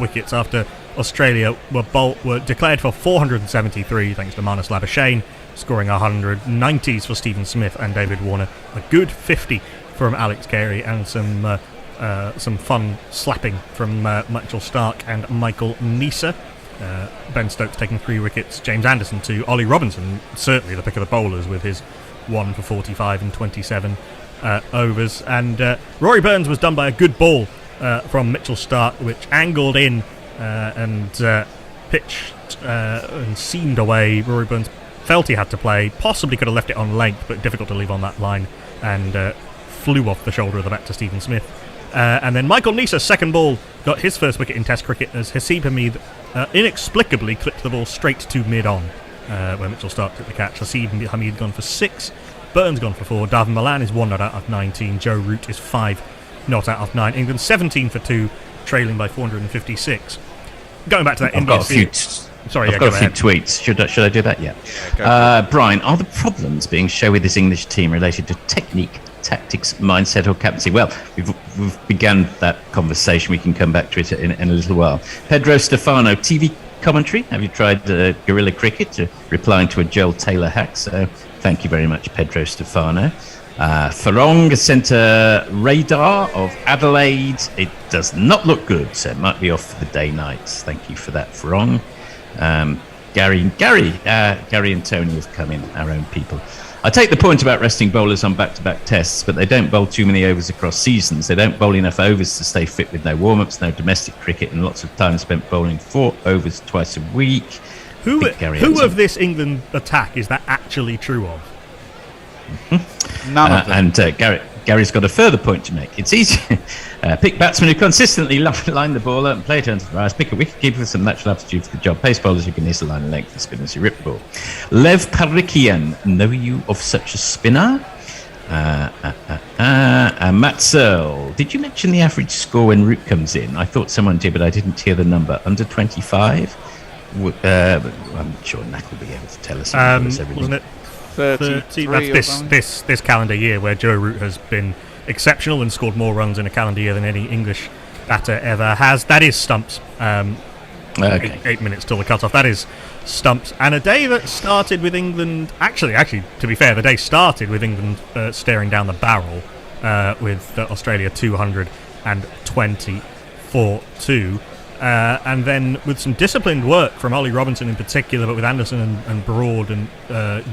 wickets after Australia were declared for 473, thanks to Marnus Labuschagne, scoring 190s for Stephen Smith and David Warner. A good 50 from Alex Carey, and some fun slapping from Mitchell Starc and Michael Neser. Ben Stokes taking 3 wickets, James Anderson 2, Ollie Robinson certainly the pick of the bowlers with his 1 for 45 and 27 overs, and Rory Burns was done by a good ball from Mitchell Starc, which angled in and pitched and seamed away. Rory Burns felt he had to play, possibly could have left it on length, but difficult to leave on that line, and flew off the shoulder of the bat to Stephen Smith. And then Michael Neser's second ball got his first wicket in Test cricket as Haseeb Hameed inexplicably clipped the ball straight to mid-on when Mitchell Starc took the catch. Haseeb Hameed gone for 6, Burns gone for 4, Darvin Milan is 1 not out of 19, Joe Root is 5 not out of 9. England 17 for 2, trailing by 456. Going back to that India series. I've got a few tweets. Should I do that? Yeah. Brian, are the problems being shown with this English team related to technique, tactics, mindset, or captaincy? Well, we've begun that conversation. We can come back to it in a little while. Pedro Stefano, TV commentary. Have you tried guerrilla cricket? Replying to a Joel Taylor hack. So thank you very much, Pedro Stefano. Farong, centre radar of Adelaide. It does not look good, so it might be off for the day-nights. Thank you for that, Farong. Gary and Tony have come in, our own people. I take the point about resting bowlers on back-to-back tests, but they don't bowl too many overs across seasons. They don't bowl enough overs to stay fit with no warm-ups, no domestic cricket, and lots of time spent bowling 4 overs twice a week. Who of this England attack is that actually true of? None of them. And Gary's got a further point to make. It's easy. Pick batsmen who consistently line the ball up and play it under the rise. Pick a wicketkeeper with some natural aptitude for the job. Pace bowlers who can hit the line and length and spinners who rip the ball. Lev Parikian, know you of such a spinner? Matt Searle, did you mention the average score when Root comes in? I thought someone did, but I didn't hear the number. Under 25? I'm sure Knack will be able to tell us. Wasn't it 30? That's this calendar year, where Joe Root has been exceptional and scored more runs in a calendar year than any English batter ever has. That is stumps. Okay. 8 minutes till the cut-off. That is stumps. And a day that started with England... Actually, to be fair, the day started with England staring down the barrel with Australia 220 for 2. And then with some disciplined work from Ollie Robinson in particular, but with Anderson and Broad and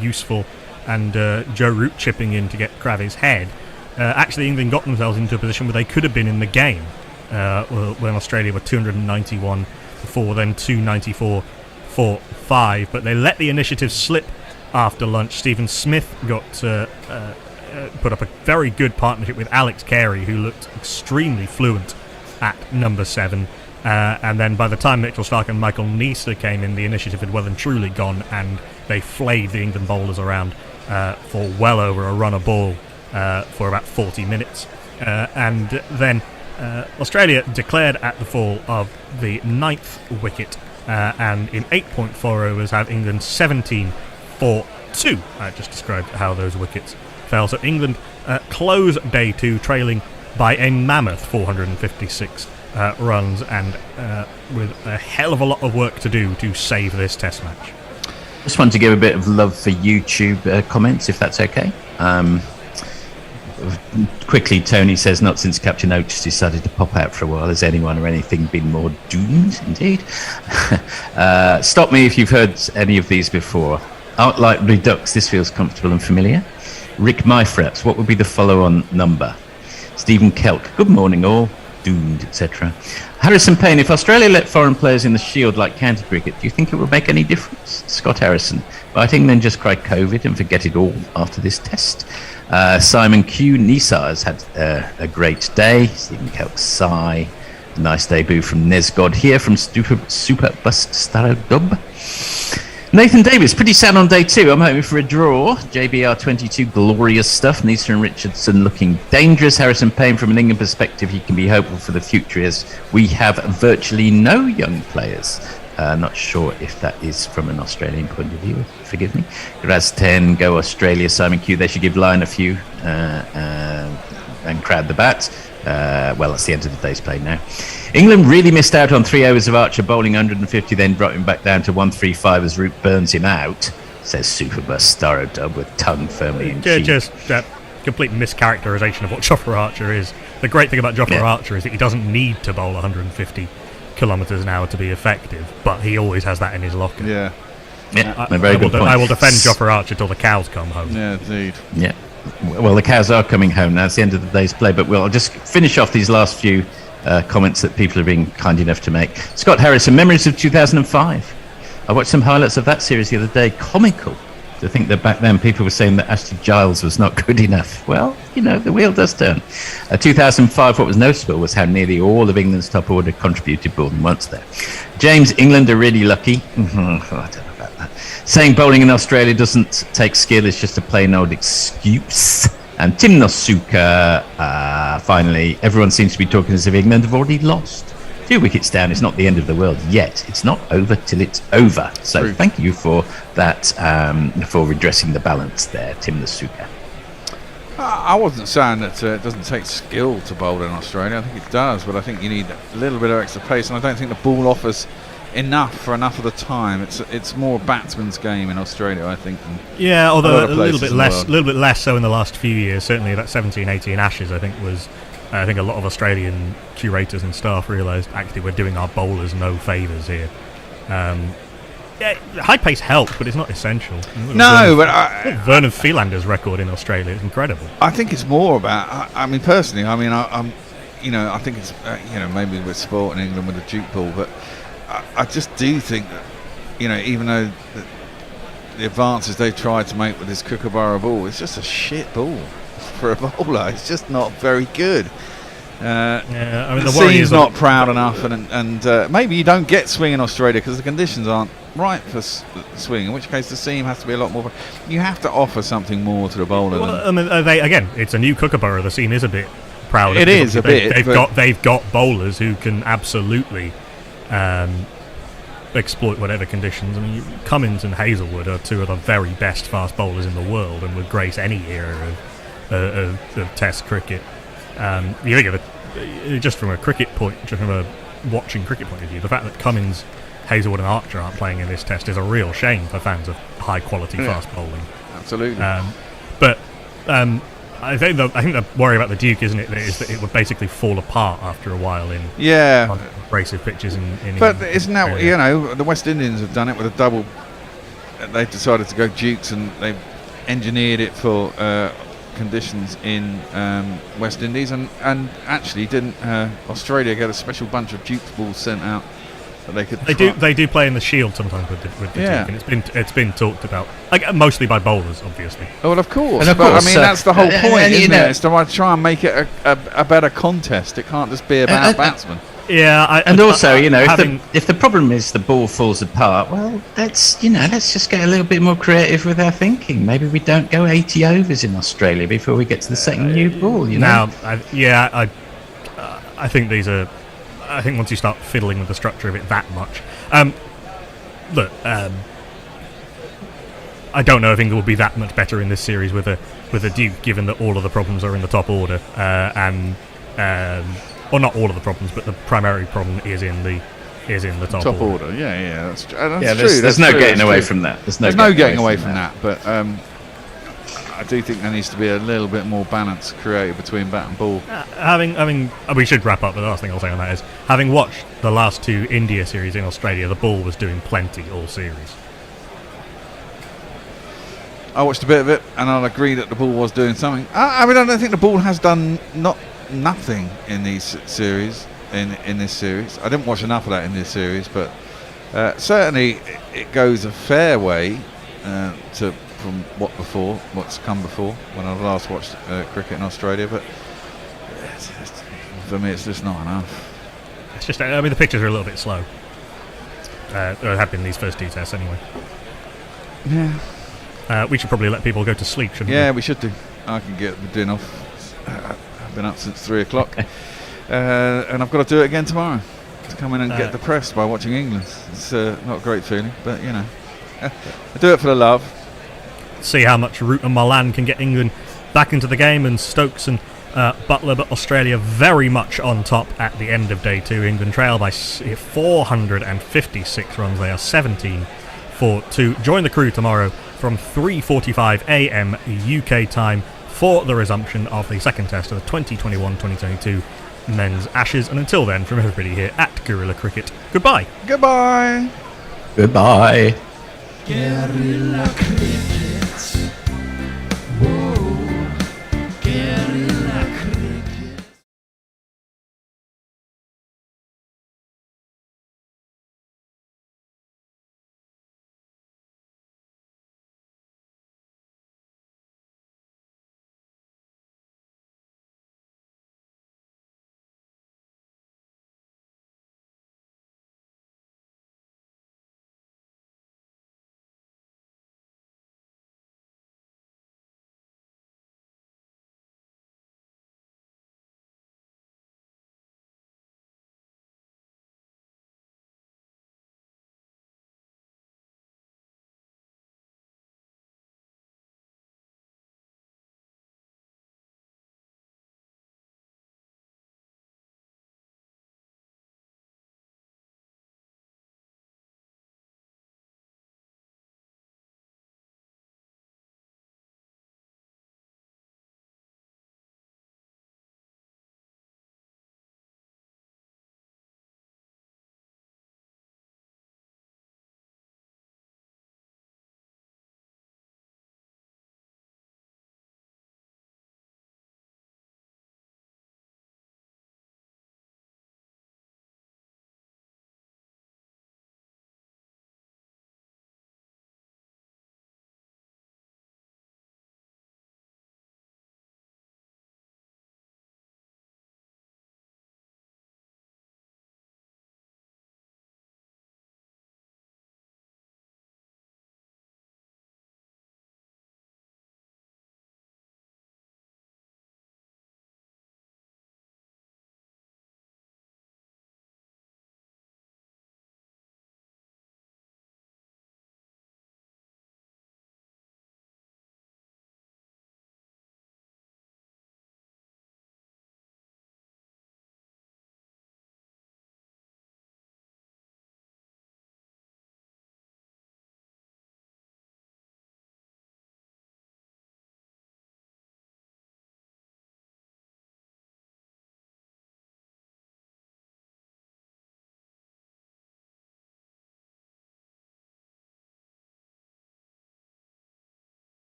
Useful and Joe Root chipping in to get Cravi's head, actually England got themselves into a position where they could have been in the game when Australia were 291 for 4, then 294 for 5. But they let the initiative slip after lunch. Stephen Smith got put up a very good partnership with Alex Carey, who looked extremely fluent at number 7. And then by the time Mitchell Starc and Michael Neser came in, the initiative had well and truly gone, and they flayed the England bowlers around for well over a run a ball for about 40 minutes. And then Australia declared at the fall of the 9th wicket, and in 8.4 overs have England 17 for 2. I just described how those wickets fell. So England close day 2 trailing by a mammoth 456 runs, and with a hell of a lot of work to do to save this test match. Just want to give a bit of love for YouTube comments, if that's okay. Quickly, Tony says, not since Captain Oates decided to pop out for a while has anyone or anything been more doomed. Indeed. Stop me if you've heard any of these before. Outright Redux, this feels comfortable and familiar. Rick Myfraps, what would be the follow-on number? Stephen Kelk, good morning all. Doomed, etc. Harrison Payne, if Australia let foreign players in the Shield like county cricket, do you think it would make any difference? Scott Harrison, But England just cried COVID and forget it all after this test. Simon Q. Nisa has had a great day. Stephen Kelk Sai. Nice debut from Nesgod here from Super Bust Starodub. Nathan Davis, pretty sad on day 2. I'm hoping for a draw. JBR 22, glorious stuff. Nisa and Richardson looking dangerous. Harrison Payne, from an England perspective, he can be hopeful for the future as we have virtually no young players. Not sure if that is from an Australian point of view. Forgive me. Graz 10, go Australia. Simon Q. They should give Lyon a few and crowd the bat. Well, that's the end of the day's play now. England really missed out on 3 overs of Archer bowling 150, then dropping back down to 135 as Root burns him out, says Superbus Starodub with tongue firmly in cheek. Just complete mischaracterization of what Jofra Archer is. The great thing about Jofra Archer is that he doesn't need to bowl 150 kilometres an hour to be effective, but he always has that in his locker. Yeah. A very good point. I will defend Jofra Archer till the cows come home. Yeah, indeed. Yeah. Well, the cows are coming home now. It's the end of the day's play, but I'll just finish off these last few comments that people are being kind enough to make. Scott Harrison, memories of 2005. I watched some highlights of that series the other day. Comical to think that back then people were saying that Ashley Giles was not good enough. Well, the wheel does turn. 2005, what was noticeable was how nearly all of England's top order contributed more than once there. James, England are really lucky. I don't know about that. Saying bowling in Australia doesn't take skill is just a plain old excuse. And Tim Nosuka, finally, everyone seems to be talking as if England have already lost. 2 wickets down, it's not the end of the world yet. It's not over till it's over. So True. Thank you for that, for redressing the balance there, Tim Nosuka. I wasn't saying that it doesn't take skill to bowl in Australia. I think it does, but I think you need a little bit of extra pace, and I don't think the ball offers enough for enough of the time. It's more a batsman's game in Australia, I think. Yeah, although a little bit less so in the last few years. Certainly that 17-18 Ashes, I think a lot of Australian curators and staff realised actually we're doing our bowlers no favours here. High pace helps, but it's not essential. Vernon Phelander's record in Australia is incredible. I think it's more about. I mean, personally, I'm I think it's maybe we're spoilt in England with the Duke ball, but I just do think that even though the advances they've tried to make with this Kookaburra ball, it's just a shit ball for a bowler. It's just not very good. The seam's not proud enough, and maybe you don't get swing in Australia because the conditions aren't right for swing. In which case, the seam has to be a lot more. You have to offer something more to the bowler. Well, it's a new Kookaburra. The seam is a bit proud. It is a bit. They've got bowlers who can absolutely exploit whatever conditions. I mean, Cummins and Hazelwood are two of the very best fast bowlers in the world and would grace any era of Test cricket. You think of it just from a watching cricket point of view. The fact that Cummins, Hazelwood, and Archer aren't playing in this Test is a real shame for fans of high quality fast bowling. Absolutely. I think the worry about the Duke, isn't it, is that it would basically fall apart after a while in abrasive pitches in But isn't that the West Indians have done it with a double. They've decided to go Dukes, and they've engineered it for conditions in West Indies, and actually didn't Australia get a special bunch of Duke balls sent out that they could. They do play in the Shield sometimes with the Duke, and it's been talked about, mostly by bowlers, obviously. Oh, well, of course. That's the whole point, isn't it? It's to try and make it a better contest. It can't just be about batsmen. Yeah, if the problem is the ball falls apart, well, let's just get a little bit more creative with our thinking. Maybe we don't go 80 overs in Australia before we get to the second new ball. Now, I think these are. I think once you start fiddling with the structure of it that much, I don't know if England will be that much better in this series with a Duke, given that all of the problems are in the top order, or not all of the problems, but the primary problem is in the top order. Yeah, that's true. There's no getting away from that. There's no getting away from that. But I do think there needs to be a little bit more balance created between bat and ball. We should wrap up. But the last thing I'll say on that is, having watched the last 2 India series in Australia, the ball was doing plenty all series. I watched a bit of it, and I'll agree that the ball was doing something. I don't think the ball has done nothing in these series. In this series, I didn't watch enough of that in this series, but certainly it goes a fair way from what's come before when I last watched cricket in Australia. But for me, it's just not enough. It's just, I mean, the pictures are a little bit slow. There have been theen these first 2 tests anyway. Yeah. We should probably let people go to sleep, shouldn't we? Yeah, we should do. I can get the din off. I've been up since 3 o'clock. And I've got to do it again tomorrow. To come in and get depressed by watching England. It's not a great feeling, but you know. I do it for the love. See how much Root and Milan can get England back into the game, and Stokes and Buttler, but Australia very much on top at the end of day 2. England trail by 456 runs. They are 17 for 2. Join the crew tomorrow from 3:45 a.m. UK time for the resumption of the second test of the 2021-2022 Men's Ashes. And until then, from everybody here at Guerrilla Cricket, goodbye. Goodbye. Goodbye. Guerrilla Cricket.